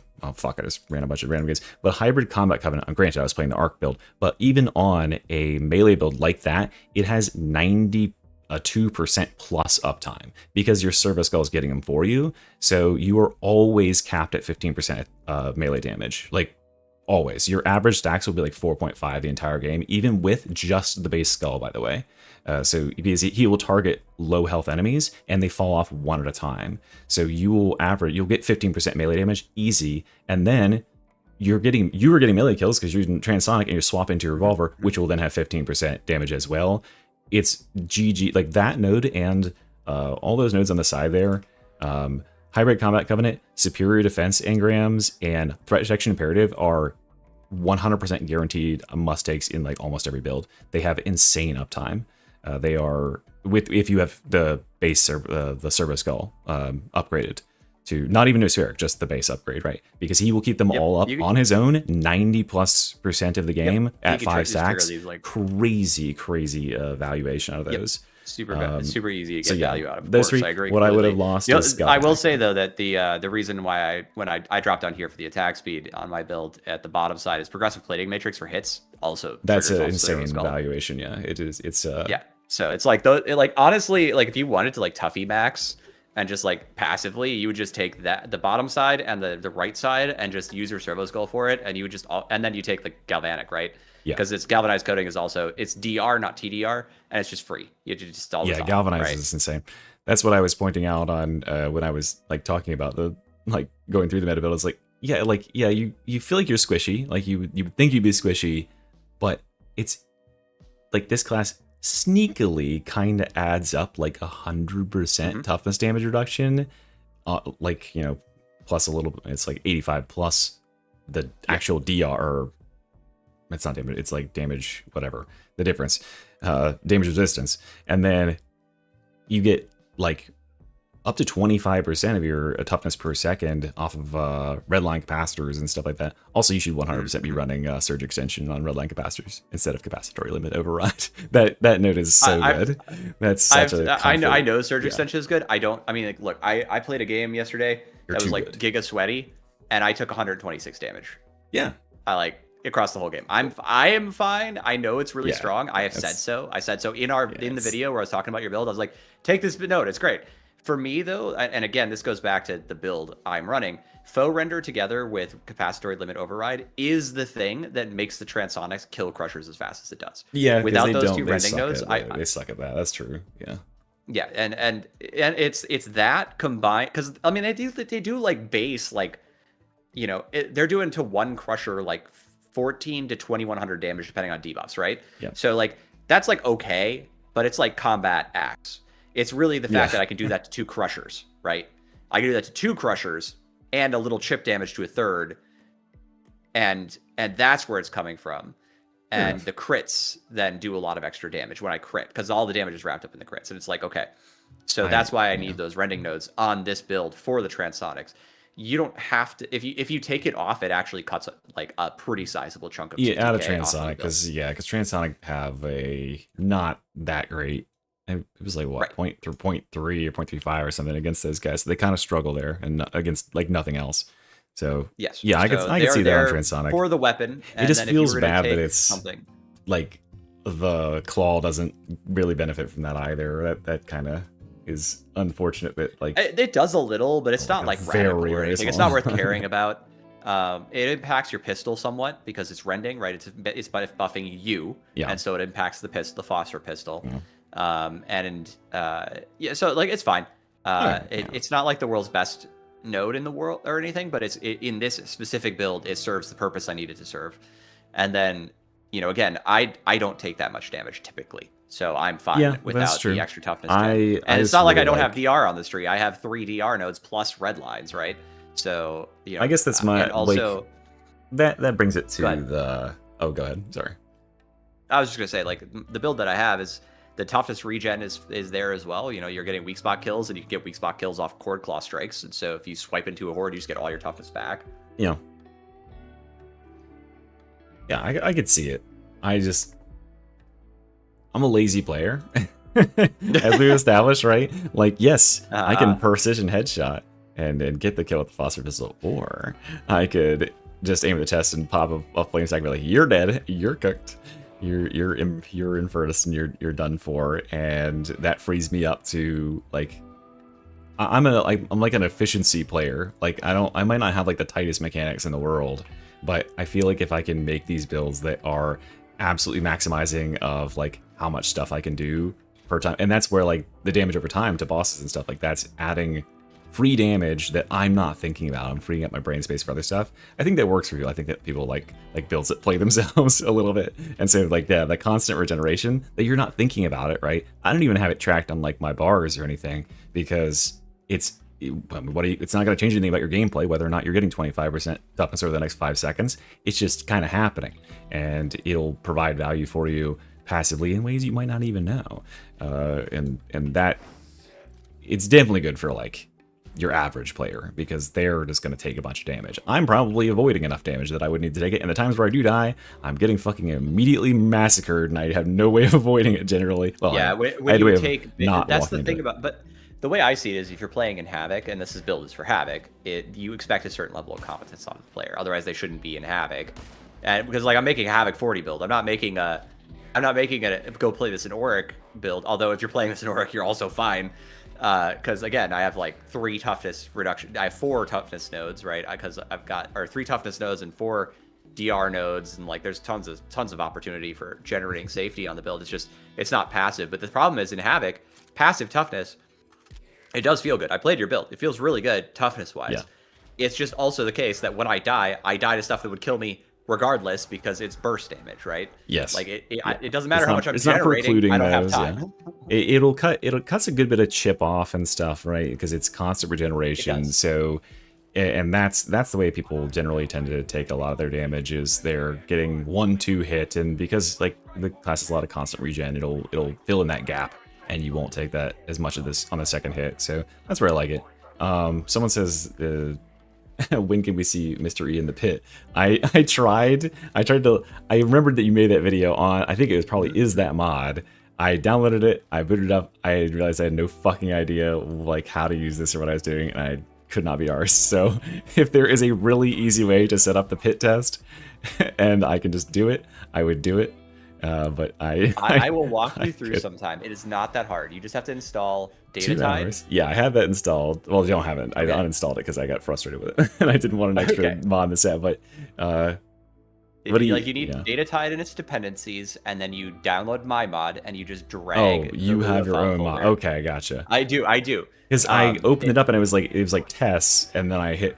just ran a bunch of random games. But Hybrid Combat Covenant, granted, I was playing the Arc build, but even on a melee build like that, it has 92% plus uptime because your servo skull is getting them for you. So you are always capped at 15% melee damage. Like, always. Your average stacks will be like 4.5 the entire game, even with just the base skull, by the way. So because he will target low health enemies and they fall off one at a time. So you'll get 15% melee damage easy, and then you were getting melee kills because you're using transonic and you swap into your revolver, which will then have 15% damage as well. It's GG, like that node and all those nodes on the side there. Hybrid Combat Covenant, Superior Defense Engrams, and Threat Detection Imperative are 100% guaranteed must-takes in like almost every build. They have insane uptime. They are if you have the base the servo skull upgraded to not even atmospheric, just the base upgrade, right? Because he will keep them all up on his own 90+% of the game at 5 stacks. These, like, crazy valuation out of those. Super easy to get value out of. Those course, three, I agree. What I would have lost is I will say though that the reason why when I dropped down here for the attack speed on my build at the bottom side is progressive plating matrix for hits. Also, that's an insane valuation. Yeah, it is. It's yeah. So it's like like honestly, like if you wanted to like toughy max and just like passively, you would just take the bottom side and the right side and just use your servo skull for it, and you would just and then you take the galvanic, right? Yeah. Because it's galvanized coating is also it's DR not TDR, and it's just free. You have to just install the top, galvanized right? is insane. That's what I was pointing out on when I was like talking about the like going through the meta build. It's like you feel like you're squishy, like you would think you'd be squishy, but it's like this class sneakily kind of adds up like 100% toughness damage reduction, like, you know, plus a little. It's like 85 plus the actual DR. Or it's not damage. It's like damage, whatever the difference, damage resistance, and then you get like up to 25% of your toughness per second off of redline capacitors and stuff like that. Also, you should 100% be running surge extension on redline capacitors instead of capacitory limit override. that note is so good. That's such a comfort. I know surge extension is good. I mean, like, look, I played a game yesterday that was like giga sweaty, and I took 126 damage. Yeah, I like across the whole game. I am fine. I know it's really strong. I have said so. I said so in the video where I was talking about your build. I was like, take this note. It's great. For me, though, and again, this goes back to the build I'm running, faux render together with capacitory limit override is the thing that makes the Transonics kill Crushers as fast as it does. Yeah, without those two rending nodes, they suck at that. That's true. Yeah. Yeah, and it's that combined, because I mean they do like base, like, you know, they're doing to one Crusher like 14 to 2100 damage depending on debuffs, right? Yeah. So like that's like okay, but it's like combat axe. It's really the fact that I can do that to 2 Crushers, right? I can do that to 2 Crushers and a little chip damage to a third, and that's where it's coming from. And the crits then do a lot of extra damage when I crit, because all the damage is wrapped up in the crits. And it's like, okay, so that's why I need those rending nodes on this build for the Transonics. You don't have to, if you take it off, it actually cuts like a pretty sizable chunk of out of Transonic, because Transonic have a not that great. It was like what 0.3 or 0.35 or something against those guys. So they kind of struggle there, and against like nothing else. So yes, I can see that on Transonic for the weapon. It just feels bad that it's something like the claw doesn't really benefit from that either. That kind of is unfortunate. But like it does a little, but it's not like radical or anything. It's not worth caring about. It impacts your pistol somewhat because it's rending, right? It's buffing you, and so it impacts the phosphor pistol. So like it's fine. It's not like the world's best node in the world or anything, but in this specific build, it serves the purpose I need it to serve. And then, you know, again, I don't take that much damage typically, so I'm fine without the extra toughness. And it's not like I don't have DR on this tree. I have 3 DR nodes plus red lines, right? So, you know, I guess that's my also that brings it to the. Oh, go ahead. Sorry. I was just gonna say, like, the build that I have is the toughness regen is there as well. You know, you're getting weak spot kills, and you can get weak spot kills off cord claw strikes. And so if you swipe into a horde, you just get all your toughness back. Yeah. Yeah, I could see it. I'm a lazy player, as we established, right? Like, yes, I can precision headshot and get the kill with the phosphor pistol, or I could just aim at the chest and pop a flame stack and be like, "You're dead. You're cooked. You're Infernus, and you're done for." And that frees me up to like, I'm like an efficiency player. Like I might not have like the tightest mechanics in the world, but I feel like if I can make these builds that are absolutely maximizing of like how much stuff I can do per time, and that's where like the damage over time to bosses and stuff like that's adding free damage that I'm not thinking about. I'm freeing up my brain space for other stuff. I think that works for people. I think that people like builds that play themselves a little bit, and so like the constant regeneration that you're not thinking about it, right? I don't even have it tracked on like my bars or anything, because it's not going to change anything about your gameplay whether or not you're getting 25% toughness over the next 5 seconds. It's just kind of happening, and it'll provide value for you passively in ways you might not even know. And that it's definitely good for like your average player, because they're just going to take a bunch of damage. I'm probably avoiding enough damage that I would need to take it, and the times where I do die, I'm getting fucking immediately massacred, and I have no way of avoiding it generally. Well, yeah, when you take, that's the thing about, but the way I see it is, if you're playing in Havoc, and this is built is for Havoc, you expect a certain level of competence on the player, otherwise they shouldn't be in Havoc. And because like I'm making a Havoc 40 build, I'm not making a go play this in Auric build. Although if you're playing this in Auric, you're also fine. Because again, I have like 3 toughness reduction. I have 4 toughness nodes, right? Because I've got 3 toughness nodes and 4 DR nodes, and like there's tons of opportunity for generating safety on the build. It's not passive. But the problem is in Havoc, passive toughness, it does feel good. I played your build. It feels really good toughness wise. Yeah. It's just also the case that when I die to stuff that would kill me regardless, because it's burst damage, right? Yes. Like it doesn't matter how much I'm generating. Not precluding I don't those, have time. Yeah. It cuts a good bit of chip off and stuff, right? Because it's constant regeneration. So, and that's the way people generally tend to take a lot of their damage, is they're getting 1-2 hit, and because like the class has a lot of constant regen, it'll fill in that gap, and you won't take that as much of this on the second hit. So that's where I like it. Someone says, when can we see Mr. E in the pit? I tried to, I remembered that you made that video on, I think it was probably Is That Mod. I downloaded it, I booted it up, I realized I had no fucking idea like how to use this or what I was doing, and I could not be arsed. So if there is a really easy way to set up the pit test and I can just do it, I would do it. But I will walk you through sometime. It is not that hard. You just have to install Datatide. Yeah, I have that installed. Well, you don't have it. I uninstalled it because I got frustrated with it, and I didn't want an extra mod in the set. But you need Datatide and its dependencies, and then you download my mod and you just drag. Oh, you have your own mod. Okay, gotcha. I do. Because I opened it up and it was like tests, and then I hit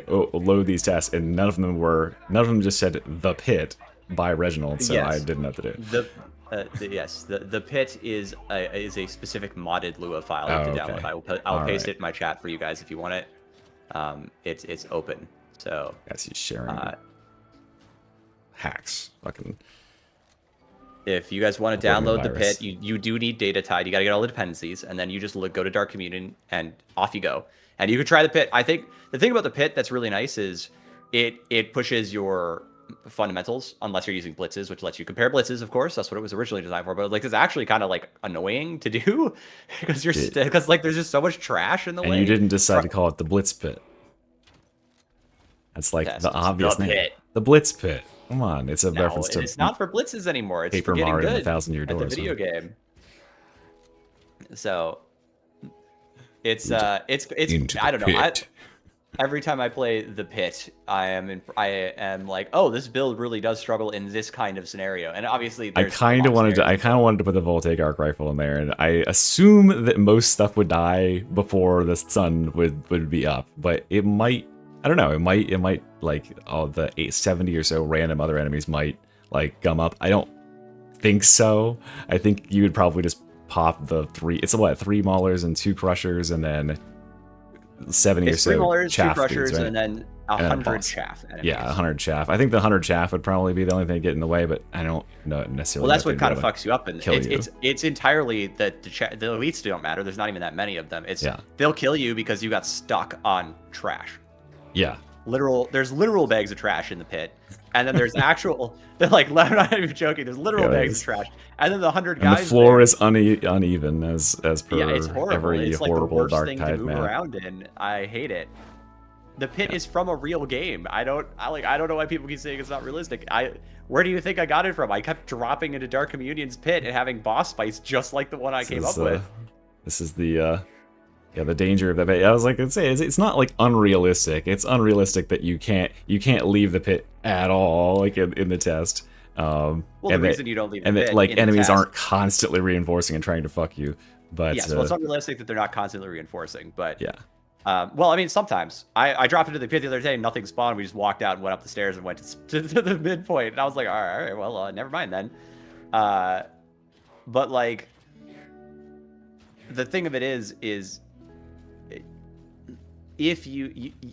load these tests, and none of them just said the pit by Reginald, so yes. I didn't have to do it. The pit is a specific modded Lua file to download. I'll paste it in my chat for you guys if you want it. It's open, so yes, he's sharing hacks. Fucking. If you guys want to download the pit, you do need Datatide. You got to get all the dependencies, and then you just go to Dark Communion, and off you go. And you can try the pit. I think the thing about the pit that's really nice is it pushes your fundamentals, unless you're using blitzes, which lets you compare blitzes. Of course, that's what it was originally designed for. But like, it's actually kind of like annoying to do because like there's just so much trash in the way. And you didn't decide to call it the blitz pit. That's like the obvious name. The blitz pit. Come on, it's a reference to. It's not for blitzes anymore. It's Paper for getting Mario good and the 1,000-Year Door. at the video game. So it's I don't know. Every time I play the pit, I am like, oh, this build really does struggle in this kind of scenario. And obviously, I kind of wanted to put the Voltaic arc rifle in there, and I assume that most stuff would die before the sun would be up. But it might, I don't know, it might like the 870 or so random other enemies might like gum up. I don't think so. I think you would probably just pop the 3. It's 3 Maulers and 2 Crushers, and then 70 or so 3 Maulers, chaff 2 Crushers, dudes, right? and then 100 chaff enemies. Yeah, 100 chaff. I think the 100 chaff would probably be the only thing to get in the way, but I don't know necessarily. Well, that's what kind of fucks you up, and it's entirely that the elites don't matter. There's not even that many of them. They'll kill you because you got stuck on trash. Yeah. There's literal bags of trash in the pit, and then there's actual. They're like, I'm not even joking. There's literal bags of trash, and then the 100 guys. And the floor is uneven as per it's horrible. every it's horrible like the worst Dark thing Tide to move map. around in. I hate it. The pit is from a real game. I don't know why people keep saying it's not realistic. Where do you think I got it from? I kept dropping into Dark Communion's pit and having boss fights just like the one I came up with. This is the danger of that pit. I was like, it's not like unrealistic. It's unrealistic that you can't leave the pit at all, like in the test. The reason you don't leave the pit, that like enemies aren't constantly reinforcing and trying to fuck you. But yes, well, it's unrealistic that they're not constantly reinforcing. But yeah. Well, I mean, sometimes I dropped into the pit the other day, nothing spawned. We just walked out and went up the stairs and went to the midpoint, and I was like, all right, well, never mind then. But like, the thing of it is if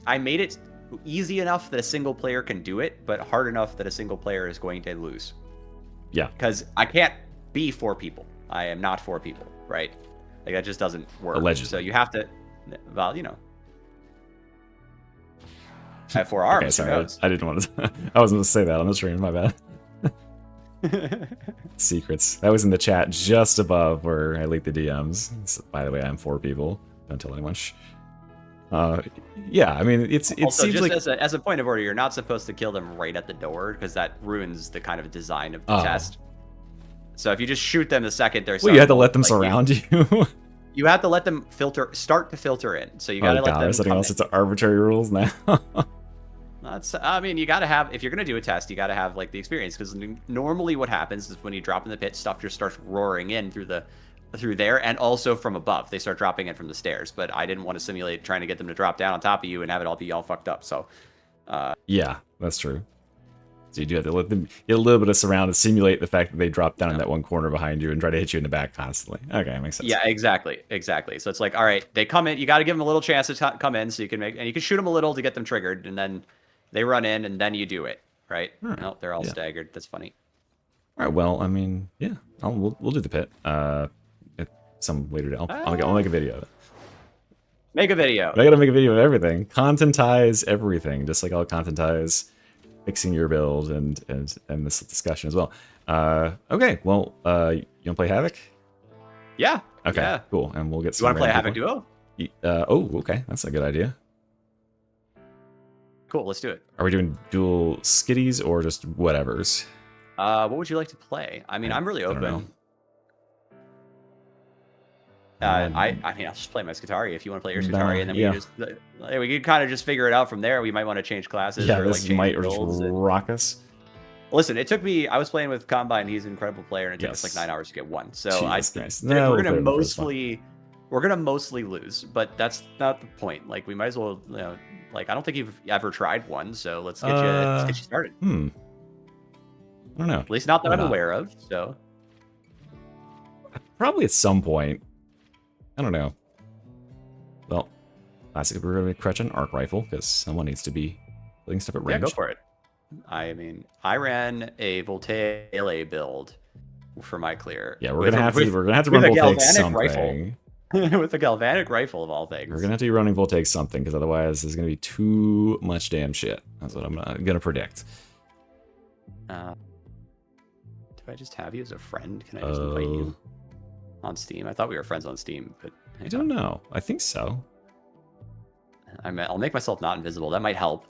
I made it easy enough that a single player can do it, but hard enough that a single player is going to lose. Yeah. Because I can't be 4 people. I am not 4 people, right? Like that just doesn't work. Allegedly. So you have to, well, you know. I have 4 arms. Okay, sorry. I didn't want to. I wasn't going to say that on the stream. My bad. Secrets. That was in the chat just above where I leaked the DMs. So, by the way, I'm 4 people. Don't tell anyone. Yeah, I mean, it also, seems just like as a point of order, you're not supposed to kill them right at the door because that ruins the kind of design of the test. So if you just shoot them the second they're well, you had to let them surround you. You have to let them start to filter in. So you got to let them. There's something else. It's arbitrary rules now. I mean, you got to have, if you're going to do a test, you got to have like the experience, because normally what happens is when you drop in the pit, stuff just starts roaring in through there, and also from above. They start dropping in from the stairs, but I didn't want to simulate trying to get them to drop down on top of you and have it all be all fucked up. So yeah, that's true. So you do have to let them get a little bit of surround to simulate the fact that they drop down in that one corner behind you and try to hit you in the back constantly. Okay, makes sense. Yeah, exactly. So it's like, all right, they come in, you got to give them a little chance to come in, so you can you can shoot them a little to get them triggered, and then they run in, and then you do it, right? No, they're all staggered. That's funny. All right, well, I mean, yeah, we'll do the pit. At some later day. I'll make a video of it. Make a video. I gotta make a video of everything. Contentize everything, just like I'll contentize fixing your build and this discussion as well. Okay, well, you wanna play Havoc? Yeah. Okay, yeah. cool. And we'll get some. You wanna play a Havoc duo? Oh, okay, that's a good idea. Cool, let's do it. Are we doing dual skitties or just whatevers? What would you like to play? I mean, I'm really open. I mean, I'll just play my Skitari if you want to play your Skitari, and then we can kind of just figure it out from there. We might want to change classes. Yeah, or this like might just rock us. Listen, it took me. I was playing with Combine. He's an incredible player, and it took us like 9 hours to get one. So we're gonna mostly lose, but that's not the point. Like we might as well, you know, like I don't think you've ever tried one, so let's get you started. I don't know. At least not that I'm aware of. So probably at some point. I don't know. Well, classically, we're going to crutch an arc rifle because someone needs to be putting stuff at range. Yeah, go for it. I mean, I ran a Voltaire build for my clear. Yeah, we're gonna have to run Voltaic something. With a galvanic rifle of all things. We're gonna have to be running Voltaic something because otherwise there's gonna be too much damn shit. That's what I'm gonna predict. Do I just have you as a friend? Can I just invite you on Steam? I thought we were friends on Steam, but I don't know. I think so. I'll make myself not invisible. That might help.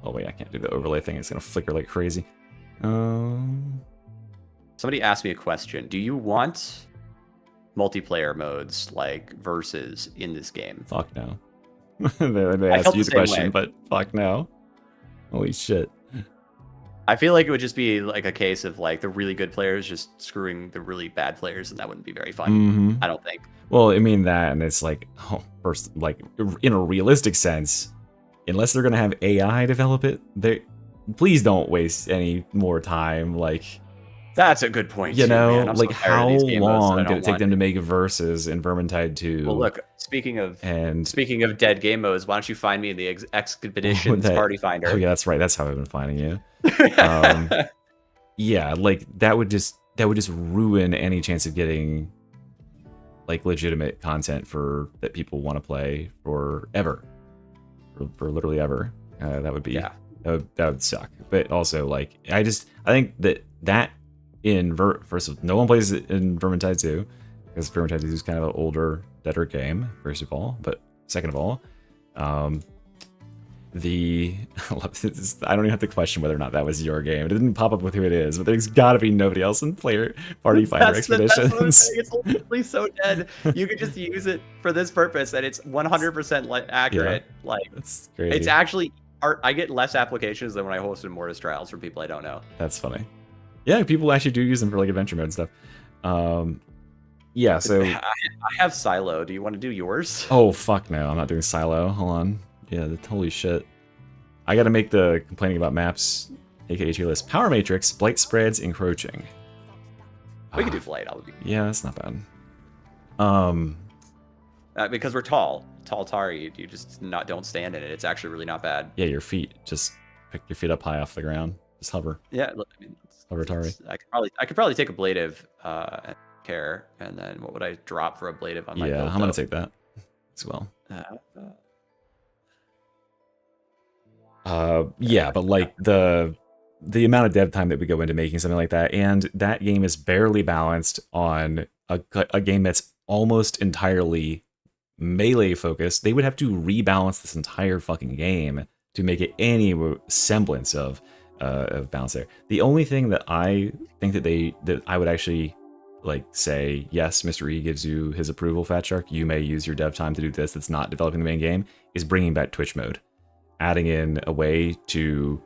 Oh wait, I can't do the overlay thing. It's gonna flicker like crazy. Somebody asked me a question. Do you want multiplayer modes like versus in this game? Fuck no. they asked you the question, but fuck no. Holy shit. I feel like it would just be like a case of like the really good players just screwing the really bad players, and that wouldn't be very fun. I don't think. Well, I mean that, and it's like, first, like in a realistic sense, unless they're gonna have AI develop it, please don't waste any more time. Like, that's a good point. You know, man. like how long did it take them to make Versus in Vermintide 2? Well, look, speaking of dead game modes, why don't you find me in the Expeditions Party Finder? Oh yeah, that's right. That's how I've been finding you. Yeah, like that would just ruin any chance of getting like legitimate content that people want to play forever, for literally ever. That would be that would suck. But also, like, I think that in first of all, no one plays it in Vermintide 2 because Vermintide 2 is kind of an older, deader game. First of all, but second of all, I don't even have to question whether or not that was your game. It didn't pop up with who it is, but there's got to be nobody else in Party Finder Expeditions. It's literally so dead. You could just use it for this purpose, and it's 100% accurate. Yeah, like, that's crazy. It's actually art. I get less applications than when I hosted Mortis Trials from people I don't know. That's funny. Yeah, people actually do use them for like adventure mode and stuff. Yeah, so I have Silo. Do you want to do yours? Oh fuck no, I'm not doing Silo. Hold on. Yeah, holy shit. I gotta make the complaining about maps, aka tier list. Power Matrix, Blight Spreads, Encroaching. We could do Blight. Yeah, that's not bad. Because we're tall. Tall Tari, you just don't stand in it. It's actually really not bad. Yeah, your feet. Just pick your feet up high off the ground. Just hover. Yeah, look, I mean, Hover Atari. I could probably take ablative care, and then what would I drop for ablative on my Yeah, build? I'm gonna take that as well. Yeah, but like the amount of dev time that we go into making something like that, and that game is barely balanced on a game that's almost entirely melee focused. They would have to rebalance this entire fucking game to make it any semblance of balance there. The only thing that I think that I would actually like say, yes, Mr. E gives you his approval, Fat Shark, you may use your dev time to do this that's not developing the main game, is bringing back Twitch mode. Adding in a way to,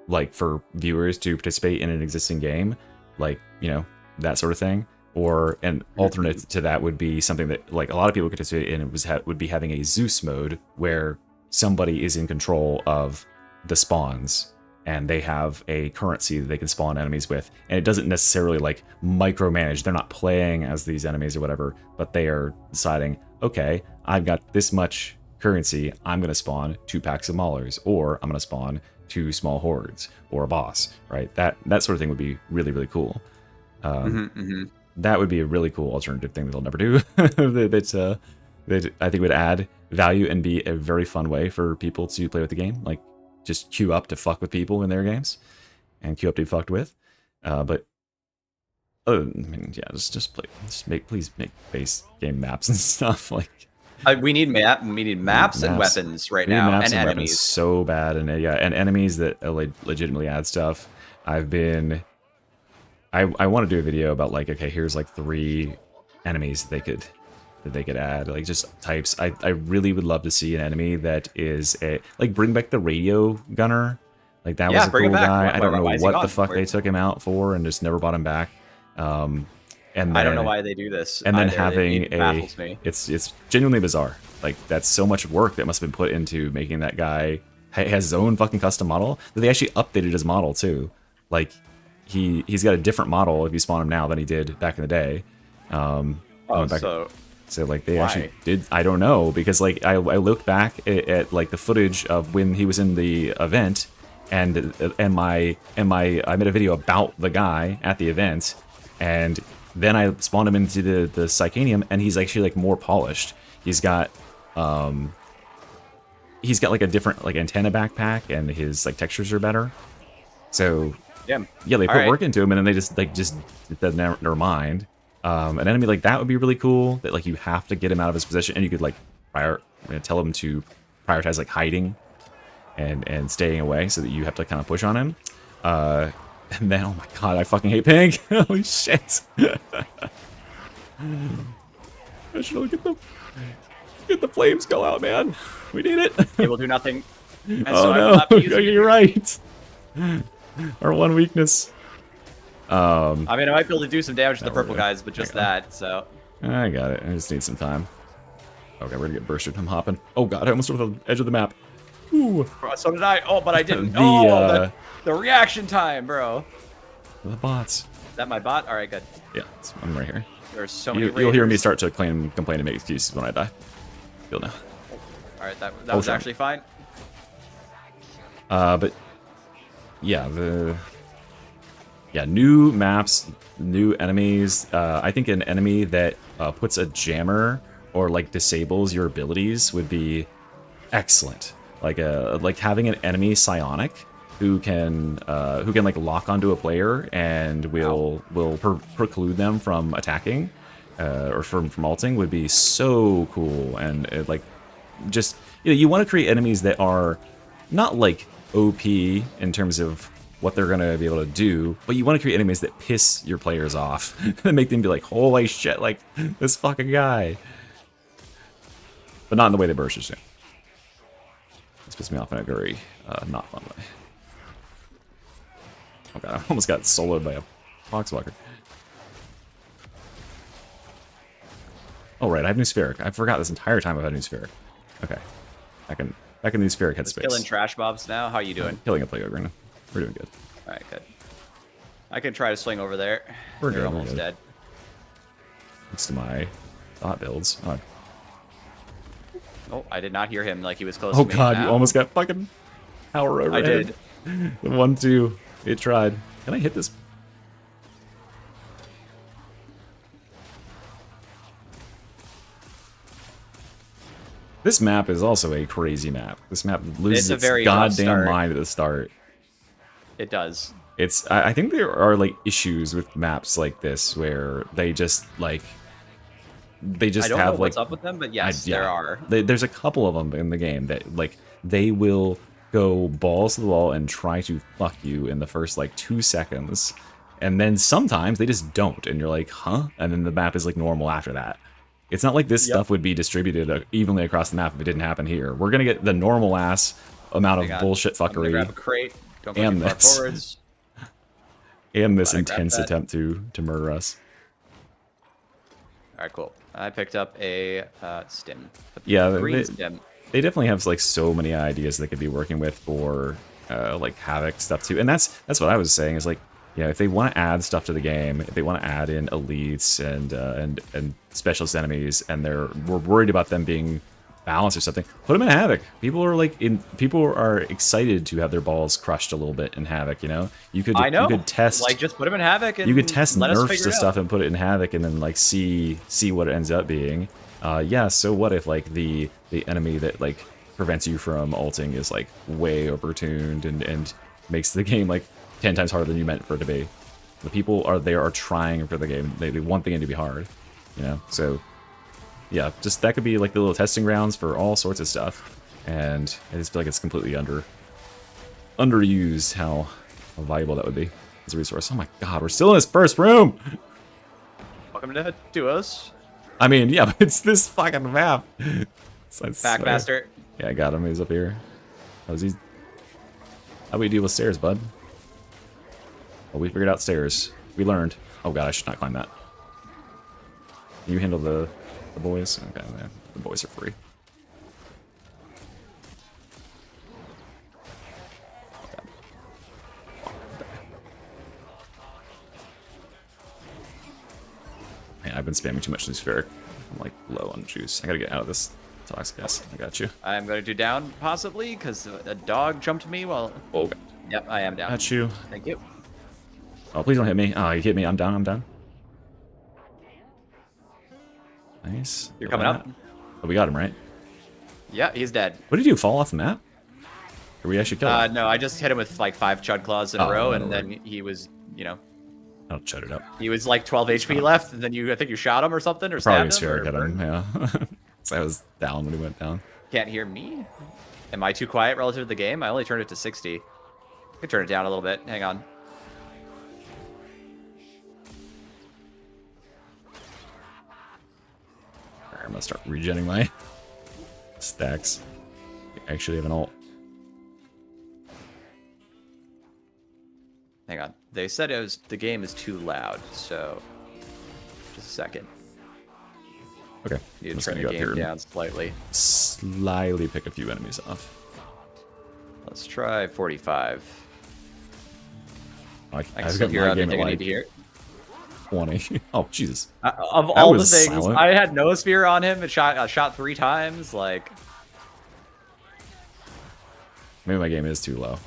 like, for viewers to participate in an existing game, like, you know, that sort of thing. Or an alternate to that would be something that, like, a lot of people could participate in, would be having a Zeus mode where somebody is in control of the spawns and they have a currency that they can spawn enemies with. And it doesn't necessarily, like, micromanage. They're not playing as these enemies or whatever, but they are deciding, okay, I've got this much currency, I'm going to spawn 2 packs of maulers, or I'm going to spawn 2 small hordes, or a boss, right? That sort of thing would be really, really cool. That would be a really cool alternative thing that they'll never do. that I think would add value and be a very fun way for people to play with the game. Like, just queue up to fuck with people in their games, and queue up to be fucked with. But I mean, yeah, please make base game maps and stuff. Like, we need maps and weapons right now, maps and enemies weapons so bad, and and enemies that legitimately add stuff. I want to do a video about, like, okay, here's like 3 enemies that they could add, like, just types. I really would love to see an enemy that is bring back the radio gunner. Like, that was a cool guy. I don't know what the fuck they took him out for and just never brought him back. And then, I don't know why they do this. And then either. having it baffles me. It's genuinely bizarre. Like, that's so much work that must have been put into making that guy. He has his own fucking custom model. That they actually updated his model too. Like, he's got a different model if you spawn him now than he did back in the day. So like they actually did. I don't know, because like I look back at like the footage of when he was in the event, and I made a video about the guy at the event, and then I spawned him into the Psychanium, and he's actually like more polished. He's got like a different like antenna backpack, and his like textures are better. So yeah, they put work into him, and then they just said never mind. An enemy like that would be really cool. That like you have to get him out of his position, and you could like tell him to prioritize like hiding and staying away, so that you have to kind of push on him. And then, oh my god, I fucking hate pink. Holy shit. I should get the flames go out, man. We need it. It will do nothing. And oh so no, you're right. Our one weakness. I mean, I might be able to do some damage to the purple guys, but just that, so. I got it. I just need some time. Okay, we're gonna get bursted. I'm hopping. Oh god, I almost went to the edge of the map. Ooh. So did I. Oh, but I didn't. The reaction time, bro. The bots. Is that my bot? All right, good. Yeah, I'm right here. There's so many You'll hear me start to complain and make excuses when I die. You'll know. All right, that was actually fine. But yeah, new maps, new enemies. I think an enemy that puts a jammer or like disables your abilities would be excellent. Like having an enemy psionic who can like lock onto a player and will preclude them from attacking or from ulting would be so cool. And like just you want to create enemies that are not like OP in terms of what they're gonna be able to do, but you want to create enemies that piss your players off and make them be like, holy shit, like this fucking guy. But not in the way that bursters do. This pisses me off in a very not fun way. Oh god, I almost got soloed by a Foxwalker. Oh right, I have new Spheric. I forgot this entire time I've had new Spheric. Okay. Back in new Spheric headspace. Killing trash mobs now? How you doing? Killing a plague ogre. We're doing good. Alright, good. I can try to swing over there. We're You're good. almost dead. Thanks to my thought builds. Oh, I did not hear him like he was close Oh to me. god, you almost got fucking power over. I did. The 1-2. It tried. Can I hit this? This map is also a crazy map. This map loses its goddamn mind at the start. It does. It's. I think there are like issues with maps like this where they just like. They just I don't have know what's up with them, but yes, there are. There's a couple of them in the game that like they will go balls to the wall and try to fuck you in the first like 2 seconds, and then sometimes they just don't, and you're like, huh? And then the map is like normal after that. It's not like this stuff would be distributed evenly across the map if it didn't happen here. We're gonna get the normal ass amount of bullshit fuckery. Grab a crate. Don't and go too far this. forwards. And this intense attempt to murder us. All right, cool. I picked up a stim. Yeah, green stim. They definitely have like so many ideas they could be working with for like Havoc stuff too. And that's what I was saying is like, yeah, if they want to add stuff to the game, if they want to add in elites and specialist enemies, and we're worried about them being balanced or something, put them in Havoc. People are excited to have their balls crushed a little bit in Havoc. You know, you could test like just put them in Havoc. And you could test let nerfs to stuff and put it in Havoc, and then like see what it ends up being. Yeah. So what if like the enemy that like prevents you from ulting is like way overtuned and makes the game like 10 times harder than you meant for it to be. The people are trying for the game. They want the game to be hard, you know? So, yeah, just that could be like the little testing grounds for all sorts of stuff. And I just feel like it's completely underused how valuable that would be as a resource. Oh my god, we're still in this first room! Welcome to Duos. I mean, yeah, but it's this fucking map. Backmaster. Yeah, I got him. He's up here. How we deal with stairs, bud? Well, we figured out stairs. We learned. Oh god, I should not climb that. You handle the boys? Okay, man. The boys are free. Man, I've been spamming too much Luciferic. I'm like low on juice. I gotta get out of this toxic gas. I got you. I'm going to do down, possibly, because a dog jumped me while... Oh god. Yep, I am down. Got you. Thank you. Oh, please don't hit me. Oh, you hit me. I'm down. I'm down. Nice. You're coming up. Oh, we got him, right? Yeah, he's dead. What did you do? Fall off the map? Or we actually kill him? No, I just hit him with like 5 Chud Claws in a row, and then he was, you know... I'll chud it up. He was like 12 HP left, and then I think you shot him or something, or probably stabbed him. Probably him, yeah. So I was down when he went down. Can't hear me? Am I too quiet relative to the game? I only turned it to 60. I could turn it down a little bit. Hang on. I'm gonna start regenning my stacks. I actually have an ult. Hang on. They said the game is too loud, so just a second. Okay. You need to turn the game down slightly. Slyly pick a few enemies off. Let's try 45. I can still hear everything I need to hear. 20. Oh, Jesus. Of all the things, silent. I had Noosphere on him. It shot 3 times. Like, maybe my game is too low.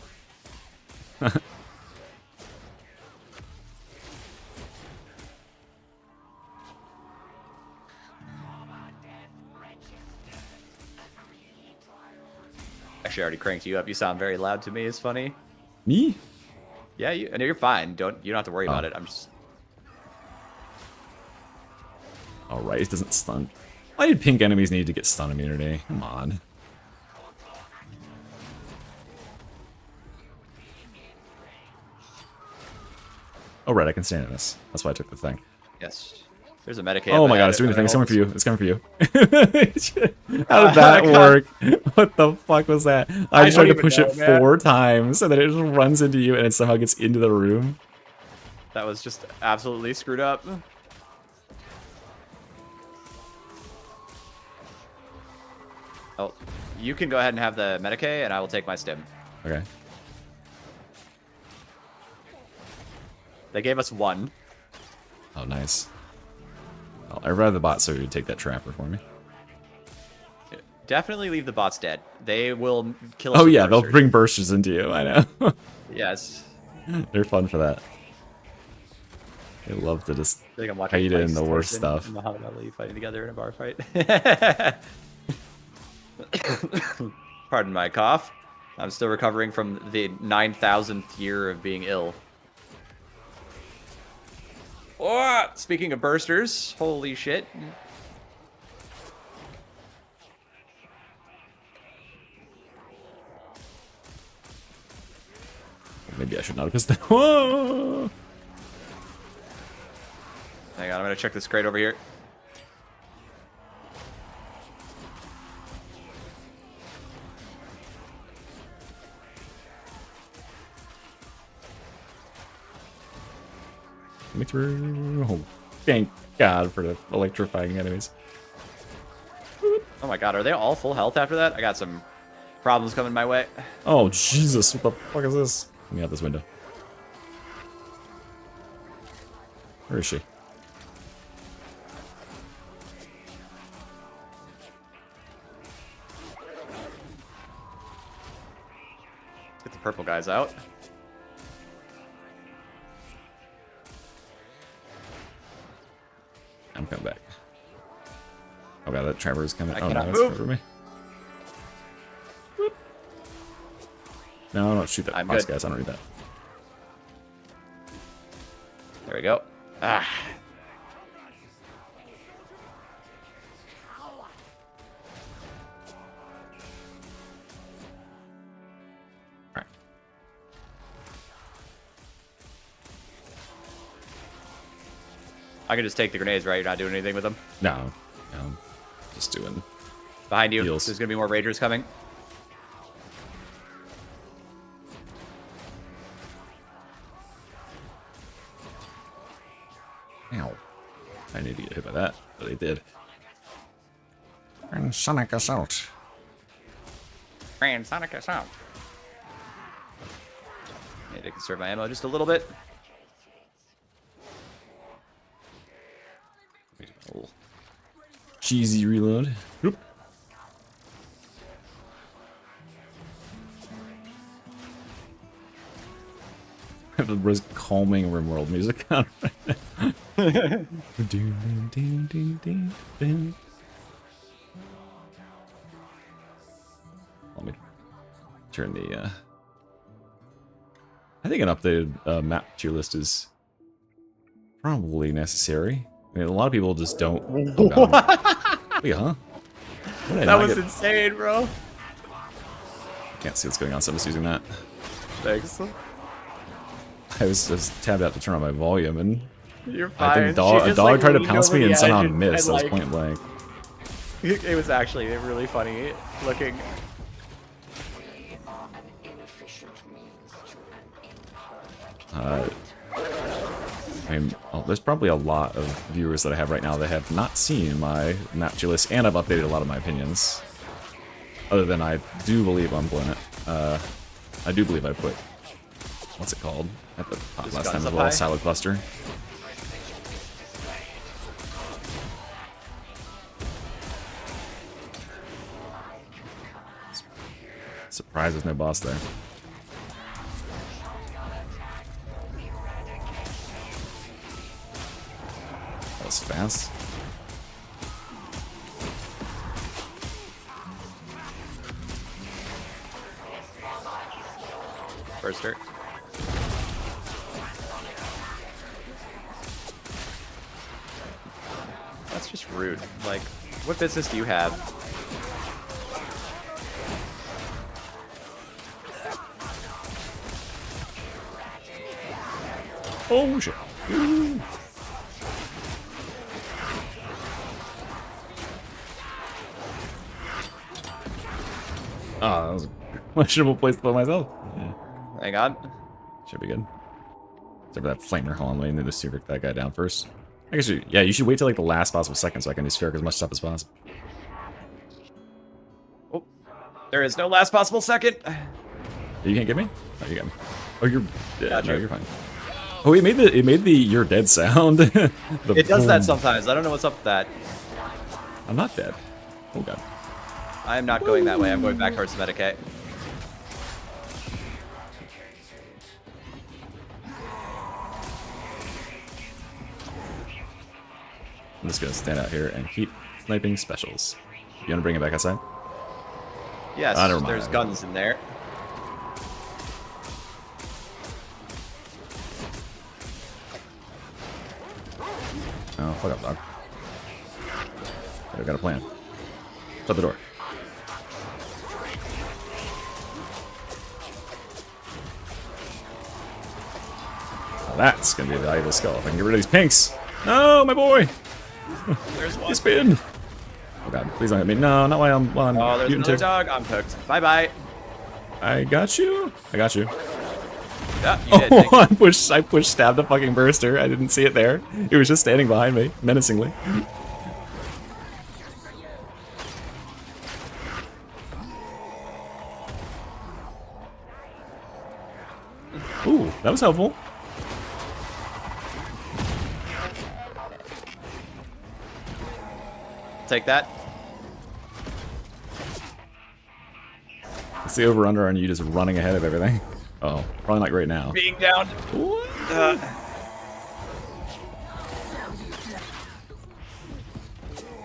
Actually, I already cranked you up. You sound very loud to me. It's funny. Me? Yeah, I know you're fine. You don't have to worry about it. I'm just. All right, it doesn't stun. Why did pink enemies need to get stun immunity? Come on. Oh, right, I can stand in this. That's why I took the thing. Yes. There's a Medicaid. Oh my god, it's doing the thing. It's coming for you. It's coming for you. How did that work? What the fuck was that? I just tried to push it 4 times, and then it just runs into you, and it somehow gets into the room. That was just absolutely screwed up. Oh, you can go ahead and have the Medicaid, and I will take my stim. Okay. They gave us 1. Oh, nice. Well, I'd rather the bot so you would take that trapper for me. Definitely leave the bots dead. They will kill us. Oh yeah, they'll bring bursters into you, I know. Yes. They're fun for that. They love to just I think I'm watching hate it in the Tyson worst and stuff. Muhammad Ali fighting together in a bar fight. Pardon my cough. I'm still recovering from the 9,000th year of being ill. Oh, speaking of bursters, holy shit. Maybe I should not have pissed that. Whoa! Hang on, I'm gonna check this crate over here. Let me through. Oh, thank God for the electrifying enemies. Oh my god, are they all full health after that? I got some problems coming my way. Oh, Jesus. What the fuck is this? Let me out this window. Where is she? Get the purple guys out. I'm coming back. Oh god, that Trevor's coming. I Oh no, cannot that's move. Trevor me. Whoop. No, don't shoot that I'm box, good. guys. I don't need that. There we go. Ah. Alright. I can just take the grenades, right? You're not doing anything with them? No. No. Just doing. Behind you, Heals. there's gonna be more Ragers coming. Ow. I need to get hit by that, but they did. And Sonic Assault. Grand Sonic Assault. Need to conserve my ammo just a little bit. Cheesy reload. Oop. Have the calming RimWorld music on. Let me turn the. I think an updated map tier list is probably necessary. I mean, a lot of people just don't. Oh, God. Wait, huh? What did I That not was get? insane, bro. Can't see what's going on, so I'm just using that. Thanks. I was tabbed out to turn on my volume, and You're fine. I think a dog tried to pounce me and somehow missed. That was point blank. It was actually really funny looking. I mean, there's probably a lot of viewers that I have right now that have not seen my map tier list, and I've updated a lot of my opinions. Other than I do believe I'm blowing it. I do believe I put, what's it called? At the top Just last guns time as up well, high? Silo Cluster. Surprised there's no boss there. That was fast. Burster. That's just rude. Like, what business do you have? Oh shit. Oh, that was a questionable place to put myself. Hang on. Should be good. Except for that flamer. Hold on, let me need to super that guy down first. I guess you should wait till like the last possible second so I can do spheric as much stuff as possible. Oh, there is no last possible second. You can't get me? Oh, you got me. Oh, you're dead. Gotcha. No, you're fine. Oh, it made the you're dead sound. It does that boom. sometimes. I don't know what's up with that. I'm not dead. Oh god. I am not going that way. I'm going back towards Medicaid. I'm just gonna stand out here and keep sniping specials. You wanna bring it back outside? Yes, never mind. there's guns in there. Oh, fuck up, dog. I've got a plan. Shut the door. Well, that's gonna be a valuable skull if I can get rid of these pinks. No, my boy! There's one. He's pinned! Oh god, please don't hit me. No, not while I'm Oh, there's mutant another too. dog. I'm hooked. Bye bye. I got you. I got you. Yeah, you did. Thank you. I pushed stab the fucking burster. I didn't see it there. It was just standing behind me, menacingly. Ooh, that was helpful. Take that. It's the over-under on you just running ahead of everything. Oh, probably not right now. Being down.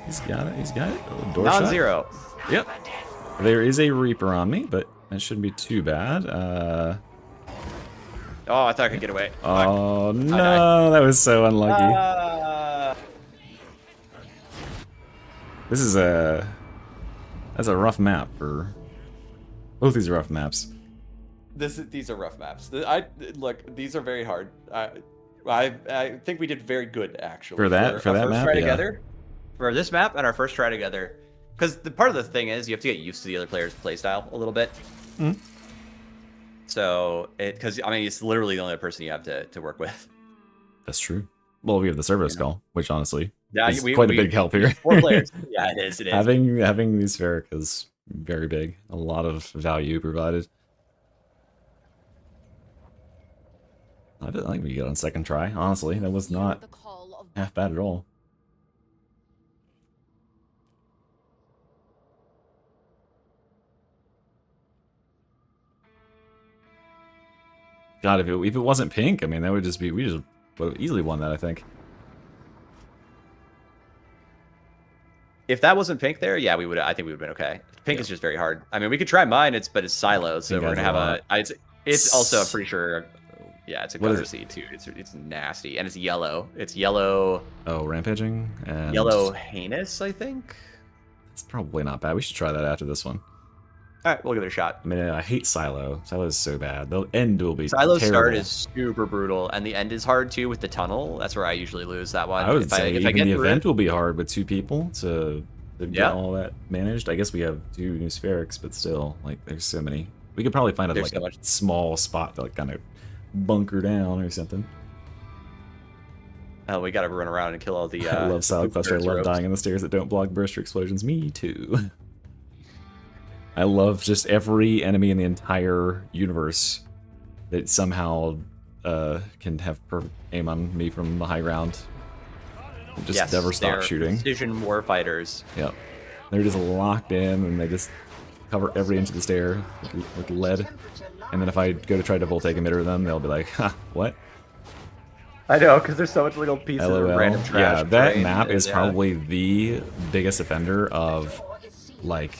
He's got it. He's got it. Oh, door shot. Non-zero. Yep. There is a Reaper on me, but that shouldn't be too bad. Oh, I thought I could get away. Oh no, that was so unlucky. This is that's a rough map for both these are rough maps. These are rough maps. Look, these are very hard. I think we did very good actually For that map, try yeah. together. For this map and our first try together, because the part of the thing is you have to get used to the other player's playstyle a little bit. Mm. So because I mean it's literally the only person you have to work with. That's true. Well, we have the servo skull, which honestly is we, quite a big help here. 4 players. Yeah, it is. It is. having these Spheric is very big. A lot of value provided. I think we got on second try. Honestly, that was not half bad at all. God, if it wasn't pink, I mean, that would just be we just would have easily won that. I think. If that wasn't pink there, yeah, we would. I think we would have been okay. Pink is just very hard. I mean, we could try mine. But it's siloed, so we're gonna have It's also I'm pretty sure. Yeah, it's a gutter seed too. It's nasty and it's yellow. It's yellow. Oh, rampaging and yellow heinous, I think. It's probably not bad. We should try that after this one. All right, we'll give it a shot. I mean, I hate Silo. Silo is so bad. The end will be Silo's terrible. start is super brutal, and the end is hard too with the tunnel. That's where I usually lose that one. I would say if even the event will be hard with 2 people to get all that managed. I guess we have 2 new Spherics, but still, like, there's so many. We could probably find a small spot to like kind of bunker down or something. Oh, we gotta run around and kill all the. I love Solid Cluster. I love dying on the stairs that don't block burster explosions. Me too. I love just every enemy in the entire universe that somehow can have perfect aim on me from the high ground. Just never stop shooting. Precision warfighters. Yep. They're just locked in and they just cover every inch of the stair with lead. And then if I go to try to Voltaic emitter them, they'll be like, "Ha, what?" I know, because there's so much little pieces of random trash. Yeah, that map is probably the biggest offender of, like,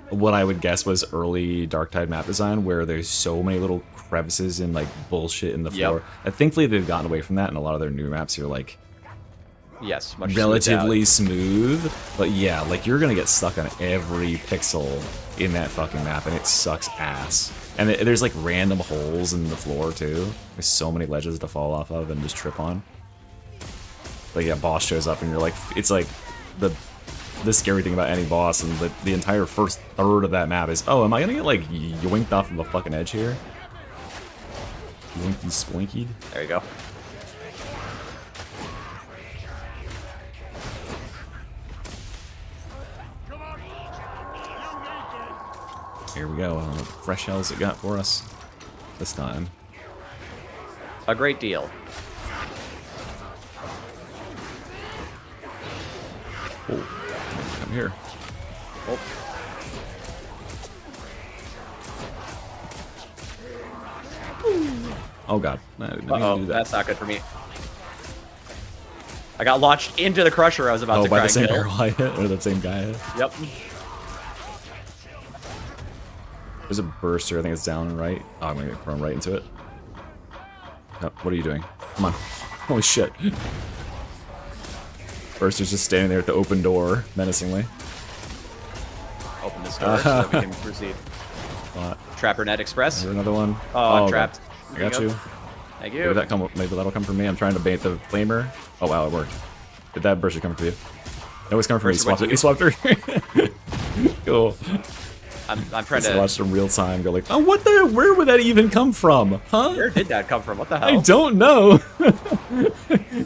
what I would guess was early Darktide map design, where there's so many little crevices and, like, bullshit in the floor. And thankfully, they've gotten away from that, and a lot of their new maps are, like, much relatively smooth. But yeah, like, you're gonna get stuck on every pixel in that fucking map, and it sucks ass. And there's, like, random holes in the floor, too. There's so many ledges to fall off of and just trip on. Like, yeah, boss shows up, and you're like, it's like the scary thing about any boss, and the entire first third of that map is, oh, am I gonna get, like, yoinked off of a fucking edge here? Yoinky splinkied? There you go. Here we go. Fresh hells it got for us this time. A great deal. Oh, come here. Oh. Oh god. I didn't Uh-oh, do that. that's not good for me. I got launched into the crusher I was about Oh, to by try the same and kill. barrel I hit, or the same guy I hit. Yep. There's a burster, I think it's down right. Oh, I'm gonna run right into it. Oh, what are you doing? Come on. Holy shit. Burster's just standing there at the open door, menacingly. Open this door so that we can proceed. Trapper Net Express. Is there another one? Oh, I'm trapped. I got you. Thank Maybe, you. maybe that'll come from me. I'm trying to bait the flamer. Oh wow, it worked. Did that burster come for you? No, it's coming from me. He swapped it. He swapped her. Cool. I'm trying Just to watched in real time go like, oh, what the? Where would that even come from? Huh? Where did that come from? What the hell? I don't know.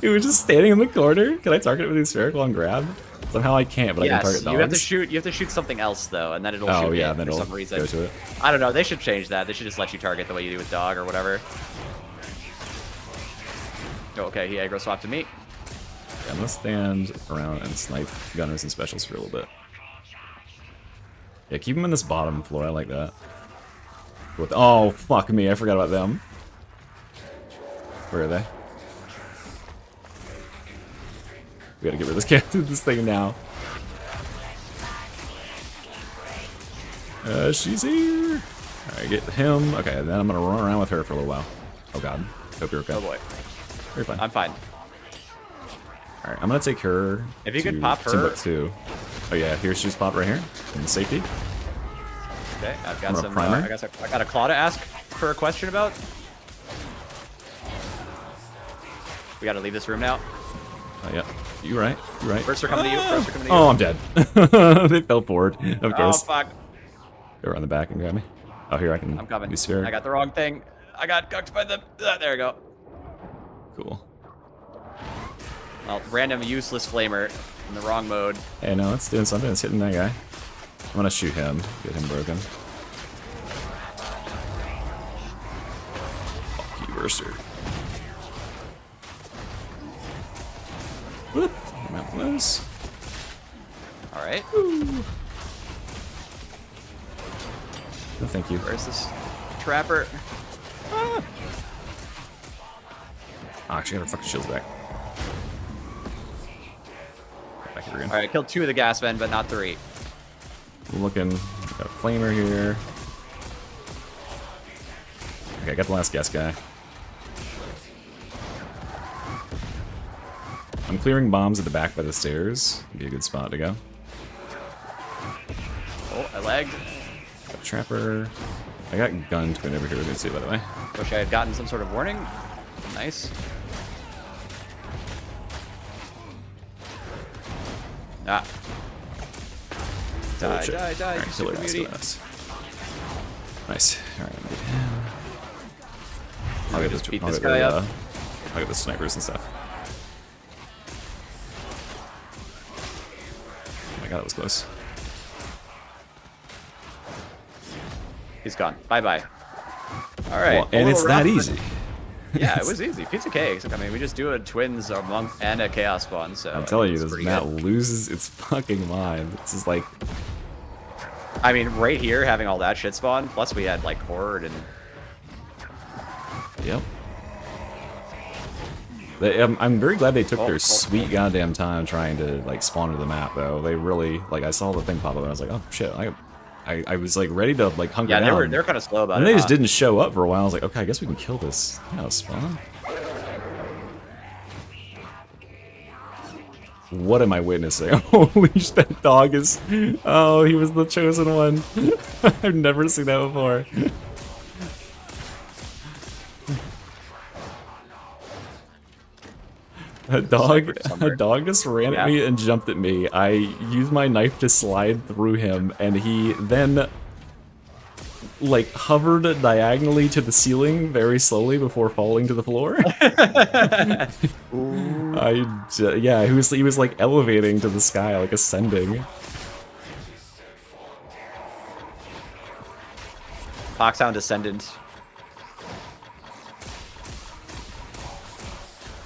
It was just standing in the corner. Can I target it with the spherical and grab? Somehow I can't, but I can target dogs. You have to shoot. You have to shoot something else though, and then it'll shoot yeah, it then for it'll some reason. go to it. I don't know. They should change that. They should just let you target the way you do with dog or whatever. Oh, okay, he aggro swapped to me. Yeah, I'm gonna stand around and snipe gunners and specials for a little bit. Yeah, keep them in this bottom floor. I like that. Oh, fuck me. I forgot about them. Where are they? We gotta get rid of this thing now. She's here. Alright, get him. Okay, then I'm gonna run around with her for a little while. Oh god. Hope you're okay. Oh boy. You're fine. I'm fine. Alright, I'm gonna take her. If you to could pop her. Timbuktu. Oh yeah, here she's popped right here. In safety. Okay, I've got I'm some. gonna primer. I got a claw to ask for a question about. We gotta leave this room now. Oh yeah. You're right. You're right. First are coming to you. First are coming to you. Oh, I'm dead. They fell forward. Of Oh course. fuck! Go around the back and grab me. Oh, here I can. I'm coming. Use sphere. I got the wrong thing. I got cucked by the. There we go. Cool. Well, random useless flamer in the wrong mode. Hey, no, it's doing something. It's hitting that guy. I'm gonna shoot him. Get him broken. Fuck you, Burster. Whoop. Mount close. All right. No, thank you. Where's this trapper? Oh, actually, I got our fucking shields back. Back here again. All right, killed 2 of the gas men, but not 3. Looking. Got a flamer here. Okay, I got the last gas guy. I'm clearing bombs at the back by the stairs. Be a good spot to go. Oh, I lagged. Got a trapper. I got gun twin over here. Let's see, by the way. Wish I had gotten some sort of warning. Nice. Ah. Die, Oh, shit. die, die. Alright, you kill her super ass, beauty. kill her ass. Nice. Alright, I'm gonna get him. I'll get Just this, beat I'll this get guy the, up. I'll get the snipers and stuff. Oh my god, that was close. He's gone. Bye bye. All right. Well, and it's that easy. Yeah, it was easy. Pizza K. I mean, we just do a twins, a monk, and a chaos spawn. So I'm telling you, it's this pretty map good. loses its fucking mind. This is like, I mean, right here, having all that shit spawn. Plus, we had like horde and. yep. I'm very glad they took their sweet goddamn time trying to like spawn into the map, though. They really like. I saw the thing pop up and I was like, oh shit! I was like ready to like hunker down. Yeah, they're kind of slow about And it. they just didn't show up for a while. I was like, okay, I guess we can kill this spawn. What am I witnessing? Holy shit, that dog is... Oh, he was the chosen one. I've never seen that before. A dog just ran at me and jumped at me. I used my knife to slide through him, and he then like hovered diagonally to the ceiling very slowly before falling to the floor. Yeah, he was like elevating to the sky, like ascending. Foxhound Descendant.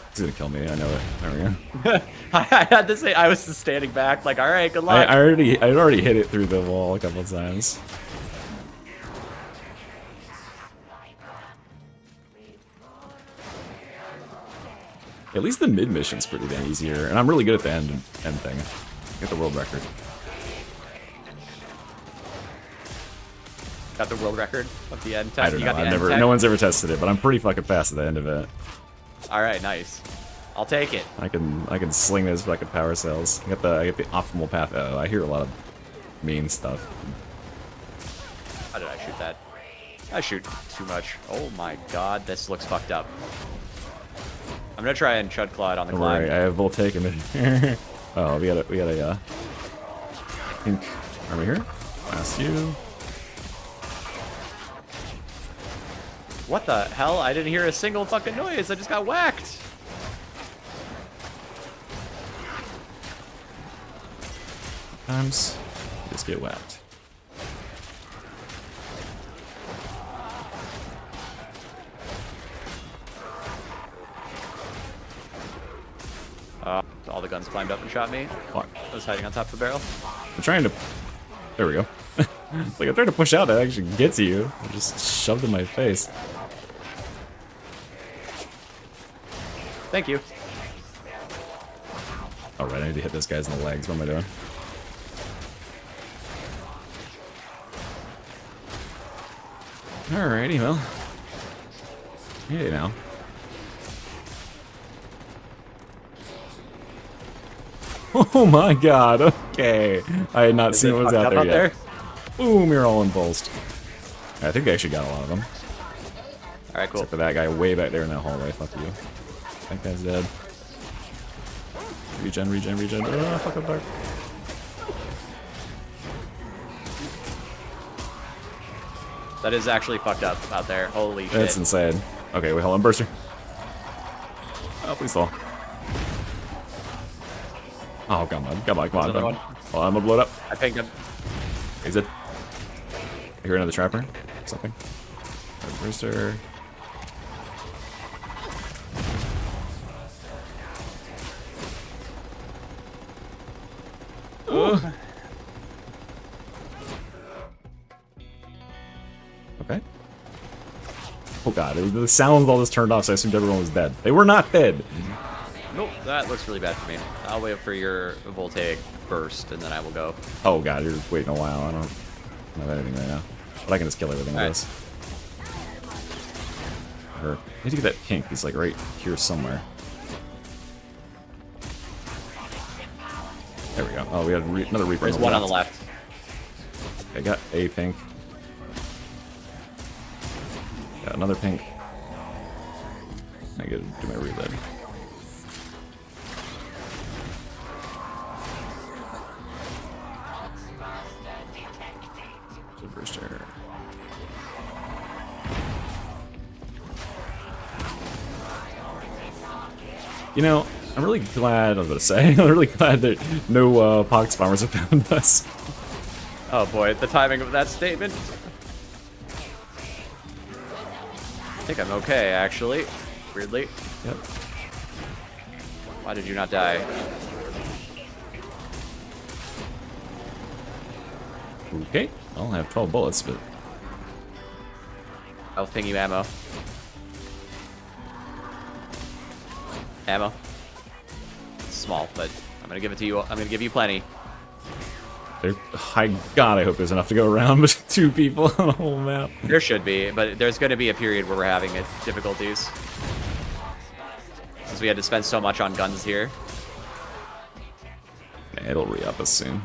He's gonna kill me, I know it. There we go. I had to say, I was just standing back, like, all right, good luck. I already hit it through the wall a couple of times. At least the mid mission's pretty damn easier, and I'm really good at the end thing. Get the world record. Got the world record of the end. I don't know. No one's ever tested it, but I'm pretty fucking fast at the end of it. All right, nice. I'll take it. I can sling those fucking power cells. I get the optimal path. Oh, I hear a lot of mean stuff. How did I shoot that? I shoot too much. Oh my god, this looks fucked up. I'm gonna try and Chud Claw it on the Don't climb. worry, I have Voltaic in it. Oh, we got a pink armor here. Pass you. What the hell? I didn't hear a single fucking noise. I just got whacked. Sometimes you just get whacked. All the guns climbed up and shot me. Fuck. I was hiding on top of the barrel. I'm trying to. There we go. Like I'm trying to push out, it actually gets you. It just shoved in my face. Thank you. Alright, I need to hit those guys in the legs. What am I doing? Alrighty, well. Hey now. Oh my god, okay. I had not seen what was out there yet. Boom, you're all embolsed. I think they actually got a lot of them. Alright, cool. Except for that guy way back there in that hallway. Fuck you. That guy's dead. Regen. Oh, fuck up dark. That is actually fucked up out there. Holy shit. That's insane. Okay, wait, hold on, Burster. Oh, please fall. Oh, come on. One. Oh, I'm gonna blow it up. I pinged him. Is it? I hear another trapper. Something. Burster. Okay. Oh god, the sound all this turned off, so I assumed everyone was dead. They were not dead. Nope, that looks really bad for me. I'll wait for your voltaic burst, and then I will go. Oh god, you're waiting a while. I don't have anything right now. But I can just kill everything with this. I need to get that pink. He's like right here somewhere. There we go. Oh, we had another Reaper. There's one on the left. I got a pink. Got another pink. I gotta do my reload. Superstar. You know, I'm really glad, I was about to say, I'm really glad that no pocket bombers have found us. Oh boy, the timing of that statement. I think I'm okay, actually. Weirdly. Yep. Why did you not die? Okay, I'll have 12 bullets, but... I'll ping you ammo. Ammo. It's small, but I'm gonna give it to you. I'm gonna give you plenty. God, I hope there's enough to go around with 2 people on a whole map. There should be, but there's gonna be a period where we're having difficulties. Since we had to spend so much on guns here. It'll re-up us soon.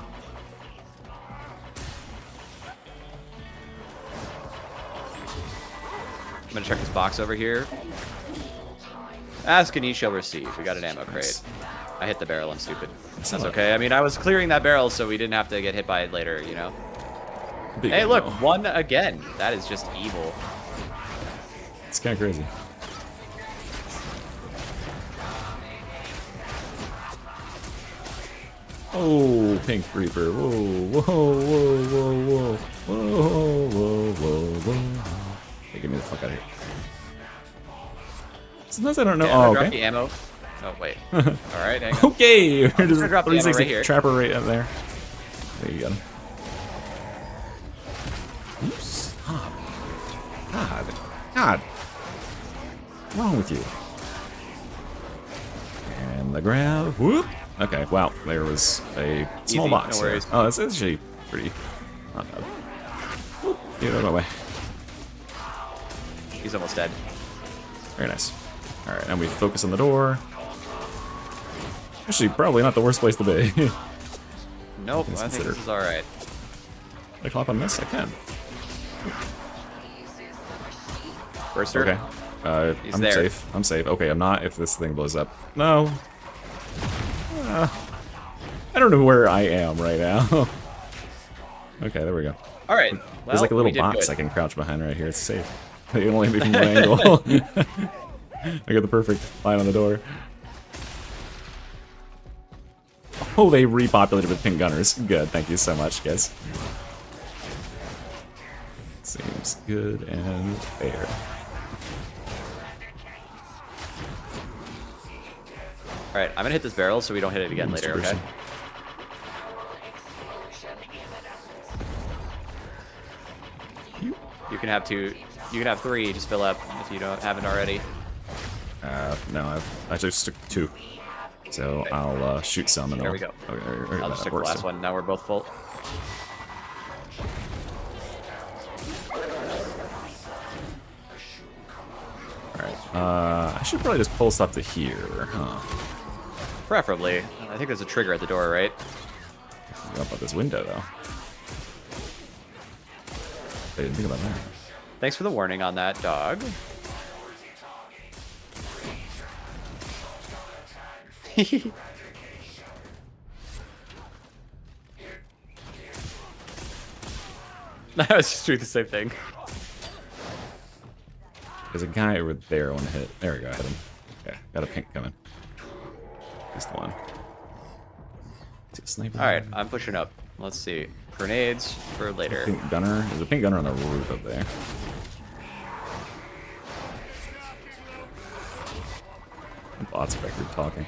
I'm gonna check this box over here. Ask and ye shall receive. We got an ammo crate. I hit the barrel, I'm stupid. That's okay. I mean, I was clearing that barrel so we didn't have to get hit by it later, you know? Hey, look, one again. That is just evil. It's kind of crazy. Oh, Pink Reaper. Whoa, whoa, whoa, whoa, whoa. Whoa, whoa, whoa, whoa. Hey, get me the fuck out of here. Sometimes I don't know. Yeah, oh, drop okay. the ammo. Oh, wait. Alright, hang on. Okay, we're just gonna drop the ammo 360 right here. trapper right up there. There you go. Oops. God. What's wrong with you? on the ground. Whoop. Okay, wow, there was a small Easy, box. no worries. Oh, that's actually pretty. Not bad. Whoop. Get out of my way. He's almost dead. Very nice. All right, and we focus on the door. Actually, probably not the worst place to be. Nope, I think consider. this is all right. Can I clap on this? I can. Burster. Okay. He's I'm there. safe. I'm safe. Okay, I'm not if this thing blows up. No. I don't know where I am right now. Okay, there we go. All right. Well, There's like a little we did box good. I can crouch behind right here. It's safe. You can only hit me from one angle. I got the perfect line on the door. Oh, they repopulated with pink gunners. Good. Thank you so much, guys. Seems good and fair. All right, I'm gonna hit this barrel so we don't hit it again later. Okay. You can have two. You can have three. Just fill up if you haven't already. No, I just took two. So I'll shoot some and There I'll... we go. Okay, I'll just take the last one. Now we're both full. Alright, I should probably just pull stuff to here, huh? Preferably. I think there's a trigger at the door, right? Up out this window, though. I didn't think about that. Thanks for the warning on that, dog. I was just doing the same thing. There's a guy over there I want to hit. There we go, I hit him. Okay, got a pink coming. At least one. Is it a sniper? Alright, I'm pushing up. Let's see. Grenades for later. Pink gunner. There's a pink gunner on the roof up there. The bots back here talking.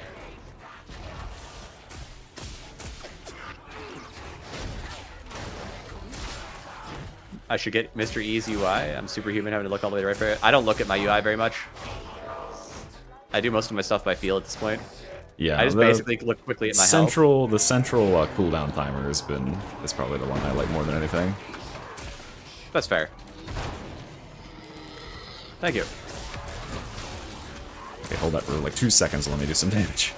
I should get Mr. E's UI. I'm superhuman having to look all the way to right for it. I don't look at my UI very much. I do most of my stuff by feel at this point. Yeah, I just basically look quickly at my health. the central cooldown timer is probably the one I like more than anything. That's fair. Thank you. Okay, hold that for like 2 seconds and let me do some damage.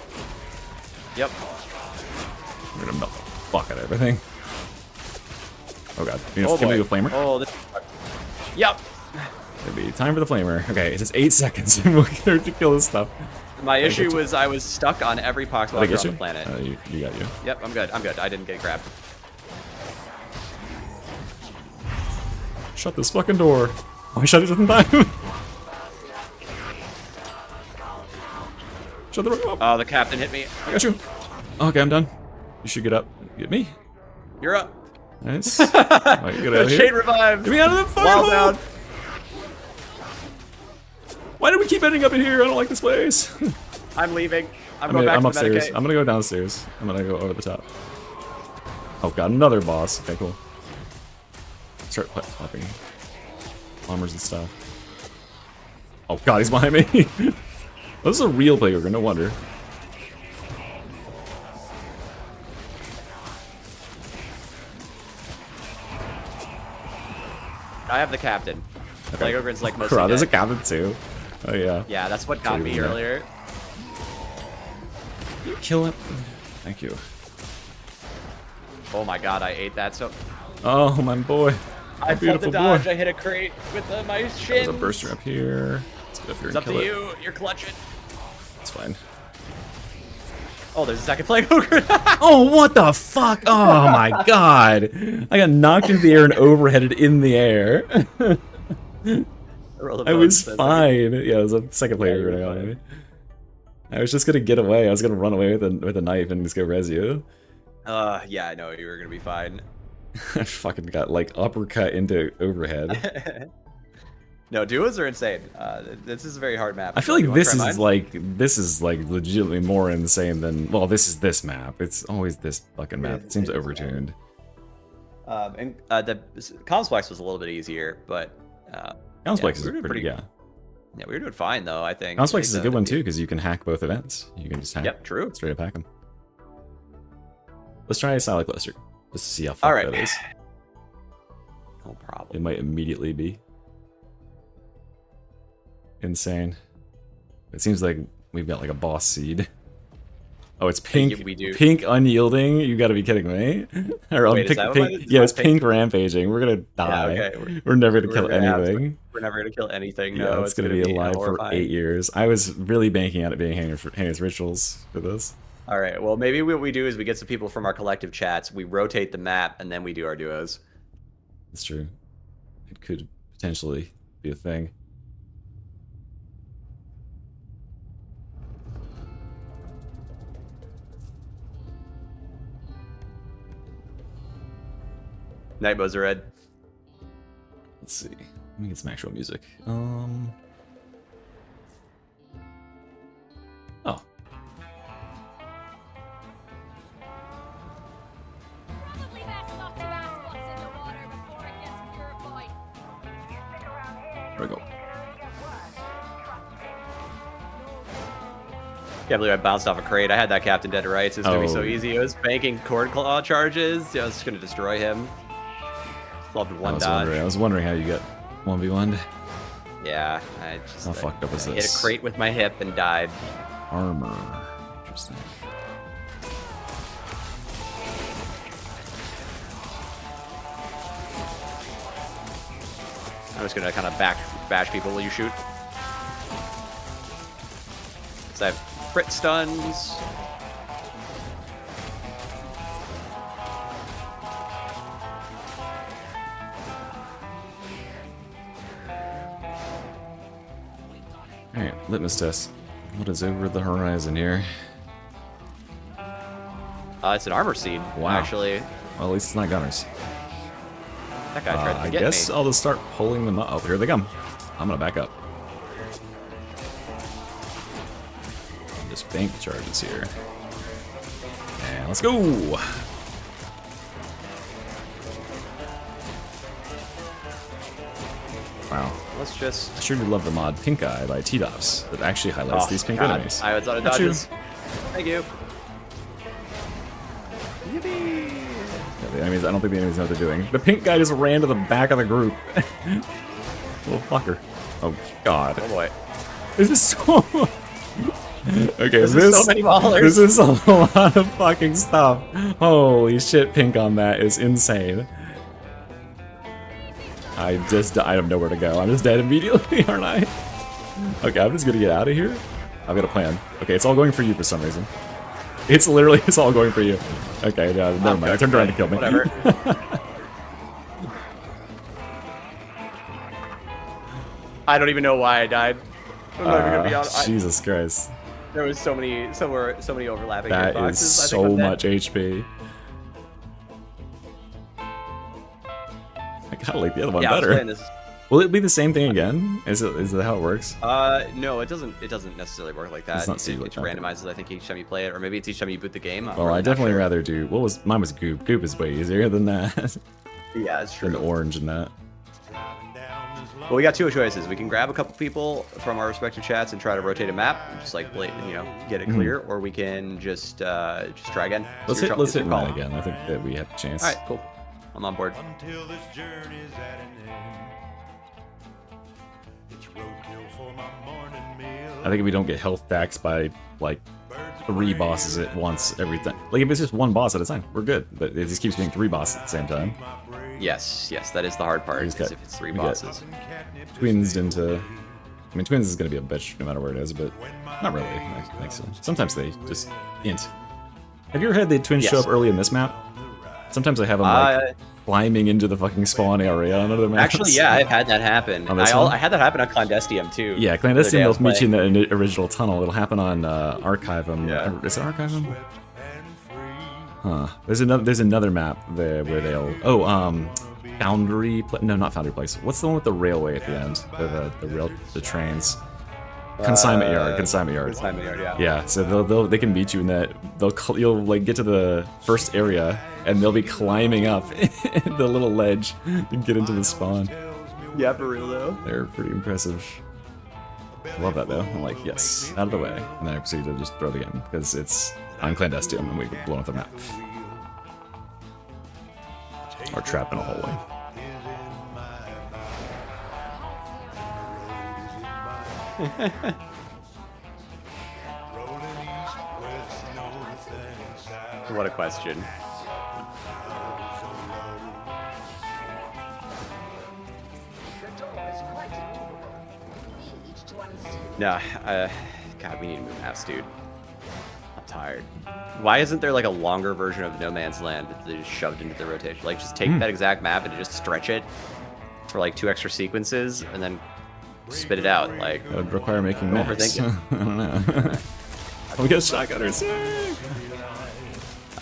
Yep. I'm gonna melt the fuck out of everything. Oh god. Can Oh we boy. do a flamer? Oh, this. Yep. It'd be time for the flamer. Okay, it's just 8 seconds and we'll get her to kill this stuff. My issue was I was stuck on every Did I poxwalker get on you? the planet. You got you. Yep, I'm good. I'm good. I didn't get grabbed. Shut this fucking door. Oh, I shut it in time. Shut the door. Oh, Oh, the captain hit me. I got you. Okay, I'm done. You should get up. Get me. You're up. Nice. Right, get out of The here. chain revived. Get me out of the fucking Wall hole. down. Why do we keep ending up in here? I don't like this place. I'm leaving. I'm I'm going back to the upstairs. Medicaid. I'm gonna go downstairs. I'm gonna go over the top. Oh god, another boss. Okay, cool. Start popping armors and stuff. Oh god, he's behind me. This is a real playground, no wonder. I have the captain. Okay. Playground's like most. Crap, there's a captain too. Oh yeah. Yeah, that's what got me Yeah. earlier. You kill him. Thank you. Oh my god, I ate that so. Oh my boy. I felt the beautiful dodge. boy. I hit a crate with my There's shins. a burster up here. Let's get up here It's and up to kill it. you. You're clutching. It's fine. Oh, there's a second playground. Oh, what the fuck? Oh my god. I got knocked into the air and overheaded in the air. I was fine. Yeah, it was a second player you were running on fine. me. I was just gonna get away. I was gonna run away with a knife and just go res you. Yeah, I know you were gonna be fine. I fucking got like uppercut into overhead. No, duos are insane. This is a very hard map. I feel like You wanna this try is mine? like legitimately more insane than this is this map. It's always this fucking map. It seems It is, overtuned. And the Complex was a little bit easier, but Complex we're is doing pretty, pretty- yeah. Yeah, we were doing fine though. I think. Consequence is a good one too because you can hack both events. You can just hack. Yep, true. Straight up hack them. Let's try a Sally Cluster just to see how far that is. No problem. It might immediately be insane. It seems like we've got like a boss seed. Oh, it's pink. We do. Pink unyielding. You got to be kidding me. Or Wait, pink. Yeah, it's pink rampaging. We're gonna die. Yeah, okay. We're never gonna kill anything. We're never gonna kill anything. Yeah, No, it's gonna be alive for horrifying. 8 years. I was really banking on it being heinous rituals for this. All right. Well, maybe what we do is we get some people from our collective chats. We rotate the map, and then we do our duos. That's true. It could potentially be a thing. Night modes are red. Let's see. Let me get some actual music. Oh. Probably best not to ask what's in the water before it gets purified. There we go. Can't believe I bounced off a crate. I had that Captain Dead to Rights. It's gonna be so easy. It was banking Cord Claw charges. I was just gonna destroy him. Loved one dodge. I was wondering how you get 1v1'd. Yeah, I just How fucked up was hit this? a crate with my hip and died. Armor. Interesting. I'm just gonna kind of bash people while you shoot. Cause I have crit stuns. Alright, litmus test. What is over the horizon here? It's an armor seed. Wow. Actually, Well, at least it's not gunners. that guy tried to I get guess me. I'll just start pulling them up. Oh, here they come. I'm gonna back up. Just bank charges here. And let's go! Wow. Let's just. I sure do love the mod Pink Eye by T-Dops that actually highlights these pink God. enemies. I was out of Got you. dodges. Thank you. Yeah, the enemies, I don't think the enemies know what they're doing. The pink guy just ran to the back of the group. Little fucker. Oh god. Oh boy. This is so... Okay, This is so many ballers. This is a lot of fucking stuff. Holy shit, pink on that is insane. I have nowhere to go. I'm just dead immediately, aren't I? Okay, I'm just gonna get out of here. I've got a plan. Okay, it's all going for you for some reason. It's all going for you. Okay, no, never mind. I turned around to kill me. Whatever. I don't even know why I died. I'm not even gonna be honest. Jesus Christ. There was so many overlapping That hitboxes. is I think so I'm dead. much HP. I kinda like the other one Yeah, I was better. playing this. Will it be the same thing again? Is that how it works? No, it doesn't. It doesn't necessarily work like that. It's not sealed It like that. randomizes, I think, each time you play it, or maybe it's each time you boot the game. Well, I definitely rather do. Mine was Goop. Goop is way easier than that. Yeah, it's true. Than orange and that. Well, we got two choices. We can grab a couple people from our respective chats and try to rotate a map, just like get it clear, or we can just try again. Let's So hit your call. mine again. I think that we have a chance. All right, cool. I'm on board. Until this journey's at an end. It's roadkill for my morning meal. I think if we don't get health backs by like 3 bosses at once every time. Like if it's just 1 boss at a time, we're good. But it just keeps being 3 bosses at the same time. Yes, that is the hard part. We Is just if it's 3 we got- bosses. Twinsed into. I mean, Twins is gonna be a bitch no matter where it is, but not really. I think so. Sometimes they just int. Have you ever had the twins show Yes. up early in this map? Sometimes I have them like climbing into the fucking spawn area on other maps. Actually, yeah, I've had that happen. On this one? I had that happen on Clandestium too. Yeah, The other day Clandestine, I they'll was meet you playing. in the original tunnel. It'll happen on Archivum. Yeah. Is it Archivum? Huh. There's another map there where they'll Foundry. No, not Foundry Place. What's the one with the railway at the end? The trains. Consignment Yard. Consignment Yard. Consignment Yard, yeah. Yeah. So they can meet you in that. You'll like get to the first area and they'll be climbing up the little ledge and get into the spawn. Yeah, for real though. They're pretty impressive. I love that though. I'm like, yes, out of the way. And then I proceed to just throw the game because I'm clandestine and we've blown up the map. Or trapped in a hallway. What a question. Nah, God, we need to move maps, dude. I'm tired. Why isn't there like a longer version of No Man's Land that they just shoved into the rotation? Like, just take that exact map and just stretch it for like 2 extra sequences and then spit it out. Like, That would require making don't maps. overthink I don't know. We got shotgunners.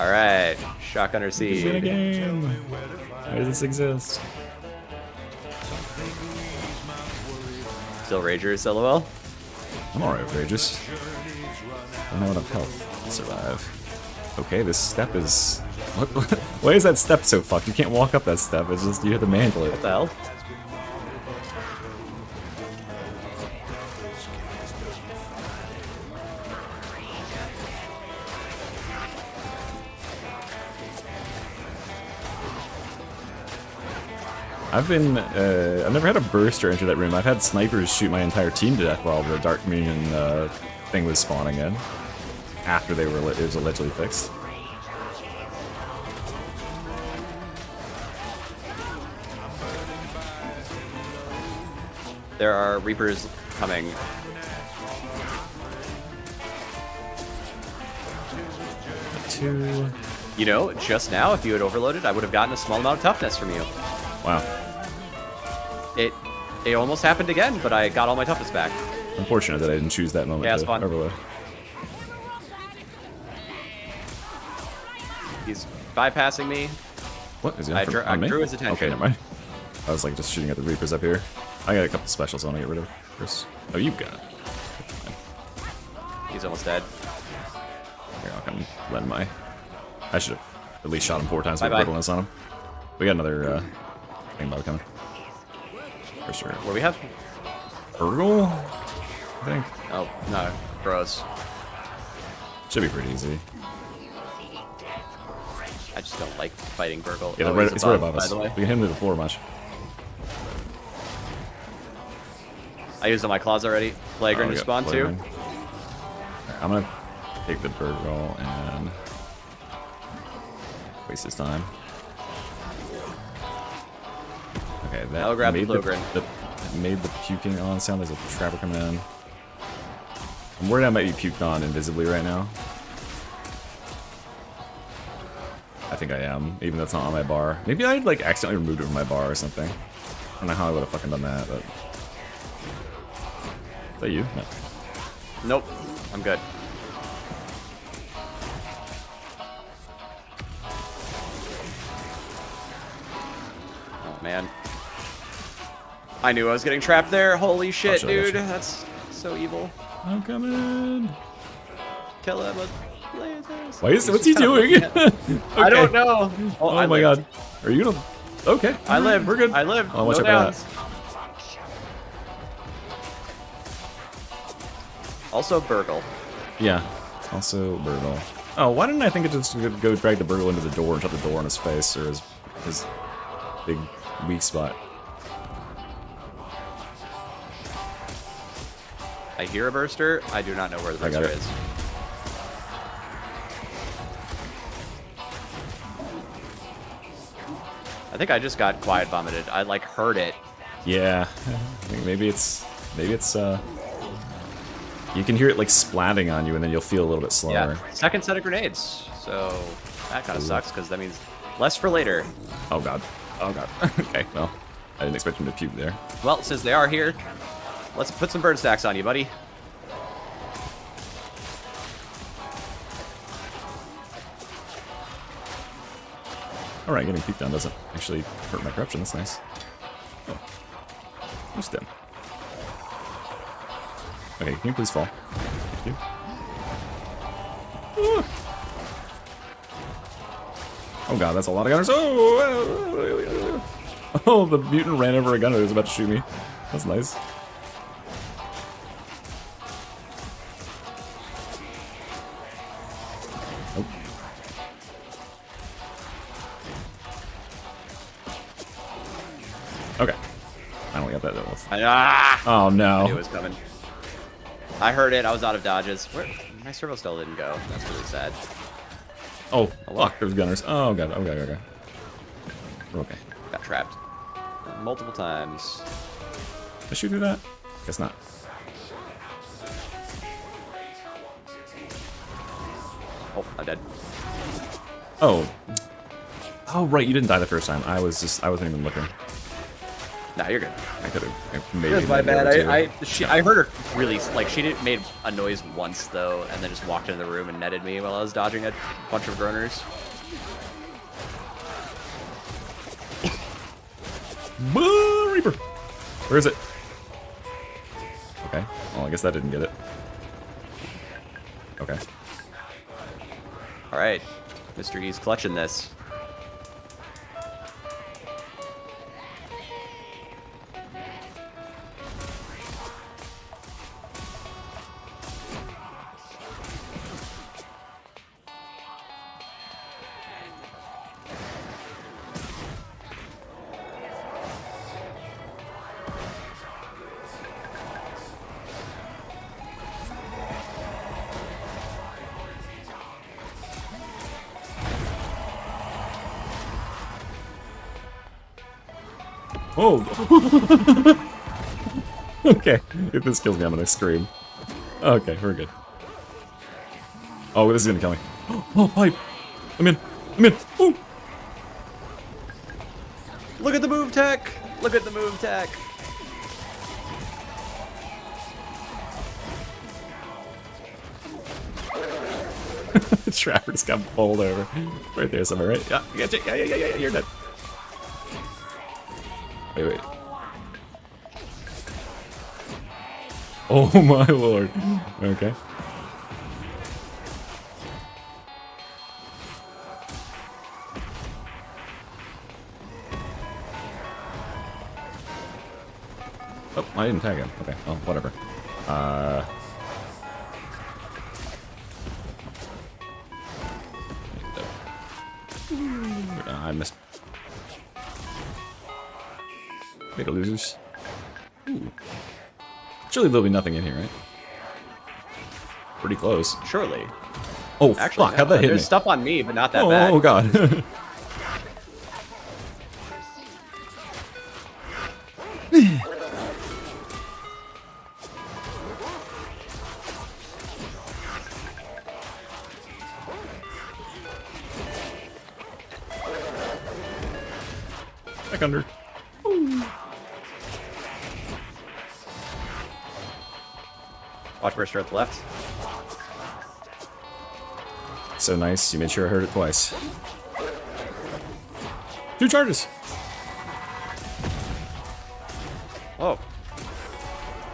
all right, Shotgunner It's in a Seed. game. Why does this exist? Still Ragers, LOL. I'm alright with Rages. I don't have enough health to survive. Okay, this step is... Why is that step so fucked? You can't walk up that step, it's just you have to mangle it. What the hell? I've never had a burster enter that room. I've had snipers shoot my entire team to death while the Dark Communion thing was spawning in. After it was allegedly fixed. There are Reapers coming. Two. You know, just now, if you had overloaded, I would have gotten a small amount of toughness from you. Wow. It almost happened again, but I got all my toughness back. Unfortunate that I didn't choose that moment Yeah, to spawn. overload. He's bypassing me. What is he? I on me? drew his attention. Okay, never mind. I was like just shooting at the Reapers up here. I got a couple specials I want to get rid of first. Oh, you got it. He's almost dead. Here, I'll come lend my... I should have at least shot him 4 times with Bye-bye. brittleness on him. We got another thing about coming. For sure. What do we have? Urgle? I think. Oh, no. Gross. Should be pretty easy. I just don't like fighting Burgle. Yeah, Oh, it's right above by us. the way. We can hit him to the floor much. I used all my claws already. Flagrant we to got spawn too. Flagrant. Alright, I'm gonna take the Burgle and waste his time. Okay, that I'll grab the made Flagrant. made the puking on sound. There's a trapper coming in. I'm worried I might be puked on invisibly right now. I think I am, even though it's not on my bar. Maybe I'd like accidentally removed it from my bar or something. I don't know how I would have fucking done that, but... Is that you? No. Nope. I'm good. Oh, man. I knew I was getting trapped there. Holy shit, show you, dude. I'll show you. That's so evil. I'm coming! Kill him with lasers. Why is... He's What's he just kinda doing? looking at- I don't know. Oh I my lived. god. Are you gonna... Okay. I lived. We're good. I lived. Oh, watch No out for downs. that. Also, Burgle. Yeah. Also, Burgle. Oh, why didn't I think it just would go drag the Burgle into the door and shut the door in his face, or his big weak spot? I hear a burster. I do not know where the I got burster it. is. I think I just got quiet vomited. I like heard it. Yeah. I think maybe it's you can hear it like splatting on you, and then you'll feel a little bit slower. Yeah. Second set of grenades. So that kind of sucks because that means less for later. Oh god. Oh god. Okay. Well, I didn't expect him to puke there. Well, since they are here, let's put some burn stacks on you, buddy. All right, getting puked on doesn't actually hurt my corruption. That's nice. Oh, who's dead? Okay, can you please fall? Thank you. Ah. Oh god, that's a lot of gunners. Oh, the mutant ran over a gunner that was about to shoot me. That's nice. Okay. Finally got that done with. Ah! Oh no. I knew it was coming. I heard it. I was out of dodges. Where? My servo still didn't go. That's really sad. Oh, fuck, there's gunners. Oh god, okay. Okay. Got trapped. Multiple times. Did I shoot through that? Guess not. Oh, I'm dead. Oh. Oh, right, you didn't die the first time. I wasn't even looking. Nah, you're good. I could have maybe. That's my bad. maybe I heard her really, like, she didn't made a noise once, though, and then just walked into the room and netted me while I was dodging a bunch of groaners. Reaper! Where is it? Okay. Well, I guess that didn't get it. Okay. Alright. Mr. E's clutching this. Oh! Okay, if this kills me, I'm gonna scream. Okay, we're good. Oh, this is gonna kill me. Oh, pipe! I'm in! Oh! Look at the move tech! Look at the move tech! Trapper just got bowled over. Right there somewhere, right? Yeah, I got you. Yeah, you're dead. Wait. Oh my lord. Okay. Oh, I didn't tag him. Okay, well, whatever. I missed. Beta losers. Ooh. Surely there'll be nothing in here, right? Pretty close. Surely. Oh, Actually, fuck, how'd that hit me? There's stuff on me, but not that bad. Oh, god. Back under. Watch burster at the left. So nice, you made sure I heard it twice. 2 charges! Oh.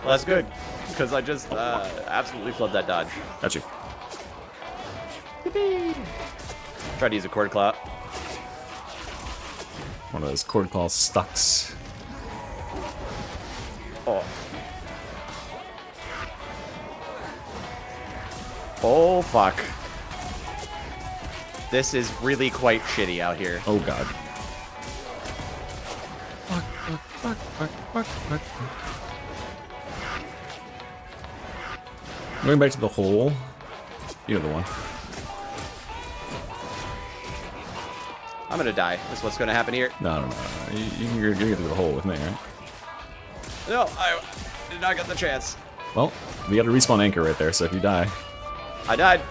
Well, that's good. Because I just absolutely flubbed that dodge. Got you. Tried to use a cord claw. One of those cord claw stucks. Oh. Oh, fuck. This is really quite shitty out here. Oh god. Going back to the hole. You know the one. I'm gonna die. That's what's gonna happen here. No. You're gonna get to the hole with me, right? No, I did not get the chance. Well, we got a respawn anchor right there, so if you die. I died.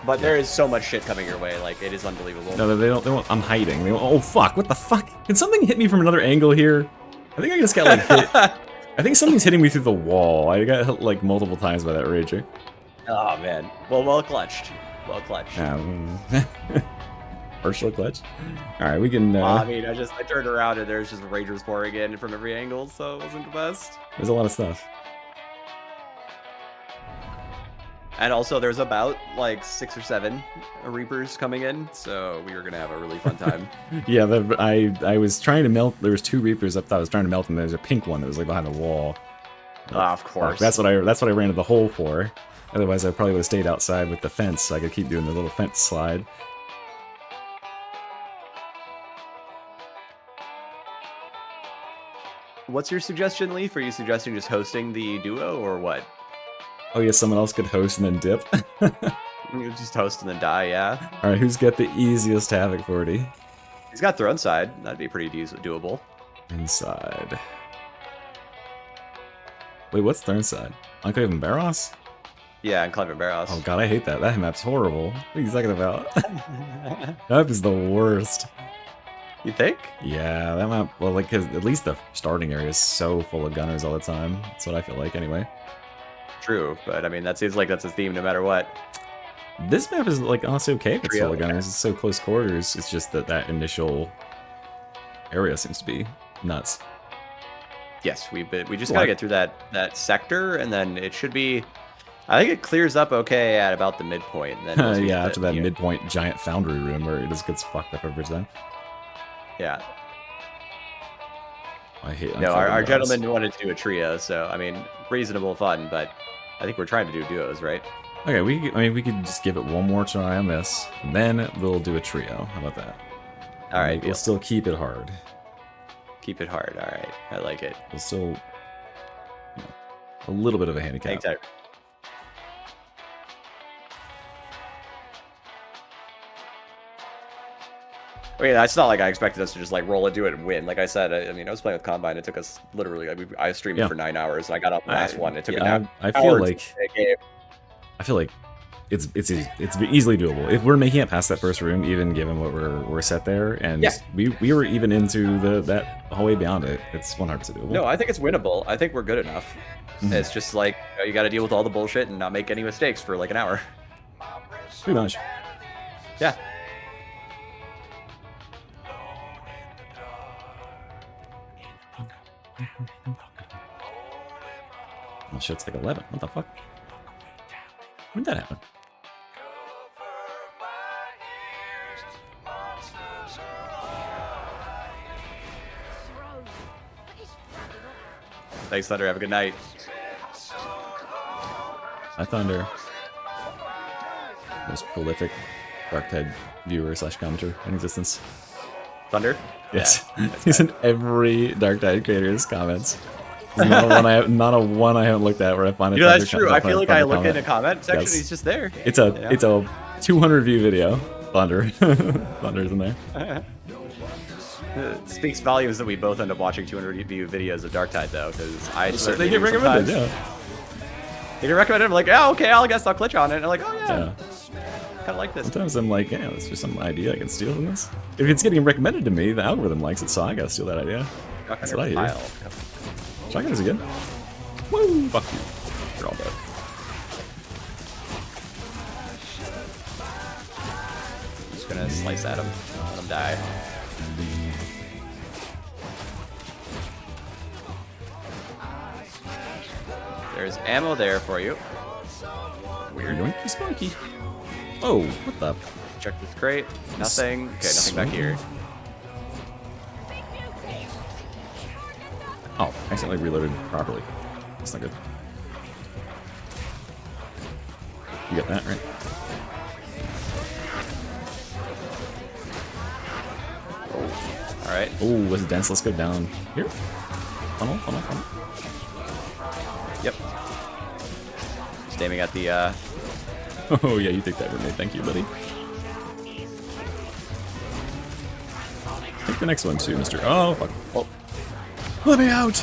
But there is so much shit coming your way, like, it is unbelievable. No, they won't. I'm hiding. They won't, oh, fuck. What the fuck? Can something hit me from another angle here? I think I just got, like, hit. I think something's hitting me through the wall. I got hit, like, multiple times by that Rager. Oh, man. Well clutched. Well clutched. Partial clutch? Alright, we can, I mean, I turned around and there's just Ragers pouring in from every angle, so it wasn't the best. There's a lot of stuff. And also, there's about, like, 6 or 7 Reapers coming in, so we were gonna have a really fun time. Yeah, I was trying to melt. There was 2 Reapers up that I was trying to melt, and there's a pink one that was like behind the wall. Of course. That's what I ran to the hole for. Otherwise, I probably would have stayed outside with the fence, so I could keep doing the little fence slide. What's your suggestion, Leaf? Are you suggesting just hosting the duo or what? Oh yeah, someone else could host and then dip. You just host and then die, yeah. All right, who's got the easiest Havoc 40? He's got Throne Side. That'd be pretty doable. Inside. Wait, what's Throne Side? Enclave and Barros? Yeah, and Clever Barros. Oh god, I hate that. That map's horrible. What are you talking about? That map is the worst. You think? Yeah, that map, well, like, 'cause at least the starting area is so full of gunners all the time. That's what I feel like, anyway. True, but I mean, that seems like that's a theme no matter what. This map is, like, honestly okay if it's Trio, full of gunners. It's so close quarters. It's just that that initial area seems to be nuts. Yes, we just gotta get through that sector, and then it should be. I think it clears up okay at about the midpoint. And then once we Yeah, hit after that midpoint giant foundry room where it just gets fucked up every time. Yeah. I hate No, our Barros. gentleman wanted to do a trio, so I mean, reasonable fun, but I think we're trying to do duos, right? Okay, I mean, we could just give it one more try on this, and then we'll do a trio. How about that? All right, We'll still keep it hard. keep it hard. All right, I like it. We'll still, a little bit of a handicap. Hang tight. I mean, it's not like I expected us to just like roll and do it and win. Like I said, I mean, I was playing with Combine. It took us literally. I streamed it for 9 hours, and I got up the last one. It took an I hour feel to like play a game. I feel like it's easily doable if we're making it past that first room, even given what we're set there, and Yeah. we were even into that hallway beyond it. It's 100% doable. No, I think it's winnable. I think we're good enough. It's just like you got to deal with all the bullshit and not make any mistakes for like an hour. Pretty much. Yeah. Oh shit, it's like 11. What the fuck? When did that happen? Thanks, Thunder. Have a good night. I Thunder. Most prolific Dark Tide viewer / commenter in existence. Thunder? Yes. Yeah. He's in every Dark Tide creator's comments. There's not a one I haven't looked at where I find a You know, that's Thunder true. I feel like I look in the comment. comment section, Yes. he's just there. It's a 200 view video. Thunder. Thunder's in there. It speaks volumes that we both end up watching 200 view videos of Dark Tide, though, because I So certainly they get do recommended, sometimes. yeah. They get recommended. I'm like, yeah, okay, I guess I'll click on it. And I'm like, oh yeah, Yeah. kind of like this. Sometimes I'm like, yeah, that's just some idea I can steal from this. If it's getting recommended to me, the algorithm likes it, so I gotta steal that idea. That's what I hear. Shotguns again. Woo! Fuck you. You're all dead. Just gonna slice at him, let him die. There's ammo there for you. Weird. Yoinky spunky. Oh, what the? Check this crate. Nothing. Okay, nothing back here. Oh, I accidentally reloaded properly. That's not good. You got that, right? All right. Oh, was it dense? Let's go down here. Funnel. Yep. Just aiming at the. Oh, yeah, you take that grenade. Thank you, buddy. Take the next one, too, Mr. Oh, fuck. Oh. Let me out!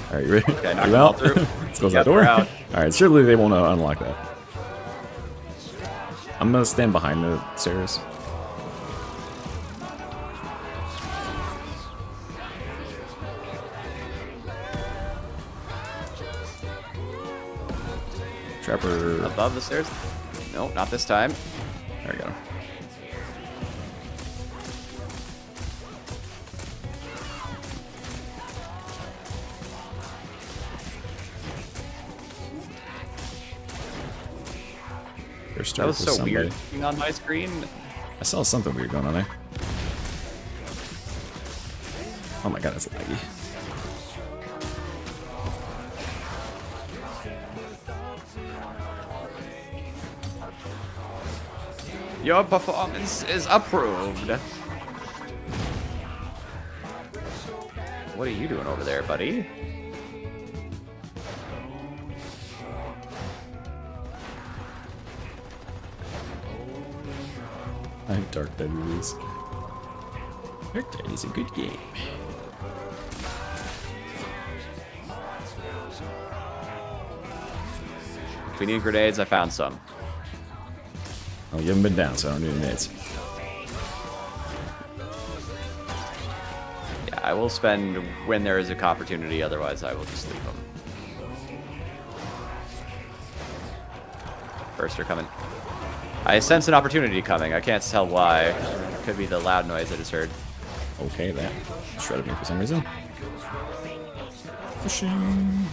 Alright, you ready? Okay, knock You them all out? through. Let's close Yep, that door. we're out. Alright, surely they won't unlock that. I'm gonna stand behind the stairs. Trapper. Above the stairs? No, not this time. There we go. That was so weird on my screen. I saw something weird going on there. Oh my god, that's laggy. Your performance is approved. What are you doing over there, buddy? I have Dark Dead release. Dark Dead is a good game. If we need grenades, I found some. Oh, you haven't been down, so I don't need nades. Yeah, I will spend when there is a opportunity, otherwise I will just leave them. Burster coming. I sense an opportunity coming. I can't tell why. It could be the loud noise I just heard. Okay, that shredded me for some reason. Pushing.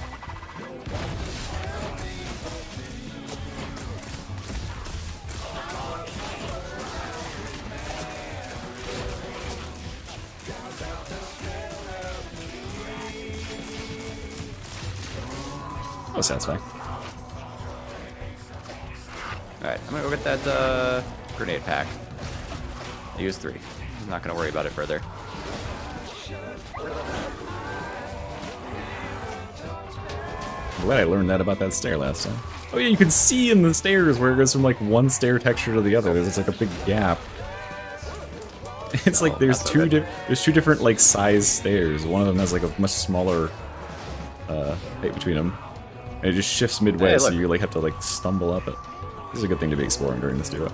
That was satisfying. Alright, I'm gonna go get that grenade pack. I used 3. I'm not gonna worry about it further. I'm glad I learned that about that stair last time. Oh yeah, you can see in the stairs where it goes from like one stair texture to the other. There's like a big gap. It's like there's two different like size stairs. One of them has like a much smaller height between them. And it just shifts midway, Hey, so look. you like have to like stumble up it. This is a good thing to be exploring during this duo.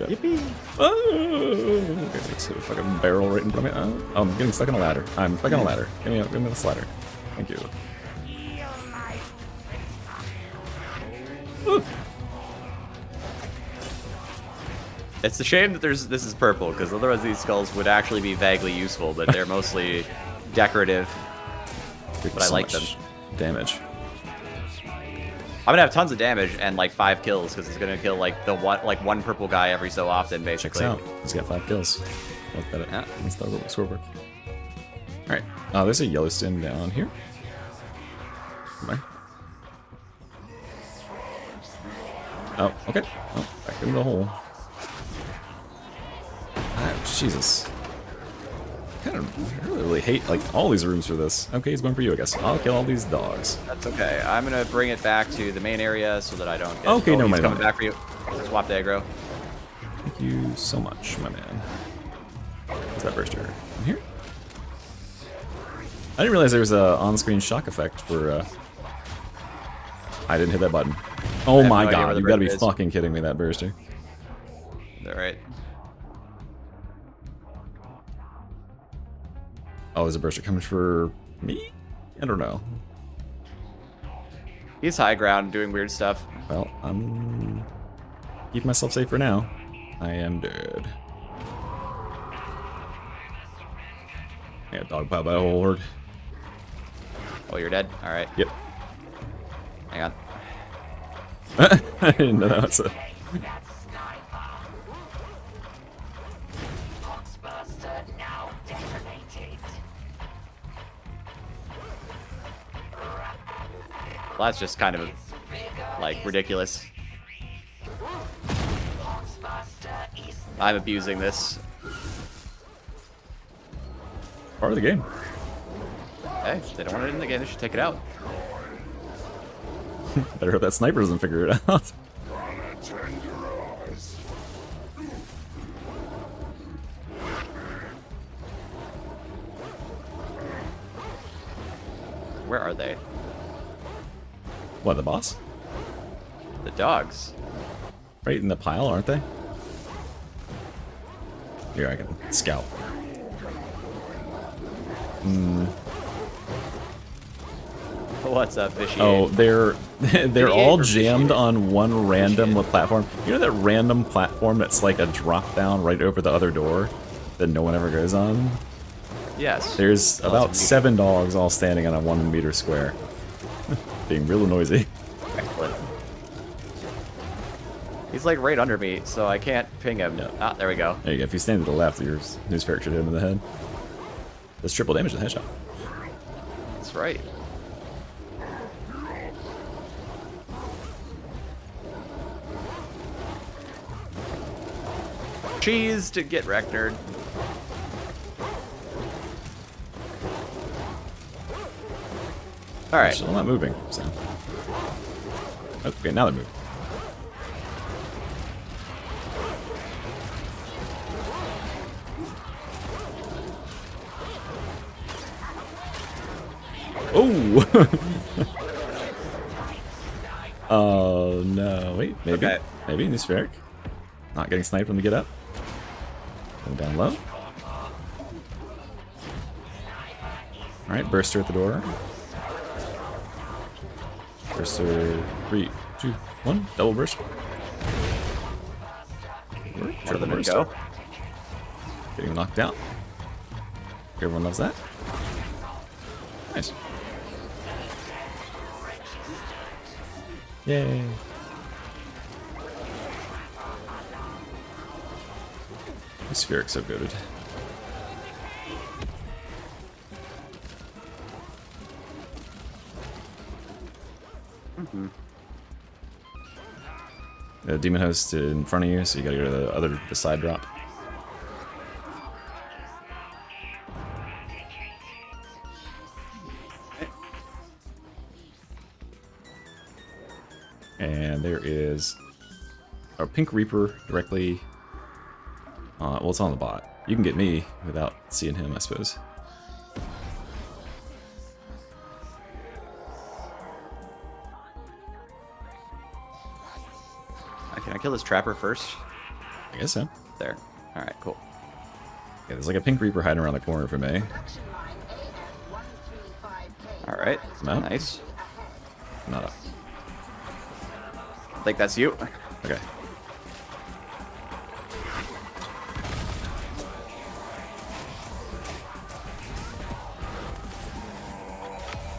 Yippee! Oh! Okay, it's a fucking barrel right in front of me. Oh, I'm getting stuck on a ladder. I'm stuck on a ladder. Give me this ladder. Thank you. Ooh. It's a shame that this is purple, because otherwise these skulls would actually be vaguely useful, but they're mostly decorative. But I like them. Damage. I'm gonna have tons of damage and like 5 kills, because it's gonna kill like one purple guy every so often, basically. Checks out. He's got 5 kills. Look at it. Yeah. Let's start with the scoreboard. Alright. There's a Yellowstone down here. Come on. Oh, okay. Oh, back in the hole. Ah, Jesus. I really hate like all these rooms for this. Okay, he's going for you, I guess. I'll kill all these dogs. That's okay. I'm gonna bring it back to the main area so that I don't get. Okay, no, he's my coming man. back for you. Swap the aggro. Thank you so much, my man. What's that burster? In here? I didn't realize there was a on-screen shock effect for. I didn't hit that button. Oh have my no idea where god! the You gotta be burster is. fucking kidding me! That burster. All right. Oh, there's a burster coming for me? I don't know. He's high ground, doing weird stuff. Well, I'm keeping myself safe for now. I am dead. Yeah, dog pile by horde. Oh, you're dead. All right. Yep. Hang on. I didn't know that was a... Well, that's just kind of like ridiculous. I'm abusing this. part of the game. Hey, if they don't want it in the game, they should take it out. Better hope that sniper doesn't figure it out. Where are they? What, the boss? The dogs. Right in the pile, aren't they? Here, I can scout. What's up, fishy? Oh, they're all jammed on one random platform. You know that random platform that's like a drop down right over the other door that no one ever goes on? Yes. There's about 7 dogs all standing on a 1 meter square. Being real noisy. Excellent. He's like right under me, so I can't ping him. Yeah. Ah, there we go. There you go. If you stand to the left, your news ferret should hit him in the head. Does triple damage with headshot. That's right. Cheese to get wrecked, nerd. All right. Still not moving. So. Okay, now they're moving. Oh! Oh no! Wait, maybe, Okay. maybe in spheric. Not getting sniped when we get up. Going down low. All right, burster at the door. Burster, 3, 2, 1, double burst. Let them go. Getting knocked out. Everyone loves that. Nice. Yay. The Spheric's so good. The demon host in front of you, so you gotta go to the side drop. And there is a pink reaper directly. Well, it's on the bot. You can get me without seeing him, I suppose. Can I kill this trapper first? I guess so. There. All right, cool. Yeah, there's like a pink reaper hiding around the corner for me. All right. No? Nice. Not up. I think that's you. Okay.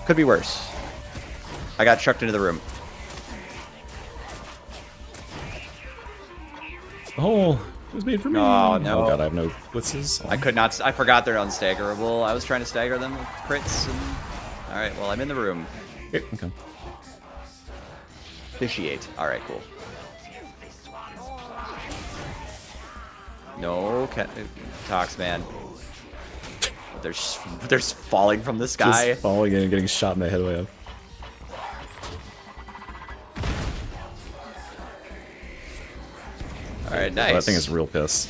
Could be worse. I got chucked into the room. Oh, it was made for me. Oh, no. Oh god, I have no blitzes. I could not. I forgot they're unstaggerable. I was trying to stagger them with crits. And... All right. Well, I'm in the room. Okay. Vitiate. All right. Cool. No, Tox, man. They're falling from the sky. Just falling in and getting shot in the head way up. All right, nice. That thing is real pissed.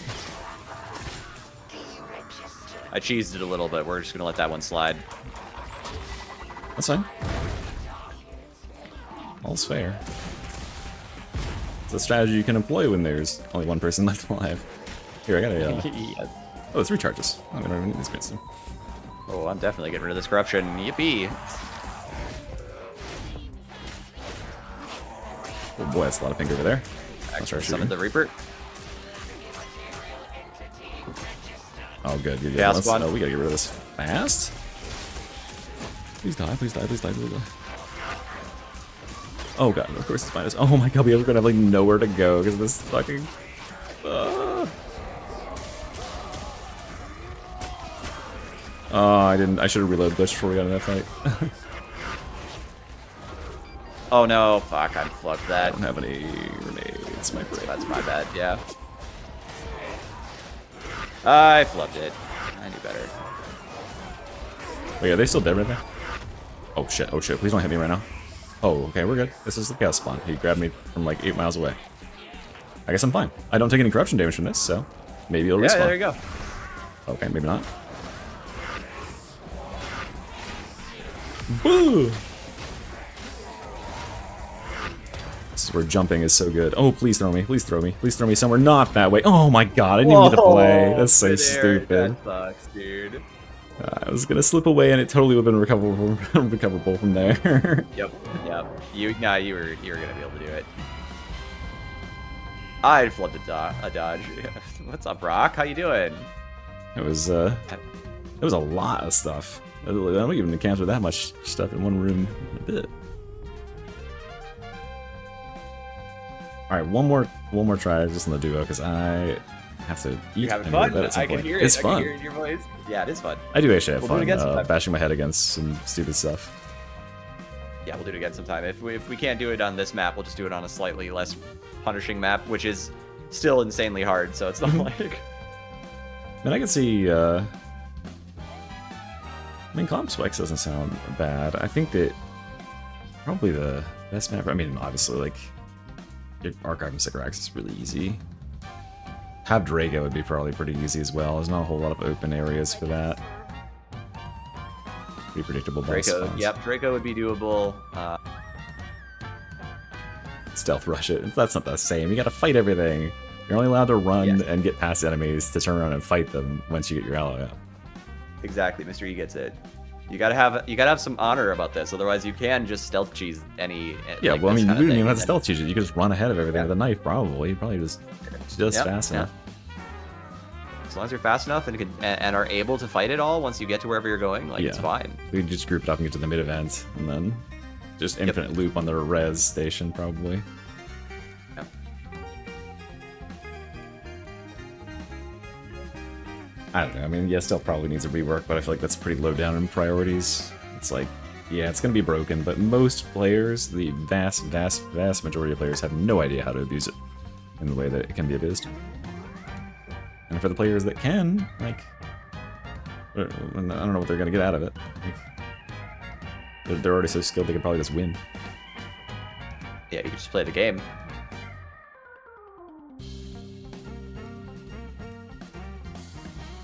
I cheesed it a little bit. We're just gonna let that one slide. That's fine. All's fair. It's a strategy you can employ when there's only one person left alive. Here, I got a. Yeah. Oh, it's recharges. I'm gonna need these bits. Oh, I'm definitely getting rid of this corruption. Yippee! Oh boy, that's a lot of pink over there. I'll try Actually, shooting. summon the Reaper. Oh, good. Good. Yeah, Let's, spawn. we gotta get rid of this fast. Please die. Please die. Please die. Please die. Oh god, of course it's minus. Oh my god, we're gonna have like nowhere to go because of this fucking. Oh, I didn't. I should have reloaded glitch before we got in that fight. Oh no! Fuck! I flubbed that. I don't have any grenades. My brain. That's my bad. Yeah. I flubbed it. I knew better. Wait, are they still dead right now? Oh shit! Oh shit! Please don't hit me right now. Oh, okay, we're good. This is the chaos spawn. He grabbed me from like 8 miles away. I guess I'm fine. I don't take any corruption damage from this, so maybe it'll respawn. Yeah, there you go. Okay, maybe not. Boo! This is where jumping is so good. Oh, please throw me. Please throw me. Please throw me somewhere not that way. Oh my god, I didn't even get to play. That's so stupid. That sucks, dude. I was gonna slip away and it totally would have been recoverable from there. Yep. You were gonna be able to do it. I flubbed a dodge. What's up, Rock? How you doing? It was a lot of stuff. I don't even encounter that much stuff in one room in a bit. All right, one more try just in the duo because I have to eat. You having and go to fun? bed at some I can point. hear it. It's I fun. can hear it in your voice. Yeah, it is fun. I do actually have We'll do it again fun sometime. bashing my head against some stupid stuff. Yeah, we'll do it again sometime. If we can't do it on this map, we'll just do it on a slightly less punishing map, which is still insanely hard. So it's not like. And I can see. I mean, Comp Spikes doesn't sound bad. I think that probably the best map. I mean, obviously, like your Archive of Sycorax is really easy. Have Drago would be probably pretty easy as well. There's not a whole lot of open areas for that. Pretty predictable boss Draco, spawns. yep, Draco would be doable. Stealth rush it. That's not the same. You gotta fight everything. You're only allowed to run and get past enemies to turn around and fight them once you get your ally up. Exactly, Mr. E gets it. You gotta have some honor about this, otherwise you can just stealth cheese any. Yeah, like well, I this mean, you kind of wouldn't thing, even have to and stealth cheese it. You could just run ahead of everything with a knife, probably. You probably just fast enough. as long as you're fast enough and are able to fight it all once you get to wherever you're going, like it's fine. We could just group it up and get to the mid event, and then just infinite loop on the res station, probably. Yep. I don't know. I mean, yeah, stealth probably needs a rework, but I feel like that's pretty low down in priorities. It's like, yeah, it's going to be broken, but most players, the vast majority of players, have no idea how to abuse it in the way that it can be abused. And for the players that can, like, I don't know what they're going to get out of it. Like, they're already so skilled, they could probably just win. Yeah, you can just play the game.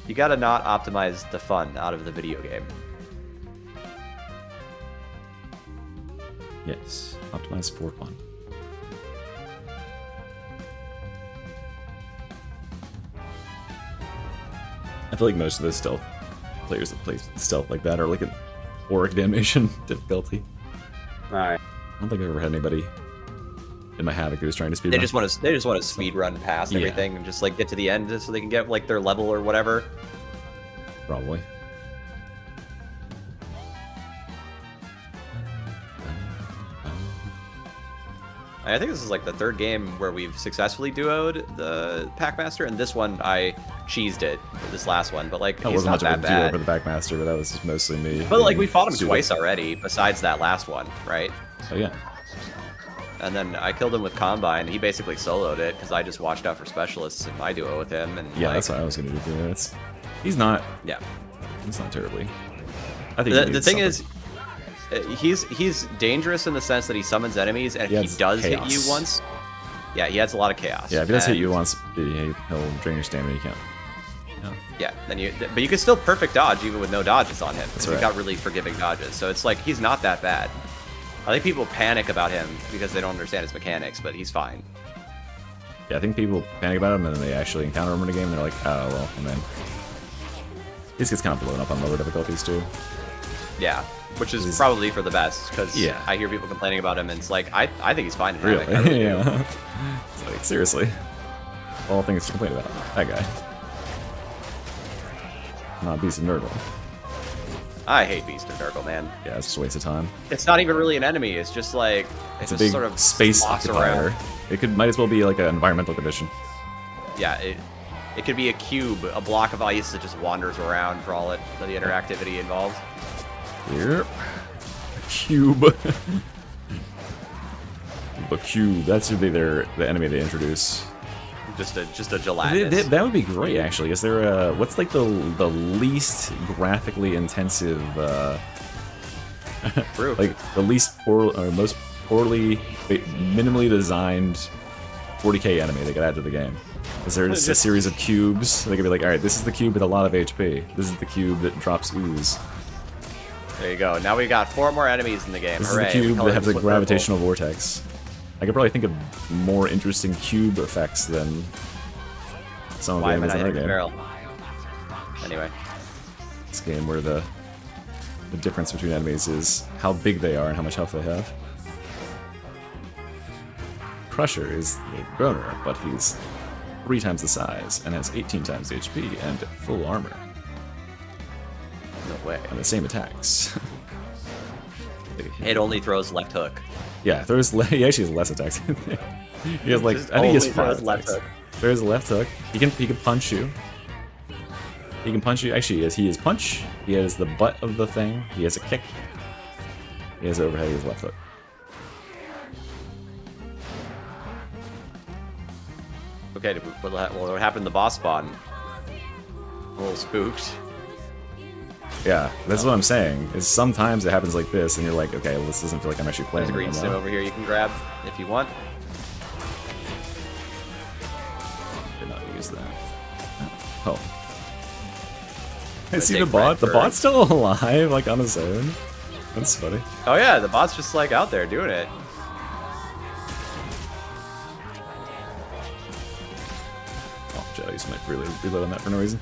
You gotta not optimize the fun out of the video game. Yes, optimize for fun. I feel like most of the stealth players that play stealth like that are like an auric damnation difficulty. Alright. I don't think I've ever had anybody in my Havoc who was trying to speed They run. just want to speed run past everything and just like get to the end so they can get like their level or whatever. Probably. I think this is like the third game where we've successfully duoed the Packmaster, and this one I cheesed it, this last one, but like That he's wasn't not much of that a duo bad. for the Packmaster, but that was just mostly me. But like we fought him Stupid. twice already, besides that last one, right? Oh yeah. And then I killed him with Combine. He basically soloed it because I just watched out for specialists in my duo with him. And Yeah, like, that's what I was gonna do too. He's not terribly. I think the thing is, he's dangerous in the sense that he summons enemies, and if he does hit you once, yeah, he has a lot of chaos. Yeah, if he does hit you once, he'll drain your stamina. You can't. Yeah, but you can still perfect dodge even with no dodges on him. That's He's right. got really forgiving dodges, so it's like he's not that bad. I think people panic about him because they don't understand his mechanics, but he's fine. Yeah, I think people panic about him and then they actually encounter him in a game and they're like, oh well, and then he gets kind of blown up on lower difficulties too. Yeah, which is probably for the best because Yeah. I hear people complaining about him, and it's like I think he's fine in Really? Havoc. I really do. Yeah. It's like, seriously. All things to complain about. That guy. Not Beast of Nurgle. I hate Beast of Nurgle, man. Yeah, it's just a waste of time. It's not even really an enemy. It's just like It's it a just big sort of space slops occupier. around. It might as well be like an environmental condition. Yeah, it could be a cube, a block of ice that just wanders around for all the interactivity involved. Yep. Cube. The cube. That should be the enemy they introduce. Just a gelatinous. That would be great, actually. Is there a what's like the least graphically intensive, True. like the least poor or most poorly, minimally designed 40k enemy they could add to the game? Is there just a series of cubes? They could be like, all right, this is the cube with a lot of HP. This is the cube that drops ooze. There you go. Now we got 4 more enemies in the game. This Hooray. is the cube Colored that have the with gravitational vortex. I could probably think of more interesting cube effects than some of purple. Why the am I enemies not in our hitting the game. barrel? Anyway. This game where the difference between enemies is how big they are and how much health they have. Crusher is the Groner, but he's 3 times the size and has 18 times the HP and full armor No way. and the same attacks. It only throws left hook. Yeah, he actually has less attacks. He has like Just I think he has only 5 throws left attacks. hook. There's a left hook. He can punch you. He can punch you. Actually, he has punch. He has the butt of the thing. He has a kick. He has overhead. He has left hook. Okay, what happened in the boss spawn? A little spooked. Yeah, that's what I'm saying. Is sometimes it happens like this, and you're like, okay, well, this doesn't feel like I'm actually playing. There's a green stem over here you can grab if you want. Did not use that. Oh. I see the bot. The bot's still alive, like on his own. That's funny. Oh yeah, the bot's just like out there doing it. Oh, shit, I used my reload on that for no reason.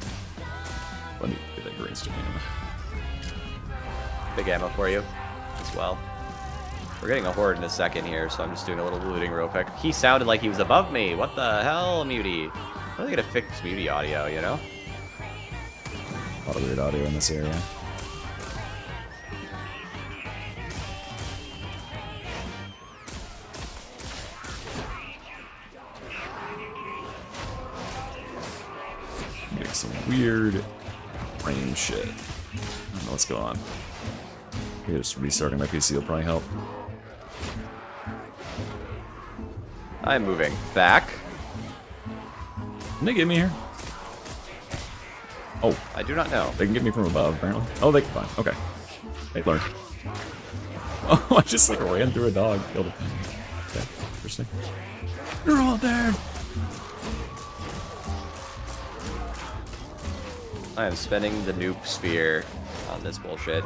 Let me get that green stem. Big ammo for you as well. We're getting a horde in a second here, so I'm just doing a little looting real quick. He sounded like he was above me. What the hell, Muty? How are they gonna fix Muty audio, you know? A lot of weird audio in this area. Getting some weird frame shit. I don't know what's going on. Maybe just restarting my PC will probably help. I'm moving back. Can they get me here? Oh, I do not know. they can get me from above, apparently. Oh, they can fine. Okay. They learned. Oh, I just like ran through a dog. Killed it. Okay, interesting. You're all dead. I am spending the noob sphere on this bullshit.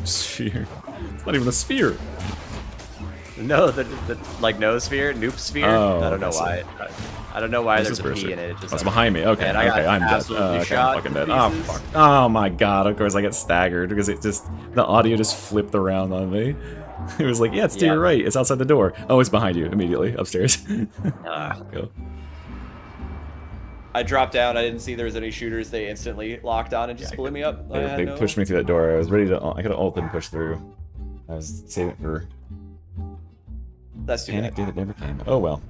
Sphere. It's not even a sphere. No, the like no sphere, noob sphere. Oh, I don't know why. I don't know why This there's is a bullshit. P in it. It just That's behind me. Okay, And I got okay, I'm dead. absolutely Okay, I'm shot fucking to dead. Oh, pieces. fuck. Oh my god, of course I get staggered because it just, the audio just flipped around on me. It was like, yeah, it's to your right. It's outside the door. Oh, it's behind you immediately, upstairs. Go. I dropped down. I didn't see there was any shooters. They instantly locked on and just blew me up. They pushed me through that door. I was ready to, I could have ulted and pushed through. I was saving it for That's too panic bad. day that never came. Oh well.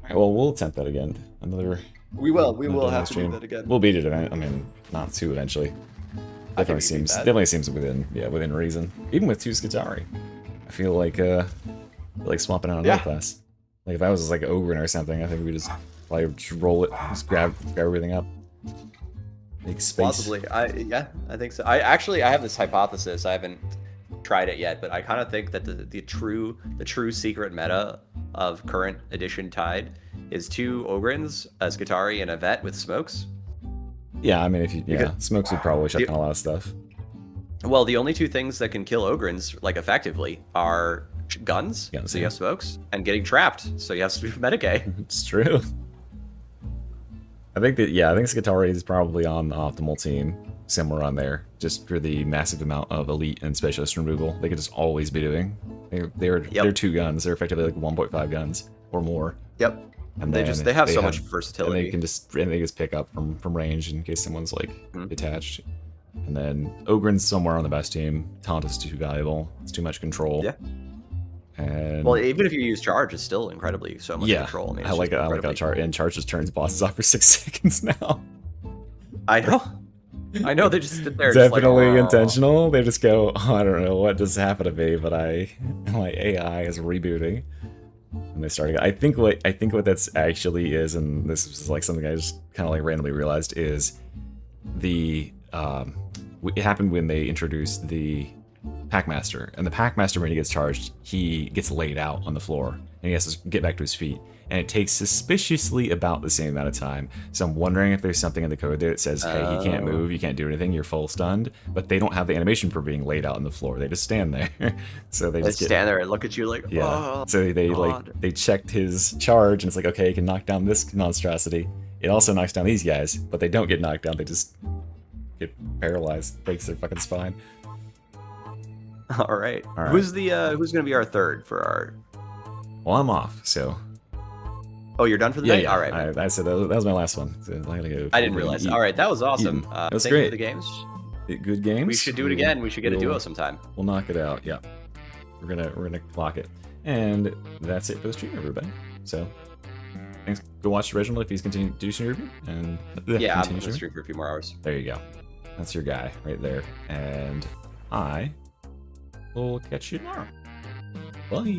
Alright, well, we'll attempt that again. Another. We will. We will another have to do stream. that again. We'll beat it. I mean, not too eventually. I think Definitely seems within reason. Even with 2 Skitari, I feel like swapping out another class. Like if I was like Ogren or something, I think we just probably just roll it, just grab everything up. Make space. Possibly. I think so. I have this hypothesis. I haven't tried it yet, but I kind of think that the true secret meta of current edition Tide is 2 Ogrins, a Skitari, and a vet with smokes. Yeah, I mean, if you smokes would probably shut down a lot of stuff. Well, the only 2 things that can kill Ogrins like effectively are guns, so you have smokes, and getting trapped, so you have Medicaid. It's true. I think Skitari is probably on the optimal team, somewhere on there, just for the massive amount of elite and specialist removal they could just always be doing. They're 2 guns. They're effectively like 1.5 guns or more. Yep. And they have so much versatility. And they just pick up from range in case someone's like detached. And then Ogren's somewhere on the best team. Taunt is too valuable. It's too much control. Yeah. And well, even if you use charge, it's still incredibly so much control. I mean, I like how charge just turns bosses off for 6 seconds now. I know they just sit there. Definitely just like, intentional. They just go, oh, I don't know what just happened to me, but my AI is rebooting. And they started. I think what that's actually is, and this is like something I just kind of like randomly realized, is the it happened when they introduced the Packmaster, and the Packmaster, when he gets charged, he gets laid out on the floor and he has to get back to his feet, and it takes suspiciously about the same amount of time. So I'm wondering if there's something in the code there that says, hey, you can't move, you can't do anything, you're full stunned, but they don't have the animation for being laid out on the floor. They just stand there. So they just stand there and look at you like, yeah. So they checked his charge, and it's like, okay, you can knock down this monstrosity. It also knocks down these guys, but they don't get knocked down. They just get paralyzed, breaks their fucking spine. All right. Who's gonna be our third for our? Well, I'm off. So. Oh, you're done for the day. Yeah. All right. I said that was my last one. So I gotta go. I didn't realize. All right, that was awesome. It was thank great. you for the games. Good games. We should do it again. We should get a duo sometime. We'll knock it out. Yeah. we're gonna clock it. And that's it for the stream, everybody. So thanks. Go watch Reginald if he's continuing to do some review. And Yeah, I'm continue gonna stream for a few more hours. There you go. That's your guy right there. And I will catch you tomorrow. Bye.